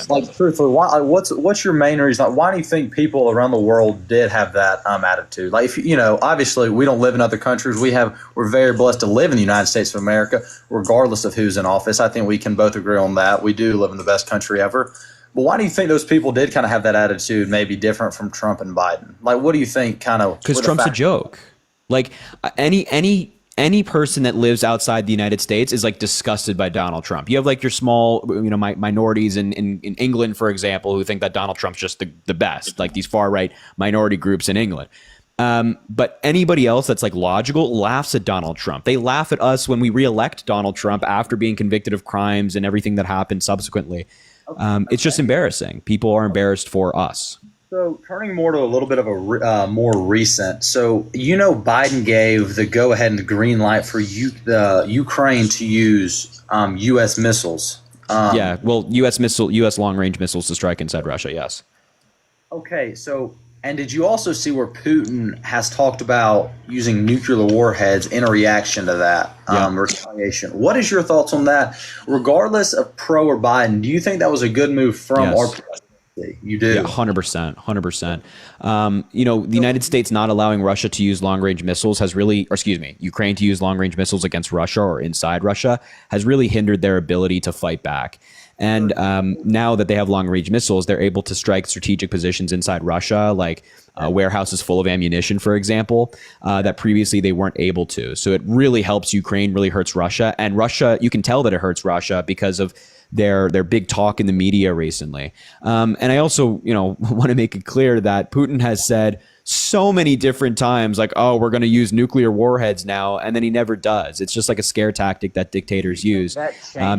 like truthfully, why, like, what's your main reason? Like, why do you think people around the world did have that attitude? Like, if you know, obviously we don't live in other countries. We're very blessed to live in the United States of America, regardless of who's in office. I think we can both agree on that. We do live in the best country ever. But why do you think those people did kind of have that attitude, maybe different from Trump and Biden? Like, what do you think kind of? Because Trump's a joke. Like any person that lives outside the United States is like disgusted by Donald Trump. You have like your small, you know, minorities in England, for example, who think that Donald Trump's just the best, like these far right minority groups in England. But anybody else that's like logical laughs at Donald Trump. They laugh at us when we reelect Donald Trump after being convicted of crimes and everything that happened subsequently. It's just embarrassing. People are embarrassed for us. So turning more to a little bit of a more recent. So, you know, Biden gave the go-ahead and the green light for Ukraine to use U.S. missiles. Yeah, well, U.S. long-range missiles to strike inside Russia, yes. Okay, so, and did you also see where Putin has talked about using nuclear warheads in a reaction to that retaliation? What is your thoughts on that? Regardless of pro or Biden, do you think that was a good move from our presidency? You do? Yeah, 100%. You know, the United States not allowing Russia to use long-range missiles has really, or excuse me, Ukraine to use long-range missiles against Russia or inside Russia has really hindered their ability to fight back. And now that they have long-range missiles, they're able to strike strategic positions inside Russia, like warehouses full of ammunition, for example, that previously they weren't able to. So it really helps Ukraine, really hurts Russia. And Russia, you can tell that it hurts Russia because of their big talk in the media recently. And I also, you know, want to make it clear that Putin has said so many different times, like, oh, we're going to use nuclear warheads now. And then he never does. It's just like a scare tactic that dictators use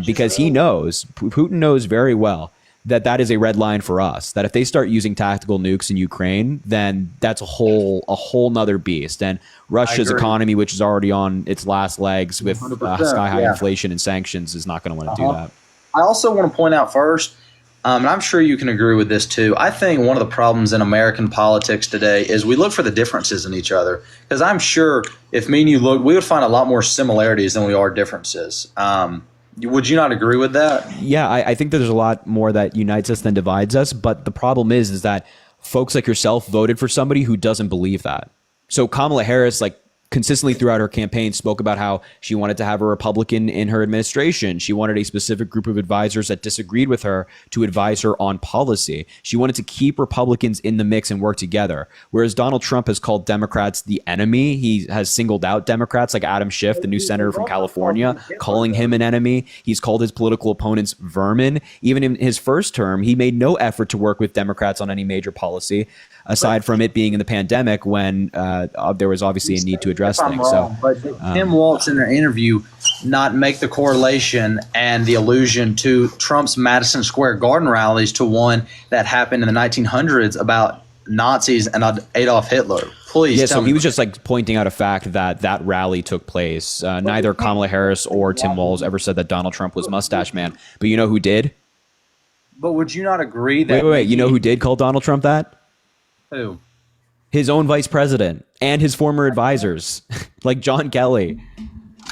because he knows, Putin knows very well that is a red line for us, that if they start using tactical nukes in Ukraine, then that's a whole nother beast. And Russia's economy, which is already on its last legs with sky high inflation and sanctions, is not going to want to do that. I also want to point out first, and I'm sure you can agree with this too, I think one of the problems in American politics today is we look for the differences in each other. Because I'm sure if me and you look, we would find a lot more similarities than we are differences. Would you not agree with that? Yeah, I think there's a lot more that unites us than divides us. But the problem is that folks like yourself voted for somebody who doesn't believe that. So Kamala Harris, like, consistently throughout her campaign spoke about how she wanted to have a Republican in her administration. She wanted a specific group of advisors that disagreed with her to advise her on policy. She wanted to keep Republicans in the mix and work together. Whereas Donald Trump has called Democrats the enemy. He has singled out Democrats like Adam Schiff, the new senator from California, calling him an enemy. He's called his political opponents vermin. Even in his first term, he made no effort to work with Democrats on any major policy, aside from it being in the pandemic when there was obviously a need to address things. But did Tim Walz in their interview not make the correlation and the allusion to Trump's Madison Square Garden rallies to one that happened in the 1900s about Nazis and Adolf Hitler? Please. Yeah, so he was just like pointing out a fact that rally took place. Neither Kamala Harris or Tim Walz ever said that Donald Trump was Mustache Man. But you know who did? But would you not agree that... Wait. You know who did call Donald Trump that? Who? His own vice president and his former advisors, like John Kelly.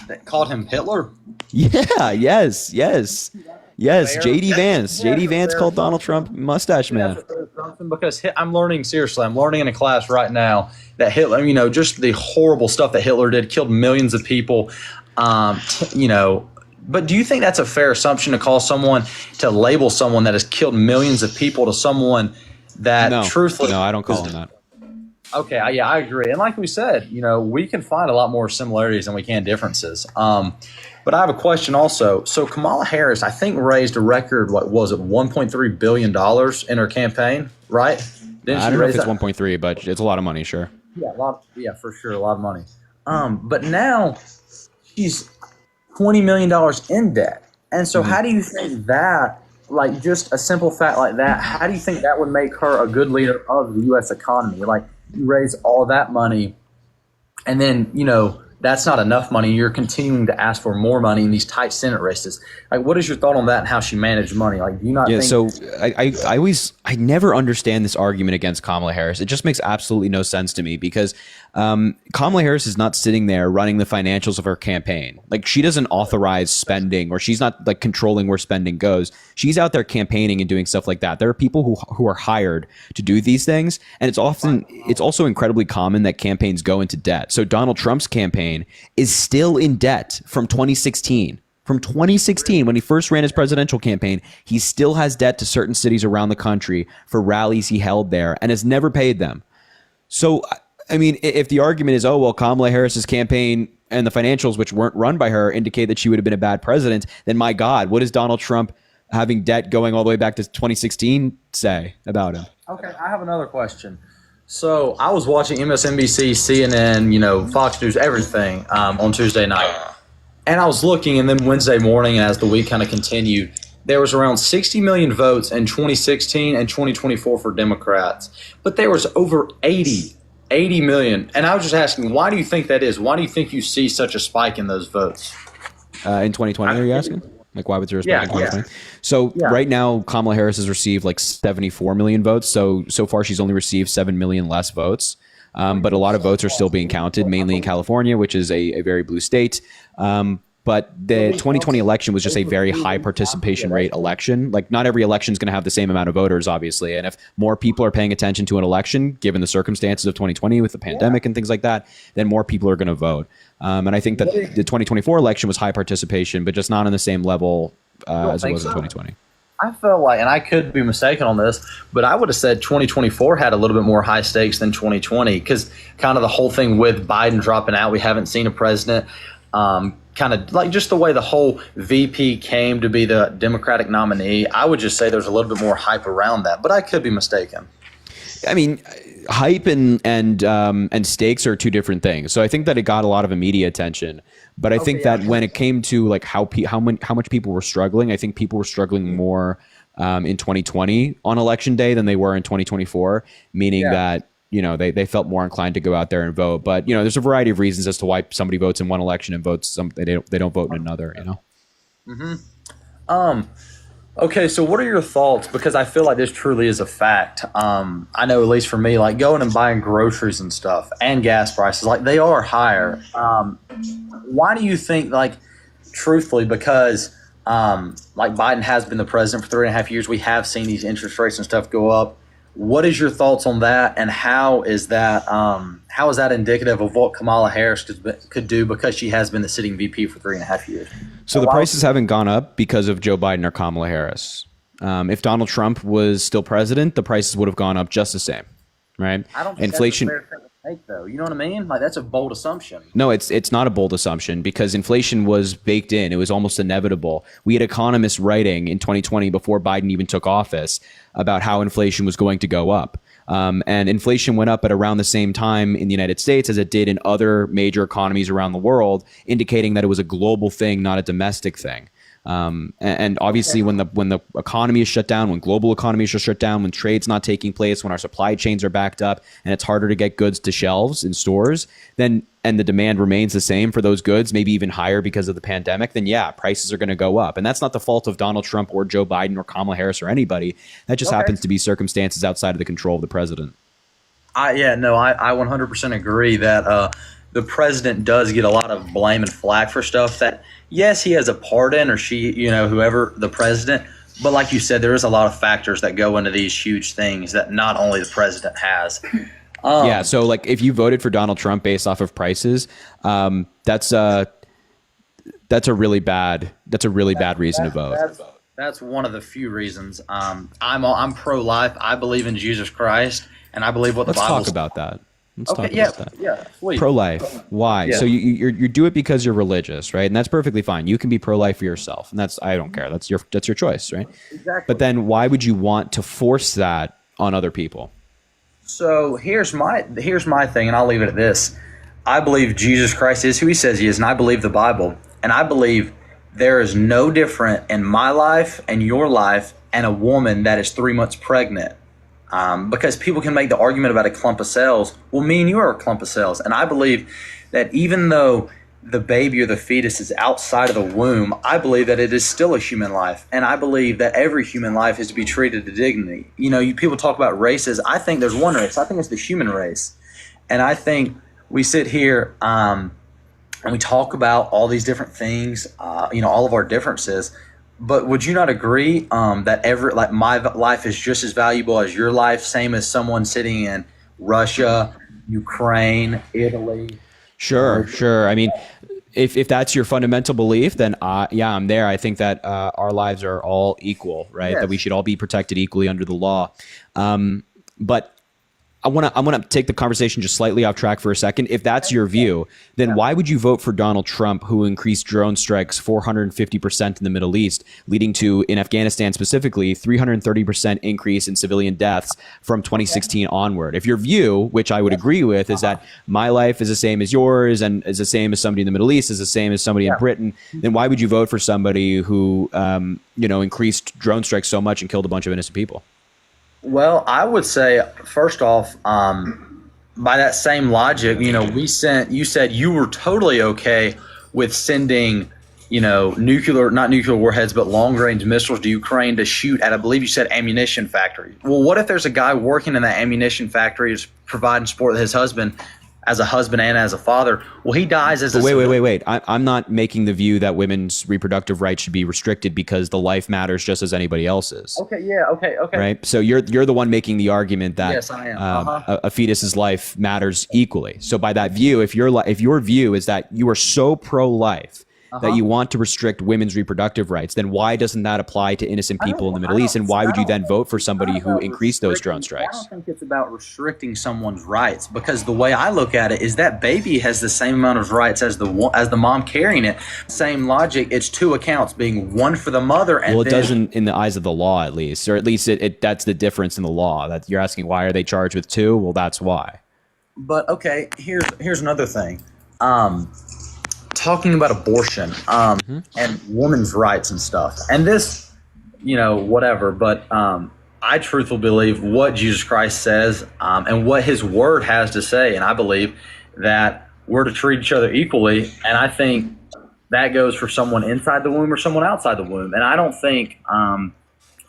That called him Hitler? Yeah, yes. J.D. Vance. J.D. Vance called Donald Trump Mustache Man. Because I'm learning in a class right now that Hitler, you know, just the horrible stuff that Hitler did, killed millions of people, you know. But do you think that's a fair assumption to label someone that has killed millions of people to someone that truthfully... No, I don't call him that. Okay, yeah, I agree. And like we said, you know, we can find a lot more similarities than we can differences. But I have a question also. So Kamala Harris, I think, raised a record, what was it, $1.3 billion in her campaign, right? I don't know if it's 1.3, but it's a lot of money, sure. Yeah, for sure, a lot of money. But now she's $20 million in debt. And so how do you think that, like just a simple fact like that, how do you think that would make her a good leader of the U.S. economy? Like, you raise all that money, and then, you know, that's not enough money. You're continuing to ask for more money in these tight Senate races. Like, what is your thought on that and how she managed money? Like, do you not think? So I never understand this argument against Kamala Harris. It just makes absolutely no sense to me because Kamala Harris is not sitting there running the financials of her campaign. Like, she doesn't authorize spending, or she's not like controlling where spending goes. She's out there campaigning and doing stuff like that. There are people who are hired to do these things, and it's also incredibly common that campaigns go into debt. So Donald Trump's campaign is still in debt from 2016. From 2016, when he first ran his presidential campaign, he still has debt to certain cities around the country for rallies he held there and has never paid them. So, I mean, if the argument is, oh, well, Kamala Harris's campaign and the financials, which weren't run by her, indicate that she would have been a bad president, then my God, what does Donald Trump having debt going all the way back to 2016 say about him? Okay, I have another question. So I was watching MSNBC, CNN, Fox News, everything on Tuesday night. And I was looking, and then Wednesday morning, as the week kind of continued, there was around 60 million votes in 2016 and 2024 for Democrats. But there was over 80 million. And I was just asking, why do you think that is? Why do you think you see such a spike in those votes? In 2020, are you asking? Like, why was there a spike in 2020? Yeah. So right now, Kamala Harris has received like 74 million votes. So far, she's only received 7 million less votes. But a lot of votes are still being counted, mainly in California, which is a very blue state. But the 2020 election was just a very high participation rate election. Like, not every election is going to have the same amount of voters, obviously. And if more people are paying attention to an election, given the circumstances of 2020 with the pandemic and things like that, then more people are going to vote. And I think that the 2024 election was high participation, but just not on the same level as it was in 2020. I felt like, and I could be mistaken on this, but I would have said 2024 had a little bit more high stakes than 2020 because kind of the whole thing with Biden dropping out, we haven't seen a president. Kind of like just the way the whole VP came to be the Democratic nominee, I would just say there's a little bit more hype around that, but I could be mistaken. I mean, hype and stakes are two different things. So I think that it got a lot of media attention, but I think that when it came to like how much people were struggling, I think people were struggling more in 2020 on election day than they were in 2024, meaning that they felt more inclined to go out there and vote. But there's a variety of reasons as to why somebody votes in one election and votes they don't vote in another. Okay, so what are your thoughts? Because I feel like this truly is a fact. I know, at least for me, like going and buying groceries and stuff and gas prices, like they are higher. Why do you think, like, truthfully, because like Biden has been the president for 3.5 years, we have seen these interest rates and stuff go up. What is your thoughts on that, and how is that indicative of what Kamala Harris could do because she has been the sitting VP for 3.5 years? So the prices haven't gone up because of Joe Biden or Kamala Harris. If Donald Trump was still president, the prices would have gone up just the same, right? I don't think inflation. That's a fair thing to take, though. You know what I mean? Like, that's a bold assumption. No, it's not a bold assumption because inflation was baked in. It was almost inevitable. We had economists writing in 2020 before Biden even took office about how inflation was going to go up. And inflation went up at around the same time in the United States as it did in other major economies around the world, indicating that it was a global thing, not a domestic thing. And obviously, when the economy is shut down, when global economies are shut down, when trade's not taking place, when our supply chains are backed up, and it's harder to get goods to shelves in stores, and the demand remains the same for those goods, maybe even higher because of the pandemic, then prices are going to go up. And that's not the fault of Donald Trump or Joe Biden or Kamala Harris or anybody. That just happens to be circumstances outside of the control of the president. I 100% agree that the president does get a lot of blame and flack for stuff that, yes, he has a part in, or she, whoever the president. But like you said, there is a lot of factors that go into these huge things that not only the president has. So like if you voted for Donald Trump based off of prices, that's a really bad reason to vote. That's one of the few reasons. I'm pro-life. I believe in Jesus Christ, and I believe what the Bible. Let's talk about that. Let's talk about that. Yeah, please. Pro-life. Why? Yeah. So you do it because you're religious, right? And that's perfectly fine. You can be pro-life for yourself, and I don't care. That's your choice, right? Exactly. But then why would you want to force that on other people? So here's my thing, and I'll leave it at this. I believe Jesus Christ is who he says he is, and I believe the Bible. And I believe there is no different in my life and your life and a woman that is 3 months pregnant. Because people can make the argument about a clump of cells. Well, me and you are a clump of cells. And I believe that even though the baby or the fetus is outside of the womb, I believe that it is still a human life, and I believe that every human life is to be treated with dignity. People talk about races. I think there's one race. I think it's the human race, and I think we sit here and we talk about all these different things, all of our differences. But would you not agree that my life is just as valuable as your life, same as someone sitting in Russia, Ukraine, Italy? Sure. I mean, if that's your fundamental belief, then I'm there. I think that our lives are all equal, right? Yes. That we should all be protected equally under the law. But I want to take the conversation just slightly off track for a second. If that's your view, then why would you vote for Donald Trump, who increased drone strikes 450% in the Middle East, leading to, in Afghanistan specifically, 330% increase in civilian deaths from 2016 onward? If your view, which I would agree with, is that my life is the same as yours and is the same as somebody in the Middle East, is the same as somebody in Britain, then why would you vote for somebody who, increased drone strikes so much and killed a bunch of innocent people? Well, I would say, first off, by that same logic, you said you were totally okay with sending, not nuclear warheads, but long range missiles to Ukraine to shoot at, I believe you said, ammunition factory. Well, what if there's a guy working in that ammunition factory is providing support to his husband as a husband and as a father? Well, he dies as a Wait. I'm not making the view that women's reproductive rights should be restricted because the life matters just as anybody else's. Okay. Right. So you're the one making the argument that yes, I am. a fetus's life matters equally. So by that view, if your view is that you are so pro-life that you want to restrict women's reproductive rights, then why doesn't that apply to innocent people in the Middle East? And why would you then vote for somebody who increased those drone strikes? I don't think it's about restricting someone's rights, because the way I look at it is that baby has the same amount of rights as the mom carrying it. Same logic. It's two accounts, being one for the mother. And well, it doesn't in the eyes of the law, at least, or at least that's the difference in the law. That you're asking, why are they charged with two? Well, that's why. But okay, here's another thing. Talking about abortion and women's rights and stuff, and this, whatever. But I truthfully believe what Jesus Christ says and what His Word has to say, and I believe that we're to treat each other equally. And I think that goes for someone inside the womb or someone outside the womb. And I don't think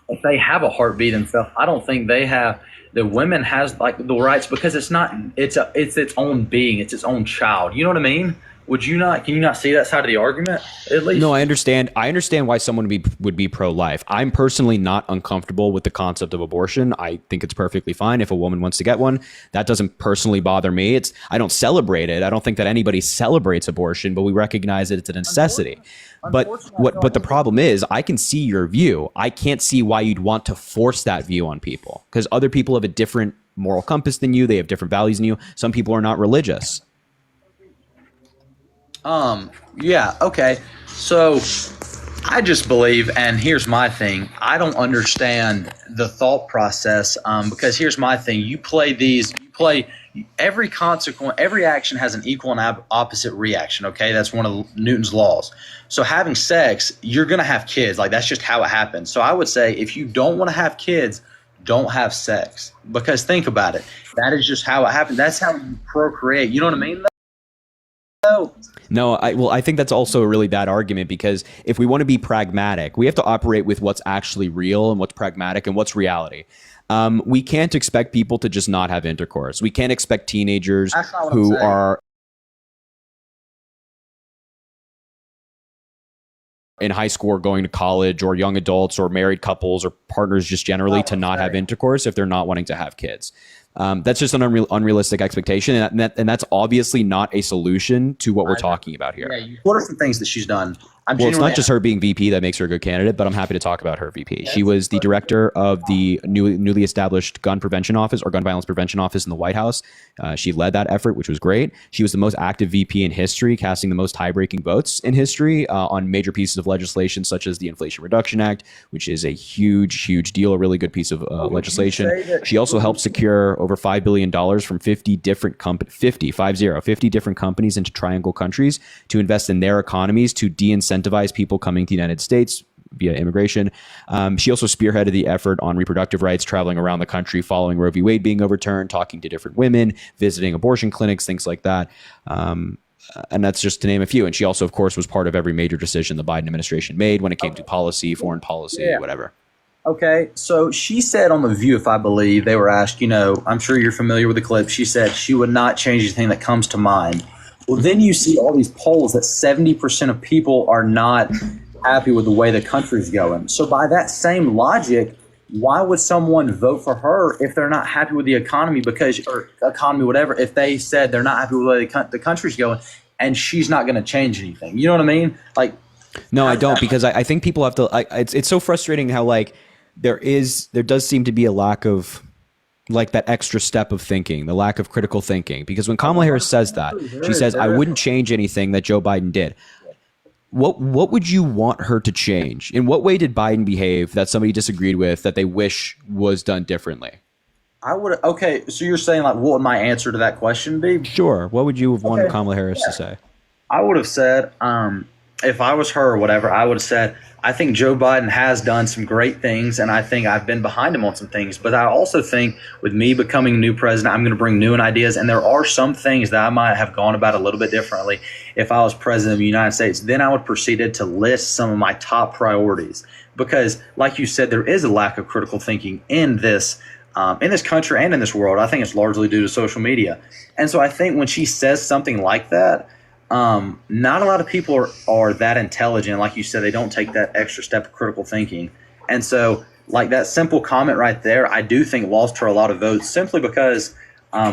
if they have a heartbeat and stuff, I don't think they have. The women has like the rights, because it's its own being, it's its own child. You know what I mean? Can you not see that side of the argument, at least? No, I understand why someone would be pro-life. I'm personally not uncomfortable with the concept of abortion. I think it's perfectly fine if a woman wants to get one. That doesn't personally bother me. I don't celebrate it. I don't think that anybody celebrates abortion, but we recognize that it's a necessity. But the problem is, I can see your view. I can't see why you'd want to force that view on people, because other people have a different moral compass than you. They have different values than you. Some people are not religious. Yeah, okay. So I just believe, and here's my thing, I don't understand the thought process, because here's my thing. Every consequence, every action has an equal and opposite reaction, okay? That's one of Newton's laws. So having sex, you're going to have kids. Like, that's just how it happens. So I would say, if you don't want to have kids, don't have sex, because think about it. That is just how it happens. That's how you procreate. You know what I mean? No, I think that's also a really bad argument, because if we want to be pragmatic, we have to operate with what's actually real and what's pragmatic and what's reality. We can't expect people to just not have intercourse. We can't expect teenagers who are in high school or going to college, or young adults or married couples or partners just generally, to not have intercourse if they're not wanting to have kids. That's just an unrealistic expectation, and that's obviously not a solution to what we're talking about here. Yeah, what are some things that she's done? Well, it's not just her being VP that makes her a good candidate, but I'm happy to talk about her VP. She was the director of the newly established gun prevention office, or gun violence prevention office, in the White House. She led that effort, which was great. She was the most active VP in history, casting the most tie-breaking votes in history on major pieces of legislation, such as the Inflation Reduction Act, which is a huge deal, a really good piece of legislation. She also helped secure over $5 billion from 50 different companies into triangle countries to invest in their economies to de-incentivize people coming to the United States via immigration. She also spearheaded the effort on reproductive rights, traveling around the country following Roe v. Wade being overturned, talking to different women, visiting abortion clinics, things like that. And that's just to name a few. And she also, of course, was part of every major decision the Biden administration made when it came to policy, foreign policy, whatever. Okay, so she said on The View, if I believe, they were asked, I'm sure you're familiar with the clip. She said she would not change anything that comes to mind. Well, then you see all these polls that 70% of people are not happy with the way the country's going. So by that same logic, why would someone vote for her if they're not happy with the economy or economy, whatever, if they said they're not happy with the way the country's going and she's not going to change anything? You know what I mean? Like, no, I don't, because I think people have to, it's so frustrating how there does seem to be a lack of that extra step of thinking, the lack of critical thinking, because when Kamala Harris says that, she says, I wouldn't change anything that Joe Biden did. What would you want her to change? In what way did Biden behave that somebody disagreed with that they wish was done differently? Okay, so you're saying what would my answer to that question be? Sure. What would you have wanted Kamala Harris to say? I would have said, if I was her or whatever, I would have said, I think Joe Biden has done some great things, and I think I've been behind him on some things. But I also think with me becoming new president, I'm going to bring new ideas. And there are some things that I might have gone about a little bit differently if I was president of the United States. Then I would proceed to list some of my top priorities. Because, like you said, there is a lack of critical thinking in this country and in this world. I think it's largely due to social media. And so I think when she says something like that, not a lot of people are that intelligent. Like you said, they don't take that extra step of critical thinking. And so that simple comment right there, I do think lost her a lot of votes simply because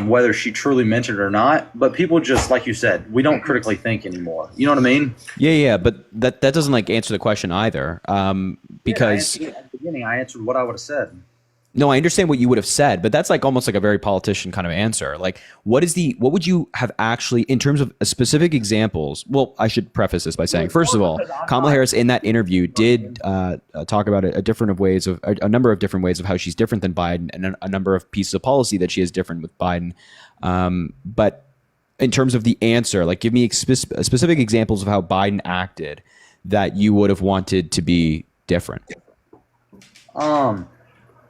whether she truly meant it or not, but people just, like you said, we don't critically think anymore. You know what I mean? Yeah. But that doesn't answer the question either. Because at the beginning, I answered what I would have said. No, I understand what you would have said, but that's almost a very politician kind of answer. What would you have actually, in terms of specific examples? Well, I should preface this by saying, first of all, Kamala Harris in that interview did talk about a number of different ways of how she's different than Biden, and a number of pieces of policy that she is different with Biden. But in terms of the answer, give me specific examples of how Biden acted that you would have wanted to be different.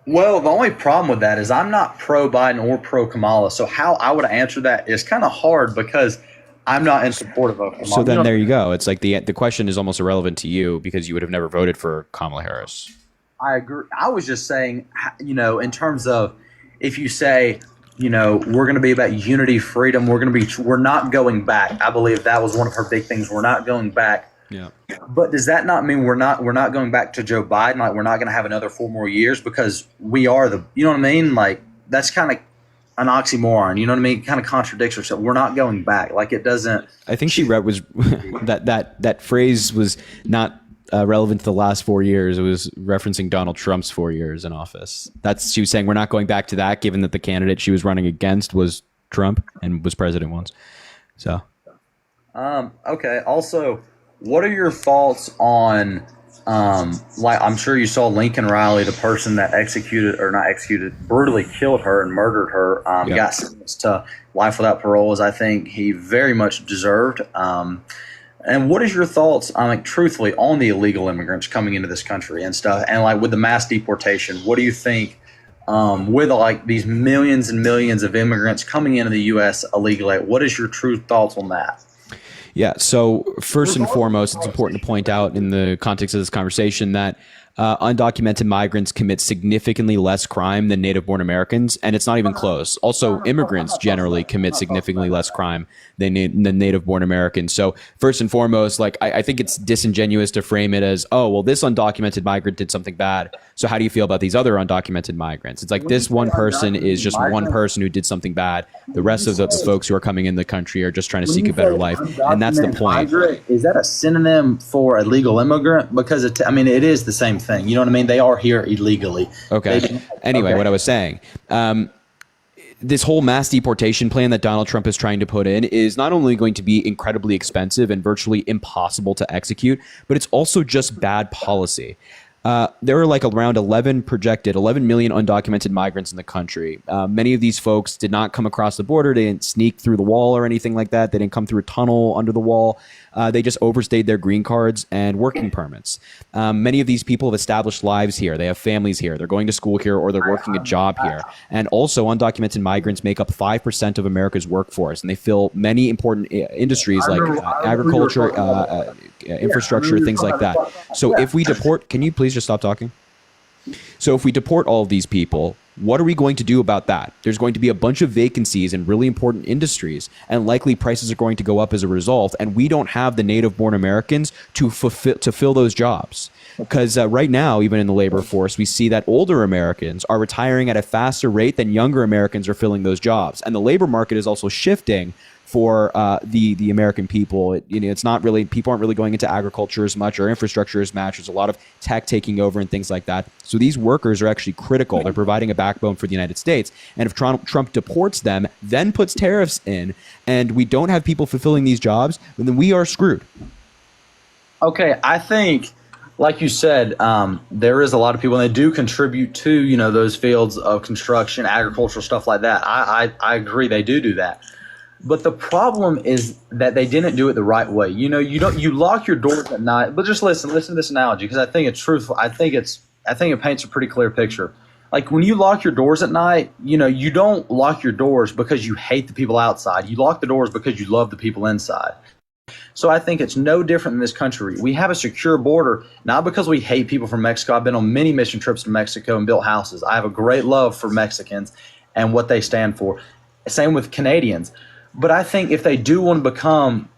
Well, the only problem with that is I'm not pro-Biden or pro-Kamala. So how I would answer that is kind of hard because I'm not in support of Kamala. So then there you go. It's the question is almost irrelevant to you because you would have never voted for Kamala Harris. I agree. I was just saying, in terms of if you say, we're going to be about unity, freedom, we're not going back. I believe that was one of her big things. We're not going back. Yeah. But does that not mean we're not going back to Joe Biden? We're not going to have another 4 more years because we are you know what I mean? That's kind of an oxymoron. You know what I mean? It kind of contradicts herself. We're not going back. It doesn't. I think she read was that phrase was not relevant to the last 4 years. It was referencing Donald Trump's 4 years in office. She was saying we're not going back to that, given that the candidate she was running against was Trump and was president once. So. Okay. Also, what are your thoughts on, I'm sure you saw Lincoln Riley, the person that brutally killed her and murdered her, got sentenced to life without parole, as I think he very much deserved. And what is your thoughts, truthfully, on the illegal immigrants coming into this country and stuff, and with the mass deportation? What do you think with these millions and millions of immigrants coming into the U.S. illegally? What is your true thoughts on that? Yeah. So first and foremost, it's important to point out in the context of this conversation that undocumented migrants commit significantly less crime than native-born Americans, and it's not even close. Also, immigrants generally commit significantly less crime than native-born Americans. So first and foremost, I think it's disingenuous to frame it as, oh, well, this undocumented migrant did something bad, so how do you feel about these other undocumented migrants? It's this one person is just one person who did something bad. The rest of the folks who are coming in the country are just trying to seek a better life, and that's the point. Is that a synonym for illegal immigrant? Because it is the same thing. You know what I mean? They are here illegally. Okay. Anyway, what I was saying, this whole mass deportation plan that Donald Trump is trying to put in is not only going to be incredibly expensive and virtually impossible to execute, but it's also just bad policy. There are like around 11 million undocumented migrants in the country. Many of these folks did not come across the border. They didn't sneak through the wall or anything like that. They didn't come through a tunnel under the wall. They just overstayed their green cards and working permits. Many of these people have established lives here. They have families here. They're going to school here, or they're working a job here. And also, undocumented migrants make up 5% of America's workforce, and they fill many important industries like agriculture, infrastructure, things like that. So if we deport, can you please just stop talking? So if we deport all of these people, what are we going to do about that? There's going to be a bunch of vacancies in really important industries, and likely prices are going to go up as a result. And we don't have the native-born Americans to fill those jobs. Because right now, even in the labor force, we see that older Americans are retiring at a faster rate than younger Americans are filling those jobs. And the labor market is also shifting for the American people. It's not really, people aren't really going into agriculture as much or infrastructure as much. There's a lot of tech taking over and things like that. So these workers are actually critical. They're providing a backbone for the United States. And if Trump deports them, then puts tariffs in, and we don't have people fulfilling these jobs, then we are screwed. Okay, I think, like you said, there is a lot of people, and they do contribute to those fields of construction, agricultural stuff like that. I agree, they do that. But the problem is that they didn't do it the right way. You lock your doors at night. But just listen to this analogy, because I think it's truthful. I think it paints a pretty clear picture. Like when you lock your doors at night, you don't lock your doors because you hate the people outside. You lock the doors because you love the people inside. So I think it's no different in this country. We have a secure border, not because we hate people from Mexico. I've been on many mission trips to Mexico and built houses. I have a great love for Mexicans and what they stand for. Same with Canadians. But I think if they do want to become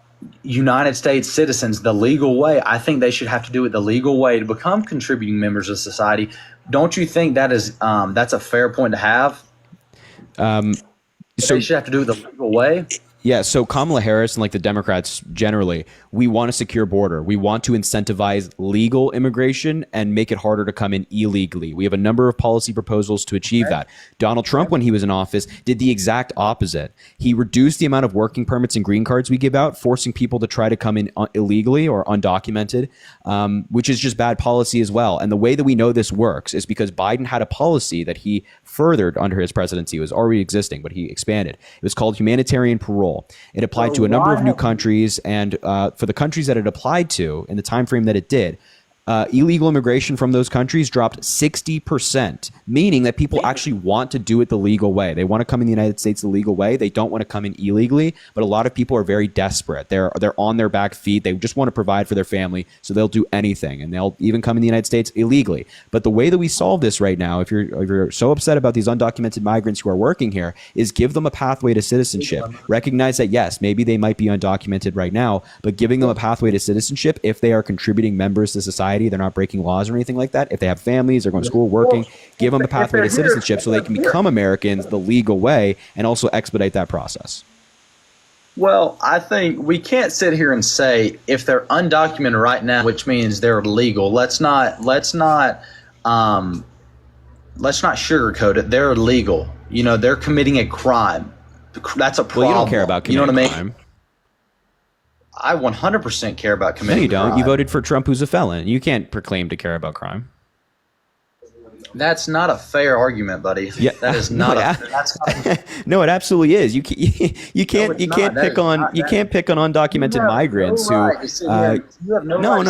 United States citizens the legal way, I think they should have to do it the legal way to become contributing members of society. Don't you think that is that's a fair point to have? So they should have to do it the legal way. Yeah, so Kamala Harris and like the Democrats generally, we want a secure border. We want to incentivize legal immigration and make it harder to come in illegally. We have a number of policy proposals to achieve that. Donald Trump, when he was in office, did the exact opposite. He reduced the amount of working permits and green cards we give out, forcing people to try to come in illegally or undocumented, which is just bad policy as well. And the way that we know this works is because Biden had a policy that he furthered under his presidency. It was already existing, but he expanded. It was called humanitarian parole. It applied to a number of new countries, and for the countries that it applied to in the time frame that it did, illegal immigration from those countries dropped 60%, meaning that people actually want to do it the legal way. They want to come in the United States the legal way. They don't want to come in illegally, but a lot of people are very desperate. They're on their back feet. They just want to provide for their family, so they'll do anything, and they'll even come in the United States illegally. But the way that we solve this right now, if you're so upset about these undocumented migrants who are working here, is give them a pathway to citizenship. Recognize that, yes, maybe they might be undocumented right now, but giving them a pathway to citizenship if they are contributing members to society, they're not breaking laws or anything like that. If they have families, they're going to school, working, give them a pathway to citizenship so they can become Americans the legal way and also expedite that process. Well, I think we can't sit here and say if they're undocumented right now, which means they're illegal. Let's not sugarcoat it. They're illegal. They're committing a crime. That's a problem. Well, you don't care about committing a crime. I 100% care about committing. No, you don't. crime. You voted for Trump, who's a felon. You can't proclaim to care about crime. That's not a fair argument, buddy. Yeah, that is not. No, it absolutely is. You can't pick on undocumented migrants who. No.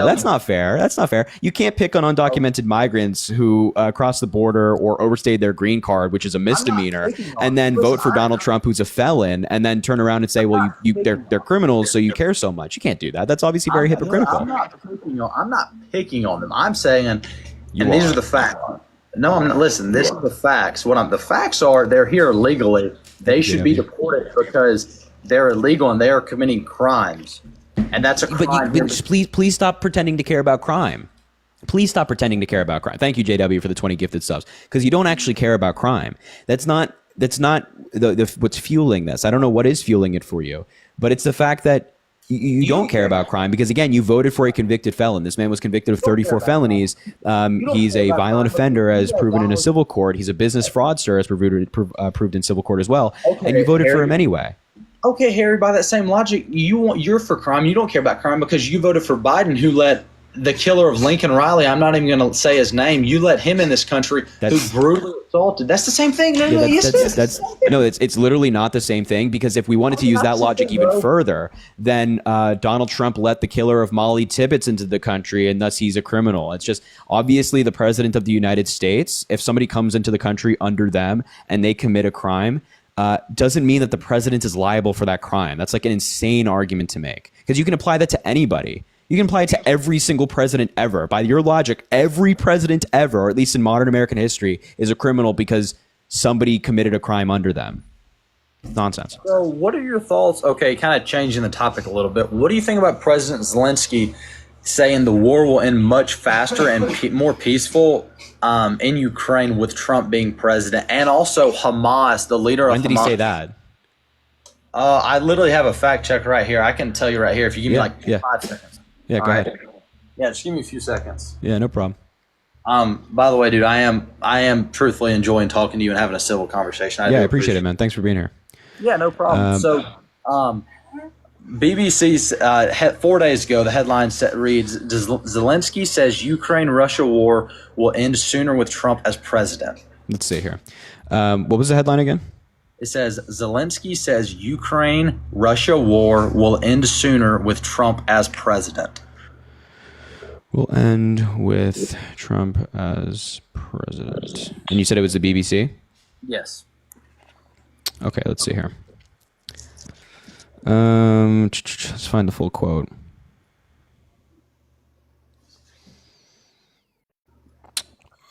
That's not fair. That's not fair. You can't pick on undocumented migrants who crossed the border or overstayed their green card, which is a misdemeanor, and then vote for Donald Trump, who's a felon, and then turn around and say, "Well, they're criminals, so you care so much." You can't do that. That's obviously very hypocritical. I'm not picking on them. I'm saying. These are the facts. No, I'm not. Listen, this is the facts. The facts are they're here illegally. They should be deported because they're illegal and they are committing crimes. And that's a crime. But please stop pretending to care about crime. Please stop pretending to care about crime. Thank you, JW, for the 20 gifted subs. Because you don't actually care about crime. That's not what's fueling this. I don't know what is fueling it for you, but it's the fact that you don't care about crime because, again, you voted for a convicted felon. This man was convicted of 34 felonies. He's a violent offender as proven in a civil court. He's a business fraudster as proved in civil court as well. Okay, and you voted for him anyway. Okay, Harry, by that same logic, you're for crime. You don't care about crime because you voted for Biden, who let the killer of Lincoln Riley, I'm not even going to say his name. You let him in this country who brutally assaulted. That's the same thing. It's literally not the same thing, because if we wanted to use that logic even further, then Donald Trump let the killer of Molly Tibbetts into the country, and thus he's a criminal. It's just obviously the president of the United States. If somebody comes into the country under them and they commit a crime, doesn't mean that the president is liable for that crime. That's like an insane argument to make, because you can apply that to anybody. You can apply it to every single president ever. By your logic, every president ever, or at least in modern American history, is a criminal because somebody committed a crime under them. Nonsense. So what are your thoughts? Okay, kind of changing the topic a little bit. What do you think about President Zelenskyy saying the war will end much faster and more peaceful in Ukraine with Trump being president, and also Hamas, the leader of Hamas? When did he say that? I literally have a fact check right here. I can tell you right here if you give me 5 seconds. Yeah, go ahead. Yeah, just give me a few seconds. Yeah, no problem. By the way, dude, I am truthfully enjoying talking to you and having a civil conversation. I appreciate it, man. Thanks for being here. Yeah, no problem. BBC 4 days ago, the headline reads, Zelenskyy says Ukraine-Russia war will end sooner with Trump as president. Let's see here. What was the headline again? It says, Zelenskyy says Ukraine-Russia war will end sooner with Trump as president. Will end with Trump as president. And you said it was the BBC? Yes. Okay, let's see here. Let's find the full quote.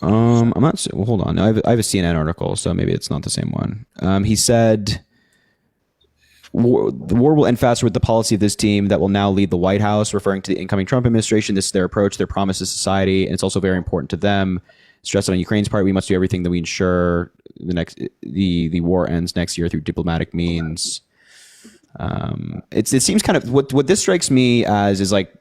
I'm not. Well, hold on. I have a CNN article, so maybe it's not the same one. He said, the war will end faster with the policy of this team that will now lead the White House, referring to the incoming Trump administration. This is their approach, their promise to society, and it's also very important to them. Stressed on Ukraine's part, we must do everything that we ensure the war ends next year through diplomatic means. It seems kind of what this strikes me as is like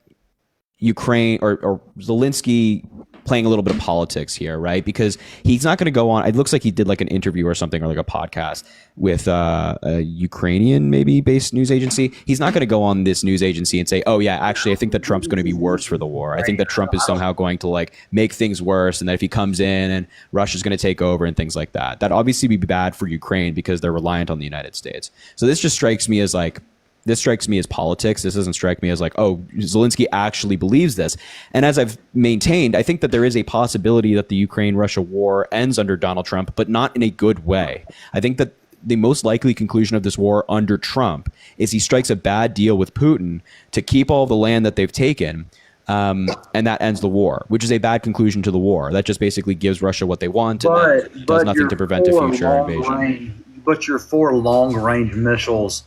Ukraine or Zelenskyy playing a little bit of politics here, right? Because he's not going to go on. It looks like he did like an interview or something, or like a podcast with a Ukrainian maybe based news agency. He's not going to go on this news agency and say, oh yeah, actually I think that Trump's going to be worse for the war. I think that Trump is somehow going to like make things worse, and that if he comes in and Russia's going to take over and things like that, that'd obviously be bad for Ukraine because they're reliant on the United States. So this just strikes me as like, this strikes me as politics. This doesn't strike me as like, oh, Zelenskyy actually believes this. And as I've maintained, I think that there is a possibility that the Ukraine-Russia war ends under Donald Trump, but not in a good way. I think that the most likely conclusion of this war under Trump is he strikes a bad deal with Putin to keep all the land that they've taken, and that ends the war, which is a bad conclusion to the war. That just basically gives Russia what they want and does nothing to prevent a future invasion. But your 4 long-range missiles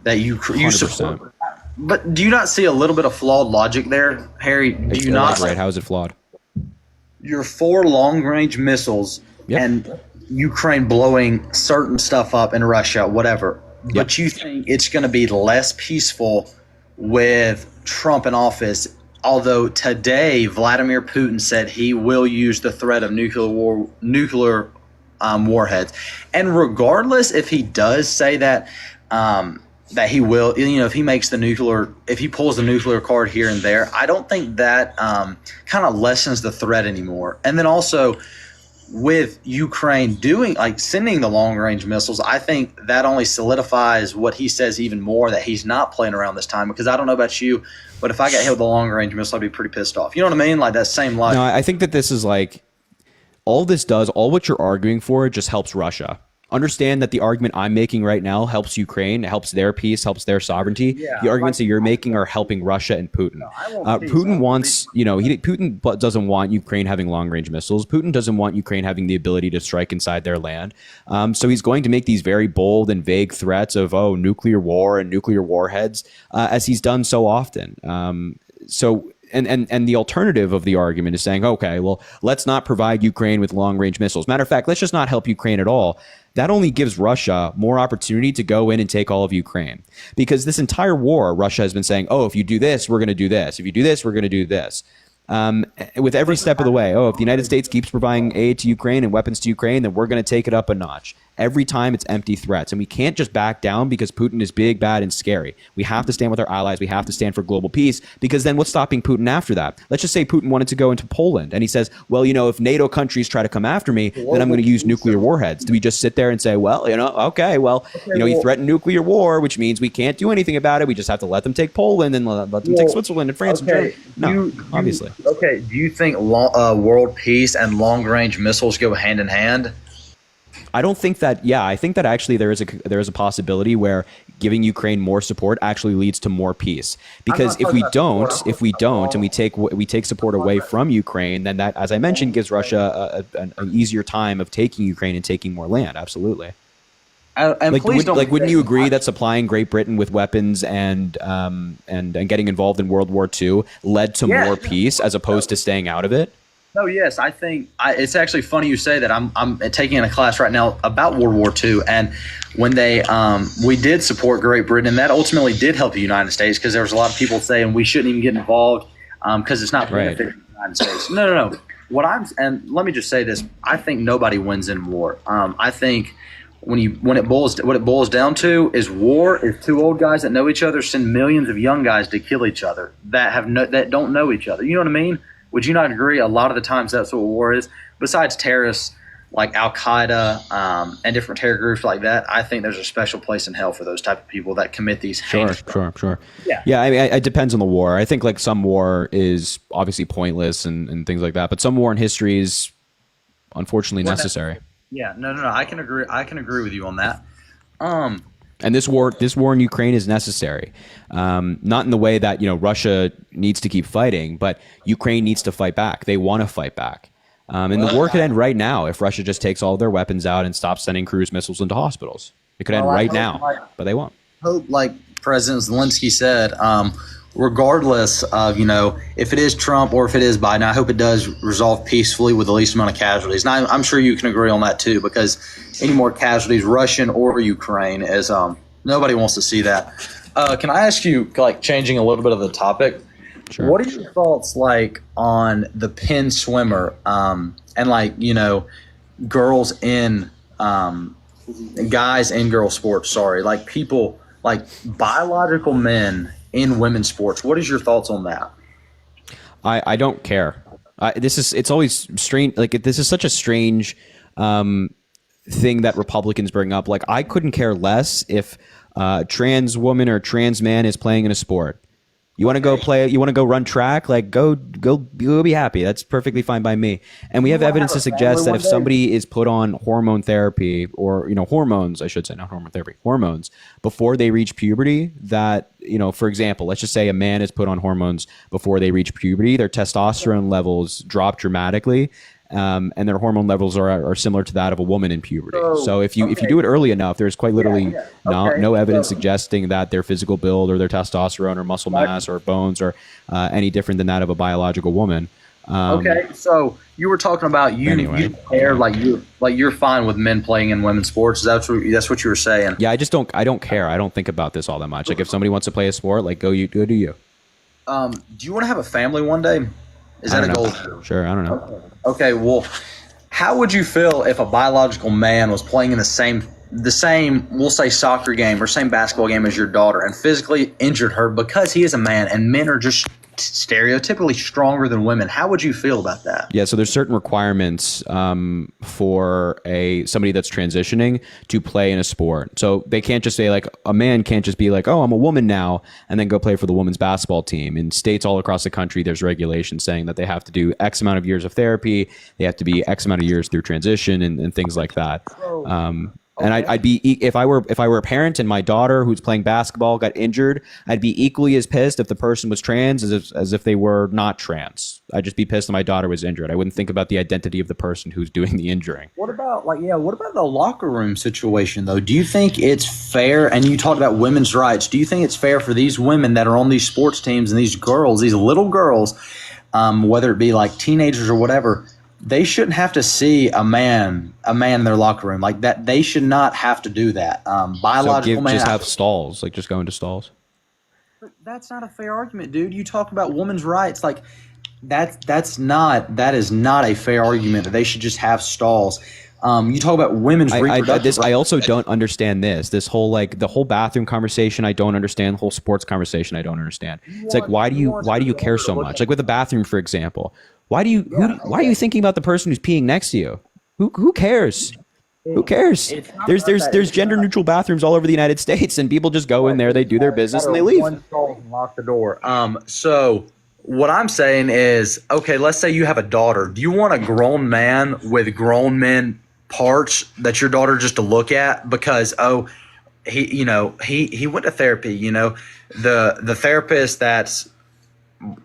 that you support. But do you not see a little bit of flawed logic there, Harry? Do you not? Right? How is it flawed? Your 4 long-range missiles and Ukraine blowing certain stuff up in Russia, whatever. Yep. But you think it's going to be less peaceful with Trump in office? Although today Vladimir Putin said he will use the threat of nuclear warheads, and regardless if he does say that. That he will, if he makes if he pulls the nuclear card here and there, I don't think that kind of lessens the threat anymore. And then also with Ukraine sending the long range missiles, I think that only solidifies what he says even more, that he's not playing around this time. Because I don't know about you, but if I got hit with a long range missile, I'd be pretty pissed off. You know what I mean? Like that same logic. No, I think that this is like all what you're arguing for just helps Russia. Understand that the argument I'm making right now helps Ukraine, helps their peace, helps their sovereignty. Yeah, the arguments that you're making are helping Russia and Putin. No, Putin wants, Putin doesn't want Ukraine having long-range missiles. Putin doesn't want Ukraine having the ability to strike inside their land. So he's going to make these very bold and vague threats of, nuclear war and nuclear warheads, as he's done so often. And the alternative of the argument is saying, okay, well, let's not provide Ukraine with long-range missiles. Matter of fact, let's just not help Ukraine at all. That only gives Russia more opportunity to go in and take all of Ukraine. Because this entire war, Russia has been saying, if you do this, we're going to do this. If you do this, we're going to do this. With every step of the way. If the United States keeps providing aid to Ukraine and weapons to Ukraine, then we're going to take it up a notch. Every time it's empty threats. And we can't just back down because Putin is big, bad, and scary. We have to stand with our allies. We have to stand for global peace, because then what's stopping Putin after that? Let's just say Putin wanted to go into Poland and he says, well, if NATO countries try to come after me, then I'm going to use nuclear warheads. Do we just sit there and say, well, okay, well, he threatened nuclear war, which means we can't do anything about it. We just have to let them take Poland and let them take Switzerland and France and Germany. No, obviously. Okay, do you think world peace and long-range missiles go hand in hand? I don't think that. Yeah, I think that actually there is a possibility where giving Ukraine more support actually leads to more peace. Because if we don't, and we take support away from Ukraine, then that, as I mentioned, gives Russia an easier time of taking Ukraine and taking more land. Absolutely. And wouldn't you agree that supplying Great Britain with weapons and getting involved in World War II led to more peace as opposed to staying out of it? No, yes, I think it's actually funny you say that. I'm taking a class right now about World War II, and when we did support Great Britain, and that ultimately did help the United States, because there was a lot of people saying we shouldn't even get involved because it's not benefiting the United States. No. And let me just say this: I think nobody wins in war. I think what it boils down to is war is two old guys that know each other send millions of young guys to kill each other that don't know each other. You know what I mean? Would you not agree? A lot of the times that's what war is. Besides terrorists like Al Qaeda and different terror groups like that, I think there's a special place in hell for those type of people that commit these heinous crimes. Sure. Yeah. I mean, it depends on the war. I think like some war is obviously pointless and things like that, but some war in history is unfortunately necessary. Yeah. No. I can agree with you on that. And this war in Ukraine is necessary, not in the way that Russia needs to keep fighting, but Ukraine needs to fight back. They want to fight back, and the war could end right now if Russia just takes all their weapons out and stops sending cruise missiles into hospitals. It could end right now, but they won't. Hope, like President Zelenskyy said, regardless of if it is Trump or if it is Biden, I hope it does resolve peacefully with the least amount of casualties. And I'm sure you can agree on that too, because any more casualties, Russian or Ukraine, is nobody wants to see that. Can I ask you, like, changing a little bit of the topic? Sure. What are your thoughts like on the Penn swimmer and girls in guys in girl sports? Sorry, like people like biological men in women's sports. What is your thoughts on that? I don't care. It's always strange. Like, this is such a strange thing that Republicans bring up. Like, I couldn't care less if a trans woman or trans man is playing in a sport. You want to go play? You want to go run track? Like, go be happy. That's perfectly fine by me. And we have evidence to suggest that if somebody is put on hormone therapy or hormones, I should say, not hormone therapy, hormones before they reach puberty, that for example, let's just say a man is put on hormones before they reach puberty, their testosterone levels drop dramatically. And their hormone levels are similar to that of a woman in puberty. So if you do it early enough, there's quite literally no evidence suggesting that their physical build or their testosterone or muscle mass or bones are any different than that of a biological woman. So you were talking about you care, like you're fine with men playing in women's sports. That's what you were saying. Yeah, I don't care. I don't think about this all that much. Like, if somebody wants to play a sport, like go do you. Do you want to have a family one day? Is that a goal? Sure, I don't know. Okay, well, how would you feel if a biological man was playing in the same, we'll say, soccer game or same basketball game as your daughter and physically injured her because he is a man and men are just stereotypically stronger than women? How would you feel about that? Yeah, so there's certain requirements for somebody that's transitioning to play in a sport. So they can't just say, like, a man can't just be like, oh, I'm a woman now, and then go play for the women's basketball team. In states all across the country, there's regulations saying that they have to do X amount of years of therapy, they have to be X amount of years through transition and things like that. And I'd be, if I were a parent and my daughter who's playing basketball got injured, I'd be equally as pissed if the person was trans as if they were not trans. I'd just be pissed that my daughter was injured. I wouldn't think about the identity of the person who's doing the injuring. What about the locker room situation though? Do you think it's fair? And you talked about women's rights. Do you think it's fair for these women that are on these sports teams and these girls, these little girls, whether it be like teenagers or whatever, they shouldn't have to see a man in their locker room like that? They should not have to do that. Biological man. Just have stalls, like just go into stalls. But that's not a fair argument, dude. You talk about women's rights, like that is not a fair argument that they should just have stalls. You talk about women's reproductive. I also don't understand this whole like the whole bathroom conversation. I don't understand the whole sports conversation. I don't understand. It's like why do you care so much? Like with the bathroom, for example, why are you thinking about the person who's peeing next to you? Who cares? Who cares? There's gender neutral bathrooms all over the United States, and people just go in there, they do their business, and they leave. One stall and lock the door. So what I'm saying is, okay, let's say you have a daughter. Do you want a grown man with grown men parts that your daughter just to look at because he went to therapy, the therapist that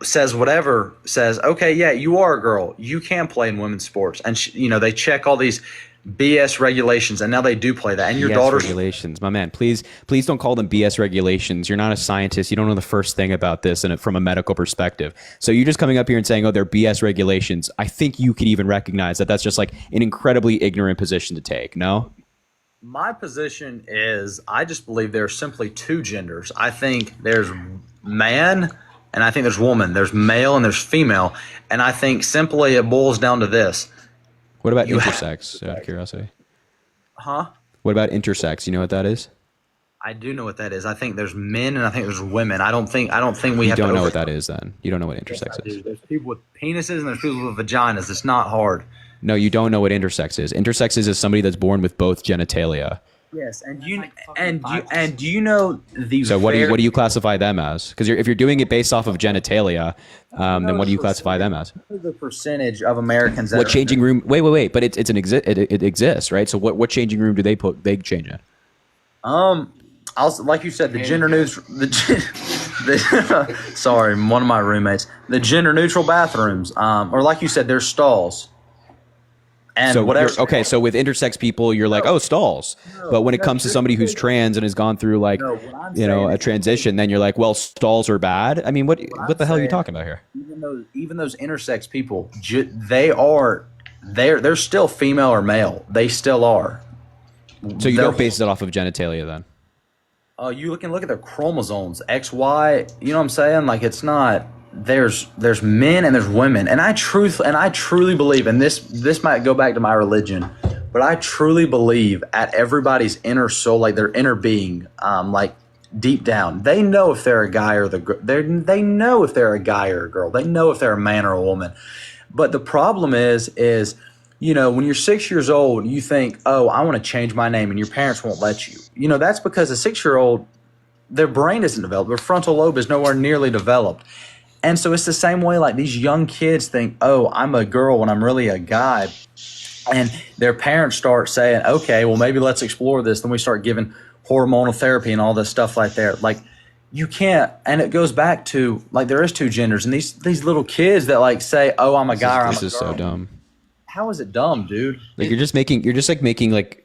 says whatever says, okay, yeah, you are a girl, you can play in women's sports, and they check all these BS regulations, and now they do play that. And your daughter's regulations, my man, please don't call them BS regulations. You're not a scientist. You don't know the first thing about this and from a medical perspective. So you're just coming up here and saying, oh, they're BS regulations. I think you could even recognize that that's just like an incredibly ignorant position to take. No? My position is I just believe there are simply two genders. I think there's man and I think there's woman. There's male and there's female. And I think simply it boils down to this. What about intersex, out of curiosity? Huh? What about intersex? You know what that is? I do know what that is. I think there's men and I think there's women. I don't think we have to. You don't know what that is then. You don't know what intersex is. There's people with penises and there's people with vaginas. It's not hard. No, you don't know what intersex is. Intersex is somebody that's born with both genitalia. Yes, and do you know the? So what do you classify them as? Because if you're doing it based off of genitalia, then what do you classify them as? The percentage of Americans. What changing room? Wait. But it exists, right? So what changing room do they change in? Like you said, the gender neutral. Sorry, one of my roommates. The gender neutral bathrooms, or like you said, there's stalls. And so whatever. Okay, so with intersex people, you're like, oh, stalls. But when it comes to somebody who's trans and has gone through like, a transition, then you're like, well, stalls are bad. I mean, what the hell are you talking about here? Even those intersex people, they're still female or male. They still are. So you don't base it off of genitalia then? You can look at their chromosomes, X, Y. You know what I'm saying? Like it's not. There's men and there's women, and I truly believe, and this might go back to my religion, but I truly believe at everybody's inner soul, like their inner being, like deep down, they know if they're a guy or they know if they're a guy or a girl, they know if they're a man or a woman. But the problem is when you're 6 years old, you think, oh, I want to change my name, and your parents won't let you. That's because a 6-year-old, their brain isn't developed, their frontal lobe is nowhere nearly developed. And so it's the same way like these young kids think, oh, I'm a girl when I'm really a guy. And their parents start saying, okay, well, maybe let's explore this. Then we start giving hormonal therapy and all this stuff like that. Like you can't. And it goes back to like there is two genders. And these little kids that like say, oh, I'm a guy or I'm a girl. This is so dumb. How is it dumb, dude? Like you're just making like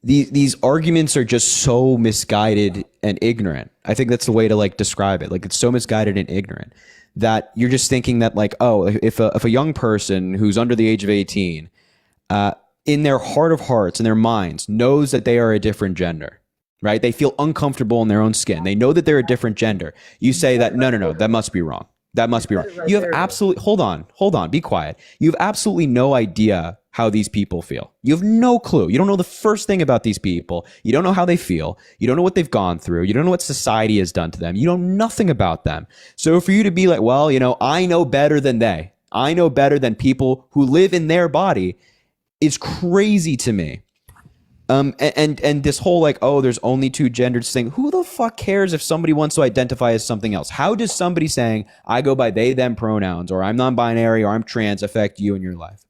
these arguments are just so misguided and ignorant. I think that's the way to like describe it. Like it's so misguided and ignorant that you're just thinking that like, oh, if a young person who's under the age of 18, in their heart of hearts, in their minds, knows that they are a different gender, right? They feel uncomfortable in their own skin. They know that they're a different gender. You say that, no, that must be wrong. That must be wrong. You have absolutely, hold on, be quiet. You have absolutely no idea how these people feel. You have no clue. You don't know the first thing about these people. You don't know how they feel. You don't know what they've gone through. You don't know what society has done to them. You know nothing about them. So for you to be like, well, I know better than they. I know better than people who live in their body is crazy to me. And this whole like, oh, there's only two genders thing. Who the fuck cares if somebody wants to identify as something else? How does somebody saying I go by they, them pronouns, or I'm non-binary, or I'm trans affect you in your life?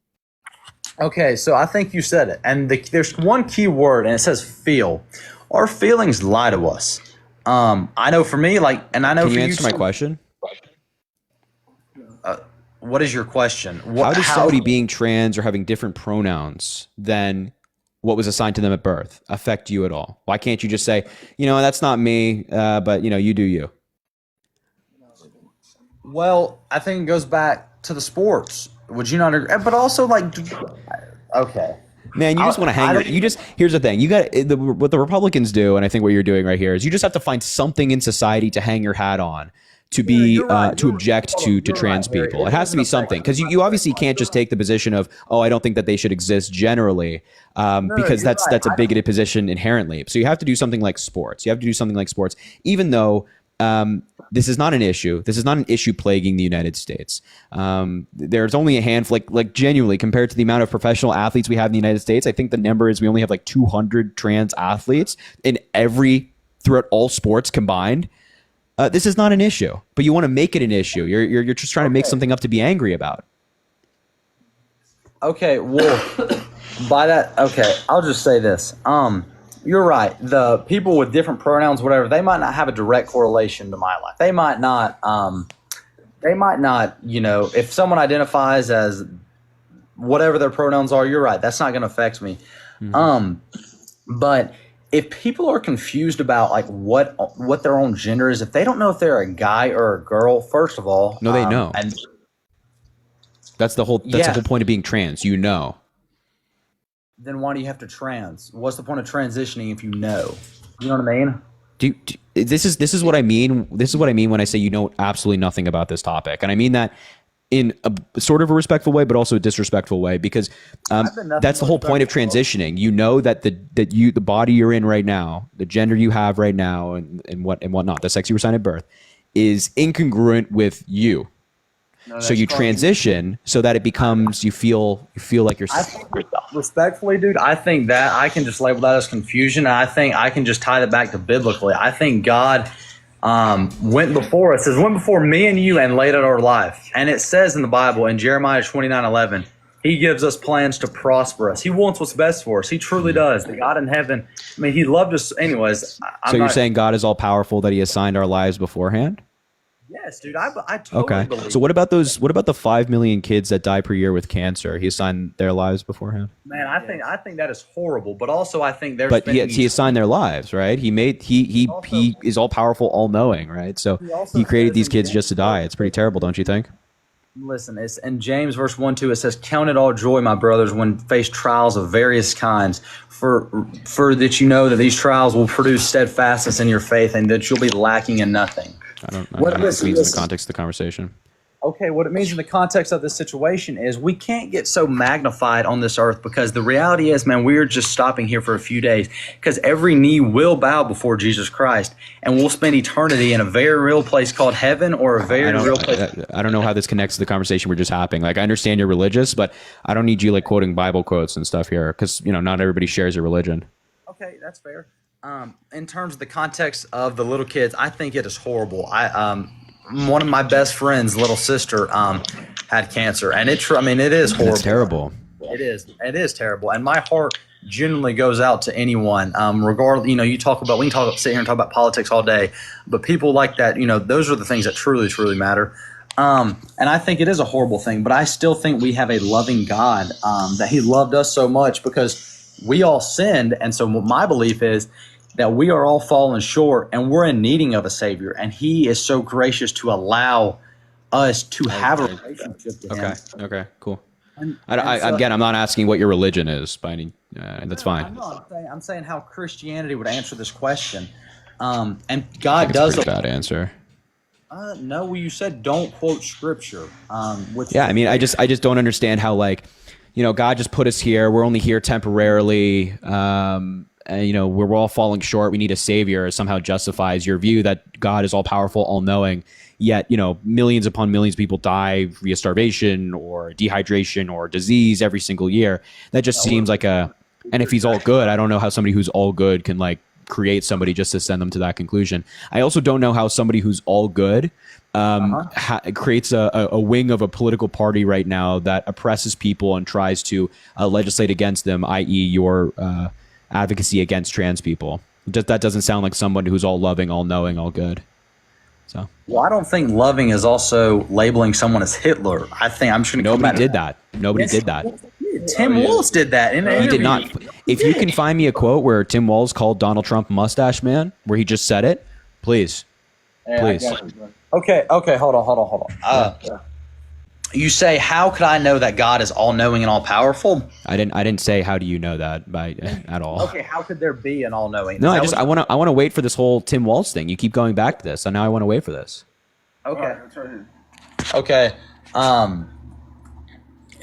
Okay, so I think you said it. And there's one key word, and it says feel. Our feelings lie to us. I know for me, like, and I know Can for you you. Answer my question? What is your question? How does somebody being trans or having different pronouns than what was assigned to them at birth affect you at all? Why can't you just say, that's not me, but you do you? Well, I think it goes back to the sports. Would you not agree? But also, like, okay. Man, you just want to hang. Here's the thing. You got what the Republicans do, and I think what you're doing right here is you just have to find something in society to hang your hat on, to be you're right. to object to trans You're right, people. It has to be something, because you obviously can't just take the position of, oh, I don't think that they should exist generally, because you're that's a bigoted position inherently. So you have to do something like sports. You have to do something like sports, even though this is not an issue. This is not an issue plaguing the United States. There's only a handful, like genuinely, compared to the amount of professional athletes we have in the United States, I think the number is we only have like 200 trans athletes throughout all sports combined. This is not an issue, but you want to make it an issue. You're just trying to make something up to be angry about. Okay, well, by that, okay, I'll just say this. You're right. The people with different pronouns, whatever, they might not have a direct correlation to my life. They might not, if someone identifies as whatever their pronouns are, you're right. That's not going to affect me. But if people are confused about like what their own gender is, if they don't know if they're a guy or a girl, first of all, no, they know. And that's the whole point of being trans. You know. Then why do you have to trans? What's the point of transitioning if you know? You know what I mean? This is what I mean. This is what I mean when I say you know absolutely nothing about this topic, and I mean that in a sort of a respectful way, but also a disrespectful way, because that's the whole point of transitioning. You know that the body you're in right now, the gender you have right now, and whatnot, the sex you were assigned at birth, is incongruent with you. No, so you transition so that it becomes you feel like you're. Respectfully, dude, I think that I can just label that as confusion. And I think I can just tie that back to biblically. I think God went before us. It went before me and you and laid out our life. And it says in the Bible in Jeremiah 29:11, He gives us plans to prosper us. He wants what's best for us. He truly does. The God in heaven. I mean, He loved us anyways. So you're saying God is all powerful, that He assigned our lives beforehand? Yes, dude. I totally believe. So what about the 5 million kids that die per year with cancer? He assigned their lives beforehand? Man, I think that is horrible. But also I think there's. But he assigned their lives, right? He is all powerful, all knowing, right? So he created these kids just to die. It's pretty terrible, don't you think? Listen, it's in James verse 1-2. It says, "Count it all joy, my brothers, when face trials of various kinds, for that you know that these trials will produce steadfastness in your faith, and that you'll be lacking in nothing." I don't know what it means in the context of the conversation. Okay, what it means in the context of this situation is we can't get so magnified on this earth, because the reality is, man, we're just stopping here for a few days, because every knee will bow before Jesus Christ, and we'll spend eternity in a very real place called heaven, or a very real place. I don't know how this connects to the conversation we're just having. Like, I understand you're religious, but I don't need you like quoting Bible quotes and stuff here, because not everybody shares your religion. Okay, that's fair. In terms of the context of the little kids, I think it is horrible. One of my best friend's little sister had cancer, and it is horrible. It's terrible. It is terrible, and my heart genuinely goes out to anyone. Regardless, we can sit here and talk about politics all day, but people like that, those are the things that truly, truly matter. And I think it is a horrible thing, but I still think we have a loving God, that He loved us so much because we all sinned, and so my belief is that we are all fallen short and we're in needing of a Savior, and He is so gracious to allow us to have a relationship with Him. Okay, cool. Again, I'm not asking what your religion is, by any, that's fine. I'm saying how Christianity would answer this question. And God does. It's a pretty bad answer. No, you said don't quote Scripture. I just don't understand how, God just put us here. We're only here temporarily. And, we're all falling short. We need a Savior. Somehow justifies your view that God is all powerful, all knowing. Yet, millions upon millions of people die via starvation or dehydration or disease every single year. That just seems like and if He's all good, I don't know how somebody who's all good can create somebody just to send them to that conclusion. I also don't know how somebody who's all good creates a wing of a political party right now that oppresses people and tries to legislate against them, i.e. your advocacy against trans people. That doesn't sound like someone who's all loving, all knowing, all good. So, well, I don't think loving is also labeling someone as Hitler. I think I'm just going to. Nobody did that. Nobody did that. Tim Walz did that. He did not. If you can find me a quote where Tim Walz called Donald Trump mustache man, where he just said it, please. Okay. Hold on. You say, how could I know that God is all-knowing and all-powerful? I didn't say how do you know that at all. Okay, how could there be an all-knowing? No, I want to wait for this whole Tim Walz thing. You keep going back to this, and now I want to wait for this. Okay. Alright, it's right here. Okay.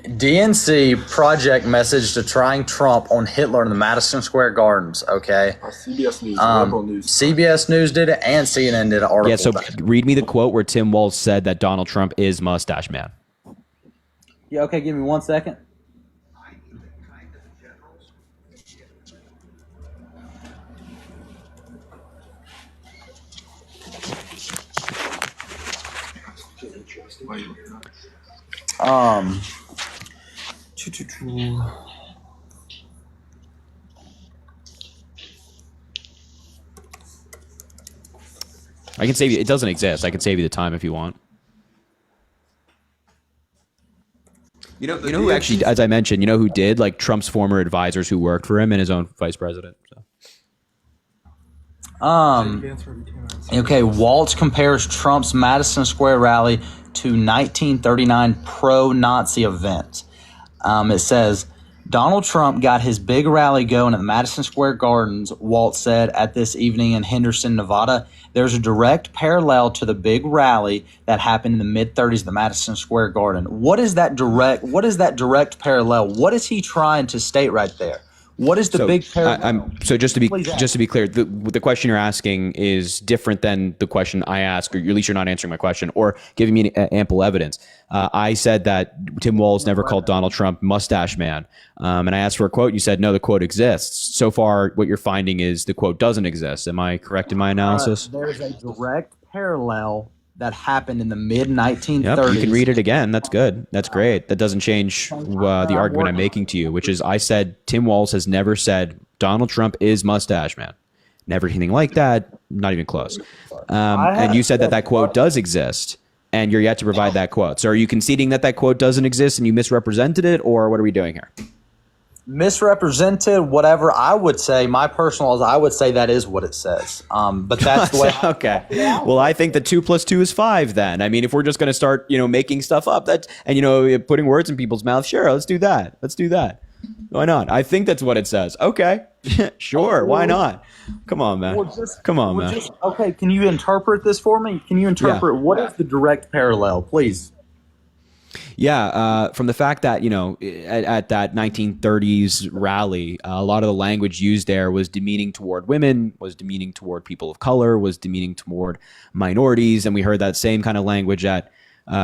DNC project message to trying Trump on Hitler in the Madison Square Gardens. Okay. CBS News, local news. CBS News did it and CNN did an article. Yeah, so about it. read me the quote where Tim Walz said that Donald Trump is Mustache Man. Yeah, okay, give me 1 second. I can save you. It doesn't exist. I can save you the time if you want. You know who actually, as I mentioned, you know who did? Like Trump's former advisors who worked for him and his own vice president. So. Okay, Waltz compares Trump's Madison Square rally to 1939 pro-Nazi event. It says, Donald Trump got his big rally going at the Madison Square Gardens, Waltz said at this evening in Henderson, Nevada. There's a direct parallel to the big rally that happened in the mid-30s at the Madison Square Garden. What is that direct parallel? What is he trying to state right there? What is the big parallel? So just to be clear, the question you're asking is different than the question I ask, or at least you're not answering my question or giving me ample evidence. I said that Tim Walz never called Donald Trump Mustache Man, and I asked for a quote. You said no, the quote exists. So far, what you're finding is the quote doesn't exist. Am I correct in my analysis? There's a direct parallel that happened in the mid-1930s. Yep, you can read it again. That's good. That's great. That doesn't change the argument I'm making to you, which is I said Tim Walz has never said Donald Trump is Mustache Man. Never anything like that. Not even close. And you said that quote does exist, and you're yet to provide that quote. So are you conceding that quote doesn't exist and you misrepresented it, or what are we doing here? Misrepresented, whatever. I would say, my personal is I would say that is what it says. But that's the way. Okay. Well, I think that 2 + 2 is 5 then. I mean, if we're just going to start, making stuff up and putting words in people's mouths, sure, let's do that. Why not? I think that's what it says. Okay. Sure. Why not? Come on, man. Okay. Can you interpret this for me? Can you interpret what is the direct parallel, please? Yeah, from the fact that, at that 1930s rally, a lot of the language used there was demeaning toward women, was demeaning toward people of color, was demeaning toward minorities. And we heard that same kind of language at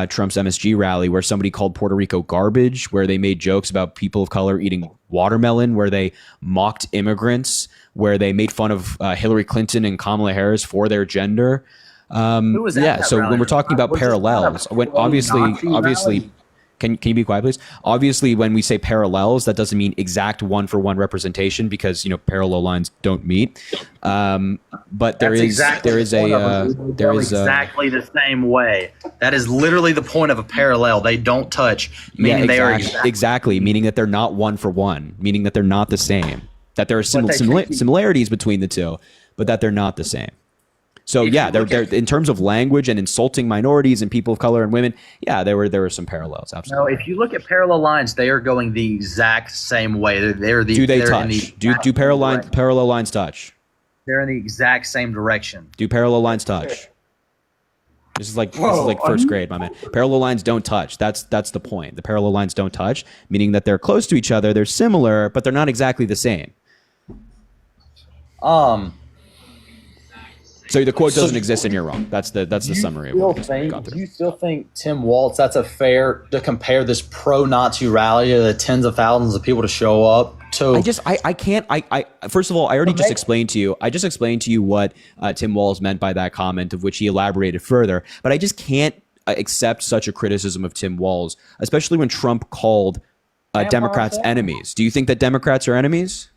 Trump's MSG rally, where somebody called Puerto Rico garbage, where they made jokes about people of color eating watermelon, where they mocked immigrants, where they made fun of Hillary Clinton and Kamala Harris for their gender. So when we're talking about parallels, when obviously, can you be quiet, please? Obviously, when we say parallels, that doesn't mean exact one-for-one representation because parallel lines don't meet. But there is exactly the same way. That is literally the point of a parallel. They don't touch, meaning they are exactly, meaning that they're not one for one, meaning that they're not the same. That there are similarities between the two, but that they're not the same. So they're in terms of language and insulting minorities and people of color and women. Yeah, there were some parallels. Absolutely. No, if you look at parallel lines, they are going the exact same way. Do they touch? Do parallel lines touch? They're in the exact same direction. Do parallel lines touch? This is like first grade, my man. Parallel lines don't touch. That's the point. The parallel lines don't touch, meaning that they're close to each other. They're similar, but they're not exactly the same. So the quote doesn't exist and you're wrong. That's the summary of what we got through. Do you still think, Tim Waltz, that's a fair to compare this pro-Nazi rally to the tens of thousands of people to show up to? First of all, I already just explained to you what Tim Walz meant by that comment, of which he elaborated further. But I just can't accept such a criticism of Tim Walz, especially when Trump called Democrats enemies. Do you think that Democrats are enemies?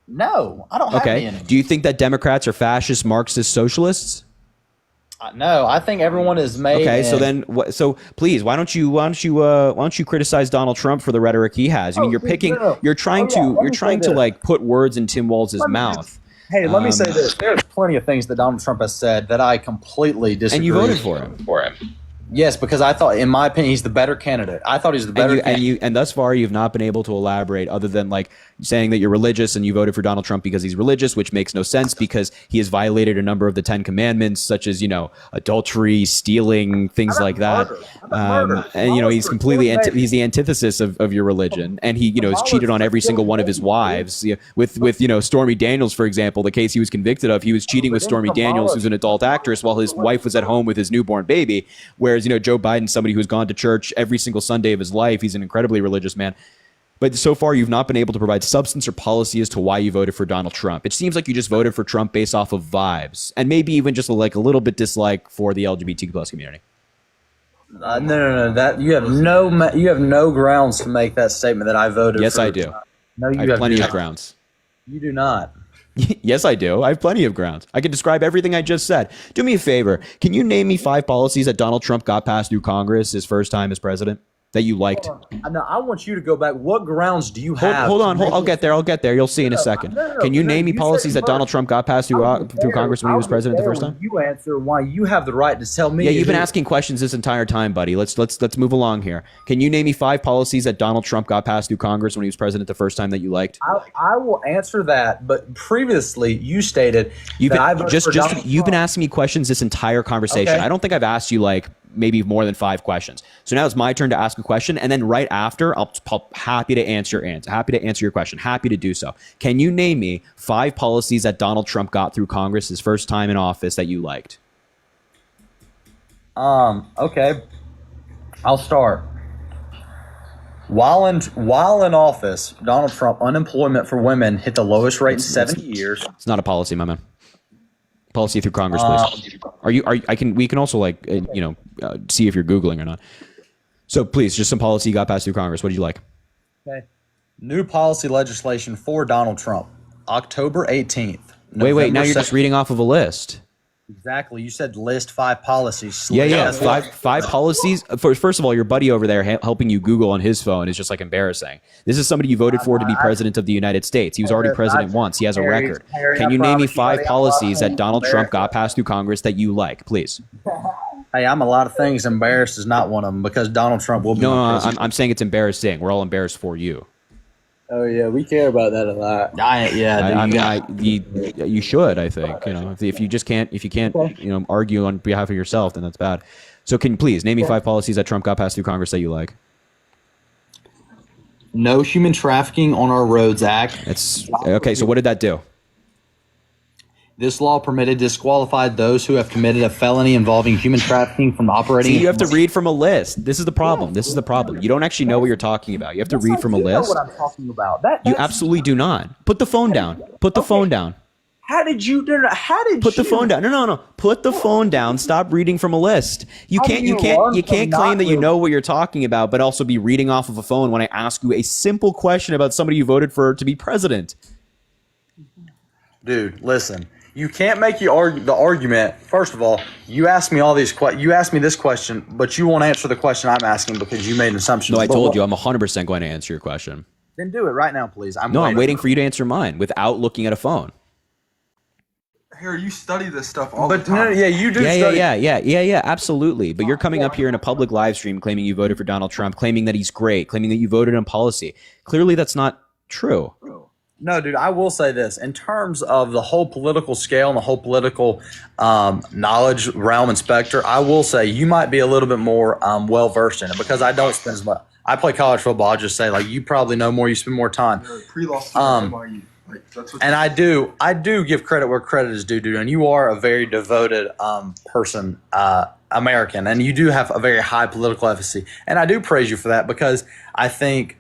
No, I don't have any enemies. Do you think that Democrats are fascist, Marxist, socialists? No, I think everyone is made. Okay, so please, why don't you criticize Donald Trump for the rhetoric he has? I mean, you're trying to like put words in Tim Walz's mouth. Let me say this: there's plenty of things that Donald Trump has said that I completely disagree. And you voted for him. Yes, because I thought, in my opinion, he's the better candidate. I thought he's the better candidate. And thus far you've not been able to elaborate other than like saying that you're religious and you voted for Donald Trump because he's religious, which makes no sense because he has violated a number of the 10 commandments, such as, adultery, stealing, things like that. And he's completely he's the antithesis of your religion, and he has cheated on every single one of his wives. With Stormy Daniels, for example, the case he was convicted of, he was cheating with Stormy Daniels, who's an adult actress, while his wife was at home with his newborn baby. Whereas Joe Biden, somebody who's gone to church every single Sunday of his life, he's an incredibly religious man. But so far, you've not been able to provide substance or policy as to why you voted for Donald Trump. It seems like you just voted for Trump based off of vibes, and maybe even just like a little bit dislike for the LGBTQ plus community. No. That you have no grounds to make that statement that I voted. Yes, for. I do. No, you I have plenty of grounds. You do not. Yes, I do. I have plenty of grounds. I can describe everything I just said. Do me a favor. Can you name me 5 policies that Donald Trump got passed through Congress his first time as president that you liked? No, I want you to go back. What grounds do you have? Hold on. I'll get there. You'll see in a second. Can you name me policies that Donald Trump got passed through Congress when he was president the first time? You answer why you have the right to tell me. Yeah, you've been asking questions this entire time, buddy. Let's move along here. Can you name me 5 policies that Donald Trump got passed through Congress when he was president the first time that you liked? I will answer that, but previously you stated you've been asking me questions this entire conversation. Okay. I don't think I've asked you like maybe more than 5 questions. So now it's my turn to ask a question, and then right after, I'll happy to answer your question. Happy to do so. Can you name me 5 policies that Donald Trump got through Congress his first time in office that you liked? Okay. I'll start. While in office, Donald Trump, unemployment for women hit the lowest rate in 70 years. It's not a policy, my man. Policy through Congress, please. We can also see if you're Googling or not. So please, just some policy you got passed through Congress. What did you like? Okay. New policy legislation for Donald Trump, October 18th. Wait. Now you're just reading off of a list. Exactly. You said list 5 policies. Yeah. Five policies. First of all, your buddy over there helping you Google on his phone is just like embarrassing. This is somebody you voted for to be president of the United States. He was already president once. He has a record. Can you name me 5 policies that Donald Trump got passed through Congress that you like, please? Hey, I'm a lot of things. Embarrassed is not one of them because Donald Trump will be. No, I'm saying it's embarrassing. We're all embarrassed for you. Oh yeah, we care about that a lot. You should. I think if you can't argue on behalf of yourself, then that's bad. So can you please name me 5 policies that Trump got passed through Congress that you like? No Human Trafficking on Our Roads Act. It's okay. So what did that do? This law disqualified those who have committed a felony involving human trafficking from operating. See, you have to read from a list. This is the problem. You don't actually know what you're talking about. You have to read from a list. You know what I'm talking about. You absolutely do not. Put the phone down. Put the phone down. How did you put the phone down? No. Put the phone down. Stop reading from a list. You can't claim that you know what you're talking about, but also be reading off of a phone when I ask you a simple question about somebody you voted for to be president. Dude, listen. You can't make the argument. First of all, you asked me you asked me this question, but you won't answer the question I'm asking because you made an assumption. No, I told you I'm 100% going to answer your question. Then do it right now, please. I'm waiting for you to answer mine without looking at a phone. Harry, you study this stuff all the time. No, yeah, you do. Yeah, absolutely. But you're coming up here in a public live stream claiming you voted for Donald Trump, claiming that he's great, claiming that you voted on policy. Clearly, that's not true. No, dude, I will say this. In terms of the whole political scale and the whole political knowledge realm and specter, I will say you might be a little bit more well-versed in it because I don't spend as much. I play college football. I'll just say, you probably know more. You spend more time. Pre-loss NYU. And I do give credit where credit is due, dude. And you are a very devoted person, American, and you do have a very high political efficacy. And I do praise you for that because I think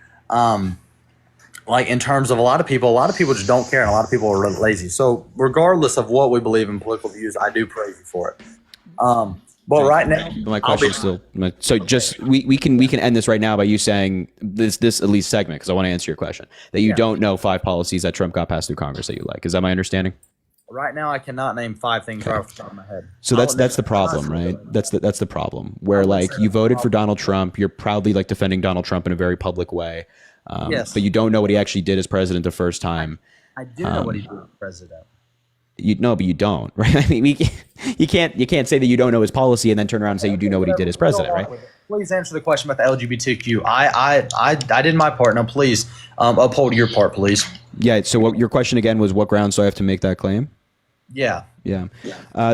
in terms of a lot of people just don't care and a lot of people are lazy. So regardless of what we believe in political views, I do praise you for it. But right now, my question still. So just we can end this right now by you saying this at least segment because I want to answer your question that you don't know 5 policies that Trump got passed through Congress that you like. Is that my understanding? Right now, I cannot name 5 things right off the top of my head. So that's the problem, right? That's the problem where you voted for Donald Trump. You're proudly defending Donald Trump in a very public way. Yes. But you don't know what he actually did as president the first time. I do know what he did as president. You know, but you don't, right? I mean, you can't say that you don't know his policy and then turn around and say you do know what he did as president, right? Please answer the question about the LGBTQ. I did my part. Now, please uphold your part, please. Yeah. So what your question again was, what grounds do I have to make that claim? Yeah. Yeah.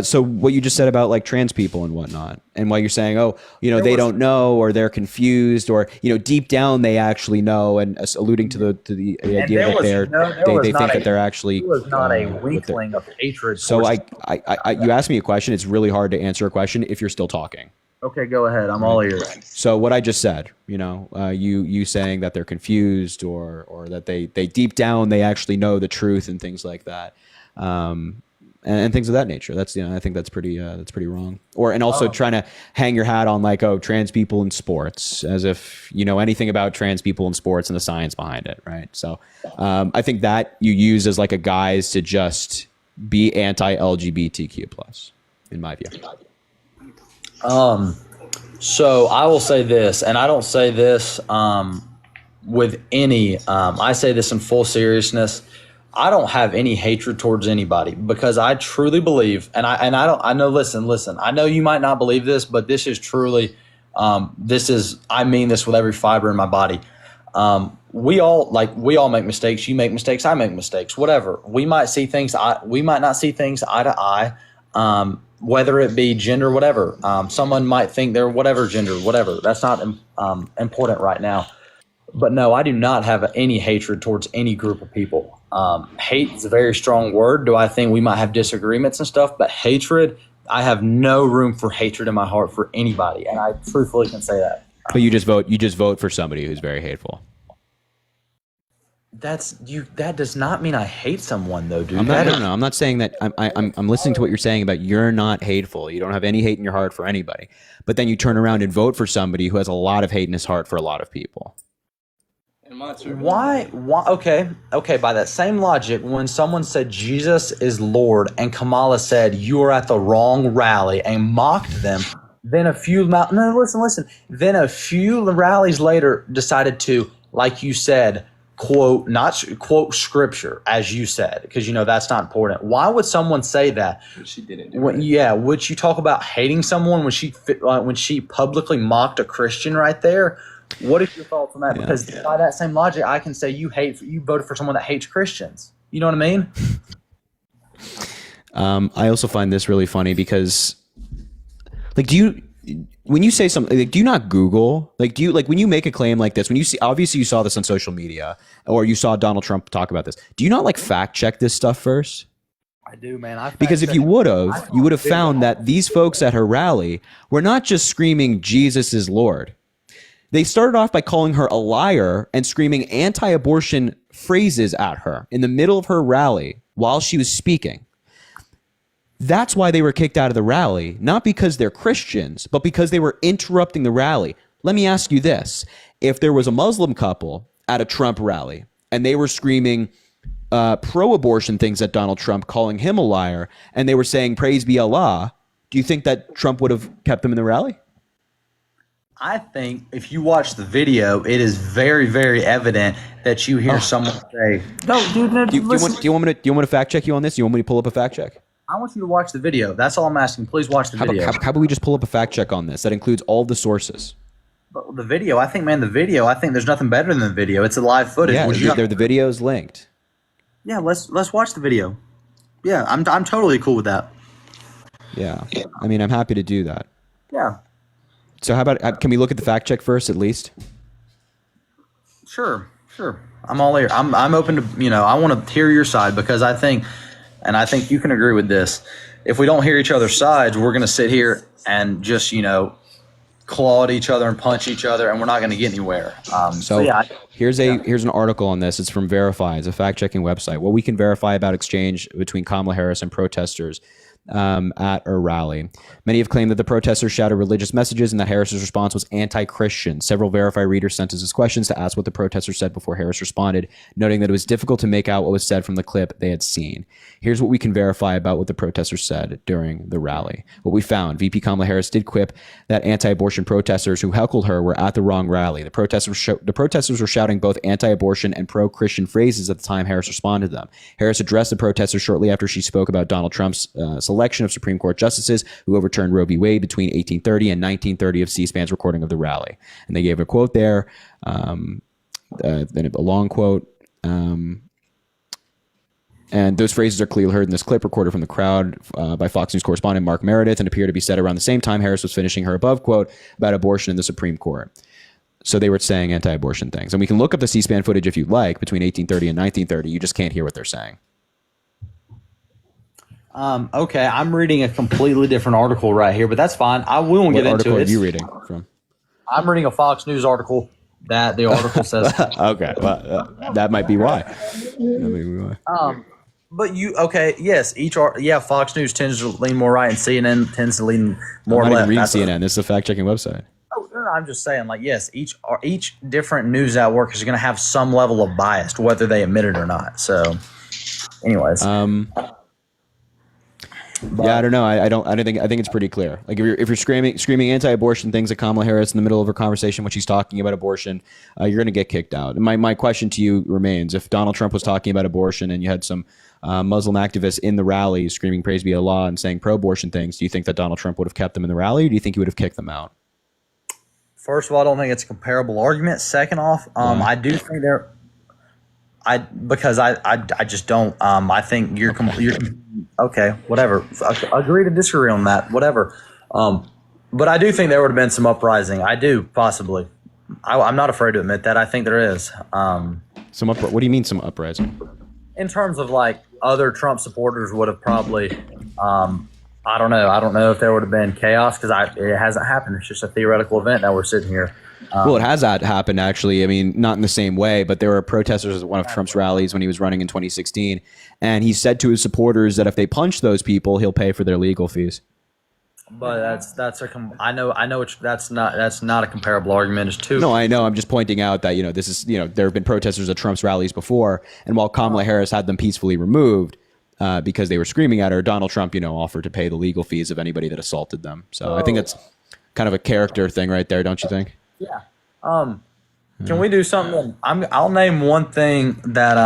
So what you just said about like trans people and whatnot, and why you're saying, oh, you know, they don't know, or they're confused, or, you know, deep down they actually know, and alluding to the idea that they think that they're actually. There was not a winkling of hatred. So you asked me a question. It's really hard to answer a question if you're still talking. Okay, go ahead. I'm all ears. So what I just said, you know, you saying that they're confused, or that they deep down they actually know the truth and things like that. And things of that nature. That's, you know, I think that's pretty wrong. And also trying to hang your hat on like, oh, trans people in sports, as if you know anything about trans people in sports and the science behind it, right? So I think that you use as like a guise to just be anti-LGBTQ plus, in my view. So I will say this, and I don't say this with any. I say this in full seriousness. I don't have any hatred towards anybody, because I truly believe, and I know, listen, I know you might not believe this, but this is truly, I mean this with every fiber in my body. We all make mistakes. You make mistakes. I make mistakes, whatever. We might see things. We might not see things eye to eye, whether it be gender, whatever. Someone might think they're whatever gender, whatever. That's not important right now. But no, I do not have any hatred towards any group of people. Hate is a very strong word. Do I think we might have disagreements and stuff? But hatred, I have no room for hatred in my heart for anybody, and I truthfully can say that. But you just vote for somebody who's very hateful. That does not mean I hate someone, though, dude. I'm not saying that. I'm listening to what you're saying about you're not hateful. You don't have any hate in your heart for anybody. But then you turn around and vote for somebody who has a lot of hate in his heart for a lot of people. Why? Okay. By that same logic, when someone said Jesus is Lord and Kamala said you are at the wrong rally and mocked them, then a few Then a few rallies later decided to, like you said, not quote scripture, as you said, because you know that's not important. Why would someone say that? She didn't. Would you talk about hating someone when she publicly mocked a Christian right there? What is your thoughts on that? Yeah. Because by that same logic, I can say you voted for someone that hates Christians. You know what I mean? I also find this really funny because, like, when you say something, like, do you not Google? Like, when you make a claim like this, when you see, obviously you saw this on social media, or you saw Donald Trump talk about this, do you not like fact check this stuff first? I do, man. Because if you would have found that these folks at her rally were not just screaming Jesus is Lord. They started off by calling her a liar and screaming anti-abortion phrases at her in the middle of her rally while she was speaking. That's why they were kicked out of the rally, not because they're Christians, but because they were interrupting the rally. Let me ask you this. If there was a Muslim couple at a Trump rally and they were screaming pro-abortion things at Donald Trump, calling him a liar, and they were saying praise be Allah, do you think that Trump would have kept them in the rally? I think if you watch the video, it is very, very evident that you hear someone say, "No, dude, no." Do you want me to fact check you on this? Do you want me to pull up a fact check? I want you to watch the video. That's all I'm asking. Please watch the video. How about we just pull up a fact check on this that includes all the sources? But the video, I think there's nothing better than the video. It's a live footage. Yeah, the video's linked. Yeah, let's watch the video. Yeah, I'm totally cool with that. Yeah, I mean, I'm happy to do that. Yeah. So how about, can we look at the fact check first, at least? Sure. I'm all ear. I'm open to, I want to hear your side, because I think you can agree with this. If we don't hear each other's sides, we're going to sit here and just, claw at each other and punch each other, and we're not going to get anywhere. Here's an article on this. It's from Verify. It's a fact-checking website. What we can verify about exchange between Kamala Harris and protesters at a rally. Many have claimed that the protesters shouted religious messages and that Harris's response was anti-Christian. Several Verify readers sent us questions to ask what the protesters said before Harris responded, noting that it was difficult to make out what was said from the clip they had seen. Here's what we can verify about what the protesters said during the rally. What we found: VP Kamala Harris did quip that anti-abortion protesters who heckled her were at the wrong rally. The protesters were shouting both anti-abortion and pro-Christian phrases at the time Harris responded to them. Harris addressed the protesters shortly after she spoke about Donald Trump's selection of Supreme Court justices who overturned Roe v. Wade between 1830 and 1930 of C-SPAN's recording of the rally. And they gave a quote there, then a long quote. And those phrases are clearly heard in this clip recorded from the crowd by Fox News correspondent Mark Meredith and appear to be said around the same time Harris was finishing her above quote about abortion in the Supreme Court. So they were saying anti-abortion things. And we can look up the C-SPAN footage if you like between 1830 and 1930. You just can't hear what they're saying. Okay, I'm reading a completely different article right here, but that's fine. We won't get into it. What article are you reading from? I'm reading a Fox News article that the article says. Okay, well, that might be why. But yes, Fox News tends to lean more right, and CNN tends to lean more I'm not left. even reading CNN. This is a fact-checking website. No, I'm just saying, like, yes, each different news network is going to have some level of bias, whether they admit it or not. So, anyways, yeah, I don't know. I think it's pretty clear. Like if you're screaming anti-abortion things at Kamala Harris in the middle of her conversation when she's talking about abortion, you're going to get kicked out. And my question to you remains: if Donald Trump was talking about abortion and you had some Muslim activists in the rally screaming "Praise be Allah" and saying pro-abortion things, do you think that Donald Trump would have kept them in the rally, or do you think he would have kicked them out? First of all, I don't think it's a comparable argument. Second off, I do think there. I just don't. I think you're okay. Whatever. Agree to disagree on that. Whatever. But I do think there would have been some uprising. I do possibly. I'm not afraid to admit that. I think there is. What do you mean some uprising? In terms of like other Trump supporters would have probably. I don't know. I don't know if there would have been chaos because it hasn't happened. It's just a theoretical event that we're sitting here. Well, it has happened, actually. I mean, not in the same way, but there were protesters at one of Trump's rallies when he was running in 2016. And he said to his supporters that if they punch those people, he'll pay for their legal fees. But that's not a comparable argument. It's too. No, I know. I'm just pointing out that, there have been protesters at Trump's rallies before. And while Kamala Harris had them peacefully removed, because they were screaming at her, Donald Trump, offered to pay the legal fees of anybody that assaulted them. So I think it's kind of a character thing right there, don't you think? Yeah. Can we do something? I'll name one thing that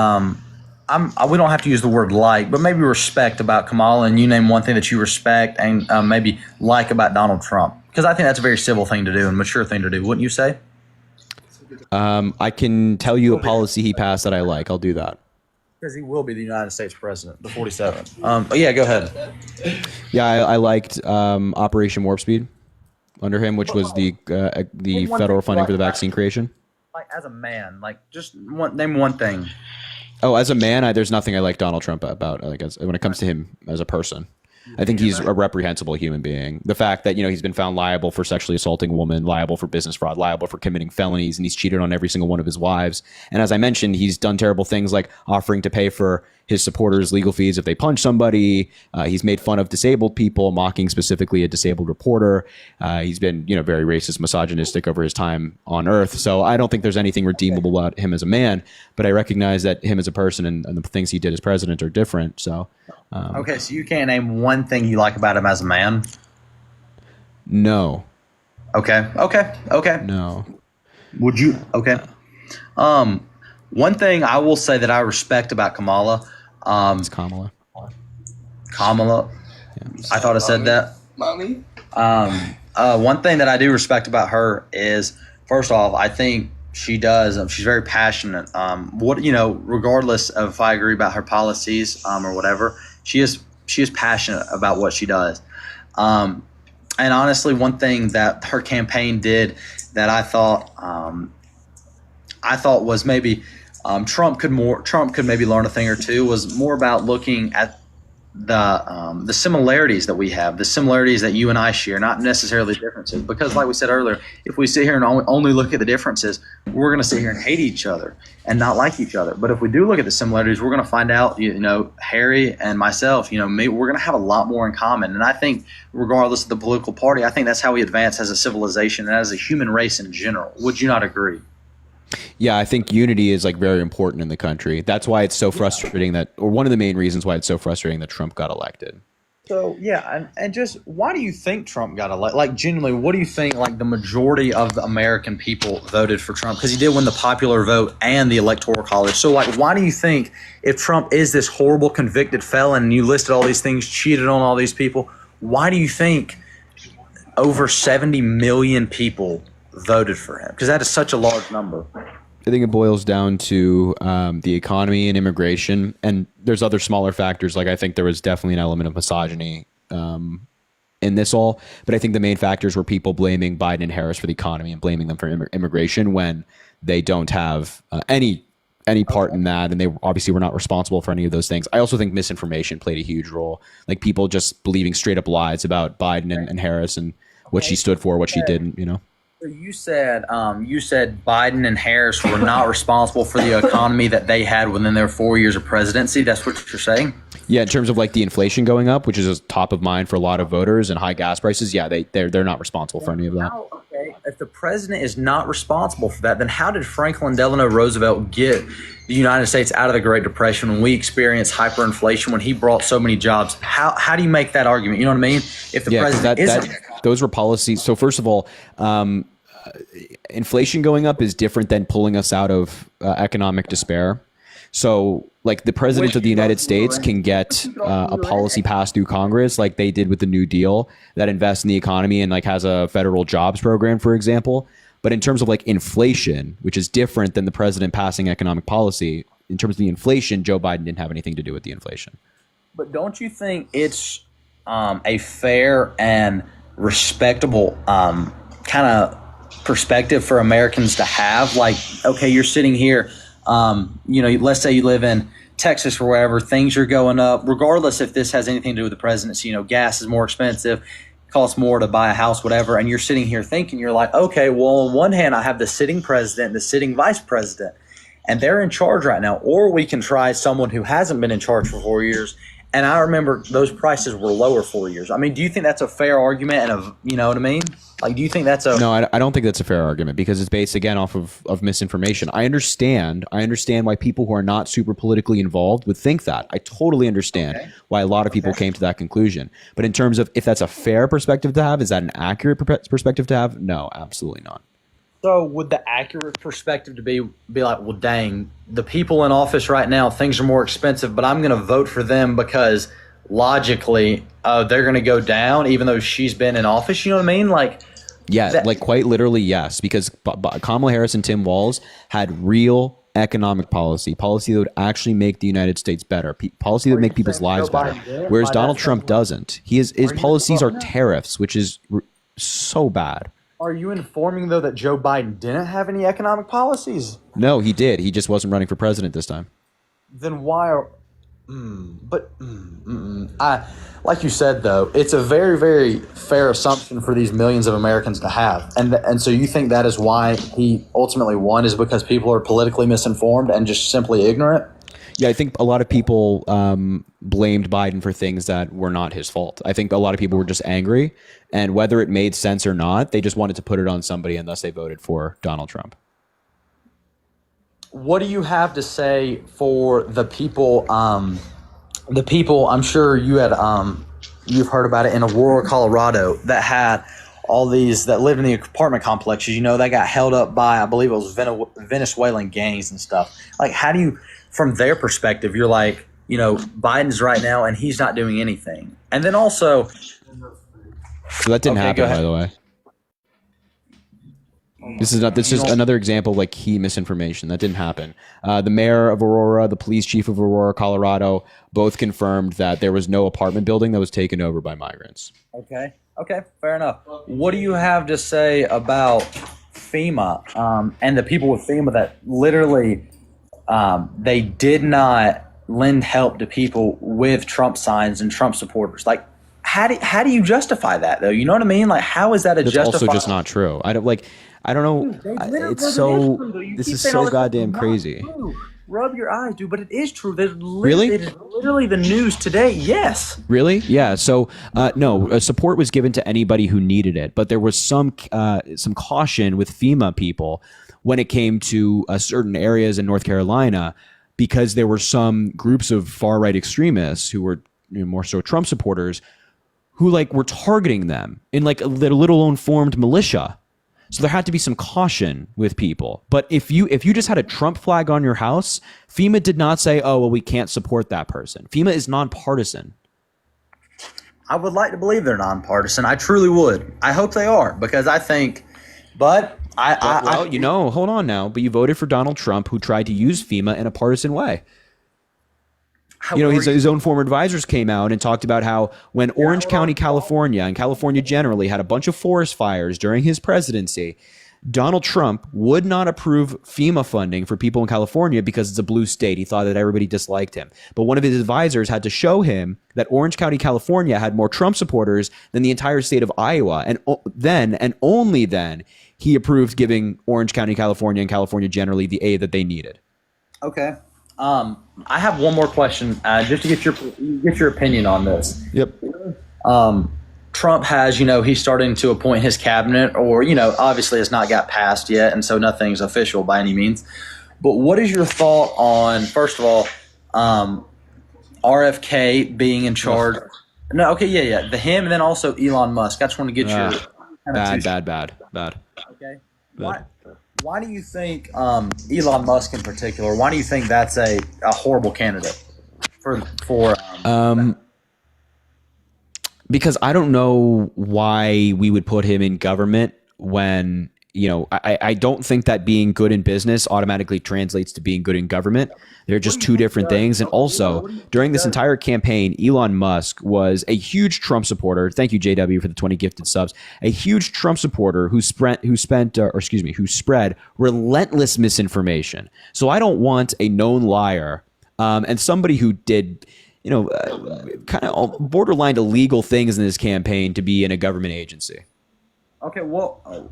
we don't have to use the word like, but maybe respect about Kamala, and you name one thing that you respect and maybe like about Donald Trump, because I think that's a very civil thing to do and mature thing to do. Wouldn't you say? I can tell you a policy he passed that I like. I'll do that. Because he will be the United States president, the 47th. Yeah, go ahead. Yeah, I liked Operation Warp Speed under him, which was the federal funding for the vaccine creation. Like as a man, like just name one thing. Oh, as a man, there's nothing I like Donald Trump about. Like when it comes to him as a person, I think he's a reprehensible human being. The fact that he's been found liable for sexually assaulting a woman, liable for business fraud, liable for committing felonies, and he's cheated on every single one of his wives. And as I mentioned, he's done terrible things like offering to pay for his supporters' legal fees if they punch somebody. He's made fun of disabled people, mocking specifically a disabled reporter. He's been very racist, misogynistic over his time on Earth. So I don't think there's anything redeemable about him as a man, but I recognize that him as a person and the things he did as president are different. So. Okay, so you can't name one thing you like about him as a man? No. Okay. No. Would you? Okay. One thing I will say that I respect about Kamala. It's Kamala. Kamala. Yeah. I thought I said that. Mommy. One thing that I do respect about her is, first off, I think she does. She's very passionate. Regardless of if I agree about her policies or whatever, she is passionate about what she does. And honestly, one thing that her campaign did that I thought was maybe Trump could maybe learn a thing or two was more about looking at the similarities that we have, the similarities that you and I share, not necessarily differences. Because, like we said earlier, if we sit here and only look at the differences, we're going to sit here and hate each other and not like each other. But if we do look at the similarities, we're going to find out, Harry and myself, me, we're going to have a lot more in common. And I think, regardless of the political party, I think that's how we advance as a civilization and as a human race in general. Would you not agree? Yeah, I think unity is very important in the country. That's why it's so frustrating or one of the main reasons why it's so frustrating that Trump got elected. So, yeah, and just why do you think Trump got elected? Genuinely, what do you think, the majority of the American people voted for Trump? Because he did win the popular vote and the Electoral College. So, why do you think, if Trump is this horrible convicted felon and you listed all these things, cheated on all these people, why do you think over 70 million people voted for him? Because that is such a large number. I think it boils down to the economy and immigration, and there's other smaller factors. I think there was definitely an element of misogyny in this all, but I think the main factors were people blaming Biden and Harris for the economy and blaming them for immigration when they don't have any part in that, and they obviously were not responsible for any of those things. I also think misinformation played a huge role, people just believing straight up lies about Biden and Harris and what she stood for, what she didn't, So you said Biden and Harris were not responsible for the economy that they had within their 4 years of presidency. That's what you're saying? Yeah, in terms of the inflation going up, which is top of mind for a lot of voters, and high gas prices. Yeah, they're not responsible for any of that. Okay, if the president is not responsible for that, then how did Franklin Delano Roosevelt get the United States out of the Great Depression when we experienced hyperinflation, when he brought so many jobs? How do you make that argument? You know what I mean? If the president isn't. Those were policies. So first of all, inflation going up is different than pulling us out of economic despair. So the president of the United States can get a policy passed through Congress like they did with the New Deal that invests in the economy and has a federal jobs program, for example. But in terms of inflation, which is different than the president passing economic policy, in terms of the inflation, Joe Biden didn't have anything to do with the inflation. But don't you think it's a fair and respectable kind of perspective for Americans to have? Okay, you're sitting here, let's say you live in Texas or wherever, things are going up, regardless if this has anything to do with the presidency. Gas is more expensive, costs more to buy a house, whatever. And you're sitting here thinking, you're like, okay, well, on one hand, I have the sitting president, the sitting vice president, and they're in charge right now. Or we can try someone who hasn't been in charge for 4 years. And I remember those prices were lower 4 years. I mean, do you think that's a fair argument? And you know what I mean? Do you think that's a... No, I don't think that's a fair argument because it's based, again, off of misinformation. I understand why people who are not super politically involved would think that. I totally understand why a lot of people came to that conclusion. But in terms of if that's a fair perspective to have, is that an accurate perspective to have? No, absolutely not. So would the accurate perspective to be well, dang, the people in office right now, things are more expensive, but I'm going to vote for them because logically they're going to go down even though she's been in office? You know what I mean? Yeah, quite literally, yes, because Kamala Harris and Tim Walz had real economic policy that would actually make the United States better, policy that would make people's lives better, whereas Donald Trump doesn't. His policies are tariffs, which is so bad. Are you informing, though, that Joe Biden didn't have any economic policies? No, he did. He just wasn't running for president this time. Then why are... like you said, though, it's a very, very fair assumption for these millions of Americans to have. And so you think that is why he ultimately won, is because people are politically misinformed and just simply ignorant? Yeah, I think a lot of people blamed Biden for things that were not his fault. I think a lot of people were just angry, and whether it made sense or not, they just wanted to put it on somebody, and thus they voted for Donald Trump. What do you have to say for the people? The people, I'm sure you had you've heard about it in Aurora, Colorado, that had all these that lived in the apartment complexes. They got held up by, I believe it was Venezuelan gangs and stuff. How do you? From their perspective, you're like, Biden's right now and he's not doing anything. And then also... So that didn't happen, by the way. This is another example of key misinformation. That didn't happen. The mayor of Aurora, the police chief of Aurora, Colorado, both confirmed that there was no apartment building that was taken over by migrants. Okay, fair enough. What do you have to say about FEMA and the people with FEMA that literally... they did not lend help to people with Trump signs and Trump supporters. Like, how do you justify that though? You know what I mean? Like, how is that a That's justifiable? also just not true. I don't know. It's so. This is so goddamn crazy. Rub your eyes, dude. But it is true. Really? It is literally the news today. Yes. Really? Yeah. So no, support was given to anybody who needed it, but there was some caution with FEMA people when it came to certain areas in North Carolina, because there were some groups of far right extremists who were more so Trump supporters who like were targeting them in like a little known formed militia. So there had to be some caution with people. But if you just had a Trump flag on your house, FEMA did not say, oh, well, we can't support that person. FEMA is nonpartisan. I would like to believe they're nonpartisan. I truly would. I hope they are, because I think, hold on now. But you voted for Donald Trump, who tried to use FEMA in a partisan way. His own former advisors came out and talked about how when Orange County, California, and California generally had a bunch of forest fires during his presidency, Donald Trump would not approve FEMA funding for people in California because it's a blue state. He thought that everybody disliked him. But one of his advisors had to show him that Orange County, California had more Trump supporters than the entire state of Iowa. And then, and only then, he approved giving Orange County, California, and California generally the aid that they needed. Okay. I have one more question, just to get your opinion on this. Yep. Trump has, he's starting to appoint his cabinet, or, obviously it's not got passed yet, and so nothing's official by any means. But what is your thought on, first of all, RFK being in charge? No, okay, yeah. Him, and then also Elon Musk. I just want to get your bad. Okay. Why do you think Elon Musk in particular? Why do you think that's a horrible candidate for? Because I don't know why we would put him in government when I don't think that being good in business automatically translates to being good in government. They're just two different things. And also, during this entire campaign, Elon Musk was a huge Trump supporter. Thank you, JW, for the 20 gifted subs. A huge Trump supporter who spread relentless misinformation. So I don't want a known liar and somebody who did kind of borderline illegal things in this campaign to be in a government agency. Okay, well,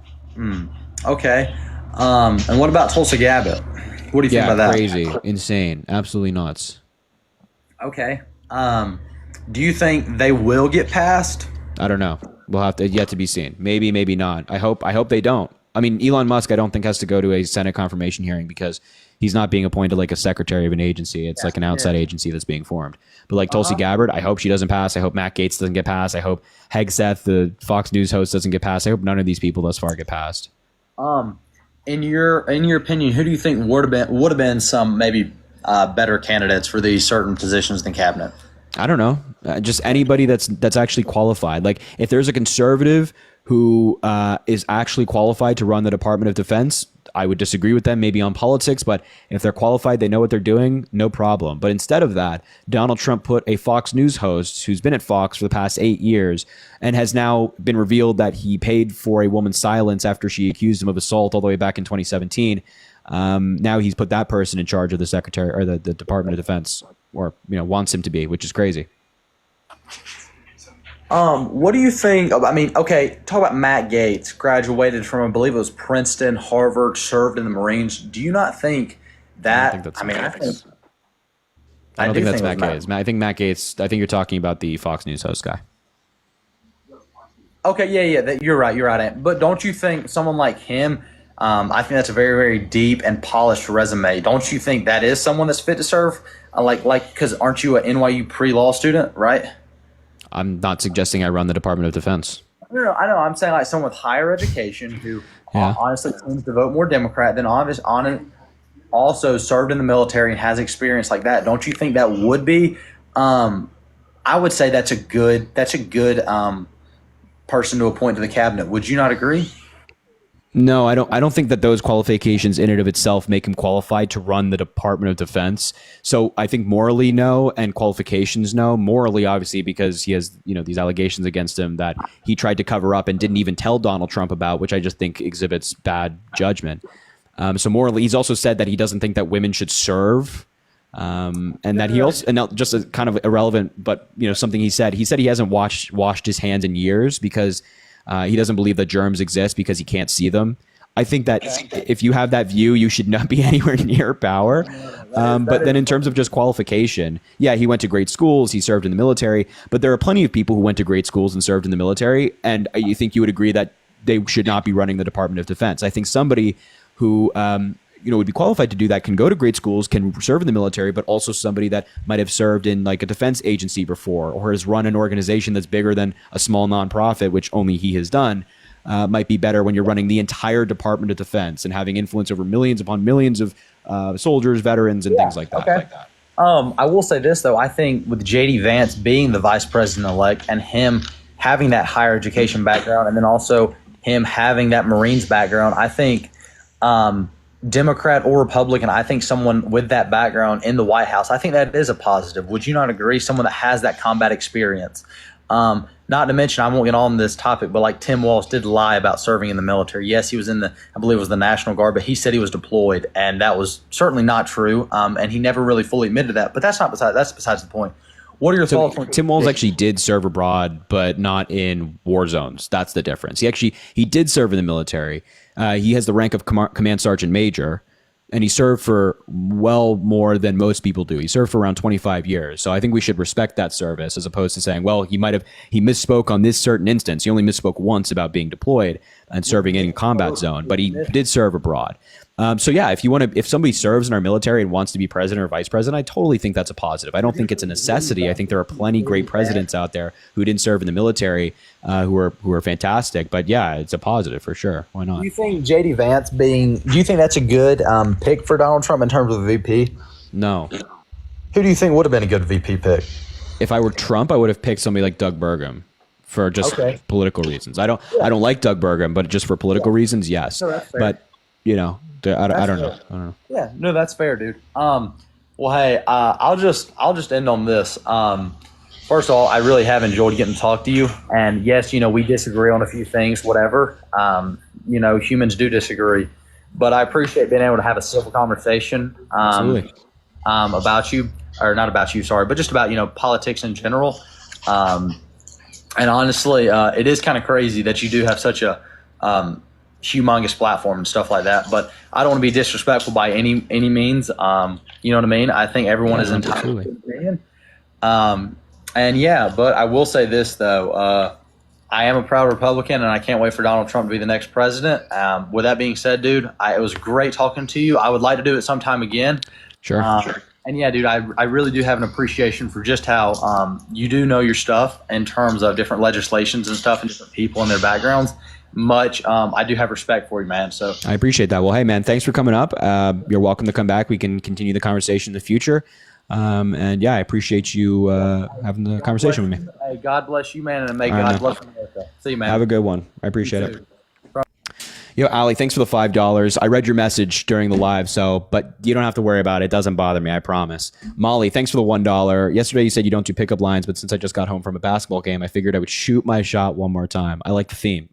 okay. And what about Tulsi Gabbard? What do you think about that? Crazy, insane, absolutely nuts. Okay. Do you think they will get passed? I don't know. We'll have to yet to be seen. Maybe, maybe not. I hope they don't. I mean, Elon Musk, I don't think has to go to a Senate confirmation hearing because he's not being appointed like a secretary of an agency. It's like an outside agency that's being formed. But like Tulsi Gabbard, I hope she doesn't pass. I hope Matt Gaetz doesn't get passed. I hope Hegseth, the Fox News host, doesn't get passed. I hope none of these people thus far get passed. In your opinion, who do you think would have been some maybe better candidates for these certain positions in the cabinet? I don't know. Just anybody that's actually qualified. Like if there's a conservative who is actually qualified to run the Department of Defense, I would disagree with them maybe on politics, but if they're qualified, they know what they're doing, no problem. But instead of that, Donald Trump put a Fox News host who's been at Fox for the past 8 years and has now been revealed that he paid for a woman's silence after she accused him of assault all the way back in 2017. Now he's put that person in charge of the Secretary or the Department of Defense, or wants him to be, which is crazy. What do you think? I mean, okay, talk about Matt Gaetz, graduated from, I believe it was Princeton, Harvard, served in the Marines. Do you not think that? I don't think that's Matt Gaetz. I think Matt Gaetz. I think you're talking about the Fox News host guy. Okay, yeah, you're right. But don't you think someone like him? I think that's a very, very deep and polished resume. Don't you think that is someone that's fit to serve? Because aren't you an NYU pre-law student, right? I'm not suggesting I run the Department of Defense. No, I know. I'm saying like someone with higher education who honestly tends to vote more Democrat than also served in the military and has experience like that. Don't you think that would be? I would say that's a good person to appoint to the cabinet. Would you not agree? No, I don't think that those qualifications in and of itself make him qualified to run the Department of Defense. So I think morally, no, and qualifications, no. Morally, obviously, because he has, these allegations against him that he tried to cover up and didn't even tell Donald Trump about, which I just think exhibits bad judgment. So morally, he's also said that he doesn't think that women should serve. And that he also, and now just a kind of irrelevant, but something he said he hasn't washed his hands in years because he doesn't believe that germs exist because he can't see them. I think that if you have that view, you should not be anywhere near power. But then in terms of just qualification, yeah, he went to great schools, he served in the military, but there are plenty of people who went to great schools and served in the military. And you think you would agree that they should not be running the Department of Defense. I think somebody who, would be qualified to do that can go to great schools, can serve in the military, but also somebody that might have served in like a defense agency before or has run an organization that's bigger than a small nonprofit, which only he has done. Might be better when you're running the entire Department of Defense and having influence over millions upon millions of soldiers, veterans, and things like that. Okay. I will say this, though. I think with J.D. Vance being the vice president-elect and him having that higher education background and then also him having that Marines background, I think Democrat or Republican, I think someone with that background in the White House, I think that is a positive. Would you not agree? Someone that has that combat experience. Not to mention, I won't get on this topic, but like Tim Walz did lie about serving in the military. Yes, he was in I believe it was the National Guard, but he said he was deployed, and that was certainly not true. And he never really fully admitted that. But that's besides the point. What are your thoughts on Tim Walz actually did serve abroad, but not in war zones. That's the difference. He did serve in the military. He has the rank of command sergeant major. And he served for well more than most people do. He served for around 25 years. So I think we should respect that service as opposed to saying, well, he misspoke on this certain instance. He only misspoke once about being deployed and serving in a combat zone, but he did serve abroad. So yeah, if somebody serves in our military and wants to be president or vice president, I totally think that's a positive. I don't think it's a necessity. I think there are plenty great presidents out there who didn't serve in the military, who are fantastic. But yeah, it's a positive for sure. Why not? Do you think J.D. Vance do you think that's a good pick for Donald Trump in terms of the VP? No. Who do you think would have been a good VP pick? If I were Trump, I would have picked somebody like Doug Burgum for just political reasons. I don't like Doug Burgum, but just for political reasons, yes. No, that's fair. But I don't know. Yeah, no, that's fair, dude. Well, hey, I'll just end on this. First of all, I really have enjoyed getting to talk to you. And yes, we disagree on a few things, whatever. Humans do disagree, but I appreciate being able to have a civil conversation. Absolutely. About you, or not about you, sorry, but just about politics in general. And honestly, it is kind of crazy that you do have such a humongous platform and stuff like that, but I don't want to be disrespectful by any means. You know what I mean? I think everyone is entitled to an opinion. And yeah, but I will say this though, I am a proud Republican and I can't wait for Donald Trump to be the next president. With that being said, dude, it was great talking to you. I would like to do it sometime again. Sure. And yeah, dude, I really do have an appreciation for just how you do know your stuff in terms of different legislations and stuff and different people and their backgrounds. I do have respect for you, man. So I appreciate that. Well, hey, man, thanks for coming up. You're welcome to come back. We can continue the conversation in the future. And yeah, I appreciate you having the conversation with me. Hey, God bless you, man, and may God bless America. See you, man. Have a good one. I appreciate it. Yo, Ali, thanks for the $5. I read your message during the live, but you don't have to worry about it. It doesn't bother me, I promise. Molly, thanks for the $1. Yesterday you said you don't do pickup lines, but since I just got home from a basketball game, I figured I would shoot my shot one more time. I like the theme.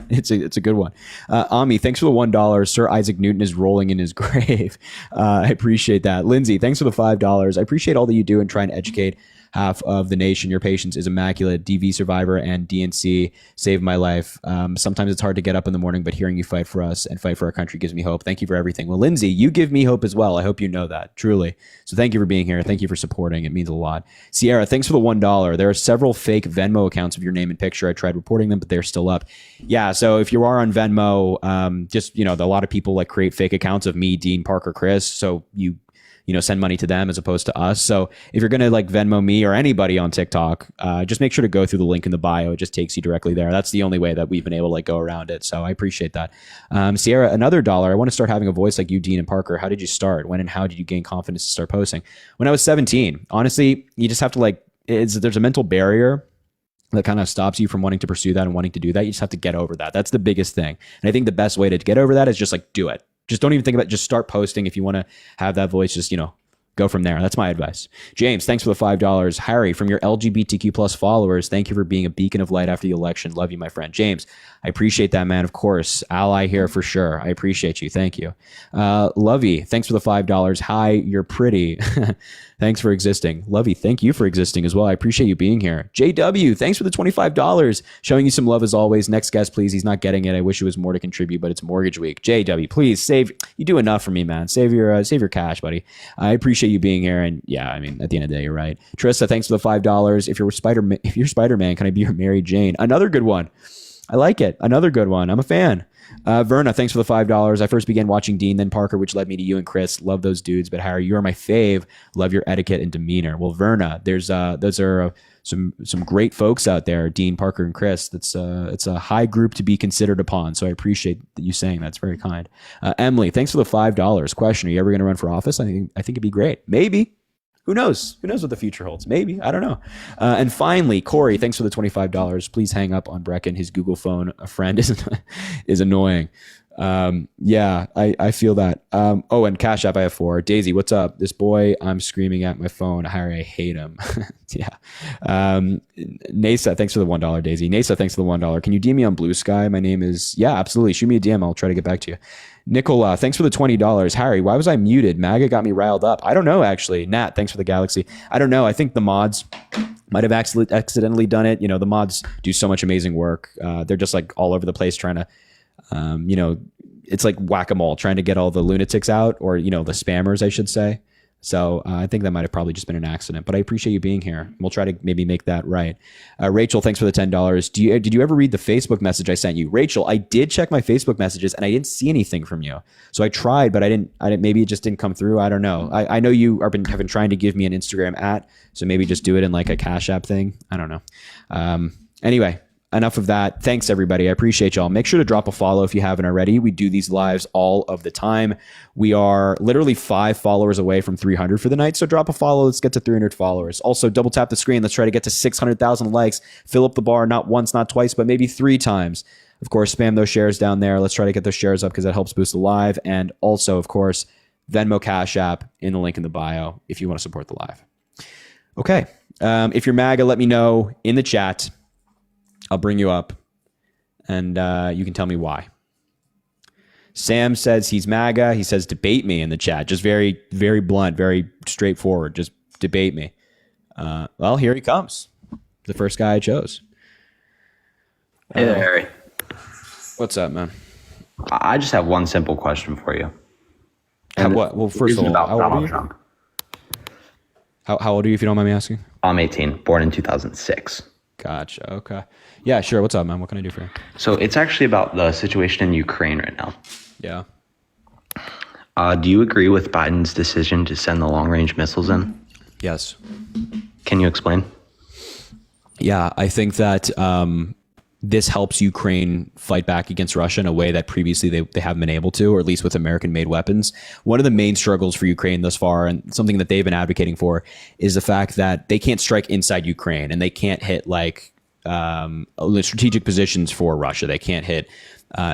It's a good one. Ami, thanks for the $1. Sir Isaac Newton is rolling in his grave. I appreciate that. Lindsay, thanks for the $5. I appreciate all that you do and try and educate half of the nation. Your patience is immaculate. DV survivor and DNC saved my life. Sometimes it's hard to get up in the morning, but hearing you fight for us and fight for our country gives me hope. Thank you for everything. Well, Lindsay, you give me hope as well. I hope you know that, truly. So thank you for being here. Thank you for supporting. It means a lot. Sierra, thanks for the $1. There are several fake Venmo accounts of your name and picture. I tried reporting them, but they're still up. Yeah, so if you are on Venmo, a lot of people like create fake accounts of me, Dean, Parker, Chris. So you send money to them as opposed to us. So if you're going to like Venmo me or anybody on TikTok, just make sure to go through the link in the bio. It just takes you directly there. That's the only way that we've been able to like go around it. So I appreciate that. Sierra, another $1. I want to start having a voice like you, Dean and Parker. How did you start? When and how did you gain confidence to start posting? When I was 17, honestly, you just have to there's a mental barrier that kind of stops you from wanting to pursue that and wanting to do that. You just have to get over that. That's the biggest thing. And I think the best way to get over that is just like do it. Just don't even think about it. Just start posting. If you want to have that voice, just, go from there. That's my advice. James, thanks for the $5. Harry, from your LGBTQ plus followers, thank you for being a beacon of light after the election. Love you, my friend. James, I appreciate that, man. Of course. Ally here for sure. I appreciate you. Thank you. Lovey, thanks for the $5. Hi, you're pretty. Thanks for existing. Lovey, thank you for existing as well. I appreciate you being here. JW, thanks for the $25. Showing you some love as always. Next guest, please. He's not getting it. I wish it was more to contribute, but it's mortgage week. JW, please save. You do enough for me, man. Save your cash, buddy. I appreciate you being here. And yeah, I mean, at the end of the day, you're right. Trista, thanks for the $5. If you're Spider-Man, can I be your Mary Jane? Another good one. I like it. Another good one. I'm a fan. Verna, thanks for the $5. I first began watching Dean, then Parker, which led me to you and Chris. Love those dudes, but Harry, you are my fave. Love your etiquette and demeanor. Well, Verna, those are some great folks out there. Dean, Parker, and Chris. It's a high group to be considered upon. So I appreciate you saying that. It's very kind. Emily, thanks for the $5. Question: Are you ever going to run for office? I think it'd be great. Maybe. Who knows? Who knows what the future holds? Maybe. I don't know. And finally, Corey, thanks for the $25. Please hang up on Brecken. His Google phone, a friend, is annoying. Yeah, I feel that. Oh, and Cash App, I have 4. Daisy, what's up? This boy, I'm screaming at my phone. Harry, I hate him. Yeah. Nasa, thanks for the $1, Daisy. Nasa, thanks for the $1. Can you DM me on Blue Sky? My name is, yeah, absolutely. Shoot me a DM. I'll try to get back to you. Nicola, thanks for the $20. Harry, why was I muted? MAGA got me riled up. I don't know, actually. Nat, thanks for the Galaxy. I don't know. I think the mods might have accidentally done it. You know, the mods do so much amazing work. They're just like all over the place trying to, it's like whack-a-mole, trying to get all the lunatics out, or, the spammers, I should say. So I think that might have probably just been an accident, but I appreciate you being here. We'll try to maybe make that right. Rachel, thanks for the $10. Did you ever read the Facebook message I sent you? Rachel, I did check my Facebook messages and I didn't see anything from you. So I tried, but I didn't, maybe it just didn't come through. I don't know. I know you have been trying to give me an Instagram so maybe just do it in like a Cash App thing. I don't know. Anyway, enough of that. Thanks, everybody. I appreciate y'all. Make sure to drop a follow if you haven't already. We do these lives all of the time. We are literally 5 followers away from 300 for the night. So drop a follow. Let's get to 300 followers. Also, double tap the screen. Let's try to get to 600,000 likes. Fill up the bar, not once, not twice, but maybe 3 times. Of course, spam those shares down there. Let's try to get those shares up because that helps boost the live. And also, of course, Venmo, Cash App in the link in the bio if you want to support the live. Okay. If you're MAGA, let me know in the chat. I'll bring you up, and you can tell me why. Sam says he's MAGA. He says, debate me in the chat. Just very, very blunt, very straightforward. Just debate me. Well, here he comes. The first guy I chose. Hey there, Harry. What's up, man? I just have one simple question for you. What? Well, first of all, how old are you? Trump. How old are you, if you don't mind me asking? I'm 18, born in 2006. Gotcha. Okay. Yeah, sure. What's up, man? What can I do for you? So it's actually about the situation in Ukraine right now. Yeah. Do you agree with Biden's decision to send the long-range missiles in? Yes. Can you explain? Yeah, I think that this helps Ukraine fight back against Russia in a way that previously they haven't been able to, or at least with American-made weapons. One of the main struggles for Ukraine thus far, and something that they've been advocating for, is the fact that they can't strike inside Ukraine, and they can't hit like strategic positions for Russia. They can't hit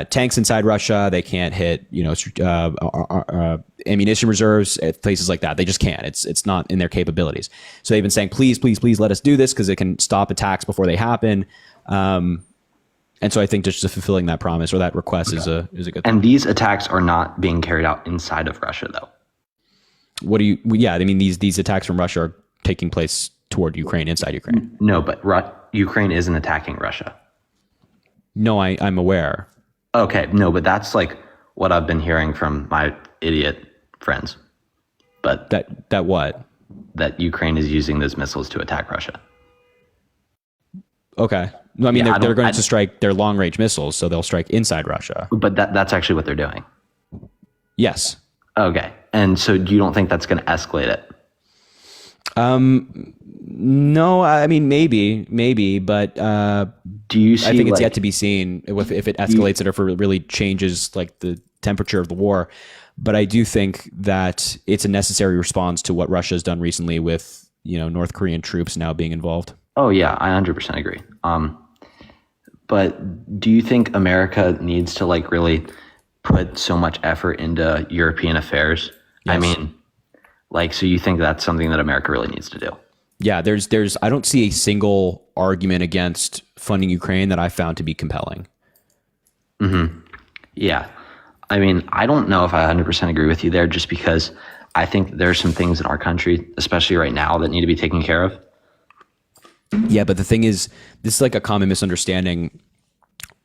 tanks inside Russia. They can't hit ammunition reserves at places like that. They just can't. It's not in their capabilities. So they've been saying, please, please, please let us do this because it can stop attacks before they happen. And so I think just fulfilling that promise or that request is a good thing. And these attacks are not being carried out inside of Russia, though. What do you? Yeah, I mean these attacks from Russia are taking place toward Ukraine, inside Ukraine. No, but Ukraine isn't attacking Russia. No, I'm aware. Okay, no, but that's like what I've been hearing from my idiot friends. But that what? That Ukraine is using those missiles to attack Russia. Okay. No, I mean, they're going to strike their long-range missiles, so they'll strike inside Russia. But that's actually what they're doing. Yes. Okay. And so you don't think that's going to escalate it? No, I mean, maybe, but do you see, I think it's yet to be seen if it escalates it or if it really changes like the temperature of the war. But I do think that it's a necessary response to what Russia has done recently with, North Korean troops now being involved. Oh, yeah, I 100% agree. But do you think America needs to really put so much effort into European affairs? Yes. I mean, Like, so you think that's something that America really needs to do? Yeah, there's I don't see a single argument against funding Ukraine that I found to be compelling. Yeah. I mean, I don't know if I 100% agree with you there, just because I think there's some things in our country, especially right now, that need to be taken care of. Yeah, but the thing is, this is like a common misunderstanding.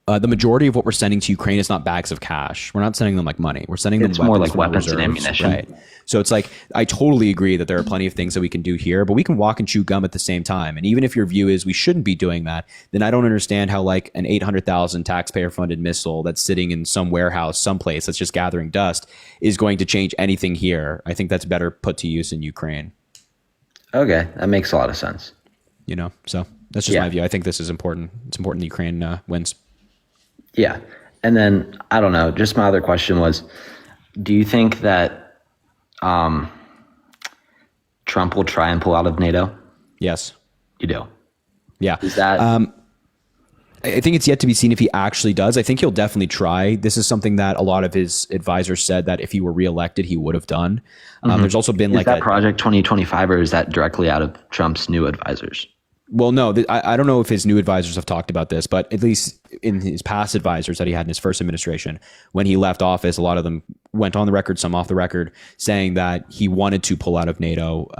The majority of what we're sending to Ukraine is not bags of cash. We're not sending them like money. We're sending them It's more like from weapons and reserves, ammunition. right? So it's like, I totally agree that there are plenty of things that we can do here, but we can walk and chew gum at the same time. And even if your view is we shouldn't be doing that, then I don't understand how like an 800,000 taxpayer funded missile that's sitting in some warehouse someplace that's just gathering dust is going to change anything here. I think that's better put to use in Ukraine. Okay, that makes a lot of sense. You know, so that's just my view. I think this is important. It's important that Ukraine wins. Yeah. And then, I don't know, just my other question was, do you think that Trump will try and pull out of NATO? Yes. You do? Yeah. Is that... I think it's yet to be seen if he actually does. I think he'll definitely try. This is something that a lot of his advisors said that if he were reelected, he would have done. There's also been is that Project 2025, or is that directly out of Trump's new advisors? Well, no, I don't know if his new advisors have talked about this, but at least in his past advisors that he had in his first administration, when he left office, a lot of them went on the record, some off the record, saying that he wanted to pull out of NATO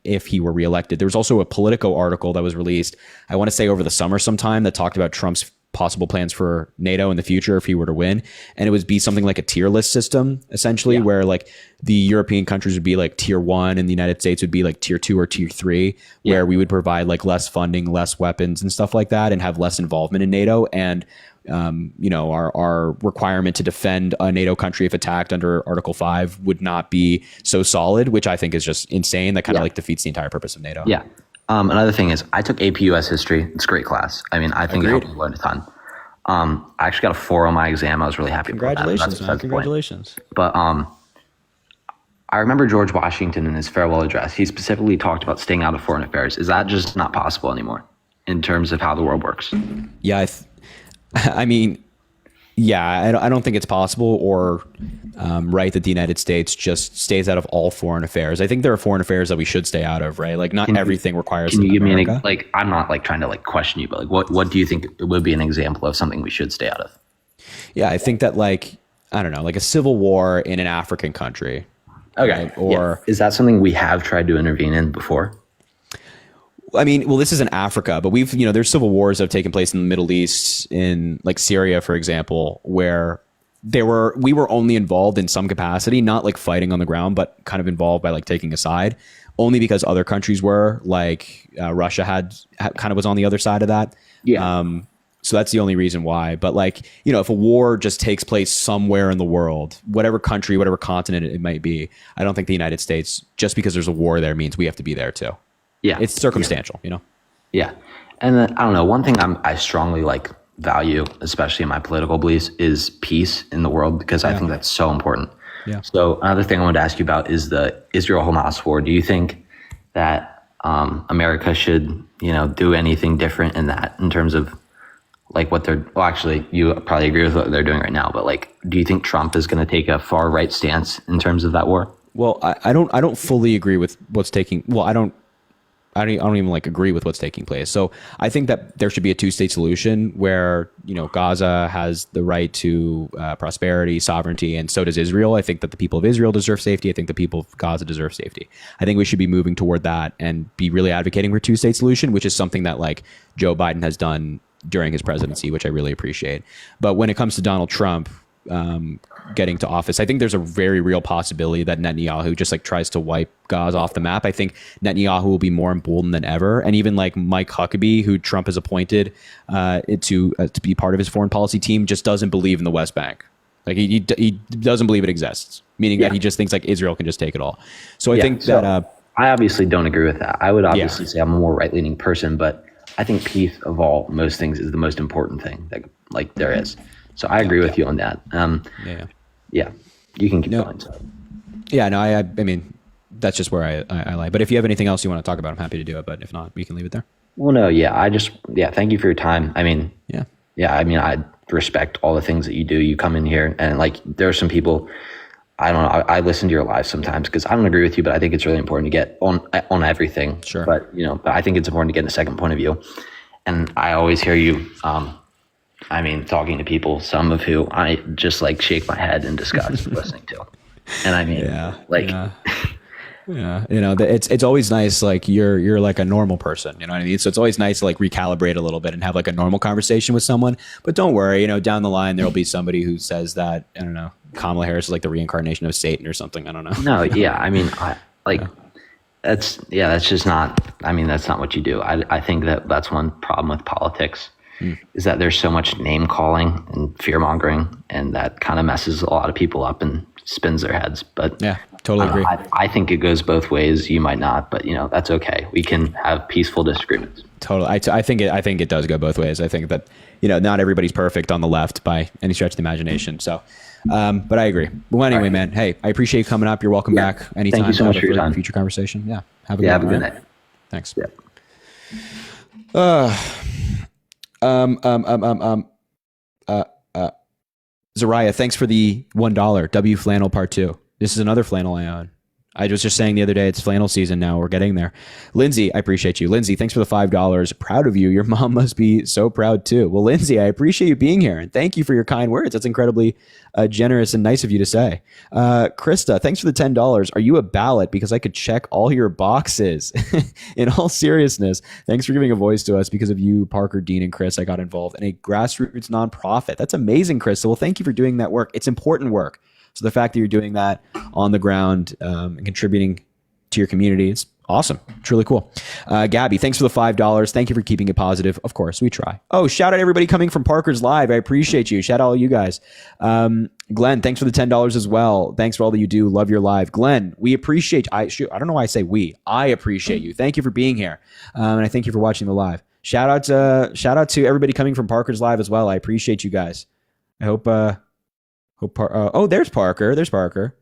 if he were reelected. There was also a Politico article that was released, I want to say over the summer sometime, that talked about Trump's possible plans for NATO in the future if he were to win. And it would be something like a tier list system, essentially, where like the European countries would be like tier 1 and the United States would be like tier 2 or tier 3, where we would provide like less funding, less weapons and stuff like that, and have less involvement in NATO. And you know, our requirement to defend a NATO country if attacked under Article 5 would not be so solid, which I think is just insane. That kind of like defeats the entire purpose of NATO. Yeah. Another thing is, I took AP US history. It's a great class. I mean, I think it helped me learn a ton. I actually got a 4 on my exam. I was really happy. Congratulations, man. Congratulations. But I remember George Washington in his farewell address, he specifically talked about staying out of foreign affairs. Is that just not possible anymore in terms of how the world works? Yeah, I mean, yeah, I don't think it's possible or right that the United States just stays out of all foreign affairs. I think there are foreign affairs that we should stay out of, right? Like not everything requires. Can you give America. me like, I'm not like trying to like question you, but like what do you think would be an example of something we should stay out of? Yeah, I think that like, I don't know, like a civil war in an African country. Okay. Right? Or is that something we have tried to intervene in before? I mean, well, this is in Africa, but we've, you know, there's civil wars that have taken place in the Middle East, in like Syria, for example, where we were only involved in some capacity, not like fighting on the ground, but kind of involved by like taking a side, only because other countries were like Russia had kind of was on the other side of that. Yeah. So that's the only reason why. But like, you know, if a war just takes place somewhere in the world, whatever country, whatever continent it might be, I don't think the United States, just because there's a war there, means we have to be there too. Yeah. It's circumstantial, you know? Yeah. And then, I don't know, one thing I strongly like value, especially in my political beliefs, is peace in the world, because I think that's so important. Yeah. So another thing I wanted to ask you about is the Israel-Hamas war. Do you think that America should, you know, do anything different in that, in terms of like what they're, well, actually, you probably agree with what they're doing right now, but like, do you think Trump is going to take a far right stance in terms of that war? Well, I don't fully agree with what's taking, well, I don't even like agree with what's taking place. So I think that there should be a 2-state solution where, you know, Gaza has the right to prosperity, sovereignty, and so does Israel. I think that the people of Israel deserve safety. I think the people of Gaza deserve safety. I think we should be moving toward that and be really advocating for a 2-state solution, which is something that like Joe Biden has done during his presidency, which I really appreciate. But when it comes to Donald Trump getting to office, I think there's a very real possibility that Netanyahu just like tries to wipe Gaza off the map. I think Netanyahu will be more emboldened than ever. And even like Mike Huckabee, who Trump has appointed to be part of his foreign policy team, just doesn't believe in the West Bank. Like he doesn't believe it exists, meaning that he just thinks like Israel can just take it all. So I think that I obviously don't agree with that. I would obviously say I'm a more right-leaning person, but I think peace of most things is the most important thing that like there is. So I agree with you on that. Yeah, you can keep going. So. Yeah, no, I mean, that's just where I lie. But if you have anything else you want to talk about, I'm happy to do it. But if not, we can leave it there. Well, no, thank you for your time. I mean, I respect all the things that you do. You come in here and like, there are some people, I don't know. I listen to your live sometimes because I don't agree with you, but I think it's really important to get on everything. Sure. But but I think it's important to get a second point of view. And I always hear you. Talking to people, some of who I just like shake my head in disgust listening to. And it's always nice. Like you're like a normal person, you know what I mean? So it's always nice to like recalibrate a little bit and have like a normal conversation with someone. But don't worry, down the line there'll be somebody who says that, I don't know, Kamala Harris is like the reincarnation of Satan or something. I don't know. No, yeah, that's just not. That's not what you do. I think that's one problem with politics. Is that there's so much name calling and fear mongering, and that kind of messes a lot of people up and spins their heads. But yeah, totally agree. I think it goes both ways. You might not, but that's okay. We can have peaceful disagreements. Totally. I think it does go both ways. I think that not everybody's perfect on the left by any stretch of the imagination. So, but I agree. Well, anyway, man. Hey, I appreciate you coming up. You're welcome back anytime. Thank you so much for your time. Future conversation. Yeah. Have a good night. Thanks. Yeah. Zariah, thanks for the $1 W flannel part 2. This is another flannel I own. I was just saying the other day, it's flannel season now. We're getting there. Lindsay, I appreciate you. Lindsay, thanks for the $5. Proud of you. Your mom must be so proud too. Well, Lindsay, I appreciate you being here and thank you for your kind words. That's incredibly generous and nice of you to say. Krista, thanks for the $10. Are you a ballot? Because I could check all your boxes. In all seriousness, thanks for giving a voice to us. Because of you, Parker, Dean, and Chris, I got involved in a grassroots nonprofit. That's amazing, Krista. Well, thank you for doing that work. It's important work. So the fact that you're doing that on the ground and contributing to your community, it's awesome. Truly cool. Gabby, thanks for the $5. Thank you for keeping it positive. Of course, we try. Oh, shout out everybody coming from Parker's Live. I appreciate you. Shout out all you guys. Glenn, thanks for the $10 as well. Thanks for all that you do. Love your live. Glenn, we appreciate I don't know why I say we. I appreciate you. Thank you for being here. And I thank you for watching the live. Shout out to everybody coming from Parker's Live as well. I appreciate you guys. I hope there's Parker. There's Parker.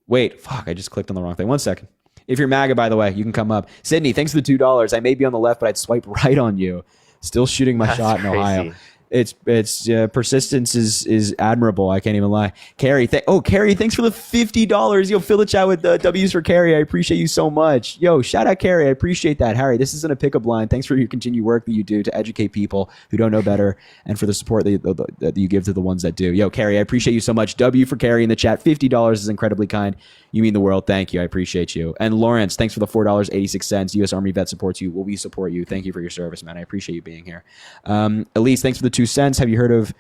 Wait, fuck, I just clicked on the wrong thing. 1 second. If you're MAGA, by the way, you can come up. Sydney, thanks for the $2. I may be on the left, but I'd swipe right on you. Still shooting my shot in Ohio. It's persistence is admirable. I can't even lie. Carrie, Carrie, thanks for the $50. Yo, fill the chat with W's for Carrie. I appreciate you so much. Yo, shout out Carrie. I appreciate that. Harry, this isn't a pickup line. Thanks for your continued work that you do to educate people who don't know better, and for the support that you give to the ones that do. Yo, Carrie, I appreciate you so much. W for Carrie in the chat. $50 is incredibly kind. You mean the world. Thank you. I appreciate you. And Lawrence, thanks for the $4.86. U.S. Army vet supports you. Well, we support you. Thank you for your service, man. I appreciate you being here. Elise, thanks for the 2 cents. Have you heard of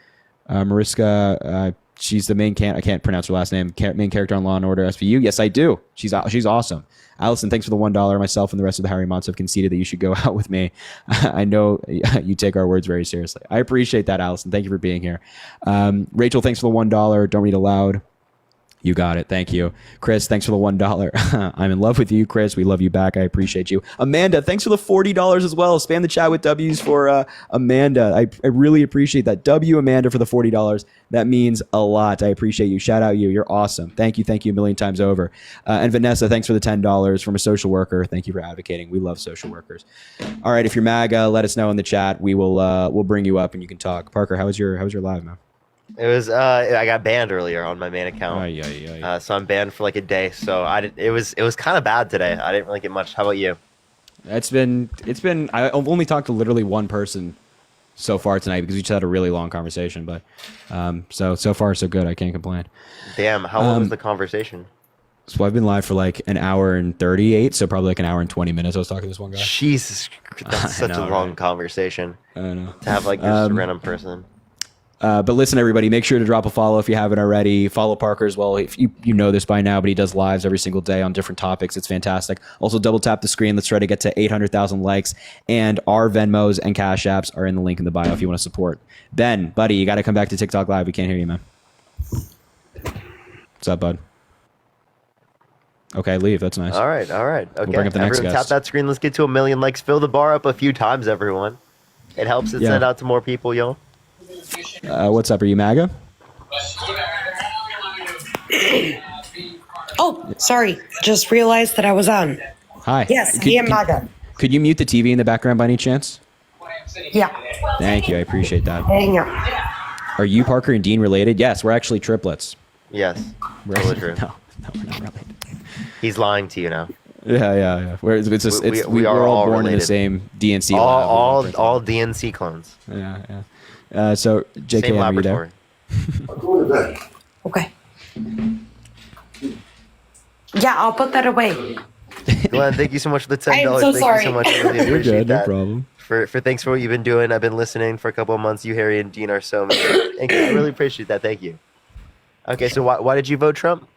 Mariska? She's the main I can't pronounce her last name. Main character on Law and Order SVU. Yes, I do. She's awesome. Allison, thanks for the $1. Myself and the rest of the Harry Mods have conceded that you should go out with me. I know you take our words very seriously. I appreciate that, Allison. Thank you for being here. Rachel, thanks for the $1. Don't read aloud. You got it. Thank you. Chris, thanks for the $1. I'm in love with you, Chris. We love you back. I appreciate you. Amanda, thanks for the $40 as well. Spam the chat with W's for Amanda. I really appreciate that. W, Amanda, for the $40. That means a lot. I appreciate you. Shout out you. You're awesome. Thank you. Thank you a million times over. And Vanessa, thanks for the $10 from a social worker. Thank you for advocating. We love social workers. All right. If you're MAGA, let us know in the chat. We'll bring you up and you can talk. Parker, how was your live, man? It was I got banned earlier on my main account. So I'm banned for like a day. So it was kind of bad today. I didn't really get much. How about you? It's been I've only talked to literally one person so far tonight because we just had a really long conversation, but so far so good. I can't complain. Damn, how long was the conversation? So I've been live for like an hour and 38, so probably like an hour and 20 minutes. I was talking to this one guy. Jesus, that's such a long conversation. I know. To have like this random person. But listen, everybody, make sure to drop a follow if you haven't already. Follow Parker as well. If you know this by now, but he does lives every single day on different topics. It's fantastic. Also, double tap the screen. Let's try to get to 800,000 likes. And our Venmos and Cash Apps are in the link in the bio if you want to support. Ben, buddy, you got to come back to TikTok Live. We can't hear you, man. What's up, bud? Okay, leave. That's nice. All right. Okay. We'll bring up the next everyone guest. Tap that screen. Let's get to 1 million likes. Fill the bar up a few times, everyone. It helps it send out to more people, yo. What's up? Are you MAGA? Oh, sorry. Just realized that I was on. Hi. Yes, I am MAGA. Could you mute the TV in the background by any chance? Yeah. Thank you. I appreciate that. Hang on. Are you, Parker, and Dean related? Yes, we're actually triplets. Yes. Belligerent. No, we're not related. He's lying to you now. Yeah. We are all born in the same DNC lab. All DNC clones. Yeah. So, JK, Same are you there? laboratory. Okay. Yeah, I'll put that away. Glenn, thank you so much for the $10. I am so thank sorry. you so much. I really You're appreciate good, no that. problem. For thanks for what you've been doing. I've been listening for a couple of months. You, Harry, and Dean are so amazing. Thank you. I really appreciate that. Thank you. Okay, so why did you vote Trump?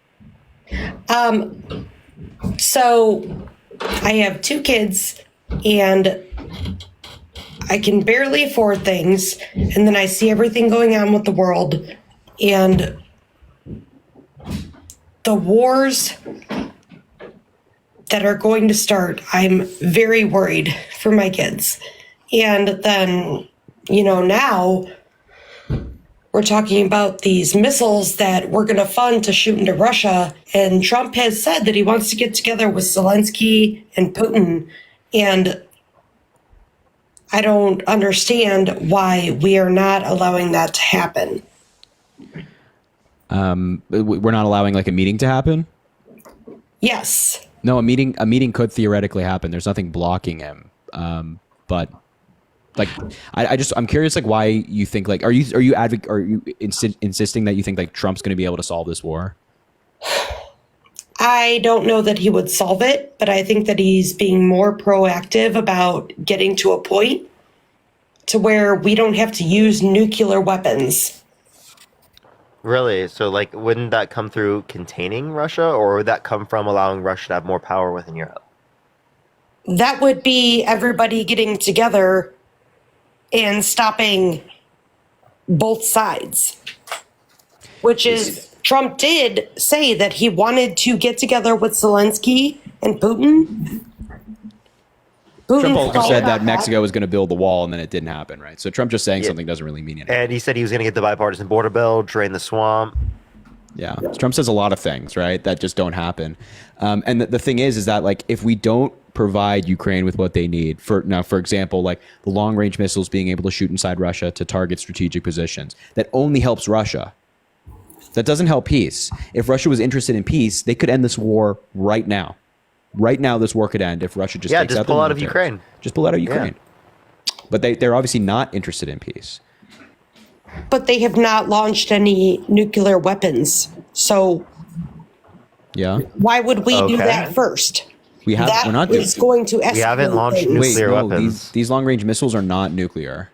So I have 2 kids and I can barely afford things. And then I see everything going on with the world and the wars that are going to start. I'm very worried for my kids. And then, now we're talking about these missiles that we're going to fund to shoot into Russia. And Trump has said that he wants to get together with Zelenskyy and Putin. And I don't understand why we are not allowing that to happen. We're not allowing like a meeting to happen? Yes. No, a meeting could theoretically happen. There's nothing blocking him. But like, I'm curious, like, why you think, like, are you insisting that you think like Trump's going to be able to solve this war? I don't know that he would solve it, but I think that he's being more proactive about getting to a point to where we don't have to use nuclear weapons. Really? So, like, wouldn't that come through containing Russia, or would that come from allowing Russia to have more power within Europe? That would be everybody getting together and stopping both sides, which is Trump did say that he wanted to get together with Zelenskyy and Putin. Trump also said that Mexico was going to build the wall, and then it didn't happen, right? So Trump just saying something doesn't really mean anything. And he said he was going to get the bipartisan border bill, drain the swamp. Yeah, Trump says a lot of things, right, that just don't happen. And the thing is that, like, if we don't provide Ukraine with what they need, for example, like the long-range missiles being able to shoot inside Russia to target strategic positions, that only helps Russia. That doesn't help peace. If Russia was interested in peace, they could end this war right now. Right now, this war could end if Russia just takes just pull out of Ukraine. Just pull out of Ukraine. But they're obviously not interested in peace. But they have not launched any nuclear weapons. So Yeah. why would we do that first? We're not doing. Going to escalate. We haven't launched nuclear weapons. These long-range missiles are not nuclear.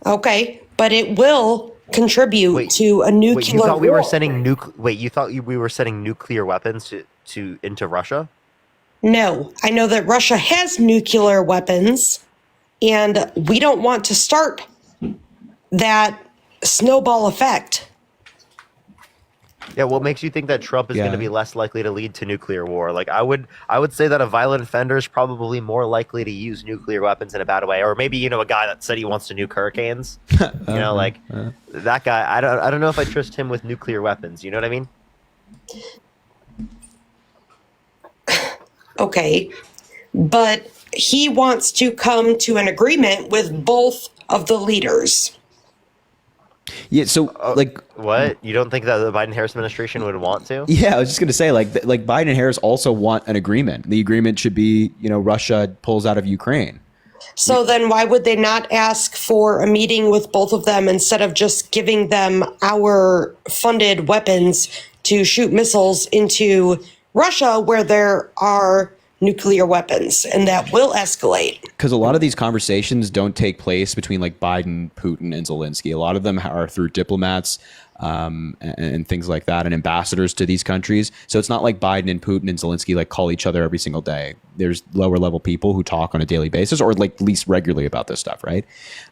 Okay, but it will contribute to a nuclear. Wait, you thought we war. were sending we were sending nuclear weapons into Russia? No, I know that Russia has nuclear weapons, and we don't want to start that snowball effect. Yeah, what makes you think that Trump is going to be less likely to lead to nuclear war? Like, I would say that a violent offender is probably more likely to use nuclear weapons in a bad way, or maybe a guy that said he wants to nuke hurricanes. That guy. I don't know if I trust him with nuclear weapons. You know what I mean? Okay, but he wants to come to an agreement with both of the leaders. Yeah, so what? You don't think that the Biden-Harris administration would want to? Yeah, I was just going to say, like Biden and Harris also want an agreement. The agreement should be, Russia pulls out of Ukraine. So then why would they not ask for a meeting with both of them instead of just giving them our funded weapons to shoot missiles into Russia where there are nuclear weapons, and that will escalate? Because a lot of these conversations don't take place between like Biden, Putin, and Zelenskyy. A lot of them are through diplomats and things like that, and ambassadors to these countries. So it's not like Biden and Putin and Zelenskyy like call each other every single day. There's lower level people who talk on a daily basis, or like at least regularly, about this stuff, right?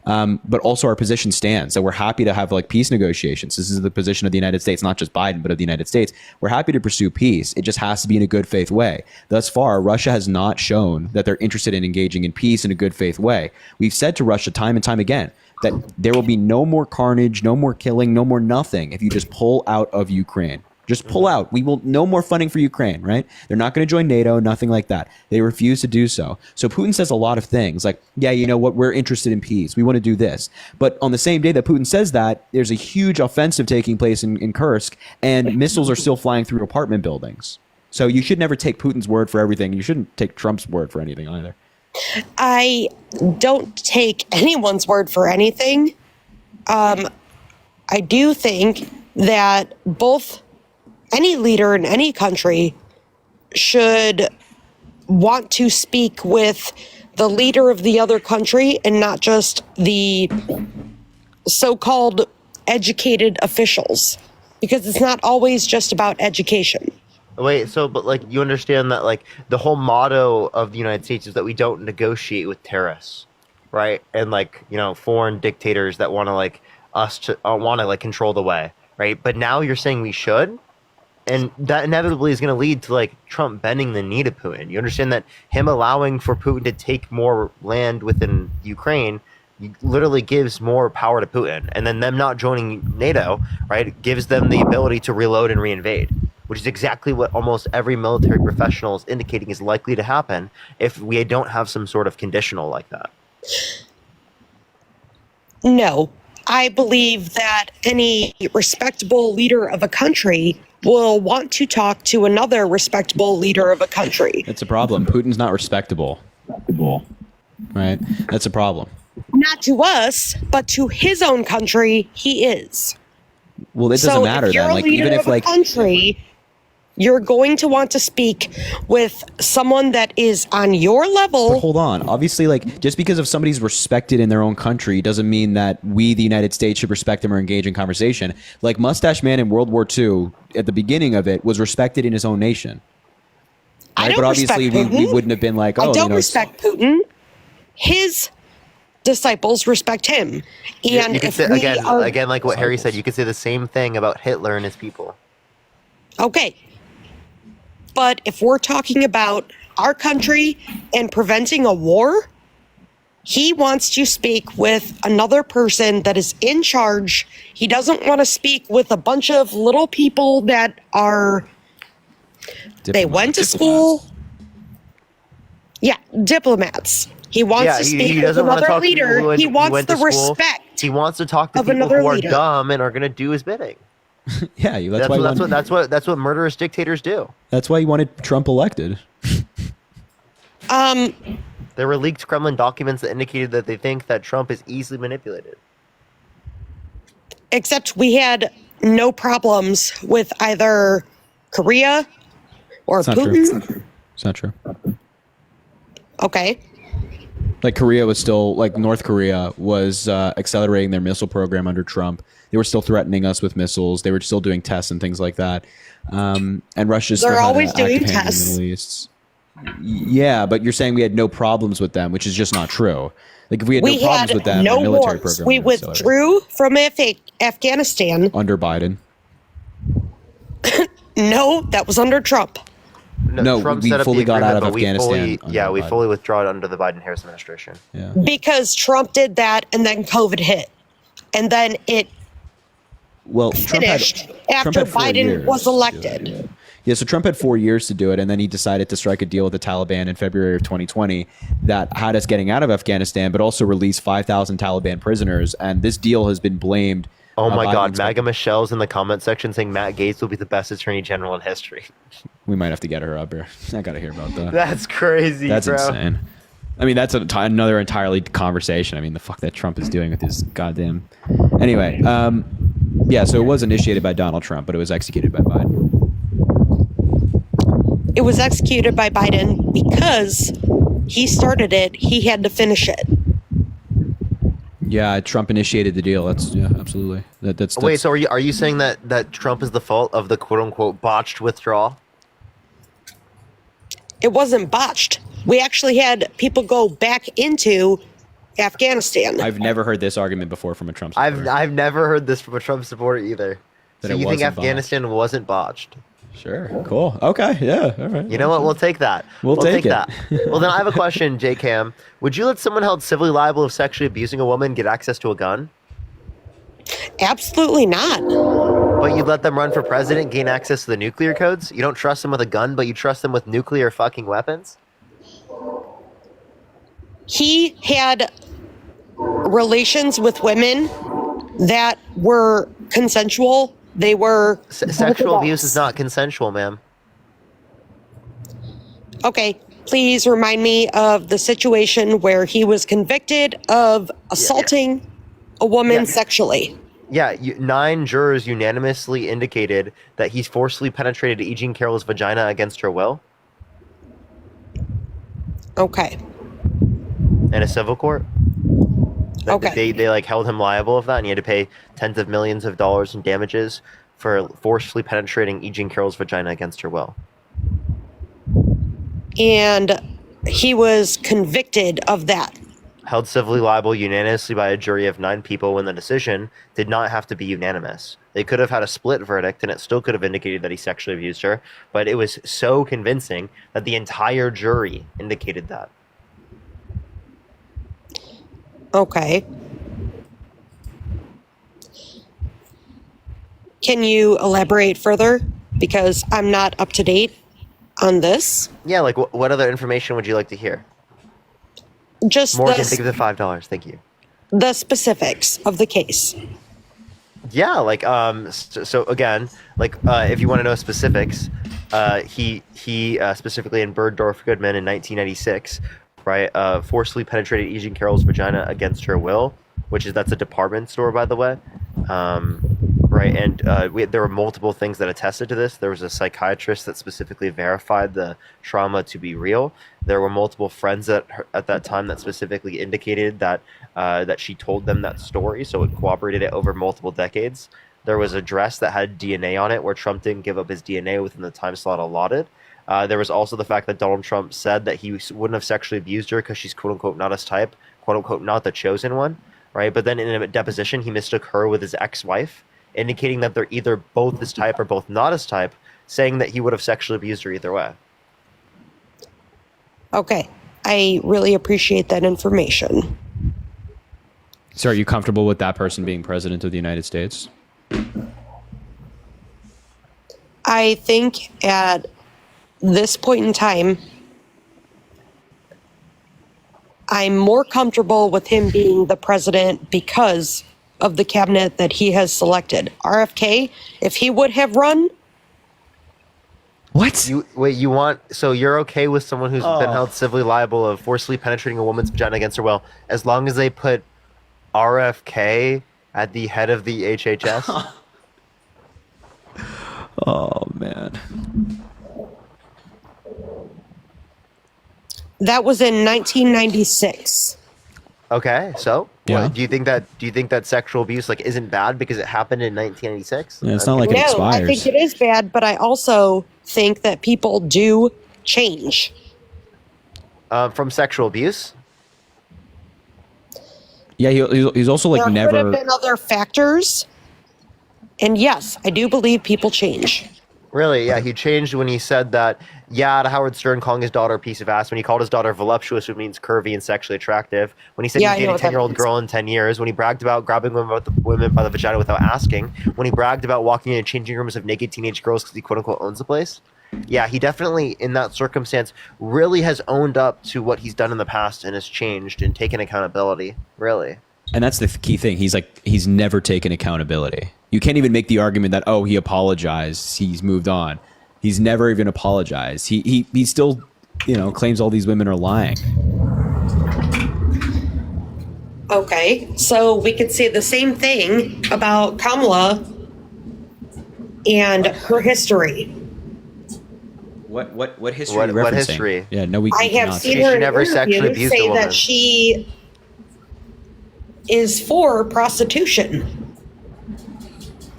But also our position stands that we're happy to have like peace negotiations. This is the position of the United States, not just Biden, but of the United States. We're happy to pursue peace. It just has to be in a good faith way. Thus far, Russia has not shown that they're interested in engaging in peace in a good faith way. We've said to Russia time and time again that there will be no more carnage, no more killing, no more nothing if you just pull out of Ukraine. Just pull out. We will no more funding for Ukraine, right? They're not going to join NATO, nothing like that. They refuse to do so. So Putin says a lot of things like, yeah, you know what? We're interested in peace. We want to do this. But on the same day that Putin says that, there's a huge offensive taking place in Kursk, and missiles are still flying through apartment buildings. So you should never take Putin's word for everything. You shouldn't take Trump's word for anything either. I don't take anyone's word for anything. I do think that any leader in any country should want to speak with the leader of the other country and not just the so-called educated officials, because it's not always just about education. Wait, so, but like, you understand that like the whole motto of the United States is that we don't negotiate with terrorists, right? And like, you know, foreign dictators that want to like control the way, right? But now you're saying we should? And that inevitably is going to lead to like Trump bending the knee to Putin. You understand that him allowing for Putin to take more land within Ukraine literally gives more power to Putin. And then them not joining NATO, right, gives them the ability to reload and reinvade, which is exactly what almost every military professional is indicating is likely to happen if we don't have some sort of conditional like that. No, I believe that any respectable leader of a country will want to talk to another respectable leader of a country. That's a problem. Putin's not respectable. Right? That's a problem. Not to us, but to his own country, he is. Well, it doesn't matter if you're then. a Like, leader even if of a like country, you're going to want to speak with someone that is on your level. But hold on. Obviously, like, just because if somebody's respected in their own country doesn't mean that we, the United States, should respect them or engage in conversation. Like Mustache Man in World War II, at the beginning of it, was respected in his own nation. Right? I don't but obviously, respect Putin. we wouldn't have been like, oh, I don't respect Putin. His disciples respect him. And you could say, again, like what Harry said, you could say the same thing about Hitler and his people. Okay. But if we're talking about our country and preventing a war, he wants to speak with another person that is in charge. He doesn't want to speak with a bunch of little people that are, they went to school. Yeah, diplomats. He wants to speak with another leader. He wants the respect. He wants to talk to people who are dumb and are going to do his bidding. Yeah, that's what murderous dictators do. That's why he wanted Trump elected. There were leaked Kremlin documents that indicated that they think that Trump is easily manipulated. Except we had no problems with either Korea or Putin. It's not true. Okay. Like Korea was still, like North Korea was accelerating their missile program under Trump. They were still threatening us with missiles. They were still doing tests and things like that. And Russia's still always doing tests. In the Middle East. Yeah, but you're saying we had no problems with them, which is just not true. Like if we had no problems with them, no the military wars. program We withdrew from Afghanistan under Biden. No, that was under Trump. No, Trump we set up fully the got out of agreement, Afghanistan. we fully withdrew under the Biden-Harris administration. Yeah. Because Trump did that, and then COVID hit, and then it finished after Biden was elected. Yeah, so Trump had 4 years to do it, and then he decided to strike a deal with the Taliban in February of 2020 that had us getting out of Afghanistan, but also release 5,000 Taliban prisoners. And this deal has been blamed. Oh my God, MAGA Michelle's in the comment section saying Matt Gaetz will be the best attorney general in history. We might have to get her up here. I got to hear about that. That's crazy, That's bro. insane. I mean, that's another entirely conversation. I mean, the fuck that Trump is doing with his goddamn... Anyway, yeah, so it was initiated by Donald Trump, but it was executed by Biden. It was executed by Biden because he started it. He had to finish it. Yeah, Trump initiated the deal. Absolutely. That's Wait, so are you saying that Trump is the fault of the quote unquote botched withdrawal? It wasn't botched. We actually had people go back into Afghanistan. I've never heard this argument before from a Trump supporter. I've never heard this from a Trump supporter either. That So you think Afghanistan wasn't botched? Sure. Cool. Okay. Yeah. All right. You know what? We'll take that. We'll take it. that. Well, then I have a question, J Cam. Would you let someone held civilly liable of sexually abusing a woman get access to a gun? Absolutely not. But you let them run for president, gain access to the nuclear codes? You don't trust them with a gun, but you trust them with nuclear fucking weapons? He had relations with women that were consensual. They were Sexual abuse is not consensual, ma'am. Okay, please remind me of the situation where he was convicted of assaulting a woman sexually. Yeah, 9 jurors unanimously indicated that he's forcibly penetrated E. Jean Carroll's vagina against her will. Okay. In a civil court. Okay. They like held him liable of that, and he had to pay tens of millions of dollars in damages for forcefully penetrating E. Jean Carroll's vagina against her will. And he was convicted of that. Held civilly liable unanimously by a jury of 9 people when the decision did not have to be unanimous. They could have had a split verdict, and it still could have indicated that he sexually abused her, but it was so convincing that the entire jury indicated that. Okay. Can you elaborate further? Because I'm not up to date on this. Yeah, like what other information would you like to hear? Just Morgan, think of the $5. Thank you. the specifics of the case. Yeah, like so again, like if you want to know specifics, he specifically in Bergdorf Goodman in 1996, right, forcibly penetrated E. Jean Carroll's vagina against her will, that's a department store, by the way. Right, and there were multiple things that attested to this. There was a psychiatrist that specifically verified the trauma to be real. There were multiple friends at that time that specifically indicated that that she told them that story, so it corroborated it over multiple decades. There was a dress that had DNA on it where Trump didn't give up his DNA within the time slot allotted. There was also the fact that Donald Trump said that he wouldn't have sexually abused her because she's quote-unquote not his type, quote-unquote not the chosen one, right? But then in a deposition, he mistook her with his ex-wife, indicating that they're either both his type or both not his type, saying that he would have sexually abused her either way. Okay. I really appreciate that information. So are you comfortable with that person being president of the United States? I think at this point in time, I'm more comfortable with him being the president because of the cabinet that he has selected. RFK, if he would have run. What? So you're okay with someone who's been held civilly liable of forcibly penetrating a woman's vagina against her will, as long as they put RFK at the head of the HHS? Oh, man. That was in 1996. Okay, so Yeah. do you think that sexual abuse isn't bad because it happened in 1996? Yeah, it's not like it No, expires. I think it is bad, but I also think that people do change. From sexual abuse? Yeah, he's also There could have never. been other factors. And yes, I do believe people change. Really? Yeah, he changed when he said that, to Howard Stern calling his daughter a piece of ass, when he called his daughter voluptuous, which means curvy and sexually attractive, when he said Yeah, he'd date a 10-year-old girl in 10 years, when he bragged about grabbing women by the vagina without asking, when he bragged about walking into changing rooms of naked teenage girls because he quote-unquote owns the place. Yeah, he definitely, in that circumstance, really has owned up to what he's done in the past and has changed and taken accountability. Really. And that's the key thing. He's never taken accountability. You can't even make the argument that, oh, he apologized, he's moved on. He's never even apologized. He still, claims all these women are lying. Okay, so we could say the same thing about Kamala and her history. What history? What are you referencing? history? Yeah, no, we. I have cannot. seen She her in never sexually interviews abused a say woman. that she is for prostitution.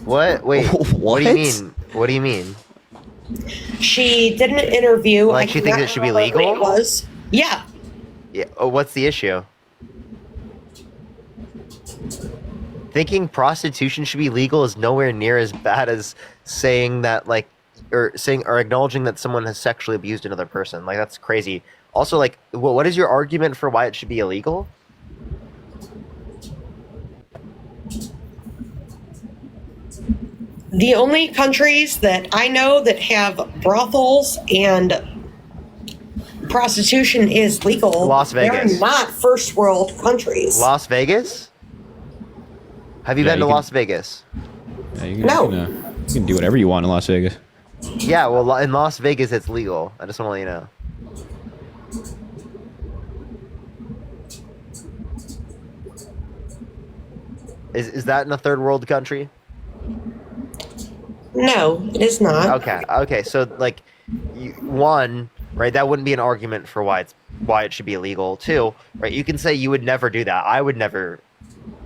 What? Wait. What do you What? mean? What do you mean? She did an interview. Like, she thinks cannot it should be remember what legal? it was. Yeah. Yeah. Oh, what's the issue? Thinking prostitution should be legal is nowhere near as bad as saying that, or acknowledging that someone has sexually abused another person. That's crazy. Also, what is your argument for why it should be illegal? The only countries that I know that have brothels and prostitution is legal. Las Vegas. They're not first world countries. Las Vegas? Have you Yeah, been to you can- Las Vegas? Yeah, you can, No. you can do whatever you want in Las Vegas. Yeah, well, in Las Vegas, it's legal. I just want to let you know. Is that in a third world country? No, it is not. Okay. So like, one, right? That wouldn't be an argument for why it should be illegal. Two, right? You can say you would never do that. I would never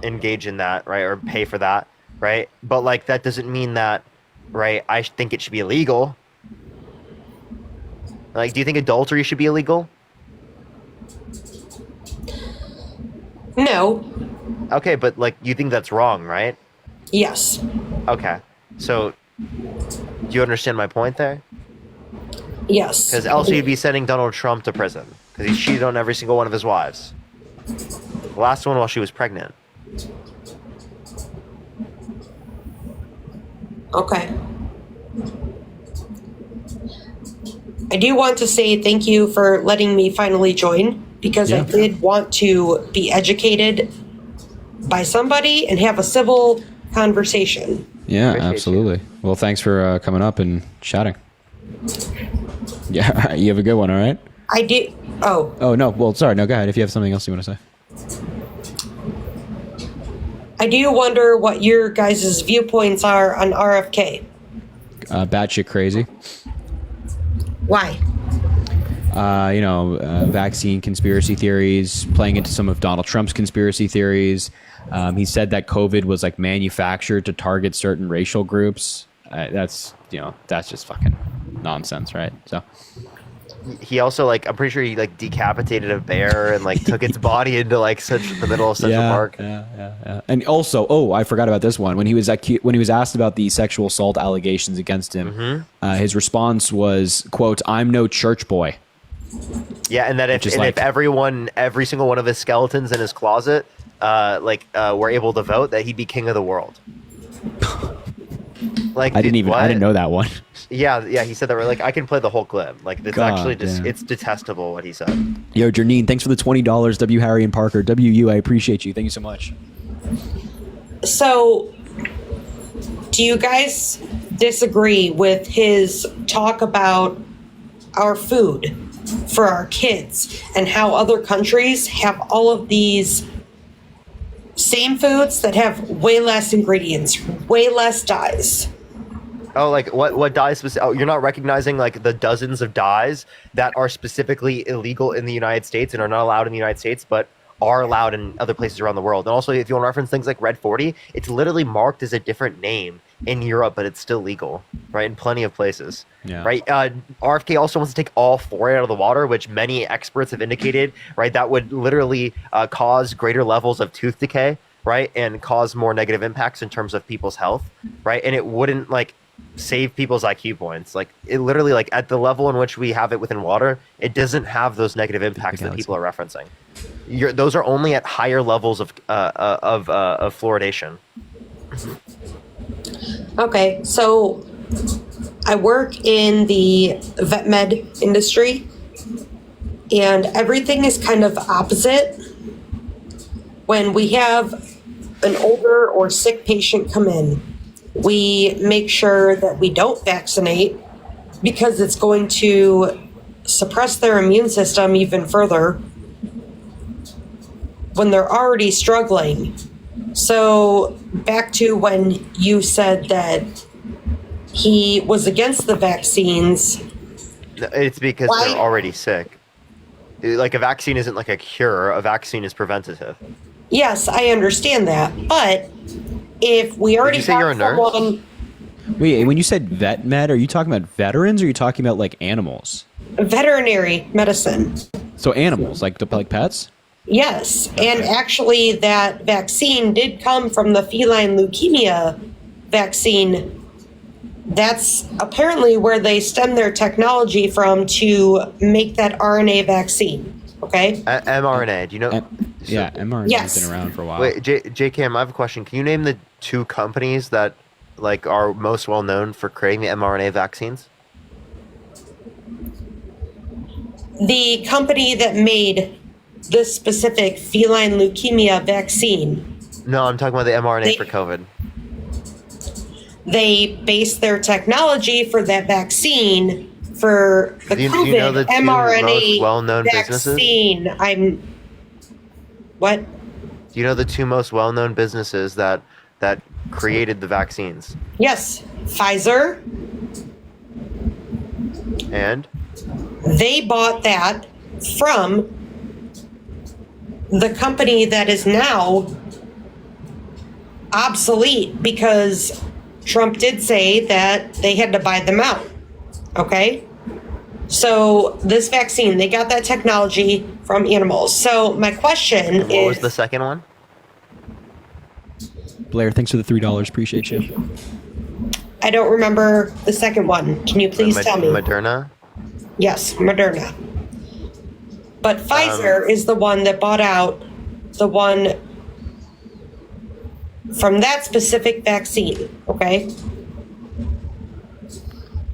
engage in that, right? Or pay for that, right? But like, that doesn't mean that, right? I think it should be illegal. Like, do you think adultery should be illegal? No. Okay, but like, you think that's wrong, right? Yes. Okay. So, do you understand my point there? Yes. Because else you'd be sending Donald Trump to prison because he cheated on every single one of his wives. The last one while she was pregnant. Okay. I do want to say thank you for letting me finally join because I did want to be educated by somebody and have a civil conversation. Yeah, Appreciate absolutely. Well, thanks for coming up and chatting. Yeah, all right, you have a good one, all right? I do. Oh, Oh, no. Well, sorry. No, go ahead if you have something else you want to say. I do wonder what your guys' viewpoints are on RFK. Batshit crazy. Why? Vaccine conspiracy theories, playing into some of Donald Trump's conspiracy theories. He said that COVID was like manufactured to target certain racial groups. That's just fucking nonsense, right? So He also like, I'm pretty sure he like decapitated a bear and like took its body into like the middle of Central Park. Yeah. And also, I forgot about this one. When he was asked about the sexual assault allegations against him, his response was, "quote I'm no church boy." Yeah, and that if every single one of his skeletons in his closet, were able to vote, that he'd be king of the world. Like, I didn't know that one. Yeah, he said that. We're like, I can play the whole clip. Like, it's God actually just, damn. it's detestable what he said. Yo, Janine, thanks for the $20. W. Harry and Parker. WU, I appreciate you. Thank you so much. So, do you guys disagree with his talk about our food for our kids and how other countries have all of these same foods that have way less ingredients, way less dyes? Oh, like what dyes? Oh, you're not recognizing like the dozens of dyes that are specifically illegal in the United States and are not allowed in the United States, but are allowed in other places around the world. And also, if you want to reference things like Red 40, it's literally marked as a different name in Europe, but it's still legal, right? In plenty of places, Yeah. right? RFK also wants to take all fluoride out of the water, which many experts have indicated, right? That would literally cause greater levels of tooth decay, right? And cause more negative impacts in terms of people's health, right? And it wouldn't like save people's IQ points. Like it literally, like at the level in which we have it within water, it doesn't have those negative impacts that people are referencing. Those are only at higher levels of fluoridation. Okay, so I work in the vet med industry, and everything is kind of opposite. When we have an older or sick patient come in, we make sure that we don't vaccinate because it's going to suppress their immune system even further when they're already struggling. So back to when you said that he was against the vaccines. It's because they're already sick. Like a vaccine isn't like a cure. A vaccine is preventative. Yes, I understand that. But if we already Did you say you're a nurse? someone, Wait, when you said vet med, are you talking about veterans or are you talking about like animals? veterinary medicine. So animals, like pets? Yes, and actually that vaccine did come from the feline leukemia vaccine. That's apparently where they stem their technology from to make that RNA vaccine. Okay? mRNA. Do you know? Yeah, mRNA Yes. has been around for a while. Wait, JKM, I have a question. Can you name the two companies that like are most well known for creating the mRNA vaccines? The company that made this specific feline leukemia vaccine, No, I'm talking about the mRNA They- for COVID. they based their technology for that vaccine for the Do you COVID know the two mRNA most well-known businesses? vaccine. What? Do you know the two most well-known businesses that created the vaccines? Yes, Pfizer. And They bought that from the company that is now obsolete because Trump did say that they had to buy them out. Okay? So this vaccine, they got that technology from animals. So my question what is, was the second one? Blair, thanks for the $3. Appreciate you. I don't remember the second one. Can you please tell me? Moderna. Yes, Moderna. But Pfizer is the one that bought out the one from that specific vaccine. Okay.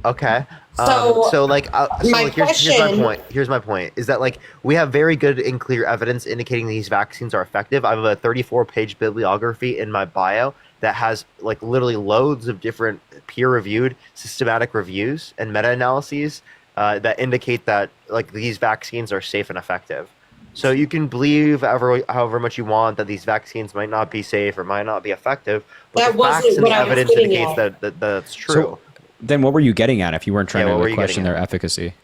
Okay. So, my Here's my question- point. Here's my point: is that like we have very good and clear evidence indicating these vaccines are effective. I have a 34-page bibliography in my bio that has like literally loads of different peer-reviewed, systematic reviews and meta-analyses that indicate that like these vaccines are safe and effective. So you can believe however much you want that these vaccines might not be safe or might not be effective, but That the wasn't facts and what the I was evidence getting indicates at. that that's true. So then what were you getting at if you weren't trying Yeah, what were to you question getting their at? efficacy?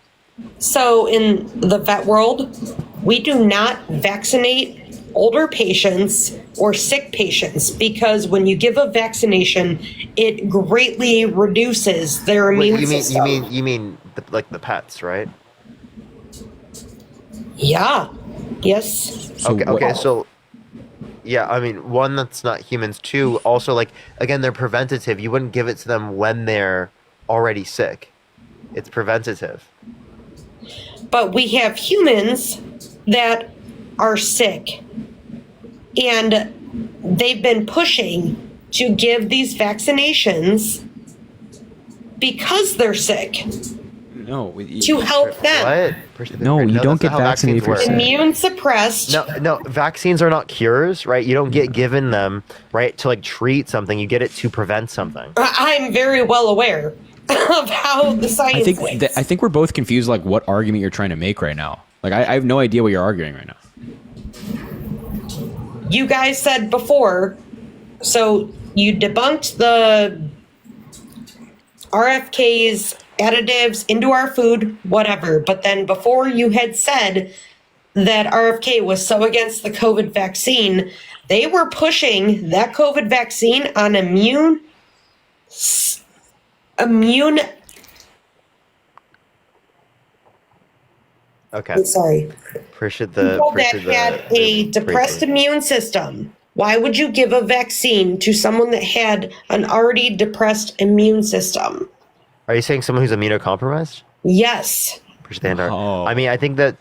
So in the vet world, we do not vaccinate older patients or sick patients because when you give a vaccination, it greatly reduces their Wait, immune system. you mean the pets, right? Yeah. Yes. So Okay, so yeah, I mean, one, that's not humans. Two, also like again, they're preventative. You wouldn't give it to them when they're already sick. It's preventative. But we have humans that are sick and they've been pushing to give these vaccinations because they're sick No, to help them. What? No, you don't that's get not how vaccinated vaccines for work. sick. Immune suppressed. No, vaccines are not cures, right? You don't get given them, right, to like treat something. You get it to prevent something. I'm very well aware of how the science works. I think we're both confused like what argument you're trying to make right now. Like I have no idea what you're arguing right now. You guys said before, so you debunked the RFK's additives into our food, whatever. But then before you had said that RFK was so against the COVID vaccine, they were pushing that COVID vaccine on immune. Okay. Sorry. Appreciate the. People that appreciate the- had a the depressed briefing. immune system. Why would you give a vaccine to someone that had an already depressed immune system? Are you saying someone who's immunocompromised? Yes. Standard. Oh. I mean, I think that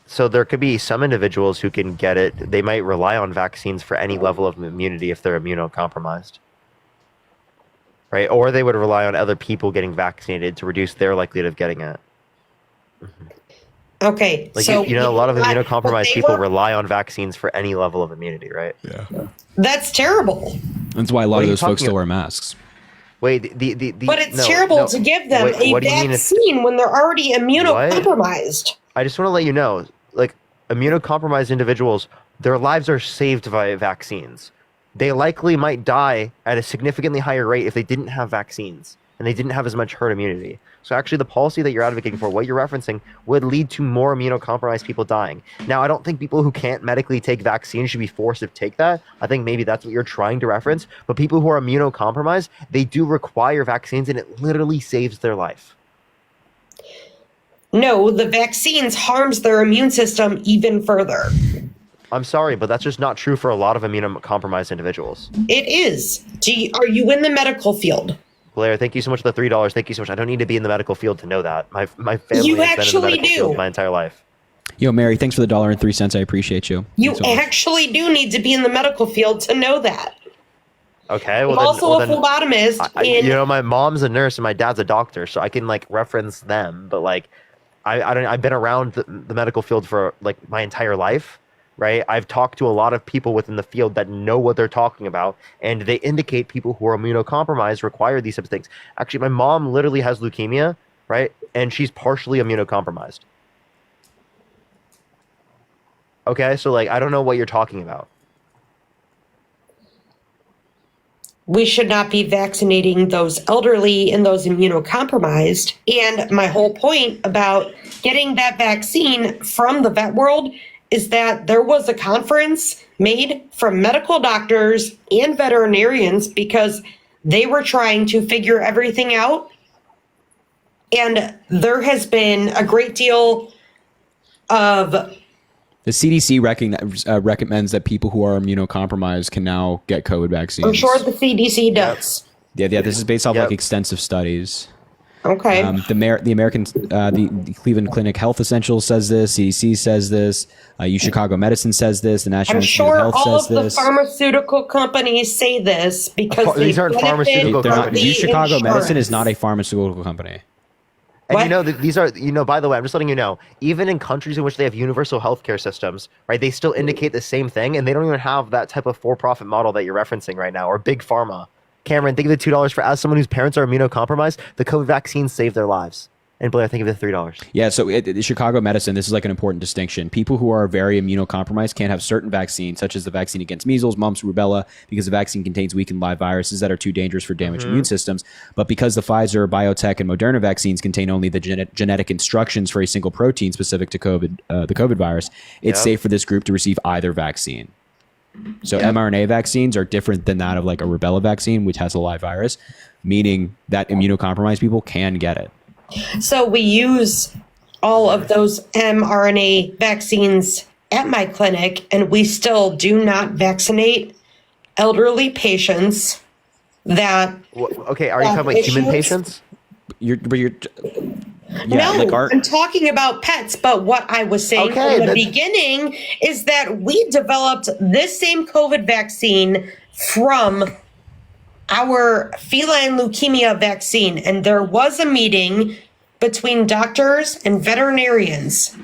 so there could be some individuals who can get it. They might rely on vaccines for any level of immunity if they're immunocompromised, right? Or they would rely on other people getting vaccinated to reduce their likelihood of getting it. Okay. Like so you know, a lot of but immunocompromised they people were- rely on vaccines for any level of immunity, right? Yeah. That's terrible. That's why a lot What are of you those folks talking still wear masks. Wait, the But it's no, terrible no. to give them Wait, a what do you mean it's- vaccine when they're already immunocompromised. I just want to let you know, like immunocompromised individuals, their lives are saved by vaccines. They likely might die at a significantly higher rate if they didn't have vaccines and they didn't have as much herd immunity. So actually the policy that you're advocating for, what you're referencing, would lead to more immunocompromised people dying. Now, I don't think people who can't medically take vaccines should be forced to take that. I think maybe that's what you're trying to reference. But people who are immunocompromised, they do require vaccines and it literally saves their life. No, the vaccines harms their immune system even further. I'm sorry, but that's just not true for a lot of immunocompromised individuals. It is. Are you in the medical field? Blair, thank you so much for the $3. Thank you so much. I don't need to be in the medical field to know that. My family has been in the actually medical do. field my entire life. Yo, Mary, thanks for the $1.03. I appreciate you. You Thanks so much. actually do need to be in the medical field to know that. Okay, well I'm then, also well a then, phlebotomist. And you know, my mom's a nurse and my dad's a doctor, so I can like reference them. But like, I don't. I've been around the medical field for like my entire life, right? I've talked to a lot of people within the field that know what they're talking about, and they indicate people who are immunocompromised require these types of things. Actually, my mom literally has leukemia, right? And she's partially immunocompromised. Okay, so like, I don't know what you're talking about. we should not be vaccinating those elderly and those immunocompromised. And my whole point about getting that vaccine from the vet world is that there was a conference made from medical doctors and veterinarians because they were trying to figure everything out. And there has been a great deal of The CDC recommends that people who are immunocompromised can now get COVID vaccines. I'm sure the CDC does. Yeah. This is based off Yep. like extensive studies. Okay. The American, the Cleveland Clinic Health Essentials says this. CDC says this. Chicago Medicine says this. The National I'm Institute sure of Health all says of the this. pharmaceutical companies say this because These they aren't benefit pharmaceutical They're from not. companies. the Chicago Medicine is insurance. not a pharmaceutical company. And What? you know, these are, you know, by the way, I'm just letting you know, even in countries in which they have universal healthcare systems, right, they still indicate the same thing, and they don't even have that type of for-profit model that you're referencing right now, or big pharma. Cameron, think of the $2 for, as someone whose parents are immunocompromised, the COVID vaccine saved their lives. And Blair, think of the $3. Yeah, so Chicago Medicine, this is like an important distinction. People who are very immunocompromised can't have certain vaccines, such as the vaccine against measles, mumps, rubella, because the vaccine contains weakened live viruses that are too dangerous for damaged immune systems. But because the Pfizer, BioNTech, and Moderna vaccines contain only the genetic instructions for a single protein specific to COVID, the COVID virus, it's safe for this group to receive either vaccine. So mRNA vaccines are different than that of like a rubella vaccine, which has a live virus, meaning that immunocompromised people can get it. So we use all of those mRNA vaccines at my clinic, and we still do not vaccinate elderly patients that Okay, are you talking about human issues? patients? no, like our I'm talking about pets, but what I was saying Okay, from the that's- beginning is that we developed this same COVID vaccine from our feline leukemia vaccine, and there was a meeting between doctors and veterinarians.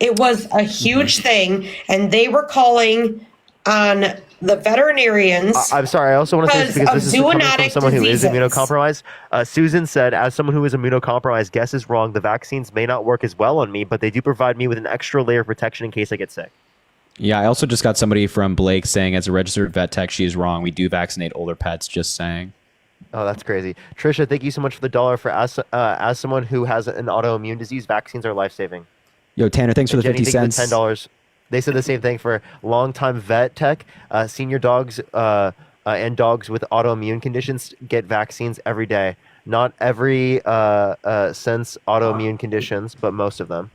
It was a huge thing, and they were calling on the veterinarians. I'm sorry, I also want to say this because this is coming from zoonotic someone who is diseases. immunocompromised. Susan said, as someone who is immunocompromised, guess is wrong. The vaccines may not work as well on me, but they do provide me with an extra layer of protection in case I get sick. Yeah, I also just got somebody from Blake saying, as a registered vet tech, she is wrong. We do vaccinate older pets, just saying. Oh, that's crazy. Trisha, thank you so much for the $1 for as someone who has an autoimmune disease, vaccines are life-saving. Yo, Tanner, thanks for the Jenny, 50 thank you for cents. $10. They said the same thing for longtime vet tech. Senior dogs and dogs with autoimmune conditions get vaccines every day. Not every sense autoimmune conditions, but most of them.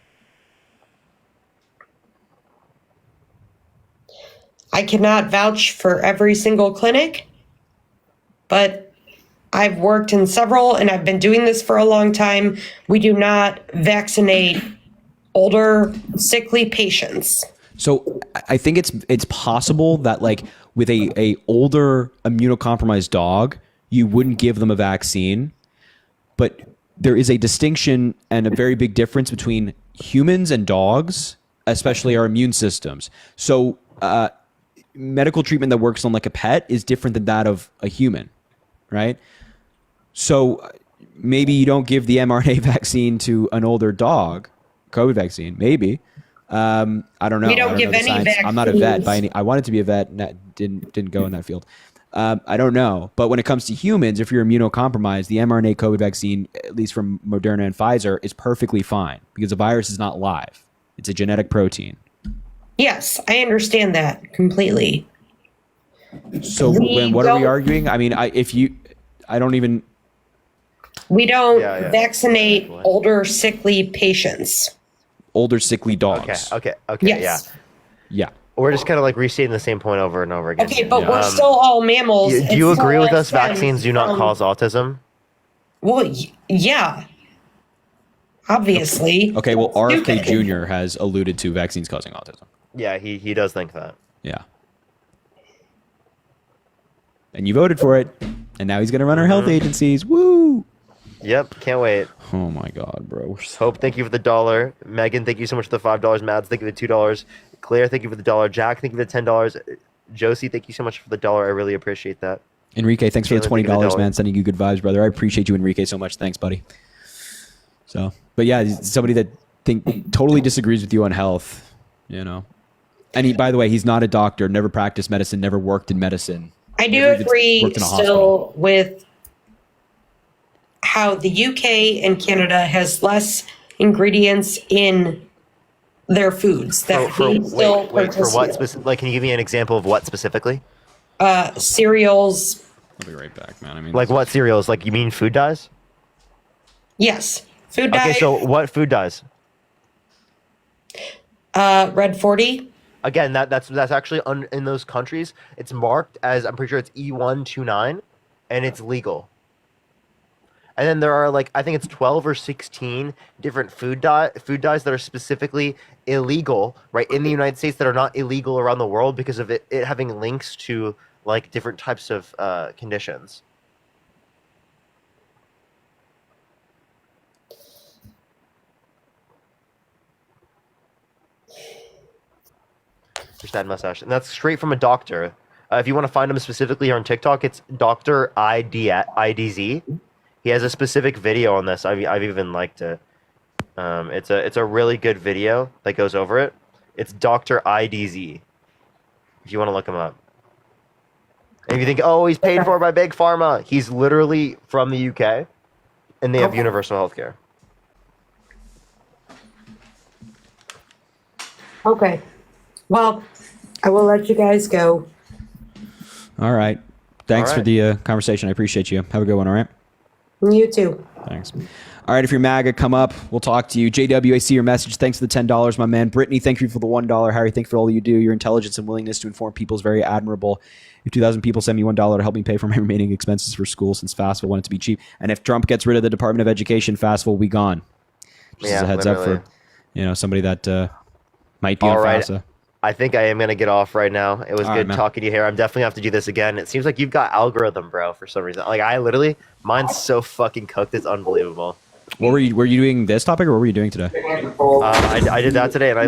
I cannot vouch for every single clinic, but I've worked in several and I've been doing this for a long time. We do not vaccinate older, sickly patients. So I think it's possible that like with a older immunocompromised dog, you wouldn't give them a vaccine, but there is a distinction and a very big difference between humans and dogs, especially our immune systems. So medical treatment that works on like a pet is different than that of a human, right? So maybe you don't give the mRNA vaccine to an older dog, COVID vaccine, maybe. I don't know. We don't give know the any science. I'm not a vet vaccines. by any. I wanted to be a vet, and that didn't go in that field. I don't know. But when it comes to humans, if you're immunocompromised, the mRNA COVID vaccine, at least from Moderna and Pfizer, is perfectly fine because the virus is not live. It's a genetic protein. Yes, I understand that completely. So We what are we don't- arguing? I mean, I don't even. We don't Yeah. vaccinate older, sickly patients. Older sickly dogs. Okay, Yes. Yeah. We're just kind of like restating the same point over and over again. Okay, but we're still all mammals. Do you It's agree still with us? stems Vaccines do not from- cause autism. Well, yeah. Obviously. Okay. Well, RFK Stupid. Jr. has alluded to vaccines causing autism. Yeah, he does think that. Yeah. and you voted for it, and now he's going to run our health agencies. Woo! Yep, can't wait. Oh my God, bro. Hope, thank you for the $1. Megan, thank you so much for the $5. Mads, thank you for the $2. Claire, thank you for the $1. Jack, thank you for the $10. Josie, thank you so much for the $1. I really appreciate that. Enrique, thanks for the Taylor, $20, man. Sending you good vibes, brother. I appreciate you, Enrique, so much. Thanks, buddy. So, but yeah, he's somebody that totally disagrees with you on health, you know. And he, by the way, he's not a doctor, never practiced medicine, never worked in medicine. I do agree still with how the UK and Canada has less ingredients in their foods that for what specific? Like, can you give me an example of what specifically? Cereals. I'll be right back, man. I mean, like what cereals? Like, you mean food dyes? Yes, food dye. Okay, so what food dyes? Red 40. Again, that's actually in those countries. It's marked as, I'm pretty sure it's E129, and it's legal. And then there are, like, I think it's 12 or 16 different food dyes that are specifically illegal, right, in the United States, that are not illegal around the world because of it having links to, like, different types of conditions. Sad mustache, and that's straight from a doctor. If you want to find him specifically on TikTok, it's Dr. IDZ. He has a specific video on this. I've even liked it. It's a really good video that goes over it. It's Dr. IDZ. If you want to look him up. And if you think, oh, he's paid for by Big Pharma, he's literally from the UK, and they have universal healthcare. Okay. Well, I will let you guys go. all right. Thanks All for right. the conversation. I appreciate you. Have a good one, all right? You too. Thanks. All right, if you're MAGA, come up. We'll talk to you. JW, I see your message. Thanks for the $10, my man. Brittany, thank you for the $1. Harry, thank you for all you do. Your intelligence and willingness to inform people is very admirable. If 2,000 people send me $1 to help me pay for my remaining expenses for school, since FAFSA want it to be cheap. And if Trump gets rid of the Department of Education, FAFSA will be gone. Just as a heads up for somebody that might be on FAFSA. I think I am going to get off right now. It was All good right, talking to you here. I'm definitely going to have to do this again. It seems like you've got algorithm, bro, for some reason. Like, I literally, mine's so fucking cooked. It's unbelievable. What were you doing this topic, or what were you doing today? I did that today, and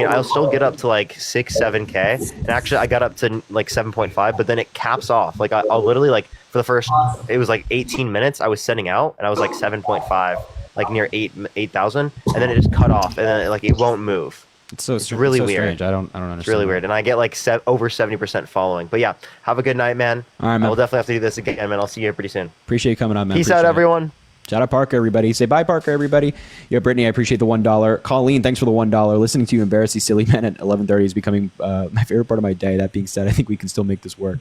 I'll still get up to like 6-7K. And actually, I got up to like 7.5, but then it caps off. Like, I'll literally, like, for the first, it was like 18 minutes I was sending out, and I was like 7.5, like near 8,000, and then it just cut off, and then it won't move. It's really so weird. Strange. I don't understand. It's really weird, and I get like over 70% following. But yeah, have a good night, man. All right, man. I will definitely have to do this again, man. I'll see you pretty soon. Appreciate you coming on, man. Peace out, Appreciate it. everyone. Shout out Parker, everybody. Say bye, Parker, everybody. Yeah, Brittany, I appreciate the $1. Colleen, thanks for the $1. Listening to you embarrass these silly men at 11:30 is becoming my favorite part of my day. That being said, I think we can still make this work.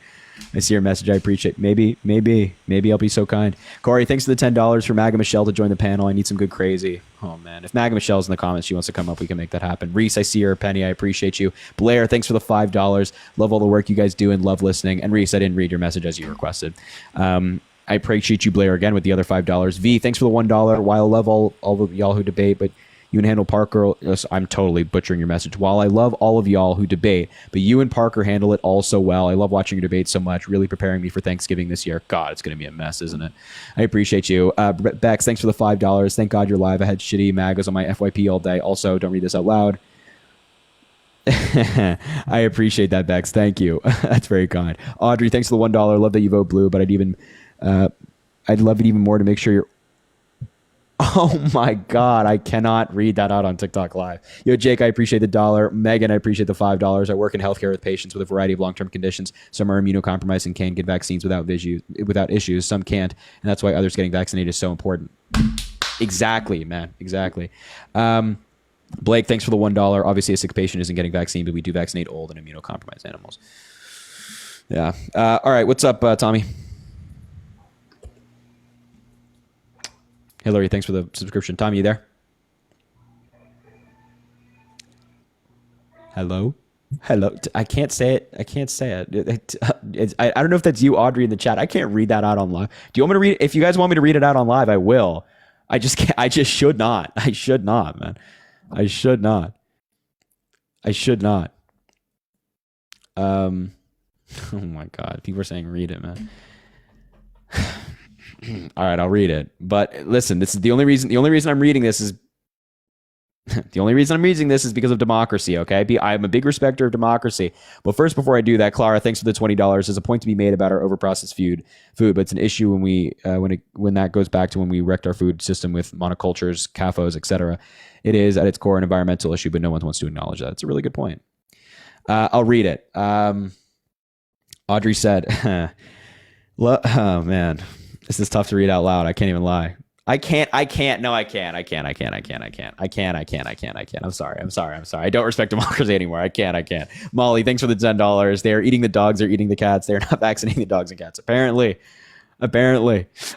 I see your message. I appreciate it. Maybe I'll be so kind. Corey, thanks for the $10 for Maga Michelle to join the panel. I need some good crazy. Oh, man. If Maga Michelle's in the comments, she wants to come up, we can make that happen. Reese, I see her. Penny, I appreciate you. Blair, thanks for the $5. Love all the work you guys do and love listening. And Reese, I didn't read your message as you requested. I appreciate you, Blair, again with the other $5. V, thanks for the $1. While I love all of y'all who debate, but you and handle Parker, I'm totally butchering your message. While I love all of y'all who debate, but you and Parker handle it all so well. I love watching your debate so much, really preparing me for Thanksgiving this year. God, it's going to be a mess, isn't it? I appreciate you. Bex, thanks for the $5. Thank God you're live. I had shitty magas on my FYP all day. Also, don't read this out loud. I appreciate that, Bex. Thank you. That's very kind. Audrey, thanks for the $1. Love that you vote blue, but I'd love it even more to make sure you're... Oh my God, I cannot read that out on TikTok Live. Yo, Jake, I appreciate the $1. Megan, I appreciate the $5. I work in healthcare with patients with a variety of long-term conditions. Some are immunocompromised and can get vaccines without issues. Some can't, and that's why others getting vaccinated is so important. Exactly, man. Exactly. Blake, thanks for the $1. Obviously, a sick patient isn't getting vaccine, but we do vaccinate old and immunocompromised animals. Yeah. All right, what's up, Tommy? Hillary, thanks for the subscription. Tommy, you there? Hello? I can't say it. I don't know if that's you, Audrey, in the chat. I can't read that out on live. Do you want me to read it? If you guys want me to read it out on live, I will. I just can't. I just should not. I should not, man. I should not. Oh my God. People are saying read it, man. All right, I'll read it. But listen, this is the only reason I'm reading this is because of democracy, okay? I'm a big respecter of democracy. But first, before I do that, Clara, thanks for the $20. There's a point to be made about our overprocessed food, but it's an issue when that goes back to when we wrecked our food system with monocultures, CAFOs, etc. It is at its core an environmental issue, but no one wants to acknowledge that. It's a really good point. I'll read it. Audrey said, oh man, this is tough to read out loud. I can't even lie. I can't. No, I can't. I'm sorry. I don't respect democracy anymore. I can't. Molly, thanks for the $10. They're eating the dogs. They're eating the cats. They're not vaccinating the dogs and cats. Apparently.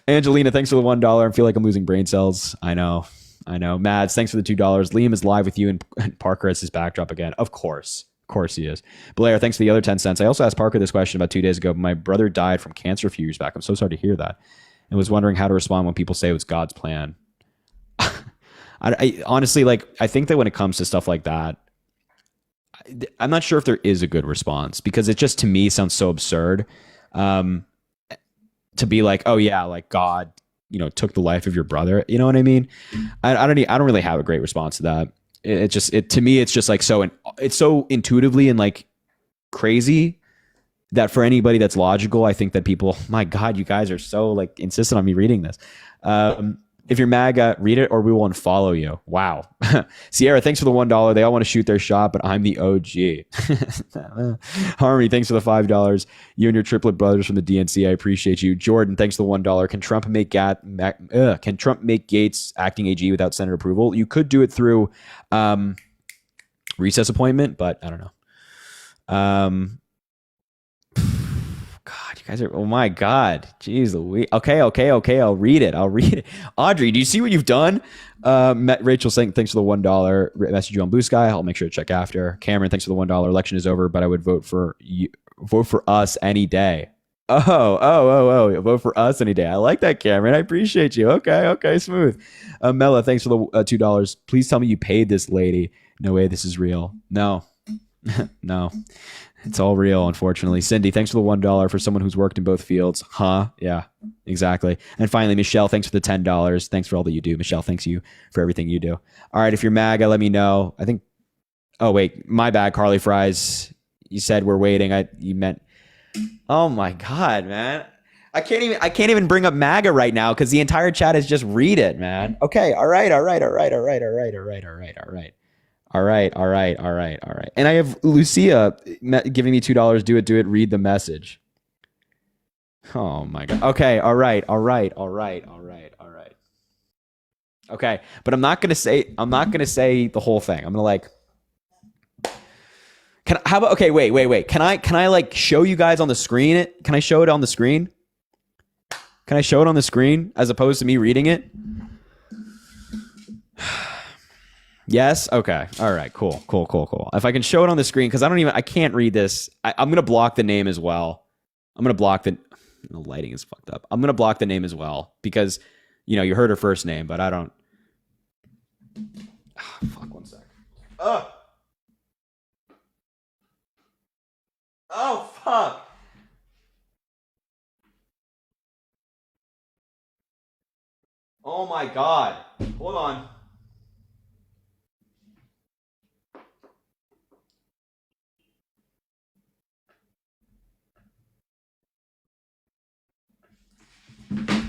Angelina, thanks for the $1. I feel like I'm losing brain cells. I know. Mads, thanks for the $2. Liam is live with you and Parker as his backdrop again. Of course he is. Blair, thanks for the other 10 cents. I also asked Parker this question about 2 days ago. My brother died from cancer a few years back. I'm so sorry to hear that. And was wondering how to respond when people say it was God's plan. I honestly, I think that when it comes to stuff like that, I'm not sure if there is a good response, because it just, to me, sounds so absurd to be like, oh yeah, like God, took the life of your brother. You know what I mean? I don't really have a great response to that. To me, it's just like it's so intuitively and like crazy that for anybody that's logical, I think that people, my God, you guys are so like insistent on me reading this. If you're MAGA, read it or we will unfollow you. Wow. Sierra, thanks for the $1. They all want to shoot their shot, but I'm the OG. Harmony, thanks for the $5. You and your triplet brothers from the DNC, I appreciate you. Jordan, thanks for the $1. Can Trump make Gates acting AG without Senate approval? You could do it through recess appointment, but I don't know. God, you guys are, oh my God. Jeez Louise. Okay. I'll read it. Audrey, do you see what you've done? Rachel saying, thanks for the $1. Message you on Blue Sky. I'll make sure to check after. Cameron, thanks for the $1. Election is over, but I would vote for us any day. Oh, vote for us any day. I like that, Cameron. I appreciate you. Okay, smooth. Mela, thanks for the $2. Please tell me you paid this lady. No way this is real. No. No. It's all real, unfortunately. Cindy, thanks for the $1 for someone who's worked in both fields. Huh? Yeah, exactly. And finally, Michelle, thanks for the $10. Thanks for all that you do. Michelle, thanks you for everything you do. All right, if you're MAGA, let me know. I think, oh wait, my bad, Carly Fries. You said we're waiting. You meant, oh my God, man. I can't even bring up MAGA right now because the entire chat is just read it, man. Okay, all right. All right. And I have Lucia giving me $2. Do it. Read the message. Oh my God. Okay. All right. Okay. But I'm not going to say the whole thing. I'm going to how about, okay, wait. Can I like show you guys on the screen Can I show it on the screen? Can I show it on the screen as opposed to me reading it? Yes. Okay. All right. Cool. If I can show it on the screen, because I can't read this. I'm going to block the name as well. I'm going to block the lighting is fucked up. I'm going to block the name as well because, you heard her first name, but I don't. Oh, fuck, 1 sec. Oh, fuck. Oh my God. Hold on.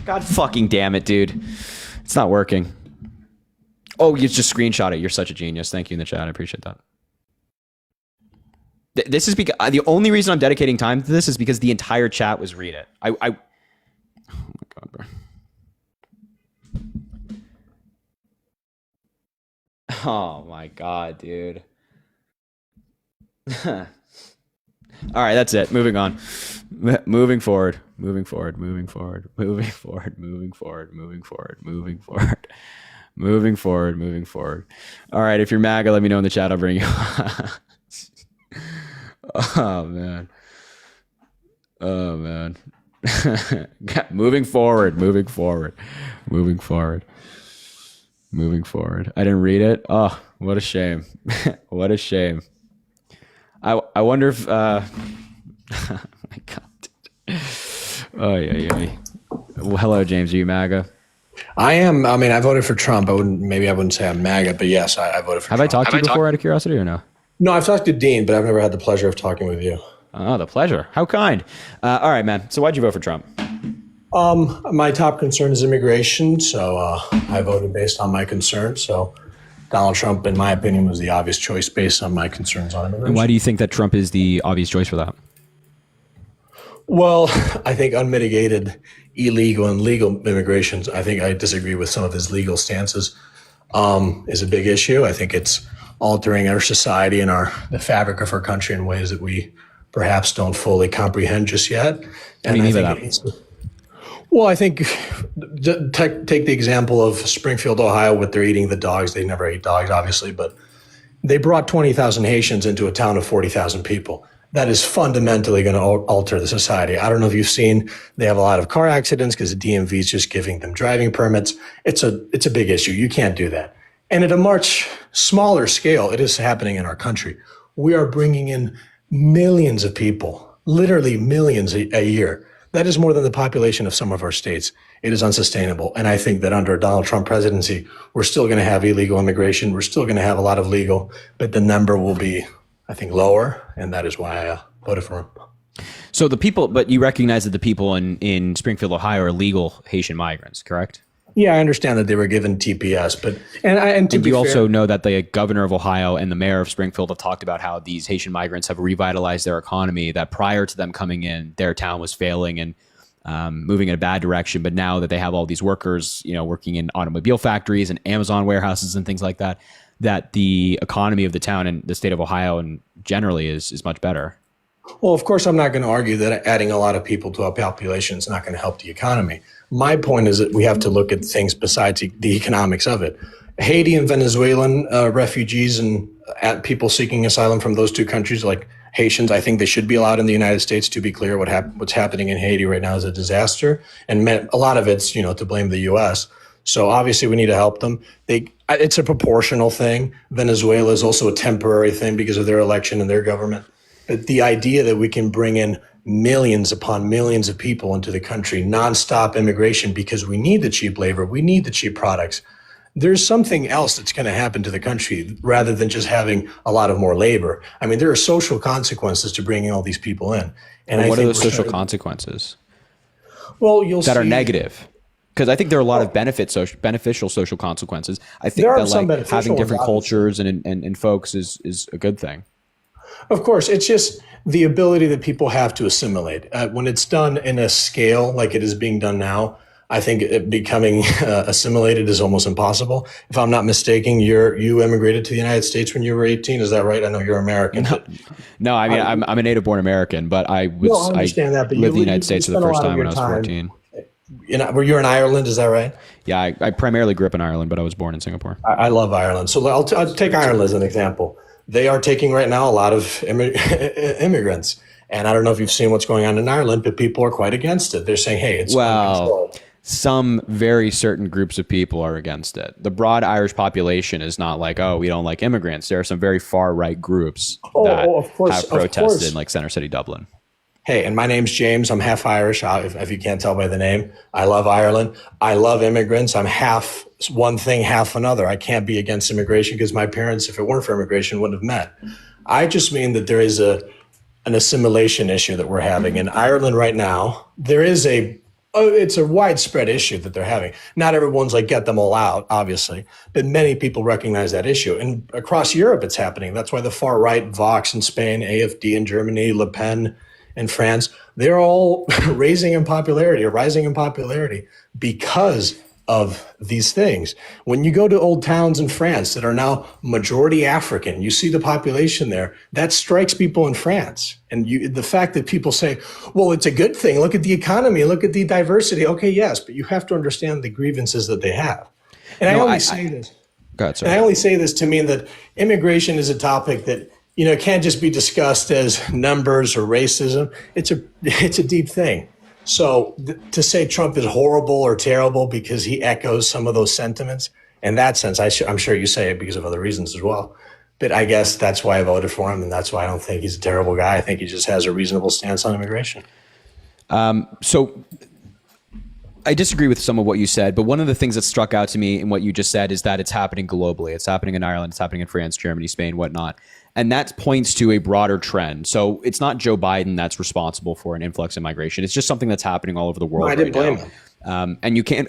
God fucking damn it, dude. It's not working. Oh, you just screenshot it. You're such a genius. Thank you in the chat. I appreciate that. This is because the only reason I'm dedicating time to this is because the entire chat was read it. Oh my God, bro. Oh my God, dude. All right, that's it. Moving on. Moving forward. All right, if you're MAGA, let me know in the chat. I'll bring you. Oh man. Moving forward. I didn't read it. Oh, what a shame. What a shame. I wonder if Oh, yeah. Well, hello, James. Are you MAGA? I am. I mean, I voted for Trump. I wouldn't say I'm MAGA, but yes, I voted for Have Trump. I talked to you before out of curiosity or no? No, I've talked to Dean, but I've never had the pleasure of talking with you. Oh, the pleasure. How kind. All right, man. So why'd you vote for Trump? My top concern is immigration, so I voted based on my concerns. So Donald Trump, in my opinion, was the obvious choice based on my concerns on immigration. And why do you think that Trump is the obvious choice for that? Well, I think unmitigated illegal and legal immigrations, I think I disagree with some of his legal stances, is a big issue. I think it's altering our society and the fabric of our country in ways that we perhaps don't fully comprehend just yet. And I think well, I think take the example of Springfield, Ohio, with their eating the dogs. They never ate dogs, obviously, but they brought 20,000 Haitians into a town of 40,000 people. That is fundamentally going to alter the society. I don't know if you've seen, they have a lot of car accidents because the DMV is just giving them driving permits. It's a big issue. You can't do that. And at a much smaller scale, it is happening in our country. We are bringing in millions of people, literally millions a year. That is more than the population of some of our states. It is unsustainable. And I think that under a Donald Trump presidency, we're still going to have illegal immigration. We're still going to have a lot of legal, but the number will be, I think, lower. And that is why I voted for him. So the people, but you recognize that the people in Springfield, Ohio are legal Haitian migrants, correct? Yeah, I understand that they were given TPS, but and to be you fair, also know that the governor of Ohio and the mayor of Springfield have talked about how these Haitian migrants have revitalized their economy, that prior to them coming in, their town was failing and moving in a bad direction. But now that they have all these workers, working in automobile factories and Amazon warehouses and things like that, that the economy of the town and the state of Ohio and generally is much better. Well, of course, I'm not going to argue that adding a lot of people to a population is not going to help the economy. My point is that we have to look at things besides the economics of it. Haiti and Venezuelan refugees and people seeking asylum from those two countries, like Haitians, I think they should be allowed in the United States. To be clear, what's happening in Haiti right now is a disaster, and a lot of it's to blame the U.S. So obviously we need to help them. It's a proportional thing. Venezuela is also a temporary thing because of their election and their government. But the idea that we can bring in millions upon millions of people into the country, nonstop immigration, because we need the cheap labor, we need the cheap products. There's something else that's going to happen to the country rather than just having a lot of more labor. I mean, there are social consequences to bringing all these people in. And what are those social consequences? Well, you'll see that are negative. Because I think there are a lot of beneficial social consequences. I think that like having different cultures and folks is a good thing. Of course, it's just the ability that people have to assimilate. When it's done in a scale like it is being done now, I think becoming assimilated is almost impossible. If I'm not mistaken, you immigrated to the United States when you were 18. Is that right? I know you're American. No, I mean, I'm a native-born American, but I understand that. But lived in the United States for the first time when I was 14. Were you in Ireland? Is that right? Yeah, I primarily grew up in Ireland, but I was born in Singapore. I love Ireland. So I'll take Ireland as an example. They are taking right now a lot of immigrants. And I don't know if you've seen what's going on in Ireland, but people are quite against it. They're saying, hey, it's uncontrolled. Some very certain groups of people are against it. The broad Irish population is not like, oh, we don't like immigrants. There are some very far right groups that have protested in like Center City, Dublin. Hey, and my name's James. I'm half Irish, if you can't tell by the name. I love Ireland. I love immigrants. I'm half one thing, half another. I can't be against immigration because my parents, if it weren't for immigration, wouldn't have met. I just mean that there is an assimilation issue that we're having. In Ireland right now, there is it's a widespread issue that they're having. Not everyone's like, get them all out, obviously, but many people recognize that issue. And across Europe, it's happening. That's why the far right, Vox in Spain, AfD in Germany, Le Pen in France, they're all rising in popularity because of these things. When you go to old towns in France that are now majority African, you see the population there, that strikes people in France. And the fact that people say, well, it's a good thing. Look at the economy. Look at the diversity. Okay, yes, but you have to understand the grievances that they have. And I only say this to mean that immigration is a topic that it can't just be discussed as numbers or racism. It's a deep thing. So to say Trump is horrible or terrible because he echoes some of those sentiments, in that sense, I'm sure you say it because of other reasons as well. But I guess that's why I voted for him, and that's why I don't think he's a terrible guy. I think he just has a reasonable stance on immigration. So I disagree with some of what you said, but one of the things that struck out to me in what you just said is that it's happening globally. It's happening in Ireland, it's happening in France, Germany, Spain, whatnot. And that points to a broader trend. So it's not Joe Biden that's responsible for an influx in migration. It's just something that's happening all over the world. No, I didn't blame him. And you can't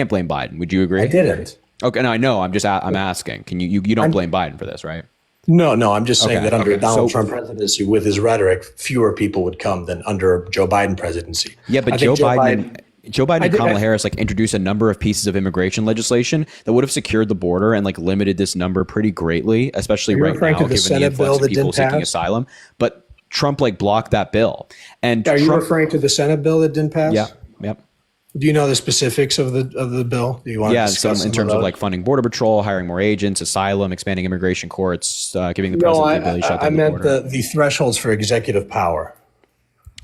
blame Biden. Would you agree? I didn't. Okay, no, I know. I'm asking. Can you don't blame Biden for this, right? No, I'm just saying that under Donald So- Trump presidency, with his rhetoric, fewer people would come than under Joe Biden presidency. Yeah, but I Joe think Biden and Kamala Harris introduced a number of pieces of immigration legislation that would have secured the border and limited this number pretty greatly, especially right now, given the Senate bill influx of that people didn't seeking pass? asylum. But Trump blocked that bill. And Are you Trump, referring to the Senate bill that didn't pass? Yeah, yep. Do you know the specifics of the bill? Do you want to discuss in terms of funding border patrol, hiring more agents, asylum, expanding immigration courts, giving the president the ability to shut down the border. I meant the thresholds for executive power.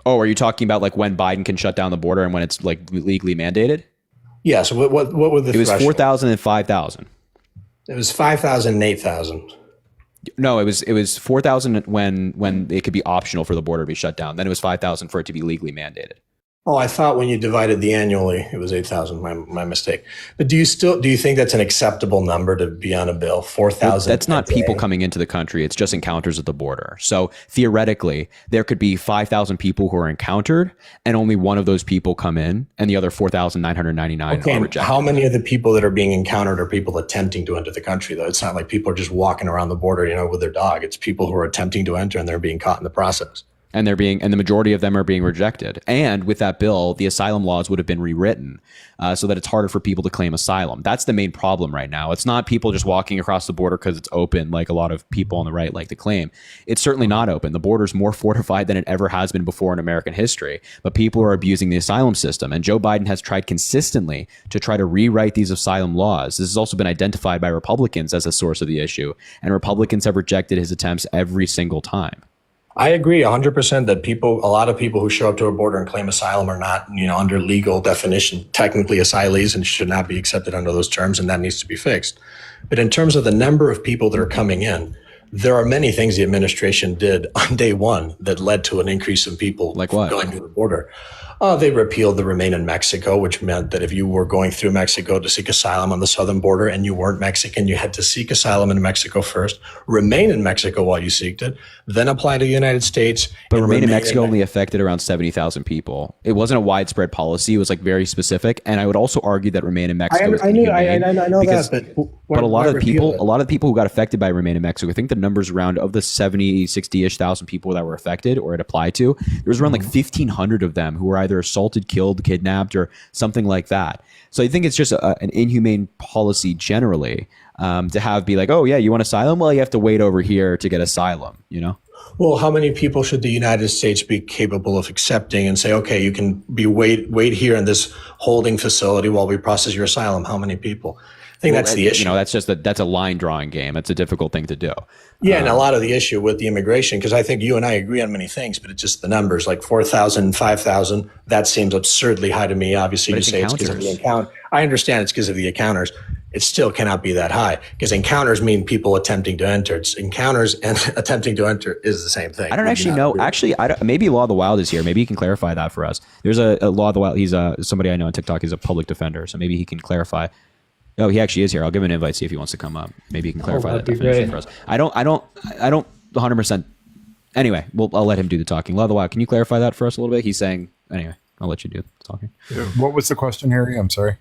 Oh, are you talking about when Biden can shut down the border and when it's legally mandated? Yeah. So what were the? It was thresholds? 4,000 and 5,000. It was 5,000 and 8,000. No, it was 4,000 when it could be optional for the border to be shut down. Then it was 5,000 for it to be legally mandated. Oh, I thought when you divided the annually, it was 8,000. My mistake. But do you think that's an acceptable number to be on a bill? 4,000. That's not people coming into the country. It's just encounters at the border. So theoretically, there could be 5,000 people who are encountered, and only one of those people come in, and the other 4,999 are rejected. How many of the people that are being encountered are people attempting to enter the country? Though it's not like people are just walking around the border, with their dog. It's people who are attempting to enter and they're being caught in the process. And the majority of them are being rejected. And with that bill, the asylum laws would have been rewritten so that it's harder for people to claim asylum. That's the main problem right now. It's not people just walking across the border because it's open, like a lot of people on the right like to claim. It's certainly not open. The border's more fortified than it ever has been before in American history. But people are abusing the asylum system. And Joe Biden has tried consistently to try to rewrite these asylum laws. This has also been identified by Republicans as a source of the issue. And Republicans have rejected his attempts every single time. I agree 100% that a lot of people who show up to a border and claim asylum are not, under legal definition, technically asylees and should not be accepted under those terms, and that needs to be fixed. But in terms of the number of people that are coming in, there are many things the administration did on day one that led to an increase in people going to the border. They repealed the Remain in Mexico, which meant that if you were going through Mexico to seek asylum on the southern border and you weren't Mexican, you had to seek asylum in Mexico first, remain in Mexico while you seeked it, then apply to the United States. But Remain in Mexico only affected around 70,000 people. It wasn't a widespread policy. It was very specific. And I would also argue that Remain in Mexico I know because, that, but a lot of the people who got affected by Remain in Mexico, I think the numbers around of the 70, 60-ish thousand people that were affected or it applied to, there was around 1,500 of them who were either assaulted, killed, kidnapped, or something like that. So I think it's just an inhumane policy generally to be oh yeah, you want asylum? Well, you have to wait over here to get asylum, Well, how many people should the United States be capable of accepting and say, okay, you can wait here in this holding facility while we process your asylum? How many people? I think that's the issue. That's a line drawing game. That's a difficult thing to do. Yeah, and a lot of the issue with the immigration, because I think you and I agree on many things, but it's just the numbers, 4,000, 5,000, that seems absurdly high to me. Obviously, you say it's because of the encounter. I understand it's because of the encounters. It still cannot be that high because encounters mean people attempting to enter. It's encounters and attempting to enter is the same thing. I don't actually know. Actually, maybe Law of the Wild is here. Maybe he can clarify that for us. There's a Law of the Wild. He's somebody I know on TikTok. He's a public defender, so maybe he can clarify. Oh, he actually is here. I'll give him an invite, see if he wants to come up. Maybe he can clarify that definition for us. I don't 100%. Anyway, I'll let him do the talking. Law of the Wild, can you clarify that for us a little bit? He's saying, anyway, I'll let you do the talking. What was the question, Harry? I'm sorry.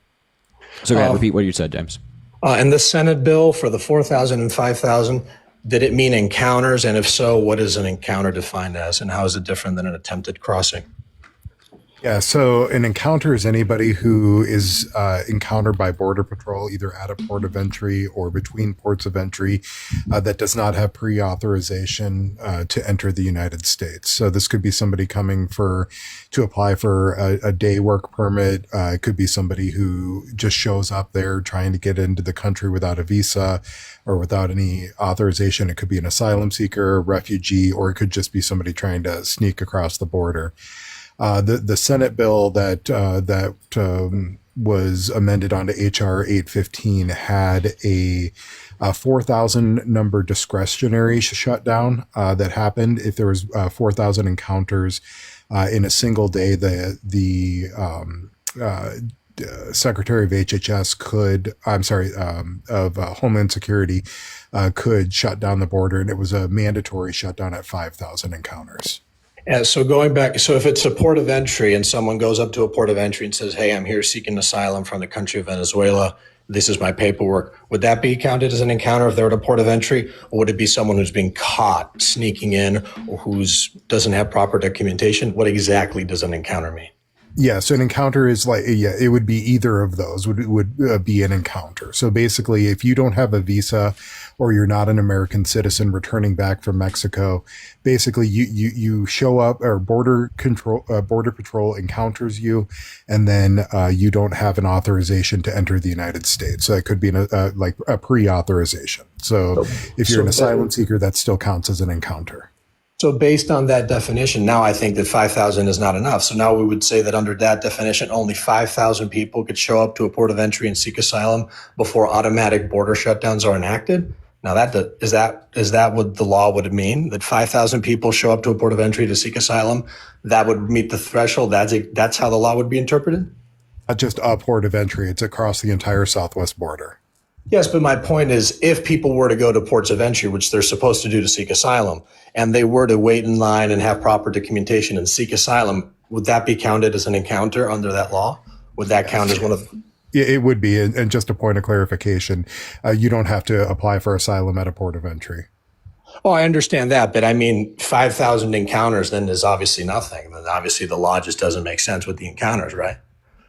So go ahead, repeat what you said, James. And the Senate bill for the 4,000 and 5,000, did it mean encounters? And if so, what is an encounter defined as? And how is it different than an attempted crossing? Yeah, so an encounter is anybody who is encountered by Border Patrol, either at a port of entry or between ports of entry that does not have pre-authorization to enter the United States. So this could be somebody coming to apply for a day work permit. It could be somebody who just shows up there trying to get into the country without a visa or without any authorization. It could be an asylum seeker, refugee, or it could just be somebody trying to sneak across the border. The Senate bill that was amended onto HR 815 had a 4,000 number discretionary shutdown that happened if there was 4,000 encounters in a single day. The Secretary of HHS of Homeland Security could shut down the border, and it was a mandatory shutdown at 5,000 encounters. So going back, so if it's a port of entry and someone goes up to a port of entry and says, "Hey, I'm here seeking asylum from the country of Venezuela. This is my paperwork," would that be counted as an encounter if they're at a port of entry, or would it be someone who's being caught sneaking in or doesn't have proper documentation? What exactly does an encounter mean? Yeah, so an encounter is it would be either of those would be an encounter. So basically, if you don't have a visa or you're not an American citizen returning back from Mexico, basically you show up, or border patrol encounters you, and then you don't have an authorization to enter the United States. So it could be a pre-authorization. So if you're an asylum seeker, that still counts as an encounter. So based on that definition, now I think that 5,000 is not enough. So now we would say that under that definition, only 5,000 people could show up to a port of entry and seek asylum before automatic border shutdowns are enacted. Now is that what the law would mean? That 5,000 people show up to a port of entry to seek asylum, that would meet the threshold? That's how the law would be interpreted? Not just a port of entry, it's across the entire southwest border. Yes, but my point is, if people were to go to ports of entry, which they're supposed to do to seek asylum, and they were to wait in line and have proper documentation and seek asylum, would that be counted as an encounter under that law? Would that count as one of... It would be. And just a point of clarification, you don't have to apply for asylum at a port of entry. Oh, I understand that. But I mean, 5,000 encounters then is obviously nothing. Then obviously the law just doesn't make sense with the encounters, right?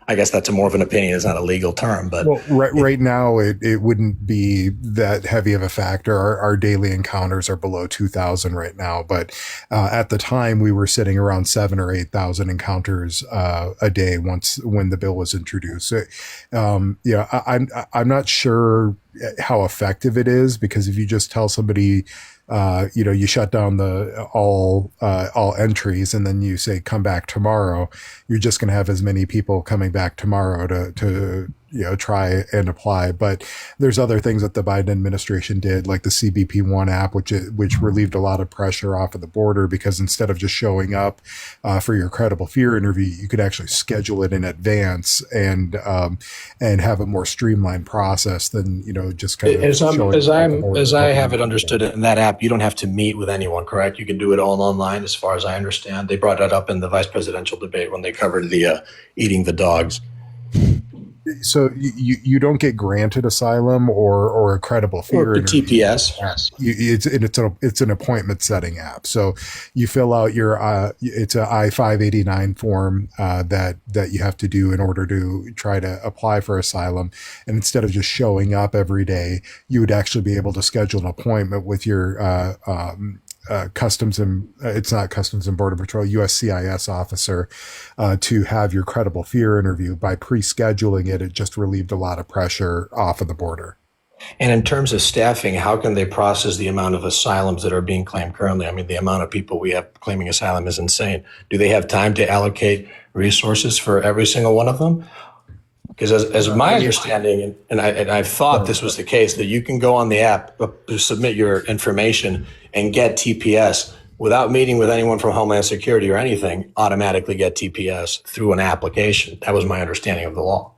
I guess that's more of an opinion. It's not a legal term, but right now it wouldn't be that heavy of a factor. Our daily encounters are below 2,000 right now, but at the time we were sitting around 7,000 or 8,000 encounters a day when the bill was introduced. So, I'm not sure how effective it is, because if you just tell somebody, you shut down all entries and then you say, come back tomorrow, you're just going to have as many people coming back tomorrow to try and apply. But there's other things that the Biden administration did, like the CBP-1 app, which relieved a lot of pressure off of the border, because instead of just showing up for your credible fear interview, you could actually schedule it in advance and have a more streamlined process than just kind of as I have it understood in that app. You don't have to meet with anyone, correct? You can do it all online, as far as I understand. They brought that up in the vice presidential debate when they covered the eating the dogs. So you don't get granted asylum or a credible fear interview. TPS. It's an appointment setting app. So you fill out your it's a I-589 form that you have to do in order to try to apply for asylum. And instead of just showing up every day, you would actually be able to schedule an appointment with your Customs and it's not Customs and Border Patrol, USCIS officer to have your credible fear interview. By pre-scheduling it just relieved a lot of pressure off of the border. And in terms of staffing, how can they process the amount of asylums that are being claimed currently? I mean, the amount of people we have claiming asylum is insane. Do they have time to allocate resources for every single one of them? Because as my understanding, and I thought this was the case, that you can go on the app, submit your information, and get TPS without meeting with anyone from Homeland Security or anything, automatically get TPS through an application. That was my understanding of the law.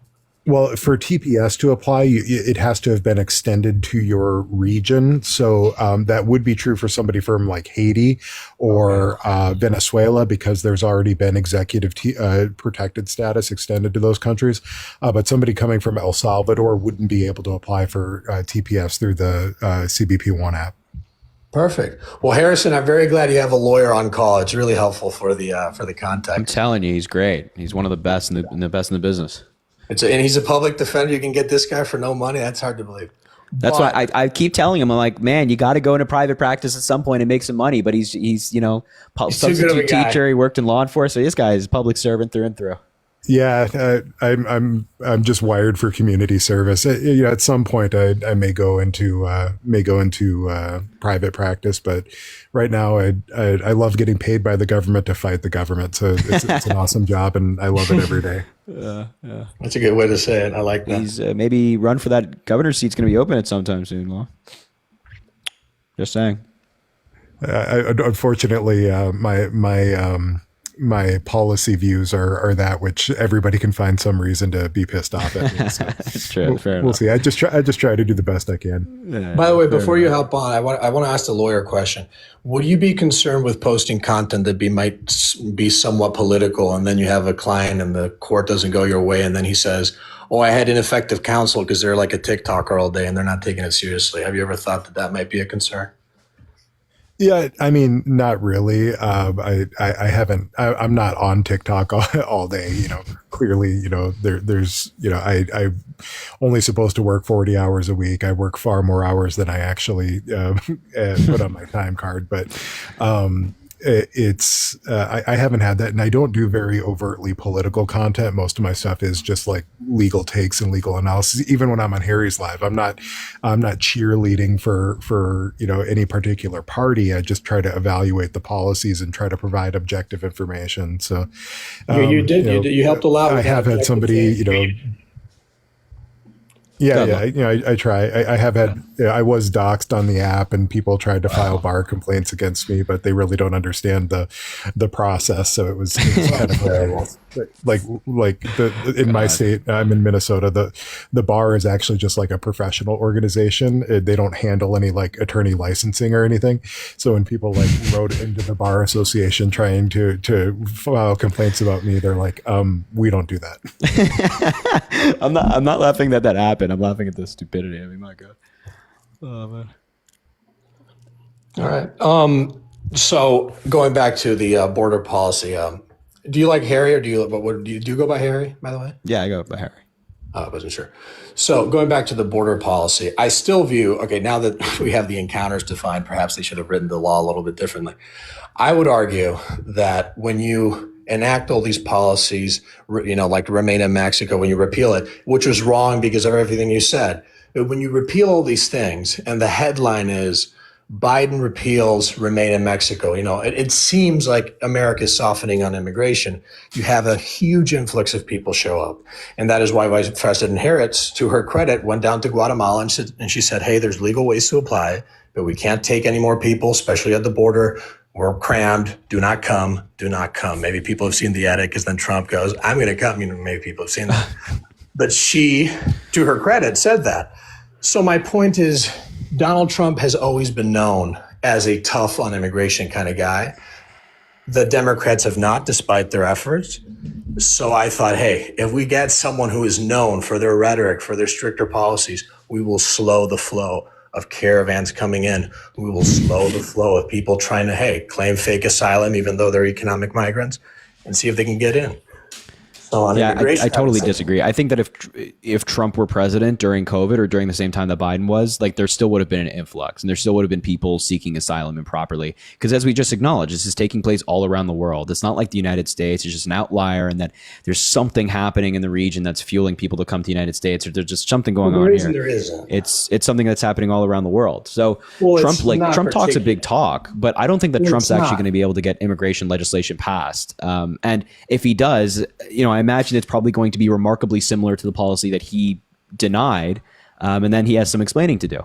Well, for TPS to apply, it has to have been extended to your region. So that would be true for somebody from like Haiti or Venezuela, because there's already been executive protected status extended to those countries. But somebody coming from El Salvador wouldn't be able to apply for TPS through the CBP-1 app. Perfect. Well, Harrison, I'm very glad you have a lawyer on call. It's really helpful for the contact. I'm telling you, he's great. He's one of the best in the business. And he's a public defender. You can get this guy for no money. That's hard to believe. That's why I keep telling him, I'm like, man, you got to go into private practice at some point and make some money. But he's substitute teacher. He worked in law enforcement. So this guy is a public servant through and through. I'm just wired for community service. At some point, I may go into private practice, but right now, I love getting paid by the government to fight the government. So it's an awesome job, and I love it every day. Yeah. That's a good way to say it. I like that. He's maybe run for that governor's seat's going to be open at some time soon. Law. Just saying. Unfortunately, my policy views are that which everybody can find some reason to be pissed off at me. So it's true. We'll see. I just try to do the best I can. By the way, before you hop on, I want to ask the lawyer a question. Would you be concerned with posting content that might be somewhat political, and then you have a client and the court doesn't go your way, and then he says, "Oh, I had ineffective counsel because they're like a TikToker all day and they're not taking it seriously." Have you ever thought that might be a concern? Yeah, I mean, not really. I haven't. I'm not on TikTok all day. Clearly, there's. I'm only supposed to work 40 hours a week. I work far more hours than I actually put on my time card. But I haven't had that, and I don't do very overtly political content. Most of my stuff is just like legal takes and legal analysis. Even when I'm on Harry's Live, I'm not cheerleading for any particular party. I just try to evaluate the policies and try to provide objective information. So you helped a lot. I have had somebody I try. I have had. I was doxxed on the app, and people tried to file bar complaints against me, but they really don't understand the process. So it was kind of terrible. In my state, I'm in Minnesota. The bar is actually just like a professional organization. They don't handle any like attorney licensing or anything. So when people wrote into the bar association trying to file complaints about me, they're like, we don't do that. I'm not laughing that happened. I'm laughing at the stupidity. I mean, my God. Oh man. All right. So going back to the border policy, do you like Harry, or do you go by Harry, by the way? Yeah, I go by Harry. I wasn't sure. So going back to the border policy, I still view, now that we have the encounters defined, perhaps they should have written the law a little bit differently. I would argue that when you enact all these policies, like remain in Mexico, when you repeal it, which was wrong because of everything you said, but when you repeal all these things and the headline is Biden repeals remain in Mexico, it seems like America is softening on immigration. You have a huge influx of people show up. And that is why Vice President Harris, to her credit, went down to Guatemala and she said, hey, there's legal ways to apply, but we can't take any more people, especially at the border. We're crammed. Do not come. Do not come. Maybe people have seen the edit because then Trump goes, I'm going to come. Maybe people have seen that. But she, to her credit, said that. So my point is, Donald Trump has always been known as a tough on immigration kind of guy. The Democrats have not, despite their efforts. So I thought, hey, if we get someone who is known for their rhetoric, for their stricter policies, we will slow the flow of caravans coming in. We will slow the flow of people trying to, claim fake asylum, even though they're economic migrants, and see if they can get in. So on immigration, I totally disagree. I think that if Trump were president during COVID or during the same time that Biden was, there still would have been an influx, and there still would have been people seeking asylum improperly. Because as we just acknowledged, this is taking place all around the world. It's not like the United States. It's just an outlier, and that there's something happening in the region that's fueling people to come to the United States, or there's just something going on here. There isn't. It's something that's happening all around the world. So Trump talks a big talk, but I don't think that Trump's actually going to be able to get immigration legislation passed. And if he does, I imagine it's probably going to be remarkably similar to the policy that he denied, and then he has some explaining to do.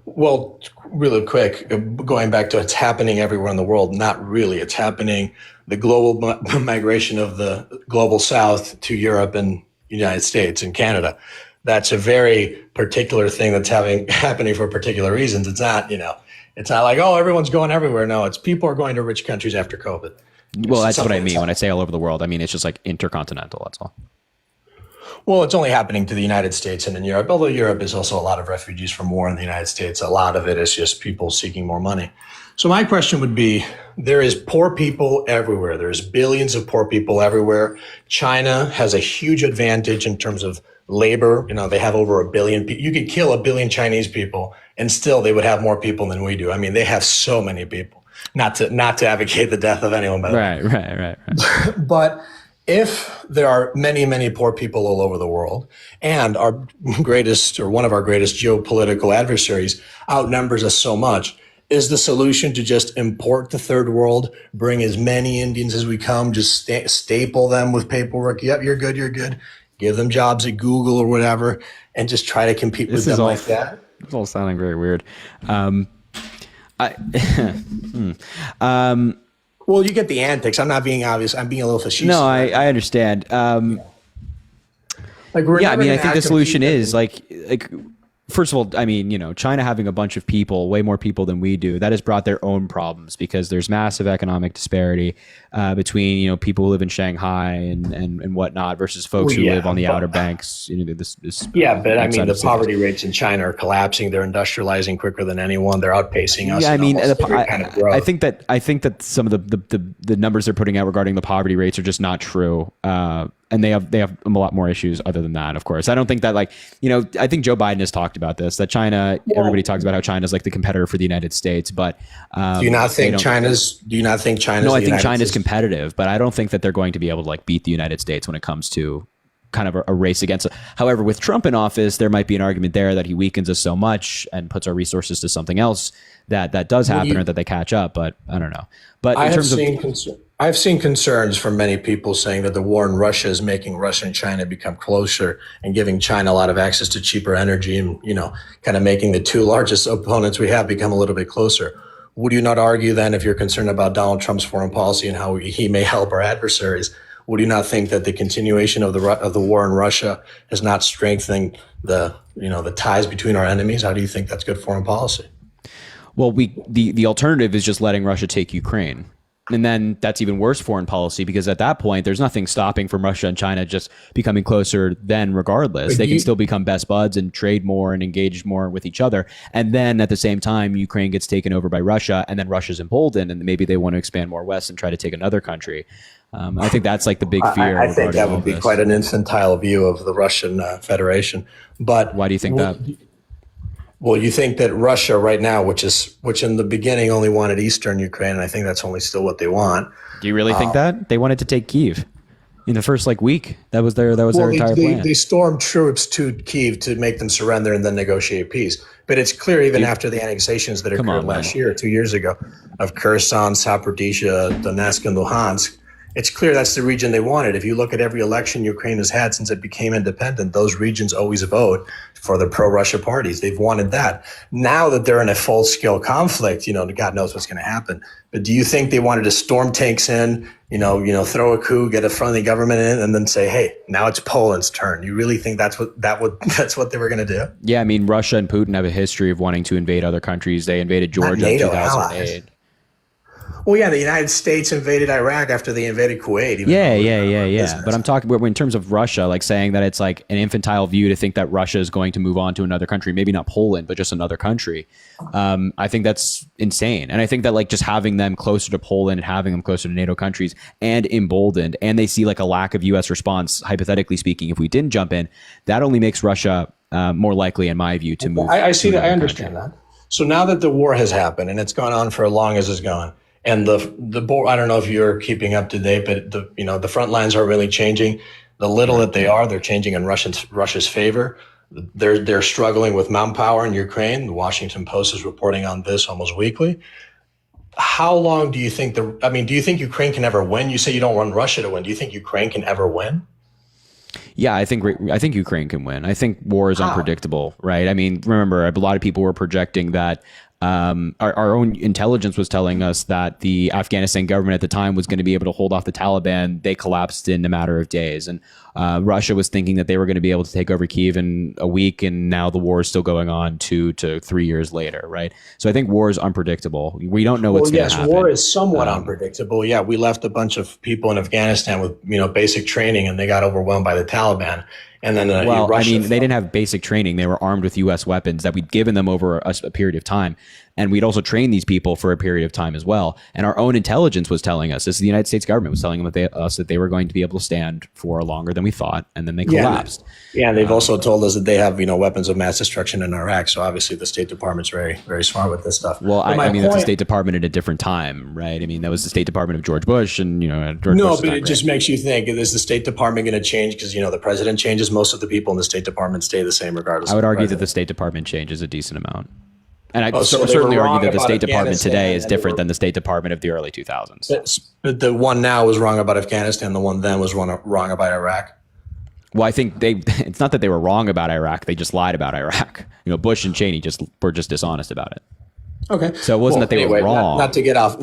Well, really quick, going back to it's happening everywhere in the world, not really. It's happening, the global migration of the global south to Europe and United States and Canada. That's a very particular thing that's happening for particular reasons. It's not, it's not like, everyone's going everywhere. No, it's people are going to rich countries after COVID. Well, that's what I mean when I say all over the world. I mean, it's just like intercontinental. That's all. Well, it's only happening to the United States and in Europe, although Europe is also a lot of refugees from war in the United States. A lot of it is just people seeking more money. So my question would be, there is poor people everywhere. There's billions of poor people everywhere. China has a huge advantage in terms of labor. They have over 1 billion people. You could kill 1 billion Chinese people and still they would have more people than we do. I mean, they have so many people. Not to advocate the death of anyone, by the way. Right. But if there are many, many poor people all over the world, and our greatest or one of our greatest geopolitical adversaries outnumbers us so much, is the solution to just import the third world, bring as many Indians as we come, just staple them with paperwork? Yep, you're good, you're good. Give them jobs at Google or whatever, and just try to compete with them like that. It's all sounding very weird. Well, you get the antics. I'm not being obvious. I'm being a little facetious. No, I understand. Like, yeah, I mean, I think the solution is like, first of all, I mean, you know, China having a bunch of people, way more people than we do, that has brought their own problems because there's massive economic disparity between, you know, people who live in Shanghai and whatnot versus folks who live on the Outer Banks. You know, but I mean, the poverty rates in China are collapsing. They're industrializing quicker than anyone. They're outpacing us. Yeah, I mean, I think that some of the numbers they're putting out regarding the poverty rates are just not true. And they have a lot more issues other than that, of course. I don't think that, like, you know, I think Joe Biden has talked about this, that China, everybody talks about how China's like the competitor for the United States, but do you not think China's No, I think China's competitive, but I don't think that they're going to be able to like beat the United States when it comes to kind of a race against it. However, with Trump in office, there might be an argument there that he weakens us so much and puts our resources to something else that does happen or that they catch up, but I don't know. But I've seen concerns from many people saying that the war in Russia is making Russia and China become closer and giving China a lot of access to cheaper energy and, you know, kind of making the two largest opponents we have become a little bit closer. Would you not argue then, if you're concerned about Donald Trump's foreign policy and how he may help our adversaries, would you not think that the continuation of the war in Russia is not strengthening the ties between our enemies? How do you think that's good foreign policy? Well, the alternative is just letting Russia take Ukraine. And then that's even worse foreign policy, because at that point, there's nothing stopping from Russia and China just becoming closer then regardless. They can still become best buds and trade more and engage more with each other. And then at the same time, Ukraine gets taken over by Russia, and then Russia's emboldened, and maybe they want to expand more west and try to take another country. I think that's like the big fear. I think that would be quite an infantile view of the Russian Federation. But why do you think that? Well, you think that Russia right now, which in the beginning only wanted Eastern Ukraine, and I think that's only still what they want. Do you really think that? They wanted to take Kyiv in the first week. That was their entire plan. They stormed troops to Kyiv to make them surrender and then negotiate peace. But it's clear even after the annexations that occurred last year, 2 years ago, of Kherson, Zaporizhzhia, Donetsk, and Luhansk, it's clear that's the region they wanted. If you look at every election Ukraine has had since it became independent, those regions always vote for the pro-Russia parties. They've wanted that. Now that they're in a full-scale conflict, God knows what's going to happen. But do you think they wanted to storm tanks in, throw a coup, get a friendly government in, and then say, hey, now it's Poland's turn? You really think that's what they were going to do? Yeah, I mean, Russia and Putin have a history of wanting to invade other countries. They invaded Georgia in 2008. Well, yeah, the United States invaded Iraq after they invaded Kuwait. Yeah. But I'm talking in terms of Russia, like saying that it's like an infantile view to think that Russia is going to move on to another country, maybe not Poland, but just another country. I think that's insane. And I think that like just having them closer to Poland and having them closer to NATO countries and emboldened, and they see like a lack of U.S. response, hypothetically speaking, if we didn't jump in, that only makes Russia more likely, in my view, to move. I see that. I understand that. So now that the war has happened and it's gone on for as long as it's gone, and the board, I don't know if you're keeping up to date, but the front lines are really changing. The little that they're changing in Russia's favor. They're struggling with manpower in Ukraine. The Washington Post is reporting on this almost weekly. How long do you think do you think Ukraine can ever win? You say you don't want Russia to win. Do you think Ukraine can ever win? Yeah, I think Ukraine can win. I think war is unpredictable, right? I mean, remember, a lot of people were projecting that our own intelligence was telling us that the Afghanistan government at the time was going to be able to hold off the Taliban. They collapsed in a matter of days. And Russia was thinking that they were going to be able to take over Kyiv in a week. And now the war is still going on 2 to 3 years later, right? So I think war is unpredictable. We don't know what's going to happen. War is somewhat unpredictable. Yeah, we left a bunch of people in Afghanistan with basic training, and they got overwhelmed by the Taliban. And then they didn't have basic training. They were armed with U.S. weapons that we'd given them over a period of time. And we'd also trained these people for a period of time as well. And our own intelligence was telling us, this is the United States government was telling us that they were going to be able to stand for longer than we thought. And then they collapsed. Yeah, and they've also told us that they have, weapons of mass destruction in Iraq. So obviously the State Department's very, very smart with this stuff. Well, I mean, that's the State Department at a different time, right? I mean, that was the State Department of George Bush, and George Bush but it just makes you think: is the State Department going to change because the president changes? Most of the people in the State Department stay the same regardless. I would argue that president. the State Department changes a decent amount, and I so certainly argue that the about State Department today is and different than the State Department of the early 2000s. But the one now was wrong about Afghanistan. The one then was wrong about Iraq. Well, I think it's not that they were wrong about Iraq; they just lied about Iraq. Bush and Cheney were just dishonest about it. Okay. So it wasn't that they were wrong. Not to get off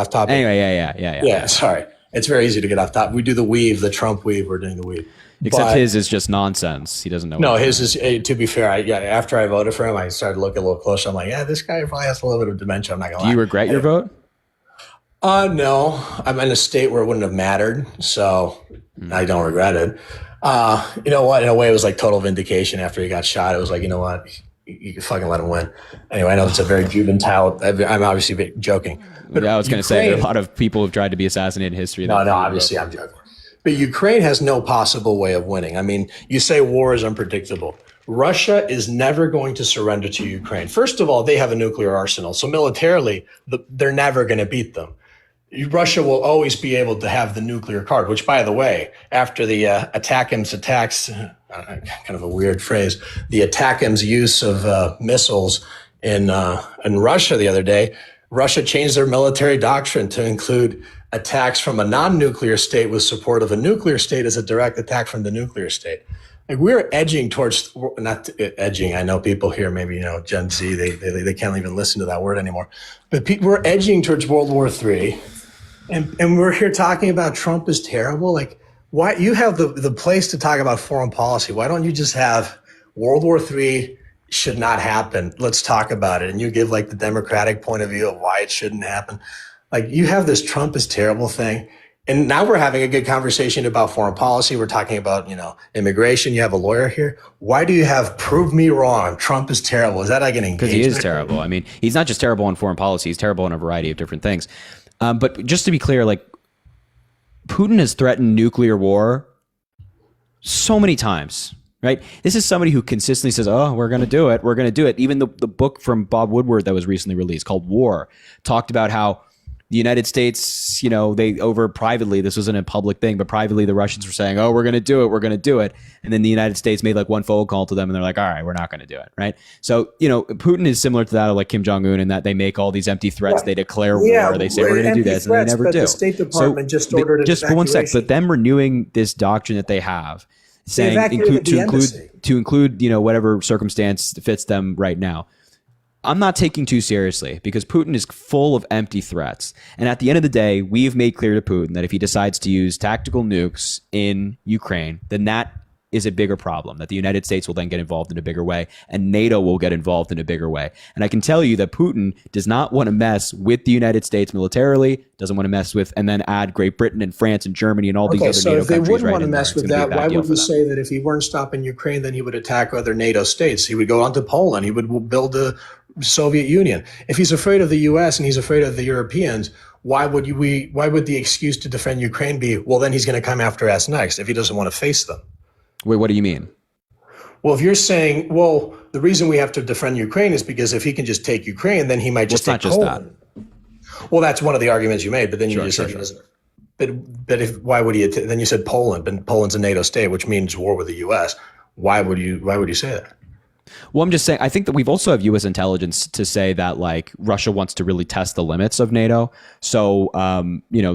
topic. Anyway, yeah. Yeah, sorry. It's very easy to get off topic. We do the weave, the Trump weave. We're doing the weave. Except his is just nonsense. He doesn't know. No, his is, to be fair, after I voted for him, I started looking a little closer. I'm like, this guy probably has a little bit of dementia. I'm not going to lie. Do you regret your vote? No. I'm in a state where it wouldn't have mattered, so I don't regret it. You know what? In a way, it was like total vindication after he got shot. It was like, you know what? You can fucking let him win. Anyway, I know it's a very juvenile. I'm obviously joking. But I was going to say there are a lot of people who've tried to be assassinated in history. No, obviously I'm joking. But Ukraine has no possible way of winning. I mean, you say war is unpredictable. Russia is never going to surrender to Ukraine. First of all, they have a nuclear arsenal. So militarily, they're never going to beat them. Russia will always be able to have the nuclear card, which, by the way, after the ATACMS attacks, kind of a weird phrase, the ATACMS use of missiles in Russia the other day, Russia changed their military doctrine to include attacks from a non-nuclear state with support of a nuclear state as a direct attack from the nuclear state. Like we're edging towards, not edging. I know people here, maybe, Gen Z, they can't even listen to that word anymore. But we're edging towards World War III. And we're here talking about Trump is terrible. Like, why you have the place to talk about foreign policy? Why don't you just have World War III should not happen? Let's talk about it. And you give like the Democratic point of view of why it shouldn't happen. Like you have this Trump is terrible thing. And now we're having a good conversation about foreign policy. We're talking about, immigration. You have a lawyer here. Why do you have prove me wrong? Trump is terrible. Is that like an engagement? Because he is terrible. I mean, he's not just terrible in foreign policy. He's terrible in a variety of different things. But just to be clear, like Putin has threatened nuclear war so many times, right? This is somebody who consistently says, oh, we're going to do it. We're going to do it. Even the book from Bob Woodward that was recently released called War talked about how the United States, they privately, this wasn't a public thing, but privately the Russians were saying, oh, we're going to do it. We're going to do it. And then the United States made like one phone call to them and they're like, all right, we're not going to do it. Right. So, Putin is similar to that of like Kim Jong-un in that they make all these empty threats. They declare war. They say we're going to do this and they never do. The State Department just ordered an just for one sec, but them renewing this doctrine that they have saying to include, whatever circumstance fits them right now. I'm not taking too seriously because Putin is full of empty threats. And at the end of the day, we've made clear to Putin that if he decides to use tactical nukes in Ukraine, then that is a bigger problem, that the United States will then get involved in a bigger way and NATO will get involved in a bigger way. And I can tell you that Putin does not want to mess with the United States militarily, doesn't want to mess with, and then add Great Britain and France and Germany and all these other NATO countries. So if they wouldn't want to in mess there, with that, why would you say that if he weren't stopping Ukraine, then he would attack other NATO states? He would go onto Poland. He would build a Soviet Union. If he's afraid of the U.S. and he's afraid of the Europeans, why would the excuse to defend Ukraine be, well, then he's going to come after us next if he doesn't want to face them? Wait, what do you mean? Well, if you're saying, well, the reason we have to defend Ukraine is because if he can just take Ukraine, then he might just take Poland. Well, that's one of the arguments you made, but then you just said he doesn't. But why would he? Then you said Poland, but Poland's a NATO state, which means war with the U.S. Why would you say that? Well, I'm just saying, I think that we've also have U.S. intelligence to say that like Russia wants to really test the limits of NATO. So,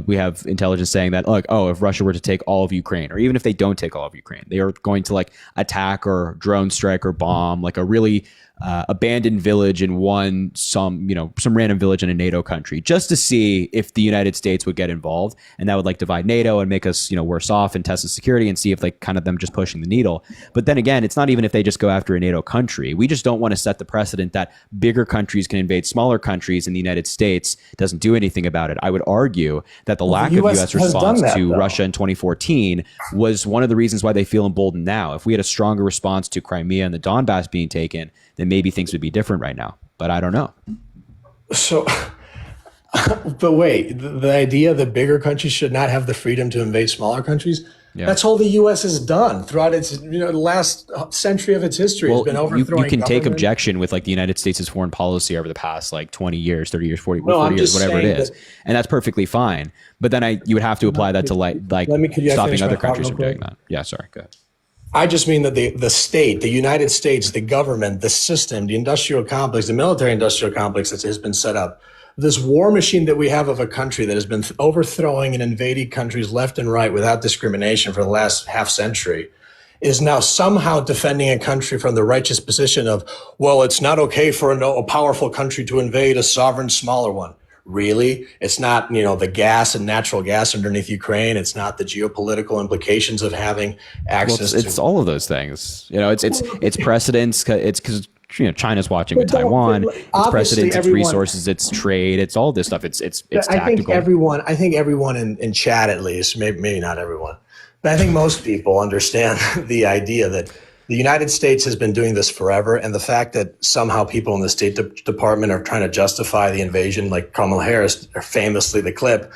we have intelligence saying that, like, if Russia were to take all of Ukraine, or even if they don't take all of Ukraine, they are going to like attack or drone strike or bomb like a really abandoned village in some random village in a NATO country just to see if the United States would get involved. And that would like divide NATO and make us, worse off and test the security and see if like kind of them just pushing the needle. But then again, it's not even if they just go after a NATO country. We just don't want to set the precedent that bigger countries can invade smaller countries and the United States doesn't do anything about it. I would argue that the lack of U.S. response to Russia in 2014 was one of the reasons why they feel emboldened now. If we had a stronger response to Crimea and the Donbass being taken, then maybe things would be different right now. But I don't know. So, but wait, the idea that bigger countries should not have the freedom to invade smaller countries, that's all the U.S. has done throughout its, the last century of its history. Well, It's been overthrowing you can take government. objection with like the United States' foreign policy over the past like 20 years, 30 years, 40, No, 40 I'm years, just whatever it saying is. that- And that's perfectly fine. But then you would have to apply that to like Could I stopping finish my other thought countries real from doing quick? that. Yeah, sorry, go ahead. I just mean that the state, the United States, the government, the system, the industrial complex, the military industrial complex that has been set up, this war machine that we have of a country that has been overthrowing and invading countries left and right without discrimination for the last half century, is now somehow defending a country from the righteous position of, well, it's not okay for a powerful country to invade a sovereign smaller one. Really? It's not, the gas and natural gas underneath Ukraine. It's not the geopolitical implications of having access Well, it's all of those things. It's precedence. It's because China's watching with Taiwan. It's precedence. It's resources. It's trade. It's all this stuff. It's tactical. I think everyone in chat, at least, maybe not everyone, but I think most people understand the idea that the United States has been doing this forever, and the fact that somehow people in the State Department are trying to justify the invasion, like Kamala Harris, or famously the clip.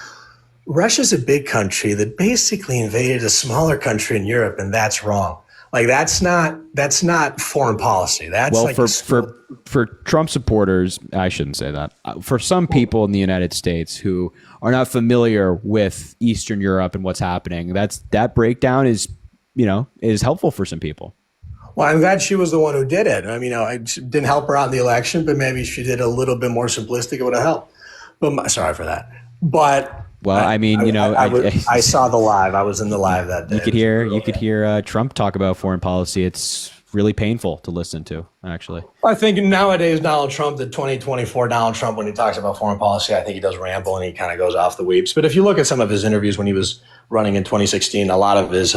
Russia's a big country that basically invaded a smaller country in Europe, and that's wrong. Like that's not foreign policy. That's well, like for Trump supporters, I shouldn't say that. For some people in the United States who are not familiar with Eastern Europe and what's happening, that breakdown is helpful for some people. Well, I'm glad she was the one who did it. I mean, I didn't help her out in the election, but maybe she did a little bit more simplistic. It would have helped. But sorry for that. But well, I saw the live. I was in the live that day. You could hear Trump talk about foreign policy. It's really painful to listen to, actually. I think nowadays Donald Trump, the 2024 Donald Trump, when he talks about foreign policy, I think he does ramble and he kind of goes off the weeps. But if you look at some of his interviews when he was running in 2016, a lot of his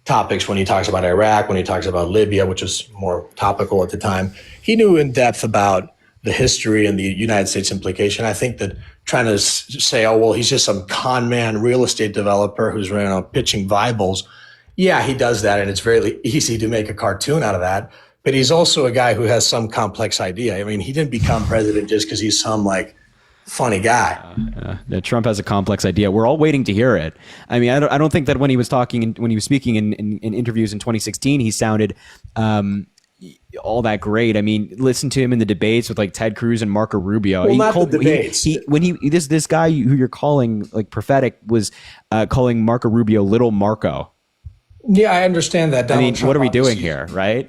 topics when he talks about Iraq, when he talks about Libya, which was more topical at the time, he knew in depth about the history and the United States implication. I think that trying to say, oh, well, he's just some con man real estate developer who's pitching Bibles. Yeah, he does that. And it's very easy to make a cartoon out of that. But he's also a guy who has some complex idea. I mean, he didn't become president just because he's some funny guy. Trump has a complex idea. We're all waiting to hear it. I mean, I don't think that when he was speaking in interviews in 2016, he sounded all that great. I mean, listen to him in the debates with like Ted Cruz and Marco Rubio. Well, the debates. This guy who you're calling like prophetic was calling Marco Rubio Little Marco. Yeah, I understand that. Trump, what are we doing here, right?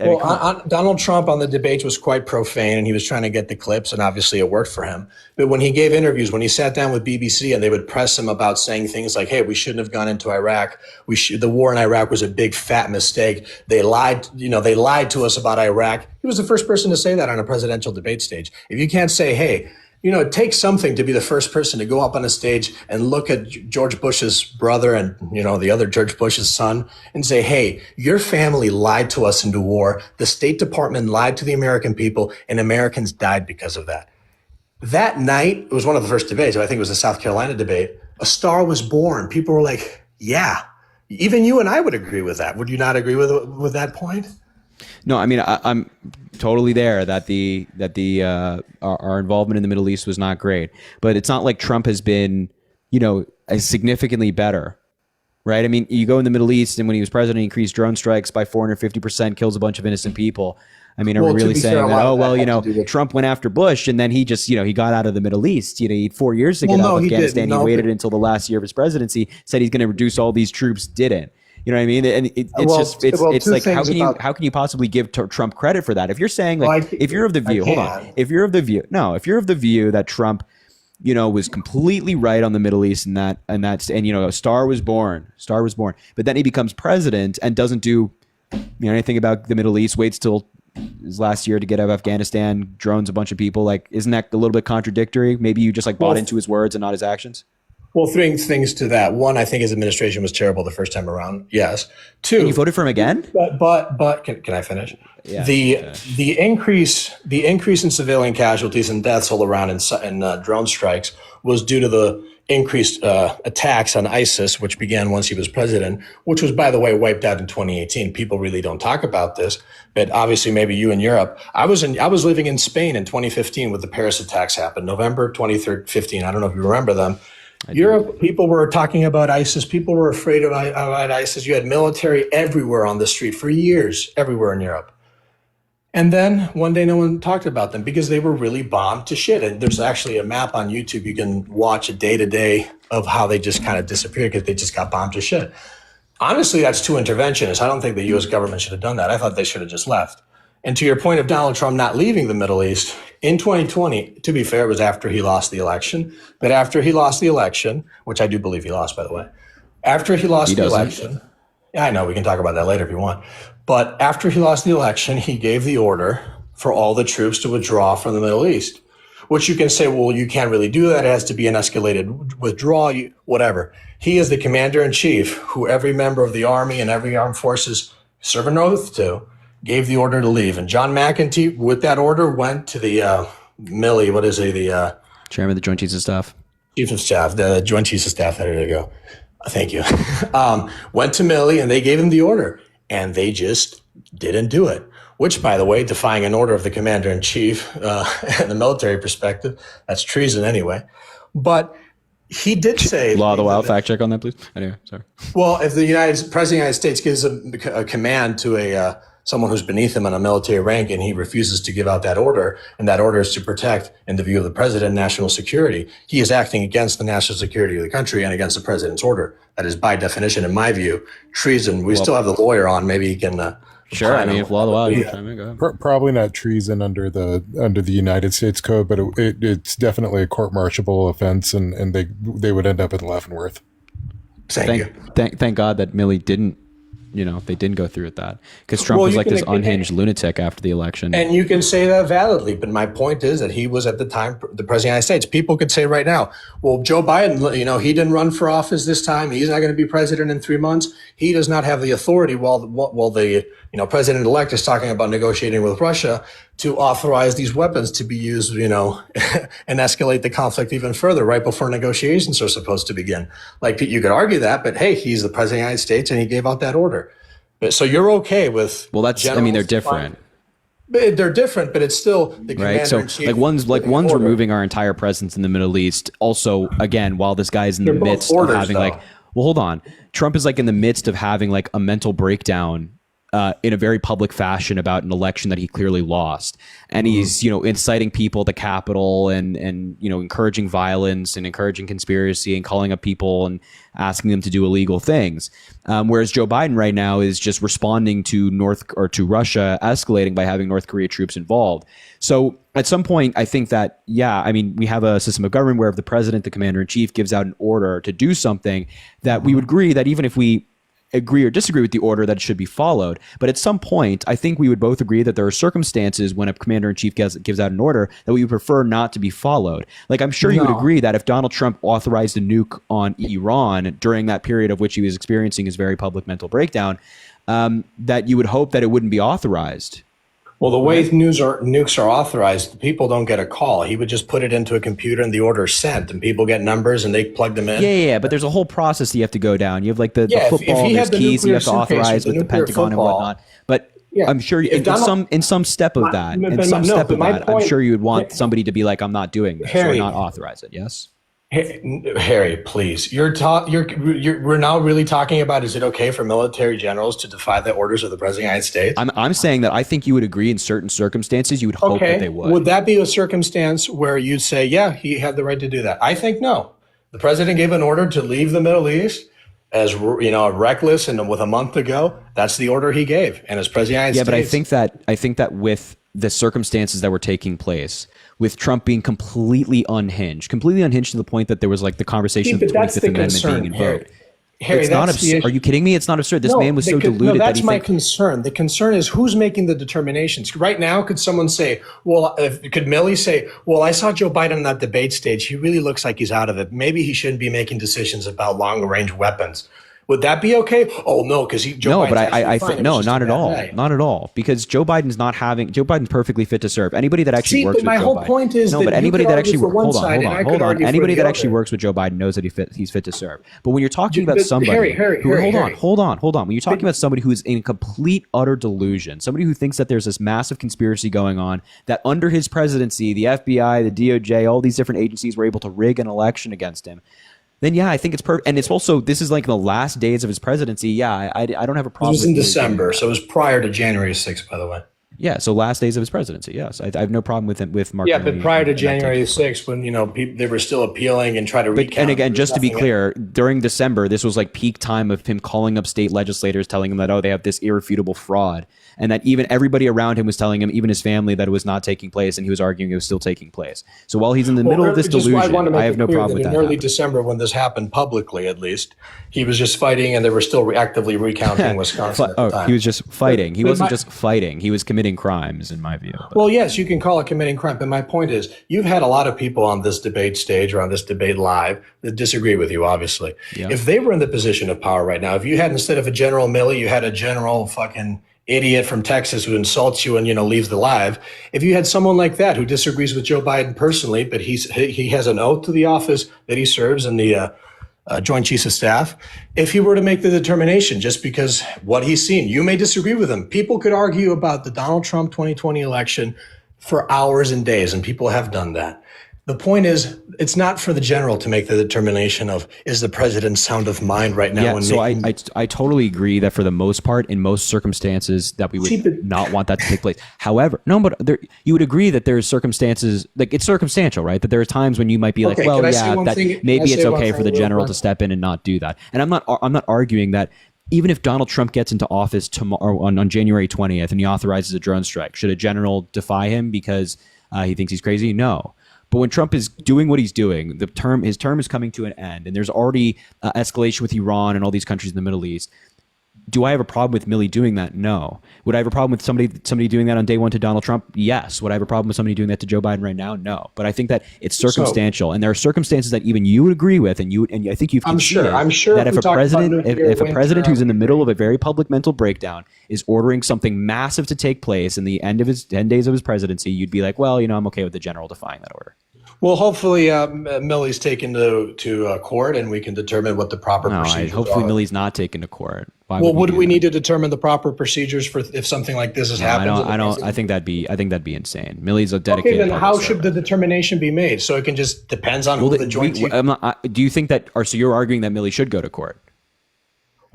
Donald Trump on the debates was quite profane, and he was trying to get the clips, and obviously it worked for him. But when he gave interviews, when he sat down with BBC, and they would press him about saying things like, "Hey, we shouldn't have gone into Iraq. The war in Iraq was a big fat mistake. They lied. They lied to us about Iraq." He was the first person to say that on a presidential debate stage. If you can't say, "Hey," it takes something to be the first person to go up on a stage and look at George Bush's brother and, the other George Bush's son and say, hey, your family lied to us into war. The State Department lied to the American people and Americans died because of that. That night, it was one of the first debates. I think it was the South Carolina debate. A star was born. People were like, yeah, even you and I would agree with that. Would you not agree with that point? No, I mean, I'm totally there that our involvement in the Middle East was not great, but it's not like Trump has been, significantly better, right? I mean, you go in the Middle East, and when he was president, he increased drone strikes by 450%, kills a bunch of innocent people. I mean, are we really saying that? Trump went after Bush, and then he just, he got out of the Middle East. He had 4 years to get out of Afghanistan. He waited until the last year of his presidency, said he's going to reduce all these troops, didn't. You know what I mean? And it's like, how can you possibly give Trump credit for that? If you're saying if you're of the view, if you're of the view that Trump, was completely right on the Middle East and a star was born, but then he becomes president and doesn't do, anything about the Middle East, waits till his last year to get out of Afghanistan, drones a bunch of people. Like, isn't that a little bit contradictory? Maybe you just bought into his words and not his actions. Well, three things to that. One, I think his administration was terrible the first time around. Yes. Two, and you voted for him again? But can I finish? Yeah. The increase in civilian casualties and deaths all around in drone strikes was due to the increased attacks on ISIS, which began once he was president, which was, by the way, wiped out in 2018. People really don't talk about this, but obviously maybe you in Europe. I was living in Spain in 2015 when the Paris attacks happened, November 2015. I don't know if you remember them. Europe, people were talking about ISIS. People were afraid of ISIS. You had military everywhere on the street for years, everywhere in Europe. And then one day no one talked about them because they were really bombed to shit. And there's actually a map on YouTube. You can watch a day-to-day of how they just kind of disappeared because they just got bombed to shit. Honestly, that's too interventionist. I don't think the U.S. government should have done that. I thought they should have just left. And to your point of Donald Trump not leaving the Middle East, in 2020, to be fair, it was after he lost the election. But after he lost the election, which I do believe he lost, by the way, after he lost the election, yeah, I know, we can talk about that later if you want. But after he lost the election, he gave the order for all the troops to withdraw from the Middle East, which you can say, well, you can't really do that. It has to be an escalated withdrawal, whatever. He is the commander-in-chief who every member of the army and every armed forces serve an oath to, gave the order to leave. And John McEntee, with that order, went to the Milley, what is he, the chairman of the Joint Chiefs of Staff. Chief of Staff, the Joint Chiefs of Staff, there you go. Thank you. Went to Milley and they gave him the order. And they just didn't do it, which, by the way, defying an order of the commander-in-chief and the military perspective, that's treason anyway. But he did say— Law of the Wild, fact check on that, please. Anyway, sorry. Well, if the President of the United States gives a command to someone who's beneath him on a military rank and he refuses to give out that order, and that order is to protect, in the view of the president, national security, he is acting against the national security of the country and against the president's order. That is, by definition, in my view, treason. We still have the lawyer on. Maybe he can. Sure. I mean, if law of the wild, you chime in, go ahead. Probably not treason under the United States Code, but it's definitely a court-martialable offense, and they would end up in Leavenworth. Thank God that Milley didn't. They didn't go through with that because Trump was like this unhinged lunatic after the election. And you can say that validly, but my point is that he was at the time the president of the United States. People could say right now, well, Joe Biden, he didn't run for office this time. He's not going to be president in 3 months. He does not have the authority while the president-elect is talking about negotiating with Russia to authorize these weapons to be used, and escalate the conflict even further right before negotiations are supposed to begin. Like, you could argue that, but hey, he's the president of the United States and he gave out that order. So you're okay with— Well, they're different. They're different, but it's still the commander in chief. Right. So one's removing our entire presence in the Middle East. Also, again, while this guy's in the midst of having hold on. Trump is in the midst of having a mental breakdown in a very public fashion about an election that he clearly lost. And he's, inciting people at the Capitol and encouraging violence and encouraging conspiracy and calling up people and asking them to do illegal things. Whereas Joe Biden right now is just responding to Russia escalating by having North Korea troops involved. So at some point, I think that, we have a system of government where if the president, the commander-in-chief, gives out an order to do something, that we would agree that even if we agree or disagree with the order, that it should be followed. But at some point, I think we would both agree that there are circumstances when a commander-in-chief gives out an order that we would prefer not to be followed. I'm sure you would agree that if Donald Trump authorized a nuke on Iran during that period of which he was experiencing his very public mental breakdown, that you would hope that it wouldn't be authorized. Well, the way nukes are authorized, people don't get a call. He would just put it into a computer and the order is sent, and people get numbers and they plug them in. Yeah, but there's a whole process that you have to go down. You have the football, there's keys you have to authorize with the Pentagon and whatnot. But I'm sure in some step of that, I'm sure you would want somebody to be like, I'm not doing this, or not authorize it. Yes. Harry, please. We're now really talking about, is it okay for military generals to defy the orders of the president of the United States? I'm saying that I think you would agree in certain circumstances, you would hope that they would. Would that be a circumstance where you'd say, yeah, he had the right to do that? I think no. The president gave an order to leave the Middle East as reckless and with a month to go. That's the order he gave. And as president of the United States. Yeah, but I think that with the circumstances that were taking place, with Trump being completely unhinged to the point that there was the conversation of the 25th Amendment being invoked. Harry, it's not absurd. Are you kidding me? It's not absurd. This man was so deluded. That's my concern. The concern is who's making the determinations. Right now, could someone say, could Milley say, I saw Joe Biden on that debate stage. He really looks like he's out of it. Maybe he shouldn't be making decisions about long-range weapons. Would that be okay? Oh no, because No, but I think no, not at all, not at all, because Joe Biden's perfectly fit to serve. Anybody that actually works with my Joe whole Biden, point is no, but anybody that actually hold on. Anybody that actually other. works with Joe Biden knows that he's fit to serve. But when you're talking about somebody hold on, when you're talking about somebody who is in complete utter delusion, somebody who thinks that there's this massive conspiracy going on, that under his presidency, the FBI, the DOJ, all these different agencies were able to rig an election against him, then yeah, I think it's perfect. And it's also, this is like the last days of his presidency. Yeah, I don't have a problem. It was in December, so it was prior to January 6th, by the way. Yeah, so last days of his presidency. Yes, I have no problem with him, with Mark. Yeah, but prior to January 6th, when they were still appealing and trying to recount. And again, just to be clear, during December, this was like peak time of him calling up state legislators, telling them that they have this irrefutable fraud, and that even everybody around him was telling him, even his family, that it was not taking place, and he was arguing it was still taking place. So while he's in the middle of this delusion, I have no problem with that. In early December, when this happened publicly, at least, he was just fighting, and they were still actively recounting Wisconsin. At the time. He was just fighting. He wasn't just fighting. He was committing crimes, in my view. Well, yes, you can call it committing crime, but my point is, you've had a lot of people on this debate stage or on this debate live that disagree with you, obviously. Yeah. If they were in the position of power right now, if you had, instead of a General Milley, you had a general fucking idiot from Texas who insults you and, leaves the live. If you had someone like that who disagrees with Joe Biden personally, but he has an oath to the office that he serves in the Joint Chiefs of Staff, if he were to make the determination just because what he's seen, you may disagree with him. People could argue about the Donald Trump 2020 election for hours and days, and people have done that. The point is, it's not for the general to make the determination of, is the president sound of mind right now? Yeah, so I totally agree that for the most part, in most circumstances, that we would not want that to take place. However, no, but you would agree that there's circumstances, like it's circumstantial, right? That there are times when you might be like, well, yeah, that maybe it's okay for the general to step in and not do that. And I'm not arguing that. Even if Donald Trump gets into office tomorrow on January 20th and he authorizes a drone strike, should a general defy him because he thinks he's crazy? No. But when Trump is doing what he's doing, his term is coming to an end, and there's already escalation with Iran and all these countries in the Middle East. Do I have a problem with Milley doing that? No. Would I have a problem with somebody doing that on day one to Donald Trump? Yes. Would I have a problem with somebody doing that to Joe Biden right now? No. But I think that it's circumstantial, and there are circumstances that even you would agree with, and I think you've conceded I'm sure that if a president who's in the middle of a very public mental breakdown is ordering something massive to take place in the end of his 10 days of his presidency, you'd be like, well, I'm okay with the general defying that order. Well, hopefully Milley's taken to court, and we can determine what the proper procedures are. Hopefully Milley's not taken to court. Would we need to determine the proper procedures for if something like this has happened? I think that'd be insane. Milley's a dedicated. Okay, then how should the determination be made? So it can just depends on who the joint. Do you think that, or so you're arguing that Milley should go to court?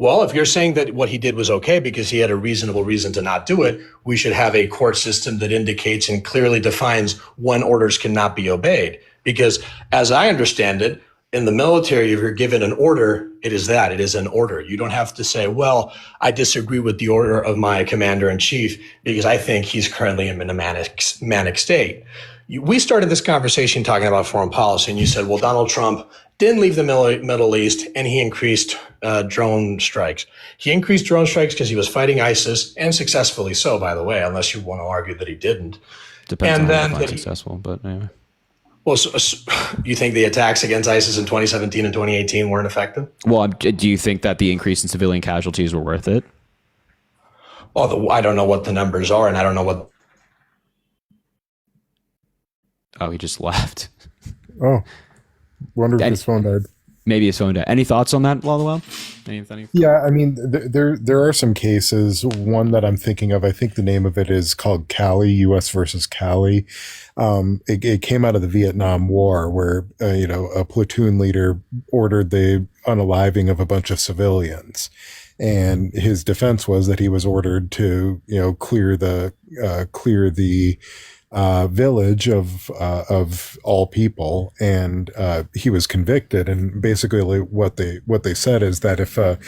Well, if you're saying that what he did was okay because he had a reasonable reason to not do it, we should have a court system that indicates and clearly defines when orders cannot be obeyed. Because as I understand it, in the military, if you're given an order, it is an order. You don't have to say, well, I disagree with the order of my commander in chief because I think he's currently in a manic state. We started this conversation talking about foreign policy, and you said, well, Donald Trump didn't leave the Middle East, and he increased drone strikes. He increased drone strikes because he was fighting ISIS, and successfully so, by the way, unless you want to argue that he didn't. Depends on how successful, but anyway. Well, so you think the attacks against ISIS in 2017 and 2018 weren't effective? Well, do you think that the increase in civilian casualties were worth it? Well, I don't know what the numbers are, and I don't know what. Oh, he just left. Oh, wonder if his phone died. Maybe his phone died. Any thoughts on that, Lawwell? Yeah, I mean, there are some cases. One that I'm thinking of, I think the name of it is called Cali, U.S. versus Cali. It came out of the Vietnam War where, a platoon leader ordered the unaliving of a bunch of civilians. And his defense was that he was ordered to, clear the village of all people, and he was convicted. And basically, what they said is that if a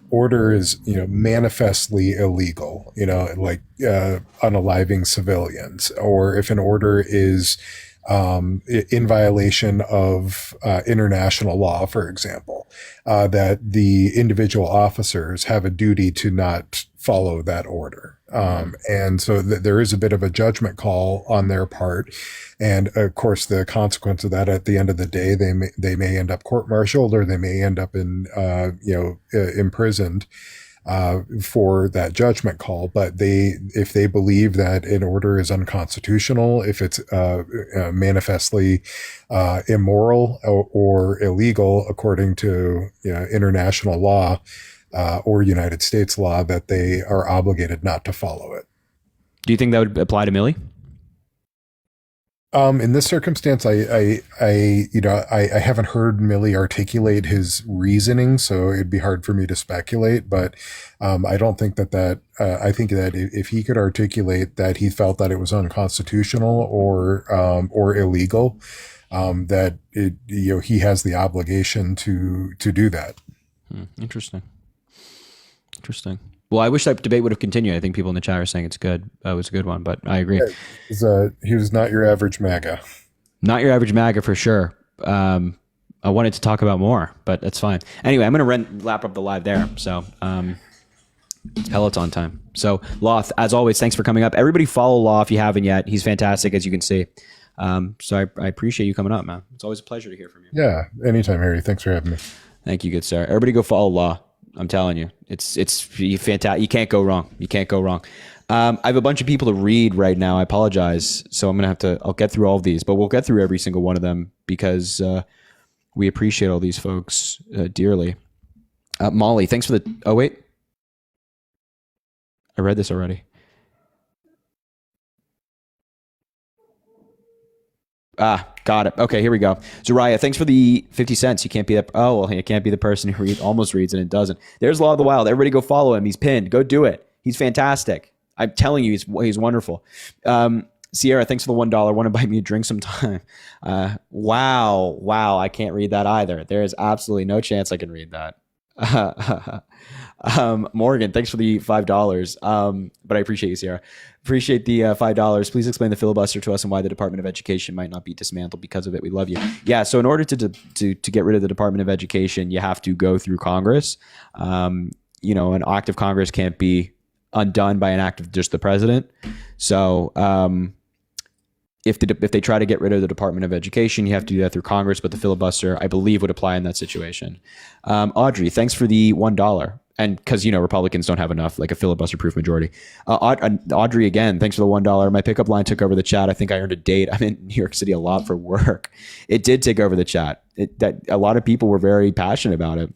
order is manifestly illegal, like unaliving civilians, or if an order is in violation of international law, for example, that the individual officers have a duty to not follow that order. And so there is a bit of a judgment call on their part. And of course, the consequence of that at the end of the day, they may end up court-martialed, or they may end up imprisoned for that judgment call. But if they believe that an order is unconstitutional, if it's manifestly immoral or illegal according to international law or United States law, that they are obligated not to follow it. Do you think that would apply to Millie? In this circumstance, I haven't heard Millie articulate his reasoning, so it'd be hard for me to speculate. But I don't think that I think that if he could articulate that he felt that it was unconstitutional or illegal, that he has the obligation to do that. Interesting. Well, I wish that debate would have continued. I think people in the chat are saying it's good. It was a good one, but I agree. Yeah, he was not your average MAGA. Not your average MAGA for sure. I wanted to talk about more, but that's fine. Anyway, I'm going to wrap up the live there. So it's Peloton time. So Loth, as always, thanks for coming up. Everybody follow Law if you haven't yet. He's fantastic, as you can see. So I appreciate you coming up, man. It's always a pleasure to hear from you. Yeah, anytime, Harry. Thanks for having me. Thank you, good sir. Everybody go follow Law. I'm telling you, it's fantastic. You can't go wrong. I have a bunch of people to read right now. I apologize. So I'll get through all of these, but we'll get through every single one of them because we appreciate all these folks dearly. Molly, thanks for the, oh wait. I read this already. Got it. Okay, here we go. Zariah, thanks for the 50 cents. You can't be that. Oh, well, you can't be the person who almost reads and it doesn't. There's Law of the Wild. Everybody go follow him. He's pinned. Go do it. He's fantastic. I'm telling you, he's wonderful. Sierra, thanks for the $1. Want to buy me a drink sometime? Wow. I can't read that either. There is absolutely no chance I can read that. Morgan, thanks for the $5. But I appreciate you, Sierra. Appreciate the $5. Please explain the filibuster to us and why the Department of Education might not be dismantled because of it. We love you. Yeah. So in order to get rid of the Department of Education, you have to go through Congress. An act of Congress can't be undone by an act of just the president. So if they try to get rid of the Department of Education, you have to do that through Congress. But the filibuster, I believe, would apply in that situation. Audrey, thanks for the $1. And because, Republicans don't have enough, like a filibuster-proof majority. Audrey, again, thanks for the $1. My pickup line took over the chat. I think I earned a date. I'm in New York City a lot for work. It did take over the chat. That a lot of people were very passionate about it.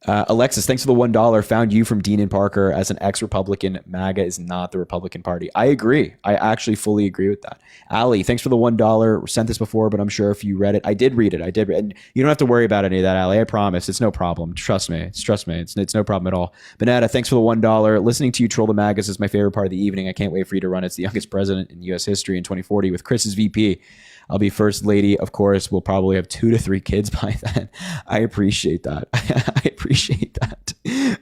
Alexis, thanks for the $1. Found you from Dean and Parker as an ex-Republican. MAGA is not the Republican Party. I agree. I actually fully agree with that. Ali, thanks for the $1. Sent this before, but I'm sure if you read it, I did read it. And you don't have to worry about any of that, Ali. I promise. It's no problem. Trust me. It's no problem at all. Bonetta, thanks for the $1. Listening to you troll the MAGAs is my favorite part of the evening. I can't wait for you to run as the youngest president in U.S. history in 2040 with Chris as VP. I'll be first lady, of course. We'll probably have 2 to 3 kids by then. I appreciate that.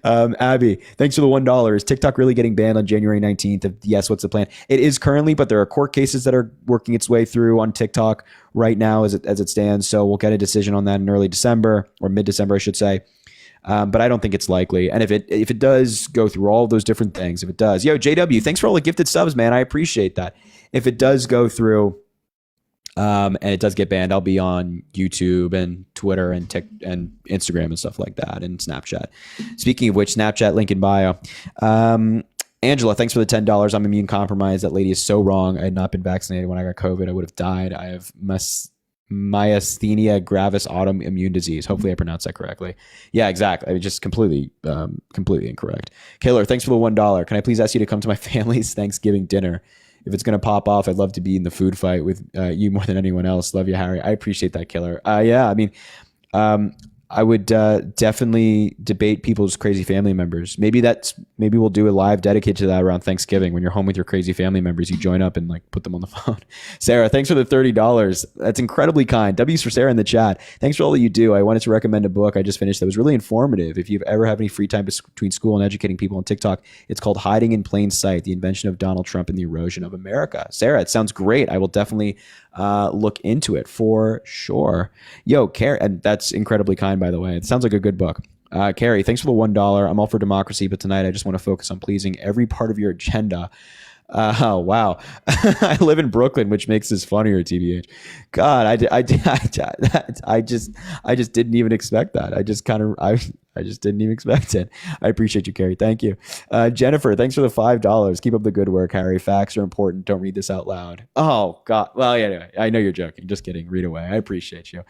Abby, thanks for the $1. Is TikTok really getting banned on January 19th? Yes, what's the plan? It is currently, but there are court cases that are working its way through on TikTok right now as it stands. So we'll get a decision on that in early December or mid-December, I should say. But I don't think it's likely. And if it does go through all of those different things, if it does, JW, thanks for all the gifted subs, man. I appreciate that. If it does go through, and it does get banned, I'll be on YouTube and Twitter and Instagram and stuff like that, and Snapchat. Speaking of which, Snapchat link in bio. Angela, thanks for the $10. I'm immune compromised. That lady is so wrong. I had not been vaccinated when I got COVID. I would have died. I have myasthenia gravis autoimmune disease. Hopefully I pronounced that correctly. Yeah, exactly. I mean, just completely incorrect. Kayler, thanks for the $1. Can I please ask you to come to my family's Thanksgiving dinner? If it's going to pop off, I'd love to be in the food fight with you more than anyone else. Love you, Harry. I appreciate that, Killer. Yeah, I mean, I would definitely debate people's crazy family members. Maybe we'll do a live dedicated to that around Thanksgiving. When you're home with your crazy family members, you join up and put them on the phone. Sarah, thanks for the $30. That's incredibly kind. W's for Sarah in the chat. Thanks for all that you do. I wanted to recommend a book I just finished that was really informative. If you've ever had any free time between school and educating people on TikTok, it's called Hiding in Plain Sight: The Invention of Donald Trump and the Erosion of America. Sarah, it sounds great. I will definitely look into it for sure. Karen, and that's incredibly kind, by the way. It sounds like a good book. Carrie, thanks for the $1. I'm all for democracy, but tonight I just want to focus on pleasing every part of your agenda. Oh, wow. I live in Brooklyn, which makes this funnier, TBH. God, I just didn't even expect that. I just didn't even expect it. I appreciate you, Carrie. Thank you. Jennifer, thanks for the $5. Keep up the good work, Harry. Facts are important. Don't read this out loud. Oh, God. Well, yeah, anyway, I know you're joking. Just kidding. Read away. I appreciate you.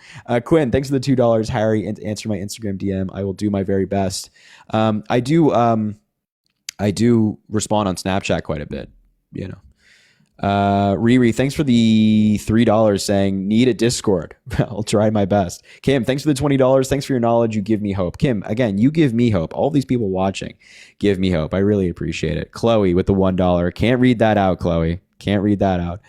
Quinn, thanks for the $2, Harry, and to answer my Instagram DM. I will do my very best. I do respond on Snapchat quite a bit. You know, Riri, thanks for the $3 saying need a Discord. I'll try my best. Kim, thanks for the $20. Thanks for your knowledge. You give me hope. Kim, again, you give me hope. All these people watching give me hope. I really appreciate it. Chloe with the $1. Can't read that out, Chloe. Can't read that out.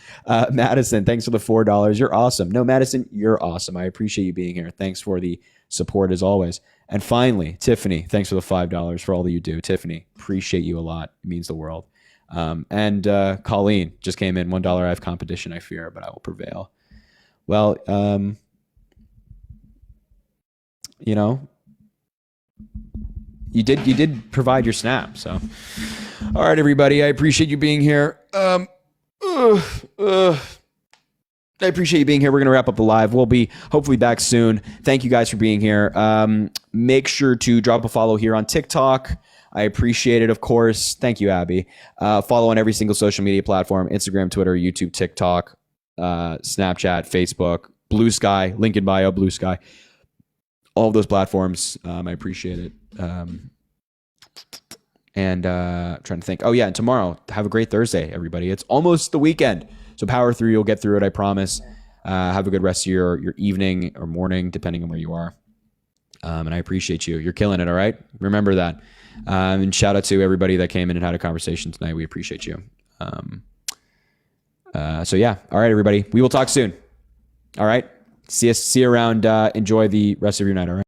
Madison, thanks for the $4. You're awesome. No, Madison, you're awesome. I appreciate you being here. Thanks for the support as always. And finally, Tiffany, thanks for the $5 for all that you do. Tiffany, appreciate you a lot. It means the world. And Colleen just came in, $1. I have competition, I fear, but I will prevail. Well, you know, you did provide your snap. So, all right, everybody, I appreciate you being here. I appreciate you being here. We're going to wrap up the live. We'll be hopefully back soon. Thank you guys for being here. Make sure to drop a follow here on TikTok. I appreciate it, of course. Thank you, Abby. Follow on every single social media platform: Instagram, Twitter, YouTube, TikTok, Snapchat, Facebook, Blue Sky, link in bio, Blue Sky. All of those platforms. I appreciate it. And trying to think. Oh, yeah, and tomorrow, have a great Thursday, everybody. It's almost the weekend. So power through. You'll get through it, I promise. Have a good rest of your evening or morning, depending on where you are. And I appreciate you. You're killing it, all right? Remember that. And shout out to everybody that came in and had a conversation tonight. We appreciate you. So yeah. All right, everybody. We will talk soon. All right. See you around. Enjoy the rest of your night. All right.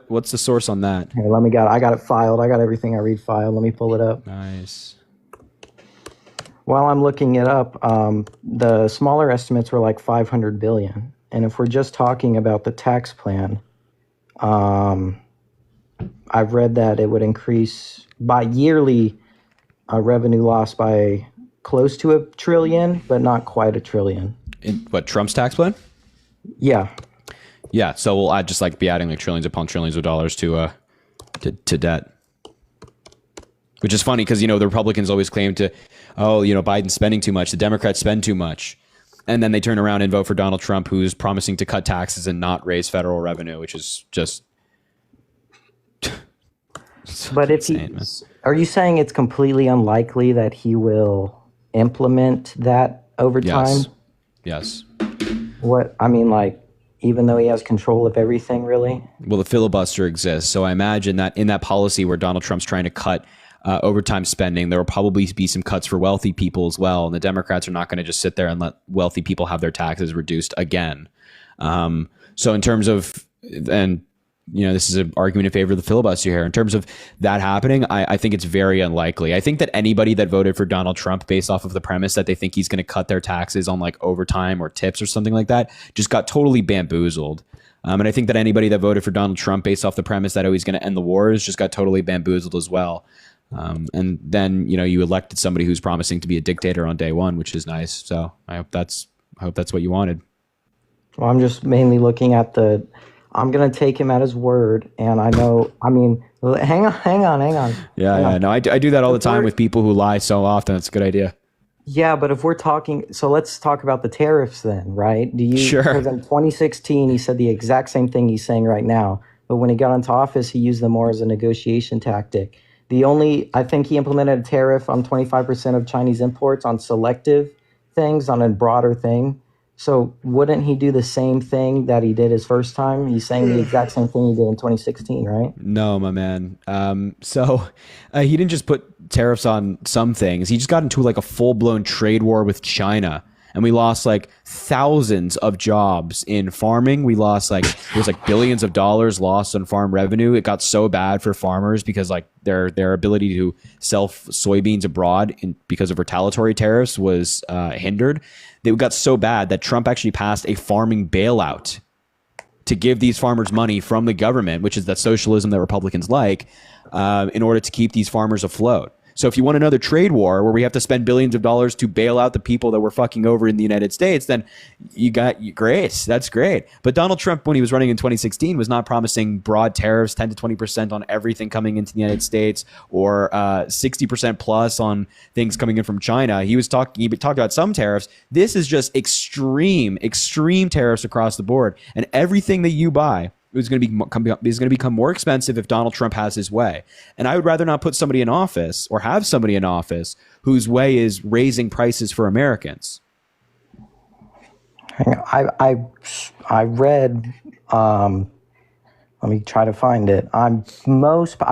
What's the source on that? Here, I got it filed. I got everything I read filed. Let me pull it up. Nice. While I'm looking it up, the smaller estimates were like 500 billion. And if we're just talking about the tax plan, I've read that it would increase by yearly revenue loss by close to $1 trillion, but not quite $1 trillion. In what, Trump's tax plan? Yeah. Yeah. So we'll just like be adding like trillions upon trillions of dollars to debt, which is funny because, you know, the Republicans always claim to, oh, you know, Biden's spending too much. The Democrats spend too much. And then they turn around and vote for Donald Trump, who's promising to cut taxes and not raise federal revenue, which is just. But if are you saying it's completely unlikely that he will implement that over time? Yes. What I mean, like, even though he has control of everything, really? Well, the filibuster exists. So I imagine that in that policy where Donald Trump's trying to cut overtime spending, there will probably be some cuts for wealthy people as well. And the Democrats are not going to just sit there and let wealthy people have their taxes reduced again. So in terms of, and you know, this is an argument in favor of the filibuster here. In terms of that happening, I think it's very unlikely. I think that anybody that voted for Donald Trump based off of the premise that they think he's going to cut their taxes on like overtime or tips or something like that just got totally bamboozled. And I think that anybody that voted for Donald Trump based off the premise that he's going to end the wars just got totally bamboozled as well. And then, you know, you elected somebody who's promising to be a dictator on day one, which is nice. So I hope that's what you wanted. Well, I'm just mainly looking at I'm going to take him at his word. And I know, I mean, hang on. Yeah. No, I do that all the time with people who lie so often. It's a good idea. Yeah, but if we're talking, so let's talk about the tariffs then, right? Sure. Because in 2016, he said the exact same thing he's saying right now. But when he got into office, he used them more as a negotiation tactic. I think he implemented a tariff on 25% of Chinese imports on selective things, on a broader thing. So wouldn't he do the same thing that he did his first time? He's saying the exact same thing he did in 2016, right? No, my man. So he didn't just put tariffs on some things. He just got into like a full-blown trade war with China. And we lost like thousands of jobs in farming. We lost like, it was like billions of dollars lost on farm revenue. It got so bad for farmers because like their ability to sell soybeans abroad because of retaliatory tariffs was hindered. They got so bad that Trump actually passed a farming bailout to give these farmers money from the government, which is that socialism that Republicans like, in order to keep these farmers afloat. So if you want another trade war where we have to spend billions of dollars to bail out the people that we're fucking over in the United States, then great. That's great. But Donald Trump, when he was running in 2016, was not promising broad tariffs, 10 to 20% on everything coming into the United States, or 60% plus on things coming in from China. He talked about some tariffs. This is just extreme tariffs across the board. And everything that you buy is going to become more expensive if Donald Trump has his way. And I would rather not put somebody in office or have somebody in office whose way is raising prices for Americans. I read, let me try to find it. I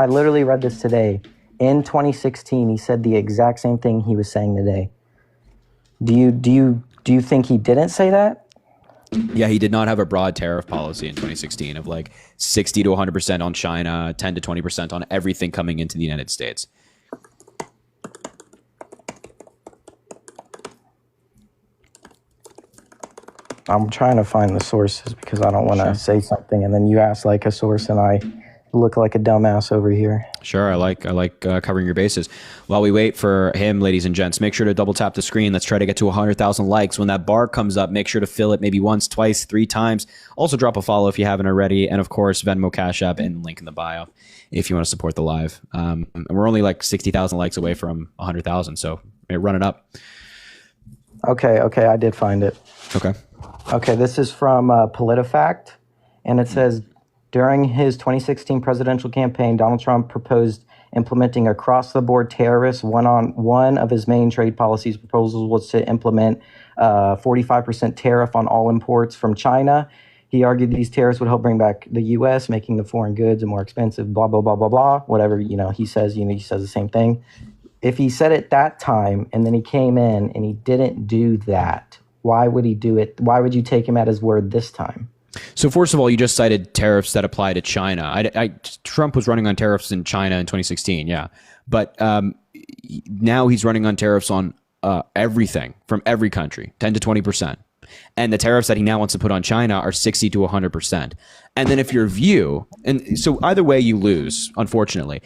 literally read this today. In 2016, he said the exact same thing he was saying today. Do you think he didn't say that? Yeah, he did not have a broad tariff policy in 2016 of like 60 to 100% on China, 10 to 20% on everything coming into the United States. I'm trying to find the sources because I don't want to say something and then you ask like a source and I look like a dumbass over here. Sure, I like covering your bases. While we wait for him, ladies and gents, make sure to double tap the screen. Let's try to get to 100,000 likes. When that bar comes up, make sure to fill it maybe once, twice, 3 times. Also drop a follow if you haven't already. And of course, Venmo, Cash App, and link in the bio if you want to support the live. And we're only like 60,000 likes away from 100,000, so run it up. Okay, I did find it. Okay, this is from PolitiFact, and it says, during his 2016 presidential campaign, Donald Trump proposed implementing across-the-board tariffs. One of his main trade policies proposals was to implement 45% tariff on all imports from China. He argued these tariffs would help bring back the U.S., making the foreign goods more expensive, blah, blah, blah, blah, blah, whatever, he says, he says the same thing. If he said it that time and then he came in and he didn't do that, why would he do it? Why would you take him at his word this time? So first of all, you just cited tariffs that apply to China. Trump was running on tariffs in China in 2016, yeah. But now he's running on tariffs on everything from every country, 10 to 20%. And the tariffs that he now wants to put on China are 60 to 100%. And then if your view, and so either way you lose, unfortunately.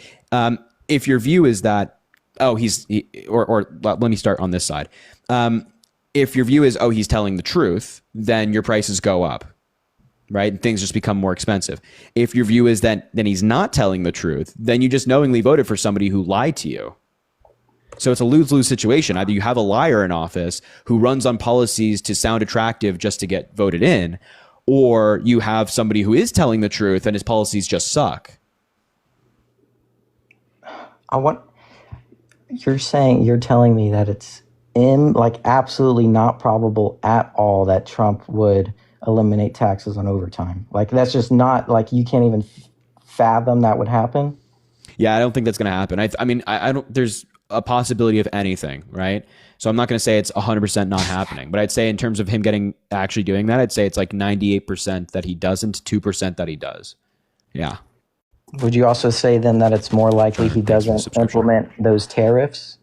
If your view is that, let me start on this side. If your view is, he's telling the truth, then your prices go up. Right? Things just become more expensive. If your view is that then he's not telling the truth, then you just knowingly voted for somebody who lied to you. So it's a lose-lose situation. Either you have a liar in office who runs on policies to sound attractive just to get voted in, or you have somebody who is telling the truth and his policies just suck. You're telling me that it's absolutely not probable at all that Trump would eliminate taxes on overtime. That's just not, you can't even fathom that would happen. Yeah, I don't think that's going to happen. I don't, there's a possibility of anything, right? So I'm not going to say it's 100% not happening, but I'd say in terms of him actually doing that, I'd say it's like 98% that he doesn't, 2% that he does. Yeah. Would you also say then that it's more likely he doesn't implement those tariffs?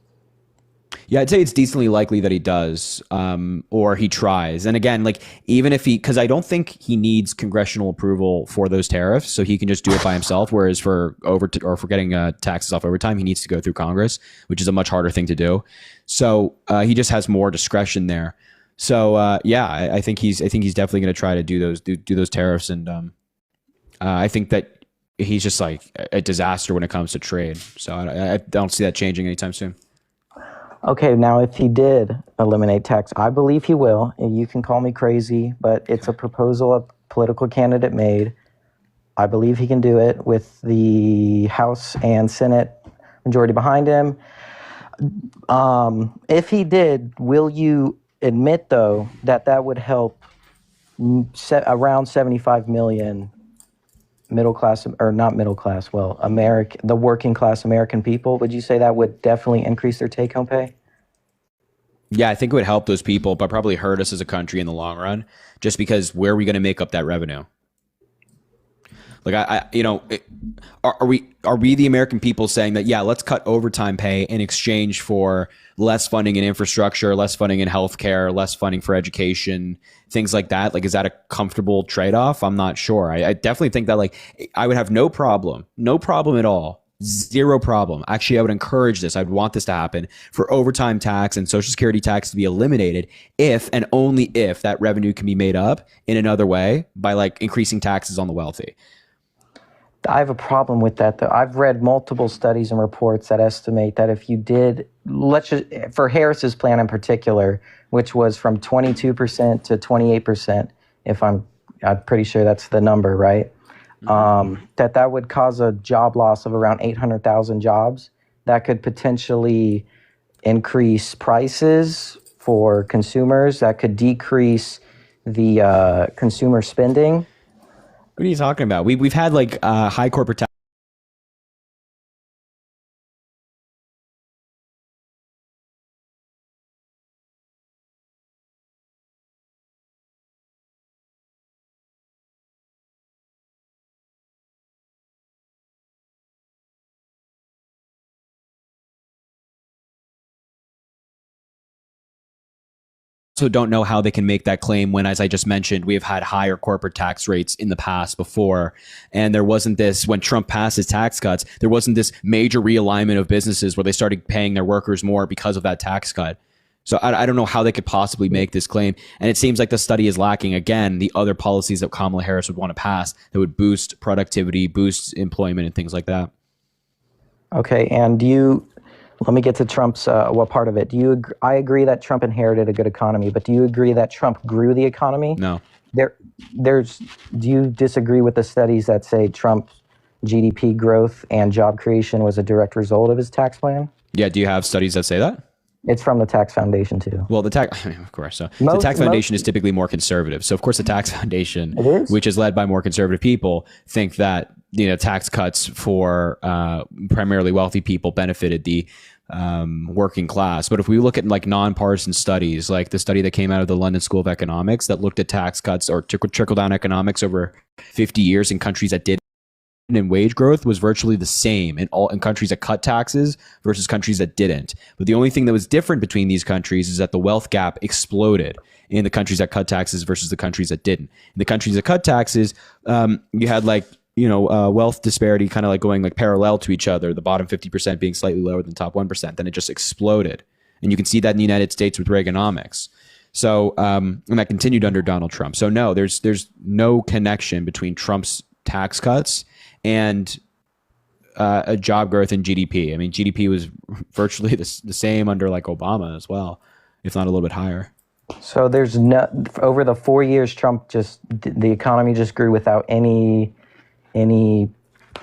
Yeah, I'd say it's decently likely that he does, or he tries. And again, even if because I don't think he needs congressional approval for those tariffs, so he can just do it by himself. Whereas for getting taxes off overtime, he needs to go through Congress, which is a much harder thing to do. So he just has more discretion there. So I think he's definitely going to try to do those tariffs, and I think that he's just like a disaster when it comes to trade. So I don't see that changing anytime soon. Okay, now if he did eliminate tax, I believe he will, and you can call me crazy, but it's a proposal a political candidate made. I believe he can do it with the House and Senate majority behind him. If he did, will you admit, though, that would help around 75 million the working class American people? Would you say that would definitely increase their take-home pay? Yeah, I think it would help those people, but probably hurt us as a country in the long run, just because where are we going to make up that revenue? Like are we the American people saying that, yeah, let's cut overtime pay in exchange for less funding in infrastructure, less funding in healthcare, less funding for education, things like that? Like, is that a comfortable trade-off? I'm not sure. I definitely think that, like, I would have no problem at all. Zero problem. Actually, I would encourage this. I'd want this to happen for overtime tax and Social Security tax to be eliminated if and only if that revenue can be made up in another way by, like, increasing taxes on the wealthy. I have a problem with that, though. I've read multiple studies and reports that estimate that if you did, for Harris's plan in particular, which was from 22% to 28%, I'm pretty sure that's the number, right? That would cause a job loss of around 800,000 jobs. That could potentially increase prices for consumers. That could decrease the consumer spending. What are you talking about? We've had, like, high corporate tax. Also don't know how they can make that claim when, as I just mentioned, we have had higher corporate tax rates in the past before. And there wasn't this, when Trump passed his tax cuts, there wasn't this major realignment of businesses where they started paying their workers more because of that tax cut. So I don't know how they could possibly make this claim. And it seems like the study is lacking, again, the other policies that Kamala Harris would want to pass that would boost productivity, boost employment, and things like that. Okay, and let me get to Trump's, what part of it? I agree that Trump inherited a good economy, but do you agree that Trump grew the economy? No. Do you disagree with the studies that say Trump's GDP growth and job creation was a direct result of his tax plan? Yeah, do you have studies that say that? It's from the Tax Foundation, too. Well, of course. So the Tax Foundation is typically more conservative. So, of course, the Tax Foundation, which is led by more conservative people, think that, tax cuts for primarily wealthy people benefited the working class. But if we look at, like, nonpartisan studies, like the study that came out of the London School of Economics that looked at tax cuts or trickle down economics over 50 years in countries that did, and wage growth was virtually the same in countries that cut taxes versus countries that didn't. But the only thing that was different between these countries is that the wealth gap exploded in the countries that cut taxes versus the countries that didn't. In the countries that cut taxes, you had, like, wealth disparity kind of like going, like, parallel to each other, the bottom 50% being slightly lower than the top 1%. Then it just exploded. And you can see that in the United States with Reaganomics. So, and that continued under Donald Trump. So no, there's no connection between Trump's tax cuts and a job growth in GDP. I mean, GDP was virtually the same under, like, Obama as well, if not a little bit higher. So there's over the 4 years, the economy just grew without any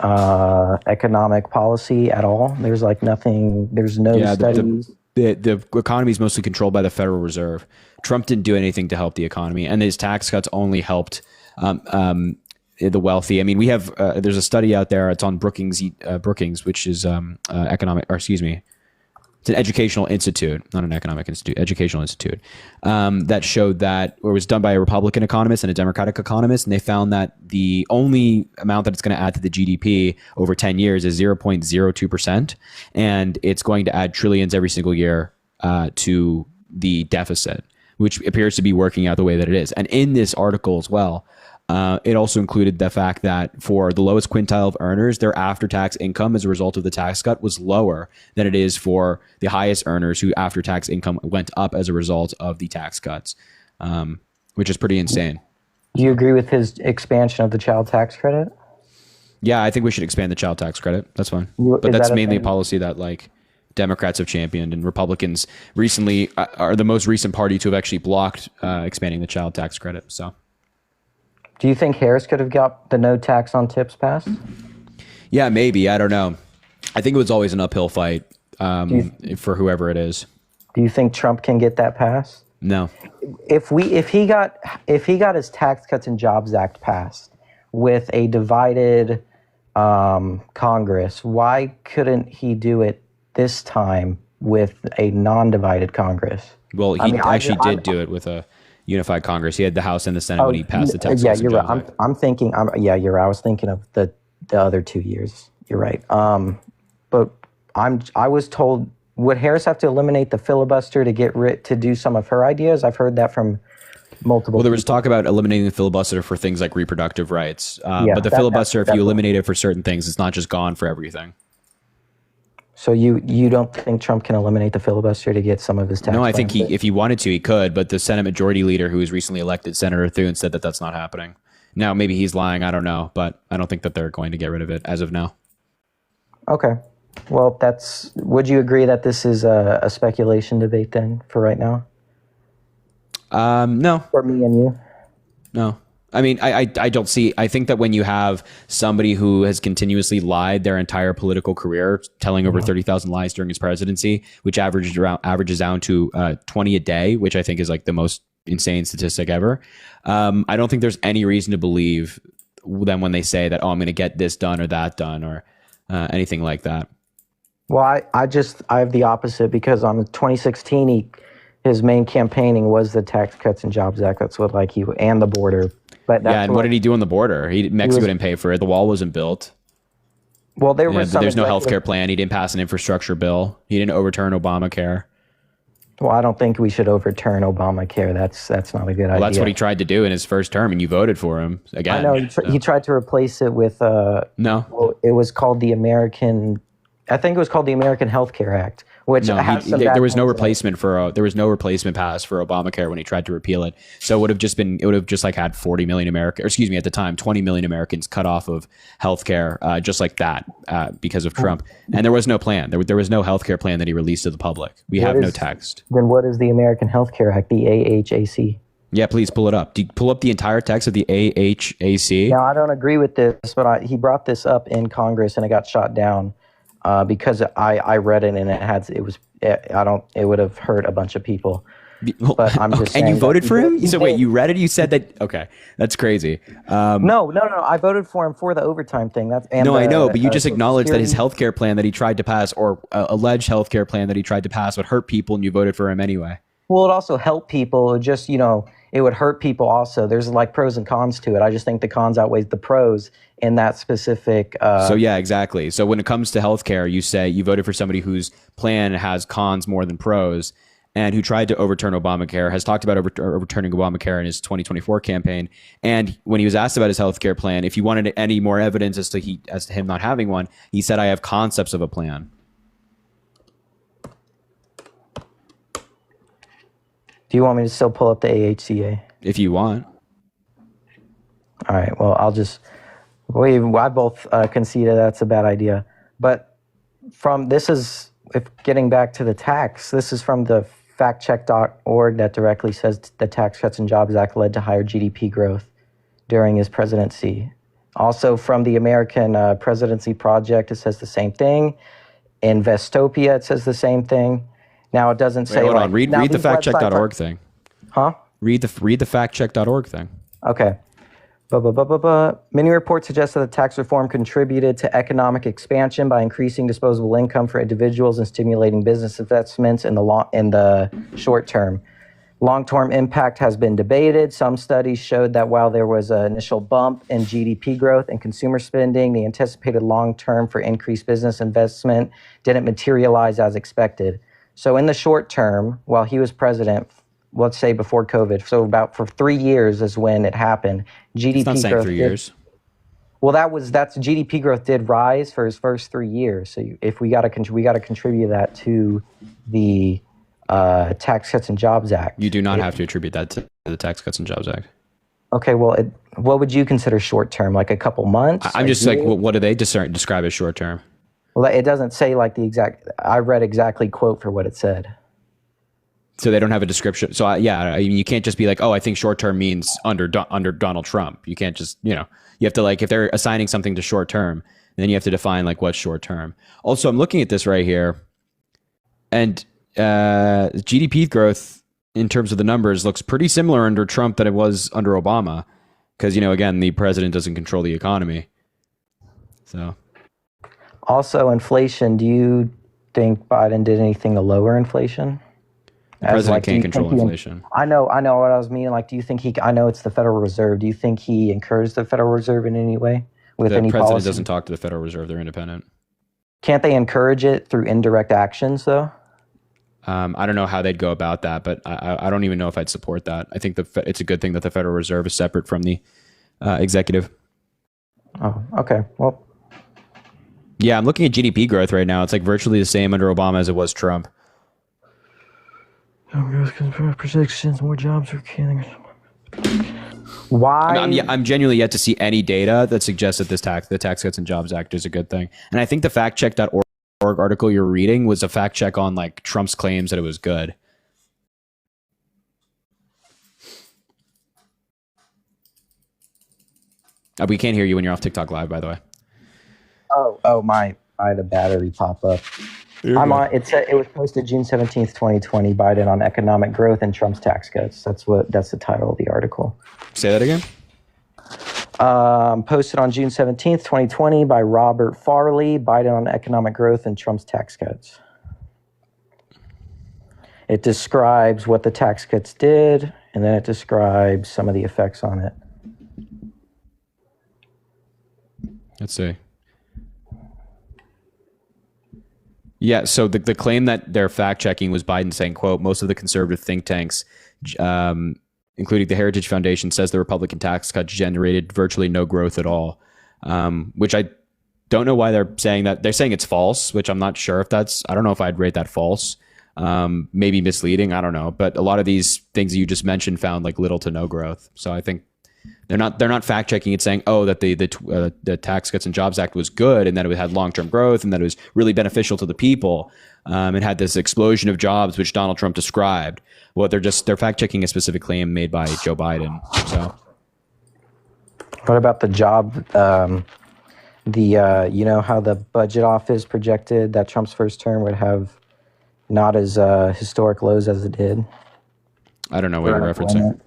economic policy at all. There's, like, nothing. There's no studies. The economy is mostly controlled by the Federal Reserve. Trump didn't do anything to help the economy, and his tax cuts only helped the wealthy. I mean, we have there's a study out there. It's on Brookings, which is it's an educational institute, not an economic institute, educational institute, that showed that, or was done by a Republican economist and a Democratic economist, and they found that the only amount that it's going to add to the GDP over 10 years is 0.02%, and it's going to add trillions every single year to the deficit, which appears to be working out the way that it is. And in this article as well, it also included the fact that for the lowest quintile of earners, their after-tax income as a result of the tax cut was lower than it is for the highest earners who after-tax income went up as a result of the tax cuts, which is pretty insane. Do you agree with his expansion of the child tax credit? Yeah, I think we should expand the child tax credit. That's fine. But that's mainly a policy that, like, Democrats have championed, and Republicans recently are the most recent party to have actually blocked expanding the child tax credit. So. Do you think Harris could have got the no tax on tips passed? Yeah, maybe. I don't know. I think it was always an uphill fight for whoever it is. Do you think Trump can get that passed? No. If he got his Tax Cuts and Jobs Act passed with a divided Congress, why couldn't he do it this time with a non-divided Congress. Well, he actually did do it with a unified Congress. He had the House and the Senate when he passed the tax. Yeah, you're right. I'm thinking. Yeah, you're right. I was thinking of the other 2 years. You're right. But I was told, would Harris have to eliminate the filibuster to do some of her ideas? I've heard that from multiple. Well, there was talk about eliminating the filibuster for things like reproductive rights. But the filibuster, if you eliminate it for certain things, it's not just gone for everything. So you don't think Trump can eliminate the filibuster to get some of his tax? No, I think if he wanted to, he could. But the Senate Majority Leader, who was recently elected, Senator Thune, said that that's not happening. Now, maybe he's lying. I don't know, but I don't think that they're going to get rid of it as of now. Okay. Well, would you agree that this is a speculation debate then for right now? No. For me and you? No. I mean, I don't see. I think that when you have somebody who has continuously lied their entire political career, telling over 30,000 lies during his presidency, which averages down to 20 a day, which I think is like the most insane statistic ever. I don't think there's any reason to believe them when they say that, oh, I'm going to get this done or that done or anything like that. Well, I have the opposite, because on 2016, his main campaigning was the Tax Cuts and Jobs Act. That's what and the border. But yeah, and what did he do on the border? Mexico didn't pay for it. The wall wasn't built. Well, there's no healthcare plan. He didn't pass an infrastructure bill. He didn't overturn Obamacare. Well, I don't think we should overturn Obamacare. That's not a good idea. Well, that's what he tried to do in his first term, and you voted for him again. I know he tried to replace it with no. Well, it was called the American. I think it was called the American Health Care Act, which there was no replacement pass for Obamacare when he tried to repeal it. So it would have just like had 40 million at the time, 20 million Americans cut off of healthcare, just like that, because of Trump. And there was no plan. There was no healthcare plan that he released to the public. We have no text. Then what is the American Health Care Act, the AHAC? Yeah, please pull it up. Pull up the entire text of the AHAC. Now, I don't agree with this, but he brought this up in Congress and it got shot down. Because I read it and it would have hurt a bunch of people. But I'm just saying. And you voted for him? So wait, you read it? You said that? Okay, that's crazy. No. I voted for him for the overtime thing. I know, but you just acknowledged that his healthcare plan that he tried to pass, or alleged healthcare plan that he tried to pass, would hurt people, and you voted for him anyway. Well, it also helped people. It just, it would hurt people also. There's like pros and cons to it. I just think the cons outweighs the pros in that specific. So yeah, exactly. So when it comes to healthcare, you say you voted for somebody whose plan has cons more than pros, and who tried to overturn Obamacare, has talked about overturning Obamacare in his 2024 campaign. And when he was asked about his healthcare plan, if you wanted any more evidence as to him not having one, he said, "I have concepts of a plan." Do you want me to still pull up the AHCA? If you want. All right. Well, I both conceded that's a bad idea. But getting back to the tax, this is from the factcheck.org that directly says the Tax Cuts and Jobs Act led to higher GDP growth during his presidency. Also from the American Presidency Project, it says the same thing. In Vestopia, it says the same thing. Now it doesn't say. Hold on. Read the factcheck.org thing. Huh? Read the factcheck.org thing. Okay. Many reports suggest that the tax reform contributed to economic expansion by increasing disposable income for individuals and stimulating business investments in the short term. Long-term impact has been debated. Some studies showed that while there was an initial bump in GDP growth and consumer spending, the anticipated long-term for increased business investment didn't materialize as expected. So in the short term, while he was president, let's say before COVID, so about for 3 years is when it happened. GDP it's not saying growth 3 years. Well, that's GDP growth did rise for his first 3 years. So if we got to contribute that to the Tax Cuts and Jobs Act. You do not have to attribute that to the Tax Cuts and Jobs Act. Okay, well, what would you consider short term? Like a couple months? I'm just like, what do they describe as short term? Well, it doesn't say like the exact. I read exactly quote for what it said. So they don't have a description. So you can't just be like, oh, I think short term means under Donald Trump. You can't just, you have to, like, if they're assigning something to short term, then you have to define like what's short term. Also, I'm looking at this right here, and GDP growth in terms of the numbers looks pretty similar under Trump than it was under Obama, because again, the president doesn't control the economy. So also inflation. Do think Biden did anything to lower inflation? The president can't control inflation. I know what I was meaning. Like, do you think I know it's the Federal Reserve. Do you think he encouraged the Federal Reserve in any way with any president policy? doesn't talk to the Federal Reserve. They're independent. Can't they encourage it through indirect actions, though? I don't know how they'd go about that, but I don't even know if I'd support that. I think it's a good thing that the Federal Reserve is separate from the executive. Oh, okay. Well, yeah, I'm looking at GDP growth right now. It's like virtually the same under Obama as it was Trump. Predictions, more jobs are killing. Why? I'm genuinely yet to see any data that suggests that the Tax Cuts and Jobs Act is a good thing. And I think the factcheck.org article you're reading was a fact check on like Trump's claims that it was good. We can't hear you when you're off TikTok Live, by the way. Oh, I had a battery pop up. I'm on. It was posted June 17th, 2020. Biden on economic growth and Trump's tax cuts. That's the title of the article. Say that again. Posted on June 17th, 2020 by Robert Farley. Biden on economic growth and Trump's tax cuts. It describes what the tax cuts did, and then it describes some of the effects on it. Let's see. Yeah, so the claim that they're fact checking was Biden saying, quote, most of the conservative think tanks, including the Heritage Foundation, says the Republican tax cuts generated virtually no growth at all, which I don't know why they're saying that. They're saying it's false, which I'm not sure if I don't know if I'd rate that false. Maybe misleading, I don't know. But a lot of these things that you just mentioned found like little to no growth. So I think they're not fact checking it, saying, oh, that the Tax Cuts and Jobs Act was good and that it had long-term growth and that it was really beneficial to the people and had this explosion of jobs, which Donald Trump described. Well, they're fact checking a specific claim made by Joe Biden. So, what about the job? You know how the budget office projected that Trump's first term would have not as historic lows as it did? I don't know what you're referencing.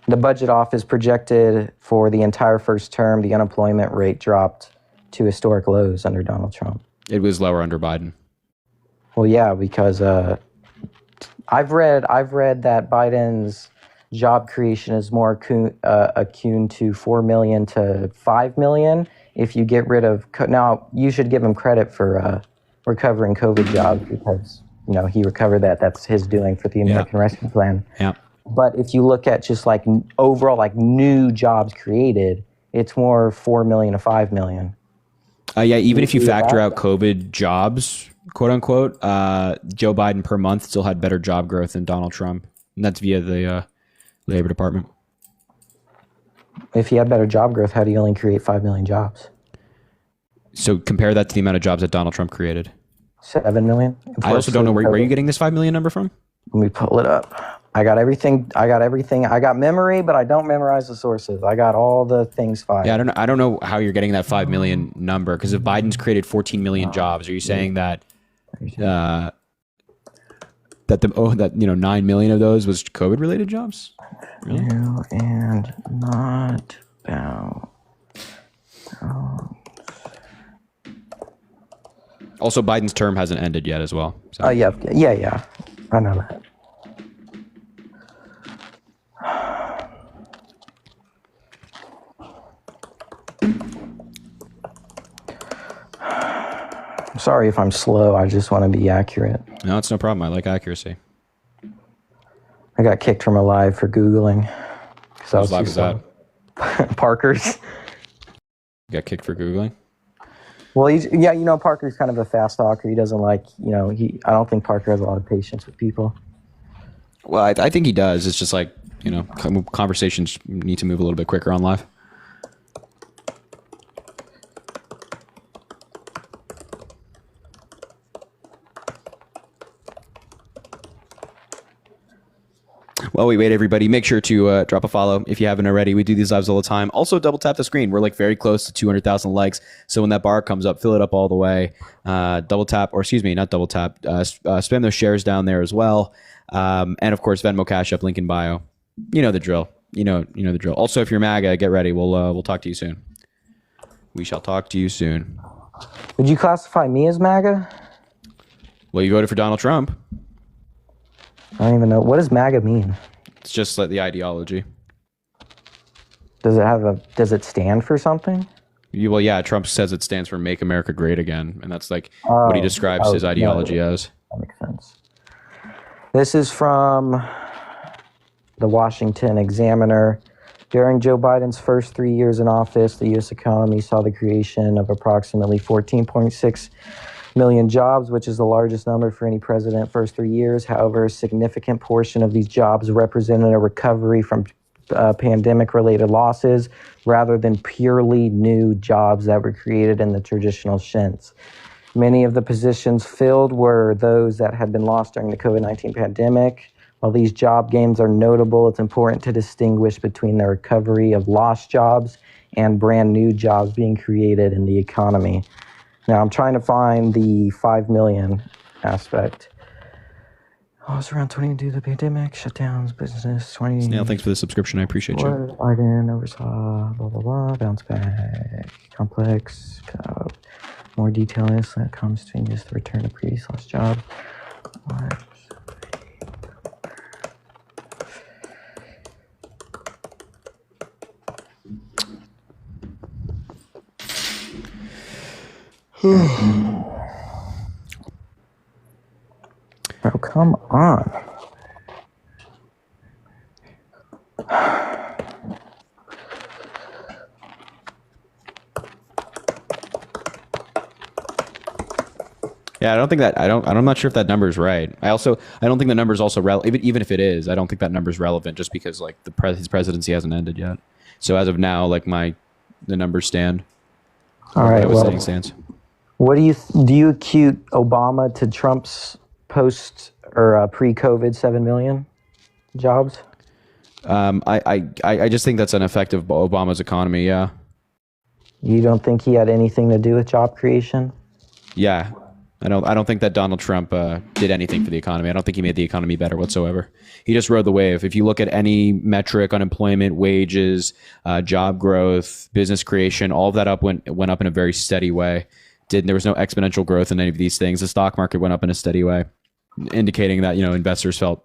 The budget office projected for the entire first term, the unemployment rate dropped to historic lows under Donald Trump. It was lower under Biden. Well, yeah, because I've read that Biden's job creation is more akin to 4 million to 5 million. If you get rid of now, you should give him credit for recovering COVID jobs because he recovered that. That's his doing for the American Rescue Plan. Yeah. But if you look at just like overall like new jobs created, it's more 4 million to 5 million. Yeah, even if you factor out COVID jobs, quote unquote, Joe Biden per month still had better job growth than Donald Trump. And that's via the Labor Department. If he had better job growth, how do you only create 5 million jobs? So compare that to the amount of jobs that Donald Trump created. 7 million. I also don't know where are you getting this 5 million number from? Let me pull it up. I got everything. I got memory, but I don't memorize the sources. I got all the things filed. Yeah, I don't know how you're getting that 5 million number, because if Biden's created 14 million jobs, are you saying that 9 million of those was COVID related jobs? Really? And not about. Also, Biden's term hasn't ended yet as well. So. Oh yeah. I know that. I'm sorry if I'm slow. I just want to be accurate. No, it's no problem. I like accuracy. I got kicked from a live for Googling. Whose live was that? Parker's. You got kicked for Googling? Well, Parker's kind of a fast talker. He doesn't like, I don't think Parker has a lot of patience with people. Well, I think he does. It's just like, conversations need to move a little bit quicker on live. While we wait, everybody, make sure to drop a follow if you haven't already. We do these lives all the time. Also, double tap the screen. We're like very close to 200,000 likes. So when that bar comes up, fill it up all the way. Double tap, or excuse me, not double tap. Spam those shares down there as well. And of course, Venmo, Cash App, link in bio. You know the drill. You know the drill. Also, if you're MAGA, get ready. We'll talk to you soon. We shall talk to you soon. Would you classify me as MAGA? Well, you voted for Donald Trump. I don't even know. What does MAGA mean? It's just like the ideology. Does it stand for something? Well, yeah, Trump says it stands for Make America Great Again, and that's like what he describes his ideology as. That makes sense. This is from the Washington Examiner. During Joe Biden's first 3 years in office, the U.S. economy saw the creation of approximately 14.6 million jobs, which is the largest number for any president first 3 years. However, a significant portion of these jobs represented a recovery from pandemic-related losses rather than purely new jobs that were created in the traditional sense. Many of the positions filled were those that had been lost during the COVID-19 pandemic. While these job gains are notable, it's important to distinguish between the recovery of lost jobs and brand new jobs being created in the economy. Now, I'm trying to find the 5 million aspect. Oh, it's around 20 due to the pandemic, shutdowns, business, 20. Snail, thanks for the subscription. I appreciate you. Biden oversaw, blah, blah, blah, bounce back, complex, more detail on this when it comes to just the return of previous lost job. What? Oh, come on. Yeah, I don't think that I'm not sure if that number is right. I don't think the number is also relevant. Even if it is, I don't think that number is relevant just because like his presidency hasn't ended yet. So as of now, like the numbers stand. All right. What I was Well, saying stands. what do you acute Obama to Trump's post or pre-COVID 7 million jobs? I just think that's an effect of Obama's economy. Yeah. You don't think he had anything to do with job creation? Yeah. I don't think that Donald Trump did anything for the economy. I don't think he made the economy better whatsoever. He just rode the wave. If you look at any metric, unemployment, wages, job growth, business creation, all of that went up in a very steady way. There was no exponential growth in any of these things. The stock market went up in a steady way, indicating that investors felt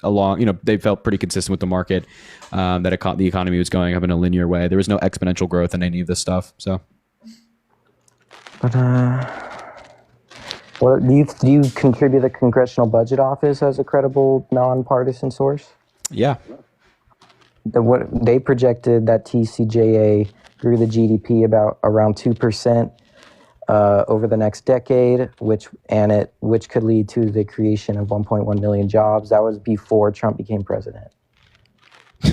they felt pretty consistent with the market, that the economy was going up in a linear way. There was no exponential growth in any of this stuff. So, But what do you contribute the Congressional Budget Office as a credible, nonpartisan source? yeah, What they projected that TCJA grew the GDP about around 2%. Over the next decade, which could lead to the creation of 1.1 million jobs. That was before Trump became president.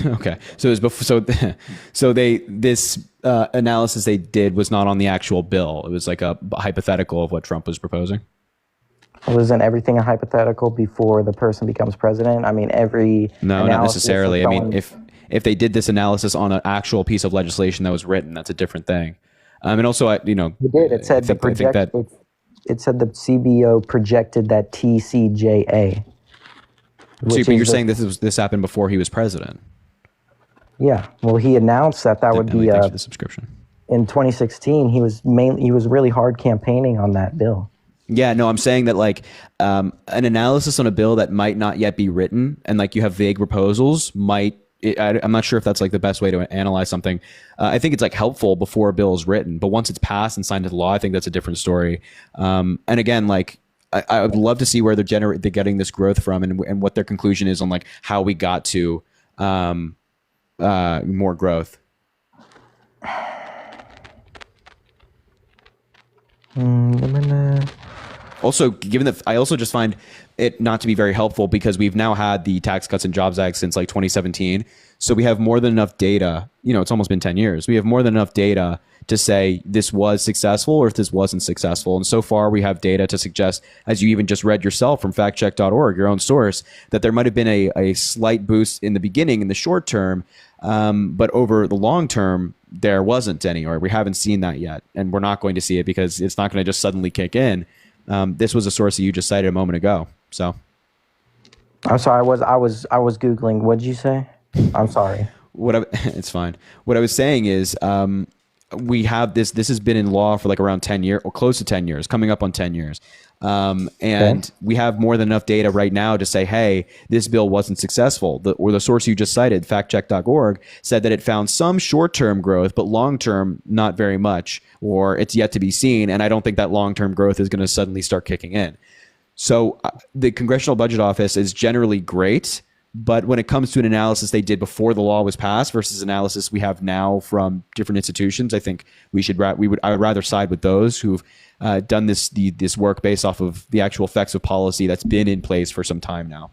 okay. So it was before. So this analysis they did was not on the actual bill. It was like a hypothetical of what Trump was proposing. Wasn't everything a hypothetical before the person becomes president? I mean, No, not necessarily. I mean, if they did this analysis on an actual piece of legislation that was written, that's a different thing. And also, it did. It said it said the CBO projected that TCJA. But you're saying this happened before he was president? Yeah. Well, he announced that would be thanks for the subscription. In 2016. He was really hard campaigning on that bill. Yeah, no, I'm saying that like an analysis on a bill that might not yet be written, and like you have vague proposals I'm not sure if that's like the best way to analyze something. I think it's like helpful before a bill is written, but once it's passed and signed into law, I think that's a different story. And again, like I would love to see where they're getting this growth from, and what their conclusion is on like how we got to more growth. Also, given that I also just find it not to be very helpful because we've now had the Tax Cuts and Jobs Act since like 2017. So we have more than enough data. It's almost been 10 years. We have more than enough data to say this was successful or if this wasn't successful. And so far we have data to suggest, as you even just read yourself from factcheck.org, your own source, that there might have been a slight boost in the beginning in the short term. But over the long term, there wasn't any, or we haven't seen that yet. And we're not going to see it because it's not going to just suddenly kick in. This was a source that you just cited a moment ago. So, I'm sorry. I was Googling. What did you say? I'm sorry. It's fine. What I was saying is, we have this has been in law for like around 10 years or close to 10 years, coming up on 10 years. And we have more than enough data right now to say, hey, this bill wasn't successful. The source you just cited, factcheck.org, said that it found some short-term growth, but long-term, not very much, or it's yet to be seen. And I don't think that long-term growth is going to suddenly start kicking in. So the Congressional Budget Office is generally great, but when it comes to an analysis they did before the law was passed versus analysis we have now from different institutions, I think I would rather side with those who've done this work based off of the actual effects of policy that's been in place for some time now.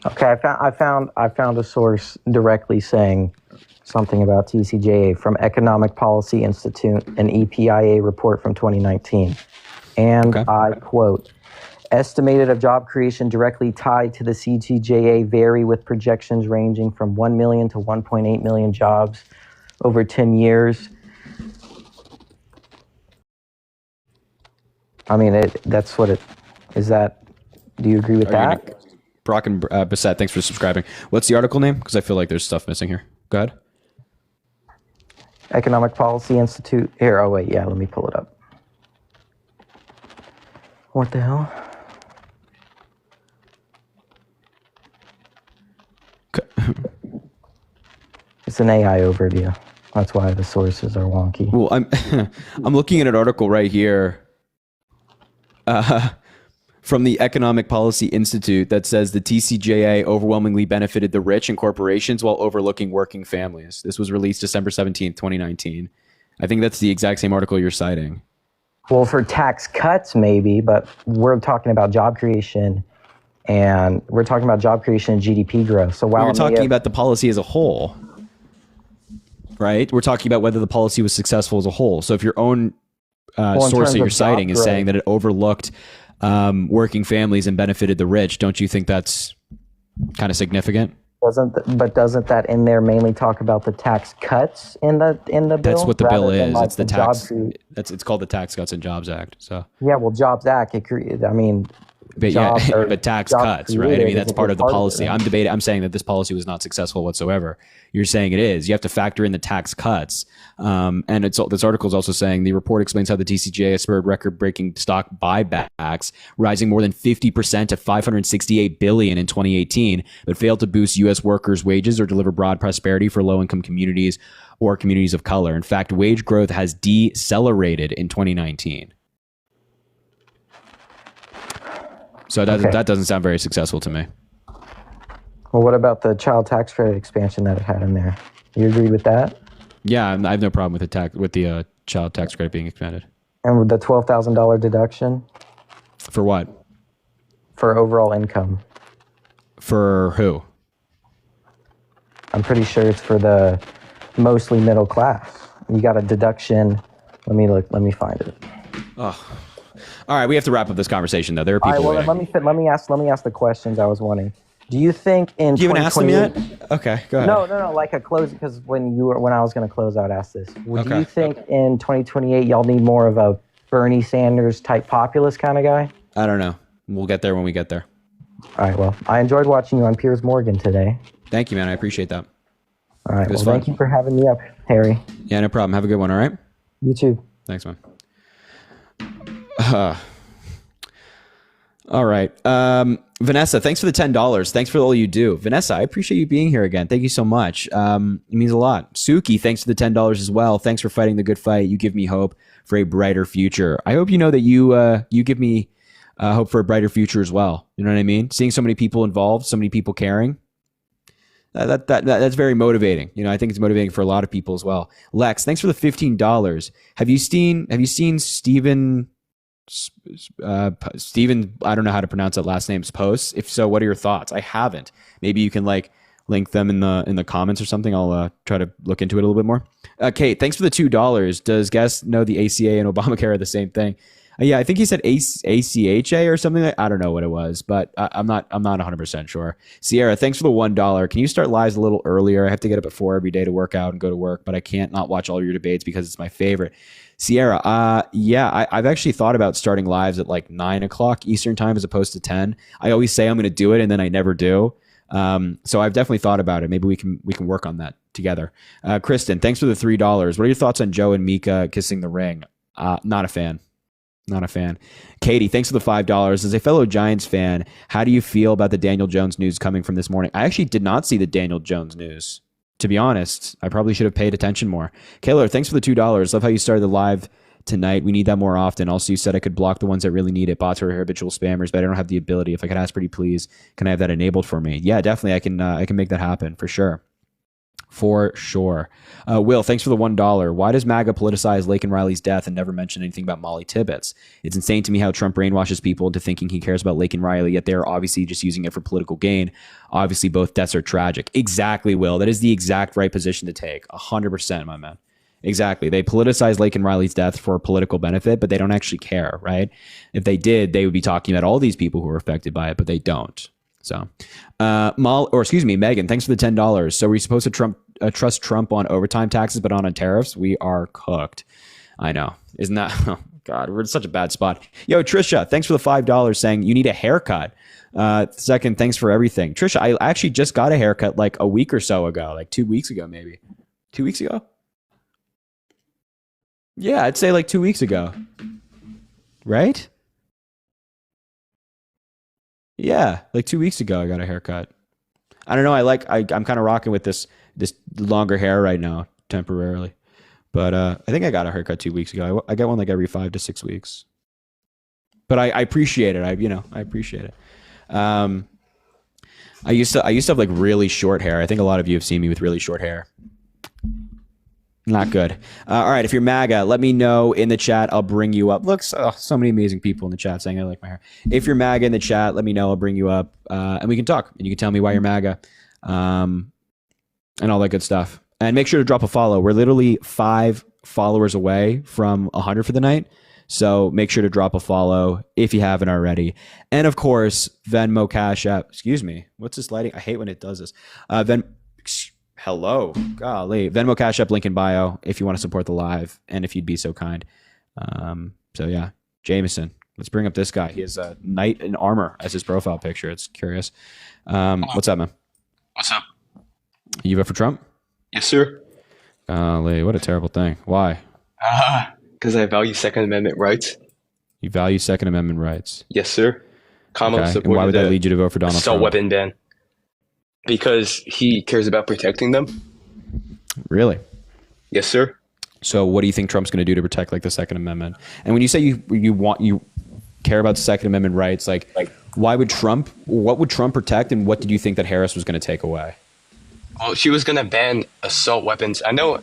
Okay, I found a source directly saying something about TCJA from Economic Policy Institute, an EPIA report from 2019, and I quote. Estimated of job creation directly tied to the CTJA vary with projections ranging from 1 million to 1.8 million jobs over 10 years. I mean, that's what it is. That, do you agree with that? Brock and Bissett, thanks for subscribing. What's the article name? Because I feel like there's stuff missing here. Go ahead. Economic Policy Institute. Here, oh wait, yeah, let me pull it up. What the hell? It's an AI overview. That's why the sources are wonky. Well, I'm looking at an article right here from the Economic Policy Institute that says the TCJA overwhelmingly benefited the rich and corporations while overlooking working families. This was released December 17th, 2019. I think that's the exact same article you're citing. Well, for tax cuts, maybe, but we're talking about job creation. And we're talking about job creation and GDP growth. So while we're talking about the policy as a whole, right? We're talking about whether the policy was successful as a whole. So if your own source that you're citing is saying that it overlooked working families and benefited the rich, don't you think that's kind of significant? Doesn't that in there mainly talk about the tax cuts in the bill? That's what the bill is. Like it's the tax. It's called the Tax Cuts and Jobs Act. So yeah, well, Jobs Act. But but tax cuts, right? I mean, that's part of the policy. I'm saying that this policy was not successful whatsoever. You're saying it is. You have to factor in the tax cuts. And this article is also saying the report explains how the TCJA spurred record-breaking stock buybacks, rising more than 50% to $568 billion in 2018, but failed to boost U.S. workers' wages or deliver broad prosperity for low-income communities or communities of color. In fact, wage growth has decelerated in 2019. So that doesn't sound very successful to me. Well, what about the child tax credit expansion that it had in there? You agree with that? Yeah, I have no problem with the child tax credit being expanded. And with the $12,000 deduction? For what? For overall income. For who? I'm pretty sure it's for the mostly middle class. You got a deduction. Let me find it. Oh. All right, we have to wrap up this conversation, though. There are people waiting. Let me ask the questions I was wanting. Do you think in you haven't asked them yet? Okay, go ahead. No, like a close, because when I was going to close, I would ask this. Do you think in 2028 y'all need more of a Bernie Sanders type populist kind of guy? I don't know. We'll get there when we get there. All right, well, I enjoyed watching you on Piers Morgan today. Thank you, man. I appreciate that. All right, well, thank you for having me up, Harry. Yeah, no problem. Have a good one, all right? You too. Thanks, man. All right. Vanessa, thanks for the $10. Thanks for all you do. Vanessa, I appreciate you being here again. Thank you so much. It means a lot. Suki, thanks for the $10 as well. Thanks for fighting the good fight. You give me hope for a brighter future. I hope you know that you give me hope for a brighter future as well. You know what I mean? Seeing so many people involved, so many people caring. That's very motivating. You know, I think it's motivating for a lot of people as well. Lex, thanks for the $15. Have you seen Steven, I don't know how to pronounce that last name's posts. If so, what are your thoughts? I haven't. Maybe you can link them in the comments or something. I'll try to look into it a little bit more. Kate, thanks for the $2. Does guest know the ACA and Obamacare are the same thing? Yeah, I think he said ACHA or something. I don't know what it was, but I'm not 100% sure. Sierra, thanks for the $1. Can you start lives a little earlier? I have to get up at 4 every day to work out and go to work, but I can't not watch all your debates because it's my favorite. Sierra, I've actually thought about starting lives at like 9 o'clock Eastern time as opposed to 10. I always say I'm going to do it and then I never do. So I've definitely thought about it. Maybe we can work on that together. Kristen, thanks for the $3. What are your thoughts on Joe and Mika kissing the ring? Not a fan. Not a fan. Katie, thanks for the $5. As a fellow Giants fan, how do you feel about the Daniel Jones news coming from this morning? I actually did not see the Daniel Jones news. To be honest, I probably should have paid attention more. Kaylor, thanks for the $2. Love how you started the live tonight. We need that more often. Also, you said I could block the ones that really need it, bots or habitual spammers, but I don't have the ability. If I could ask pretty please, can I have that enabled for me? Yeah, definitely. I can make that happen for sure. For sure. Will, thanks for the $1. Why does MAGA politicize Lake and Riley's death and never mention anything about Molly Tibbetts? It's insane to me how Trump brainwashes people into thinking he cares about Lake and Riley, yet they're obviously just using it for political gain. Obviously, both deaths are tragic. Exactly, Will. That is the exact right position to take. 100%, my man. Exactly. They politicize Lake and Riley's death for political benefit, but they don't actually care, right? If they did, they would be talking about all these people who were affected by it, but they don't. So, Megan, thanks for the $10. So we're supposed to trust Trump on overtime taxes, but not on tariffs. We are cooked. I know. Isn't that? Oh God, we're in such a bad spot. Yo, Trisha, thanks for the $5 saying you need a haircut. Second, thanks for everything. Trisha, I actually just got a haircut like a week or so ago, like 2 weeks ago, maybe 2 weeks ago. Yeah, I'd say like 2 weeks ago. Right? Yeah, like 2 weeks ago, I got a haircut. I don't know. I'm kind of rocking with this longer hair right now temporarily, but I think I got a haircut 2 weeks ago. I get one like every 5 to 6 weeks, but I appreciate it. I appreciate it. I used to have like really short hair. I think a lot of you have seen me with really short hair. Not good. All right. If you're MAGA, let me know in the chat. I'll bring you up. Look, so many amazing people in the chat saying I like my hair. If you're MAGA in the chat, let me know. I'll bring you up and we can talk. And you can tell me why you're MAGA and all that good stuff. And make sure to drop a follow. We're literally 5 followers away from 100 for the night. So make sure to drop a follow if you haven't already. And of course, Venmo, Cash App. Excuse me. What's this lighting? I hate when it does this. Hello. Golly. Venmo, Cash App, link in bio if you want to support the live and if you'd be so kind. So yeah, Jameson. Let's bring up this guy. He has a knight in armor as his profile picture. It's curious. What's up, man? What's up? You vote for Trump? Yes, sir. Golly, what a terrible thing. Why? Because I value Second Amendment rights. You value Second Amendment rights? Yes, sir. Kamala okay. And why would that lead you to vote for Donald assault Trump? Weapon ban. Because he cares about protecting them. Really? Yes, sir. So what do you think Trump's going to do to protect like the Second Amendment? And when you say you care about Second Amendment rights, like what would Trump protect, and what did you think that Harris was going to take away? Well, she was going to ban assault weapons. I know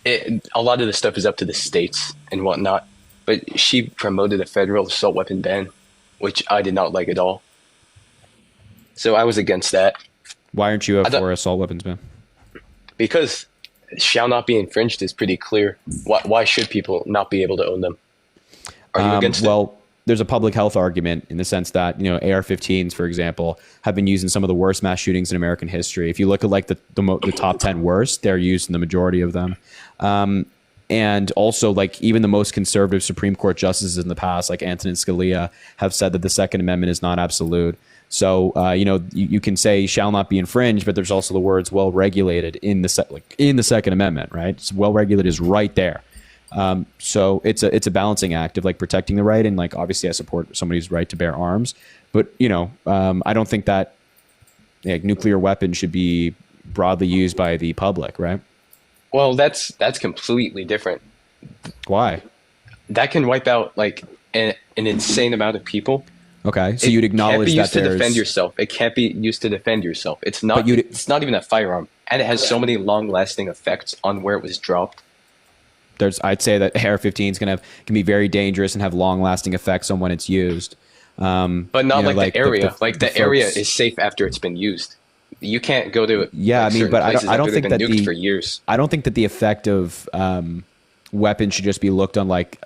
a lot of the stuff is up to the states and whatnot, but she promoted a federal assault weapon ban, which I did not like at all. So I was against that. Why aren't you up for assault weapons ban? Because shall not be infringed is pretty clear. Why should people not be able to own them? Are you against it? Well, there's a public health argument in the sense that, AR-15s, for example, have been used in some of the worst mass shootings in American history. If you look at like the top 10 worst, they're used in the majority of them. And also, like, even the most conservative Supreme Court justices in the past, like Antonin Scalia, have said that the Second Amendment is not absolute. So, you can say shall not be infringed, but there's also the words well regulated in the Second Amendment, right? So well regulated is right there. So it's a balancing act of like protecting the right, and like obviously I support somebody's right to bear arms, but I don't think that nuclear weapons should be broadly used by the public, right? Well, that's completely different. Why? That can wipe out like an insane amount of people. Okay, so you'd acknowledge that it can't be used to defend yourself. It can't be used to defend yourself. It's not. It's not even a firearm, and it has so many long-lasting effects on where it was dropped. I'd say that AR-15s can be very dangerous and have long-lasting effects on when it's used. But not like the area. The area is safe after it's been used. You can't go to but I don't think that for years. I don't think that the effect of weapons should just be looked at like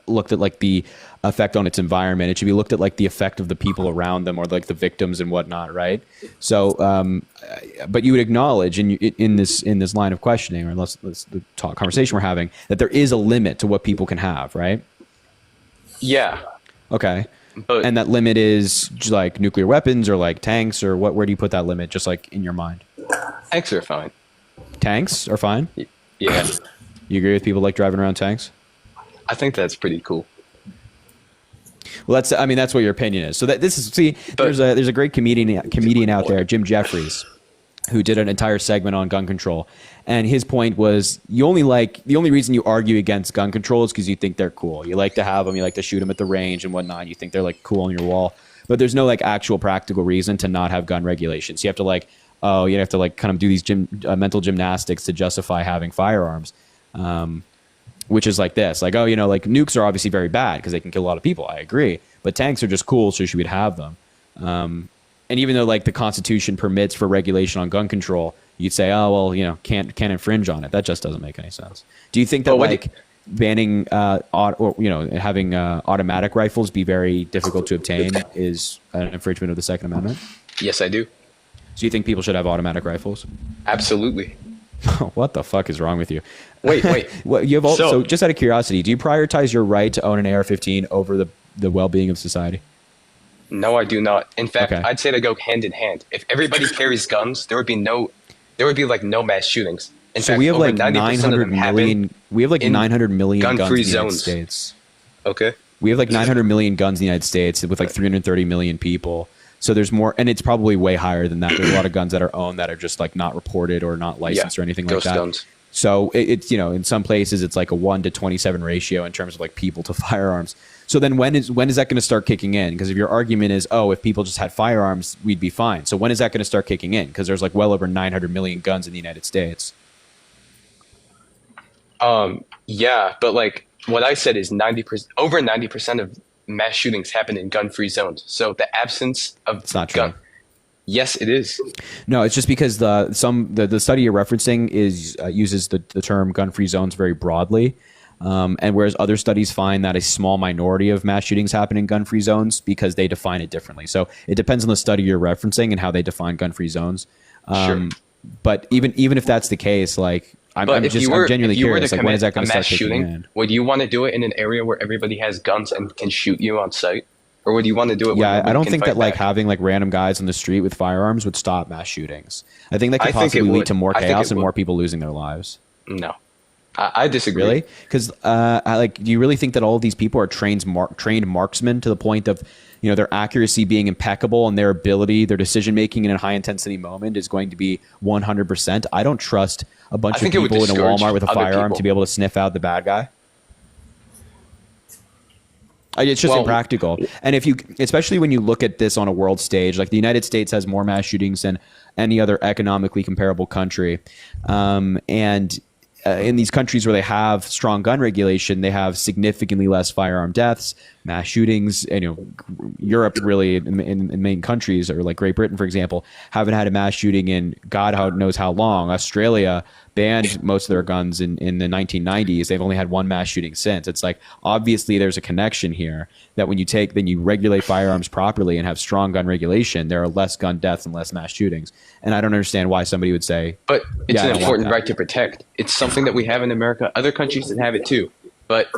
the effect on its environment. It should be looked at like the effect of the people around them or like the victims and whatnot, right? So, but you would acknowledge in this line of questioning, or let's talk conversation we're having, that there is a limit to what people can have, right? Yeah. Okay. But And that limit is like nuclear weapons or like tanks or what? Where do you put that limit? Just like in your mind, tanks are fine. tanks are fine. Yeah, You agree with people like driving around tanks? I think that's pretty cool. Well, that's what your opinion is. So that this is But- there's a great comedian out there, Jim Jeffries, who did an entire segment on gun control, and his point was the only reason you argue against gun control is because you think they're cool. You like to have them, you like to shoot them at the range and whatnot. You think they're like cool on your wall, but there's no like actual practical reason to not have gun regulations. You have to kind of do these mental gymnastics to justify having firearms. Which is like this, like, like nukes are obviously very bad because they can kill a lot of people. I agree. But tanks are just cool, so you would have them. And even though like the Constitution permits for regulation on gun control, you'd say, oh, well, can't infringe on it. That just doesn't make any sense. Do you think that banning having automatic rifles be very difficult to obtain is an infringement of the Second Amendment? Yes, I do. So you think people should have automatic rifles? Absolutely. What the fuck is wrong with you? Wait. Well, you have so just out of curiosity, do you prioritize your right to own an AR-15 over the well-being of society? No, I do not. In fact, Okay. I'd say they go hand in hand. If everybody carries guns, there would be like no mass shootings. In So fact, we have over like 90% of them happen we have like in 900 million guns in the gun-free United zones. States. Okay. We have like 900 million guns in the United States with like 330 million people. So there's more, and it's probably way higher than that. There's a lot of guns that are owned that are just like not reported or not licensed or anything like ghost that. guns. So it's in some places it's like a 1 to 27 ratio in terms of like people to firearms. So then when is that going to start kicking in? Because if your argument is, oh, if people just had firearms, we'd be fine. So when is that going to start kicking in? Because there's like well over 900 million guns in the United States. Yeah, but like what I said is over 90% of mass shootings happen in gun-free zones. So the absence of It's not true. Yes, it is. No, it's just because the study you're referencing uses the term gun-free zones very broadly, and whereas other studies find that a small minority of mass shootings happen in gun-free zones because they define it differently. So it depends on the study you're referencing and how they define gun-free zones. Sure. But even if that's the case, like I'm genuinely curious, like when is that going to start kicking in? Would you want to do it in an area where everybody has guns and can shoot you on sight? Or would you want to do it? Yeah, I don't think that like back? having like random guys on the street with firearms would stop mass shootings. I think that could possibly lead to more chaos and more people losing their lives. No, I disagree. Really? Because do you really think that all of these people are trained marksmen to the point of their accuracy being impeccable and their decision making in a high intensity moment is going to be 100%? I don't trust a bunch of people in a Walmart with a firearm to be able to sniff out the bad guy. It's just impractical. And especially when you look at this on a world stage, like the United States has more mass shootings than any other economically comparable country. And in these countries where they have strong gun regulation, they have significantly less firearm deaths, mass shootings. Europe really in main countries, or like Great Britain, for example, haven't had a mass shooting in God knows how long. Australia banned most of their guns in the 1990s. They've only had one mass shooting since. It's like, obviously there's a connection here that when you regulate firearms properly and have strong gun regulation, there are less gun deaths and less mass shootings. And I don't understand why somebody would say, but it's an important right to protect. It's something that we have in America. Other countries that have it too. But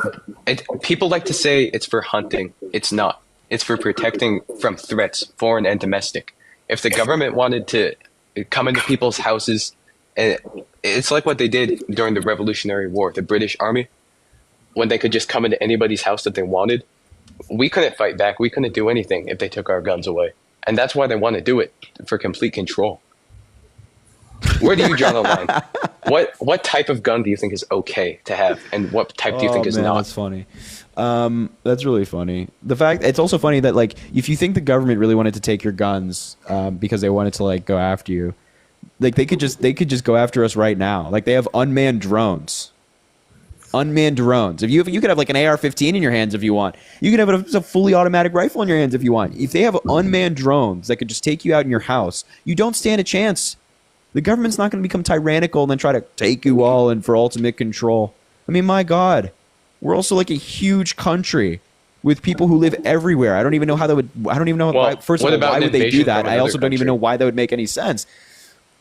people like to say it's for hunting. It's not. It's for protecting from threats, foreign and domestic. If the government wanted to come into people's houses, it's like what they did during the Revolutionary War, the British Army, when they could just come into anybody's house that they wanted. We couldn't fight back. We couldn't do anything if they took our guns away. And that's why they want to do it, for complete control. Where do you draw the line? What type of gun do you think is okay to have, and what type do you think is not? That's funny. That's really funny. It's also funny that like if you think the government really wanted to take your guns because they wanted to like go after you, like they could just go after us right now. Like they have unmanned drones. If you could have like an AR-15 in your hands if you want. You could have a fully automatic rifle in your hands if you want. If they have unmanned drones that could just take you out in your house, you don't stand a chance. The government's not going to become tyrannical and then try to take you all in for ultimate control. I mean, my God, we're also like a huge country with people who live everywhere. I don't even know how that would. I don't even know. First of all, why would they do that? I also don't even know why that would make any sense.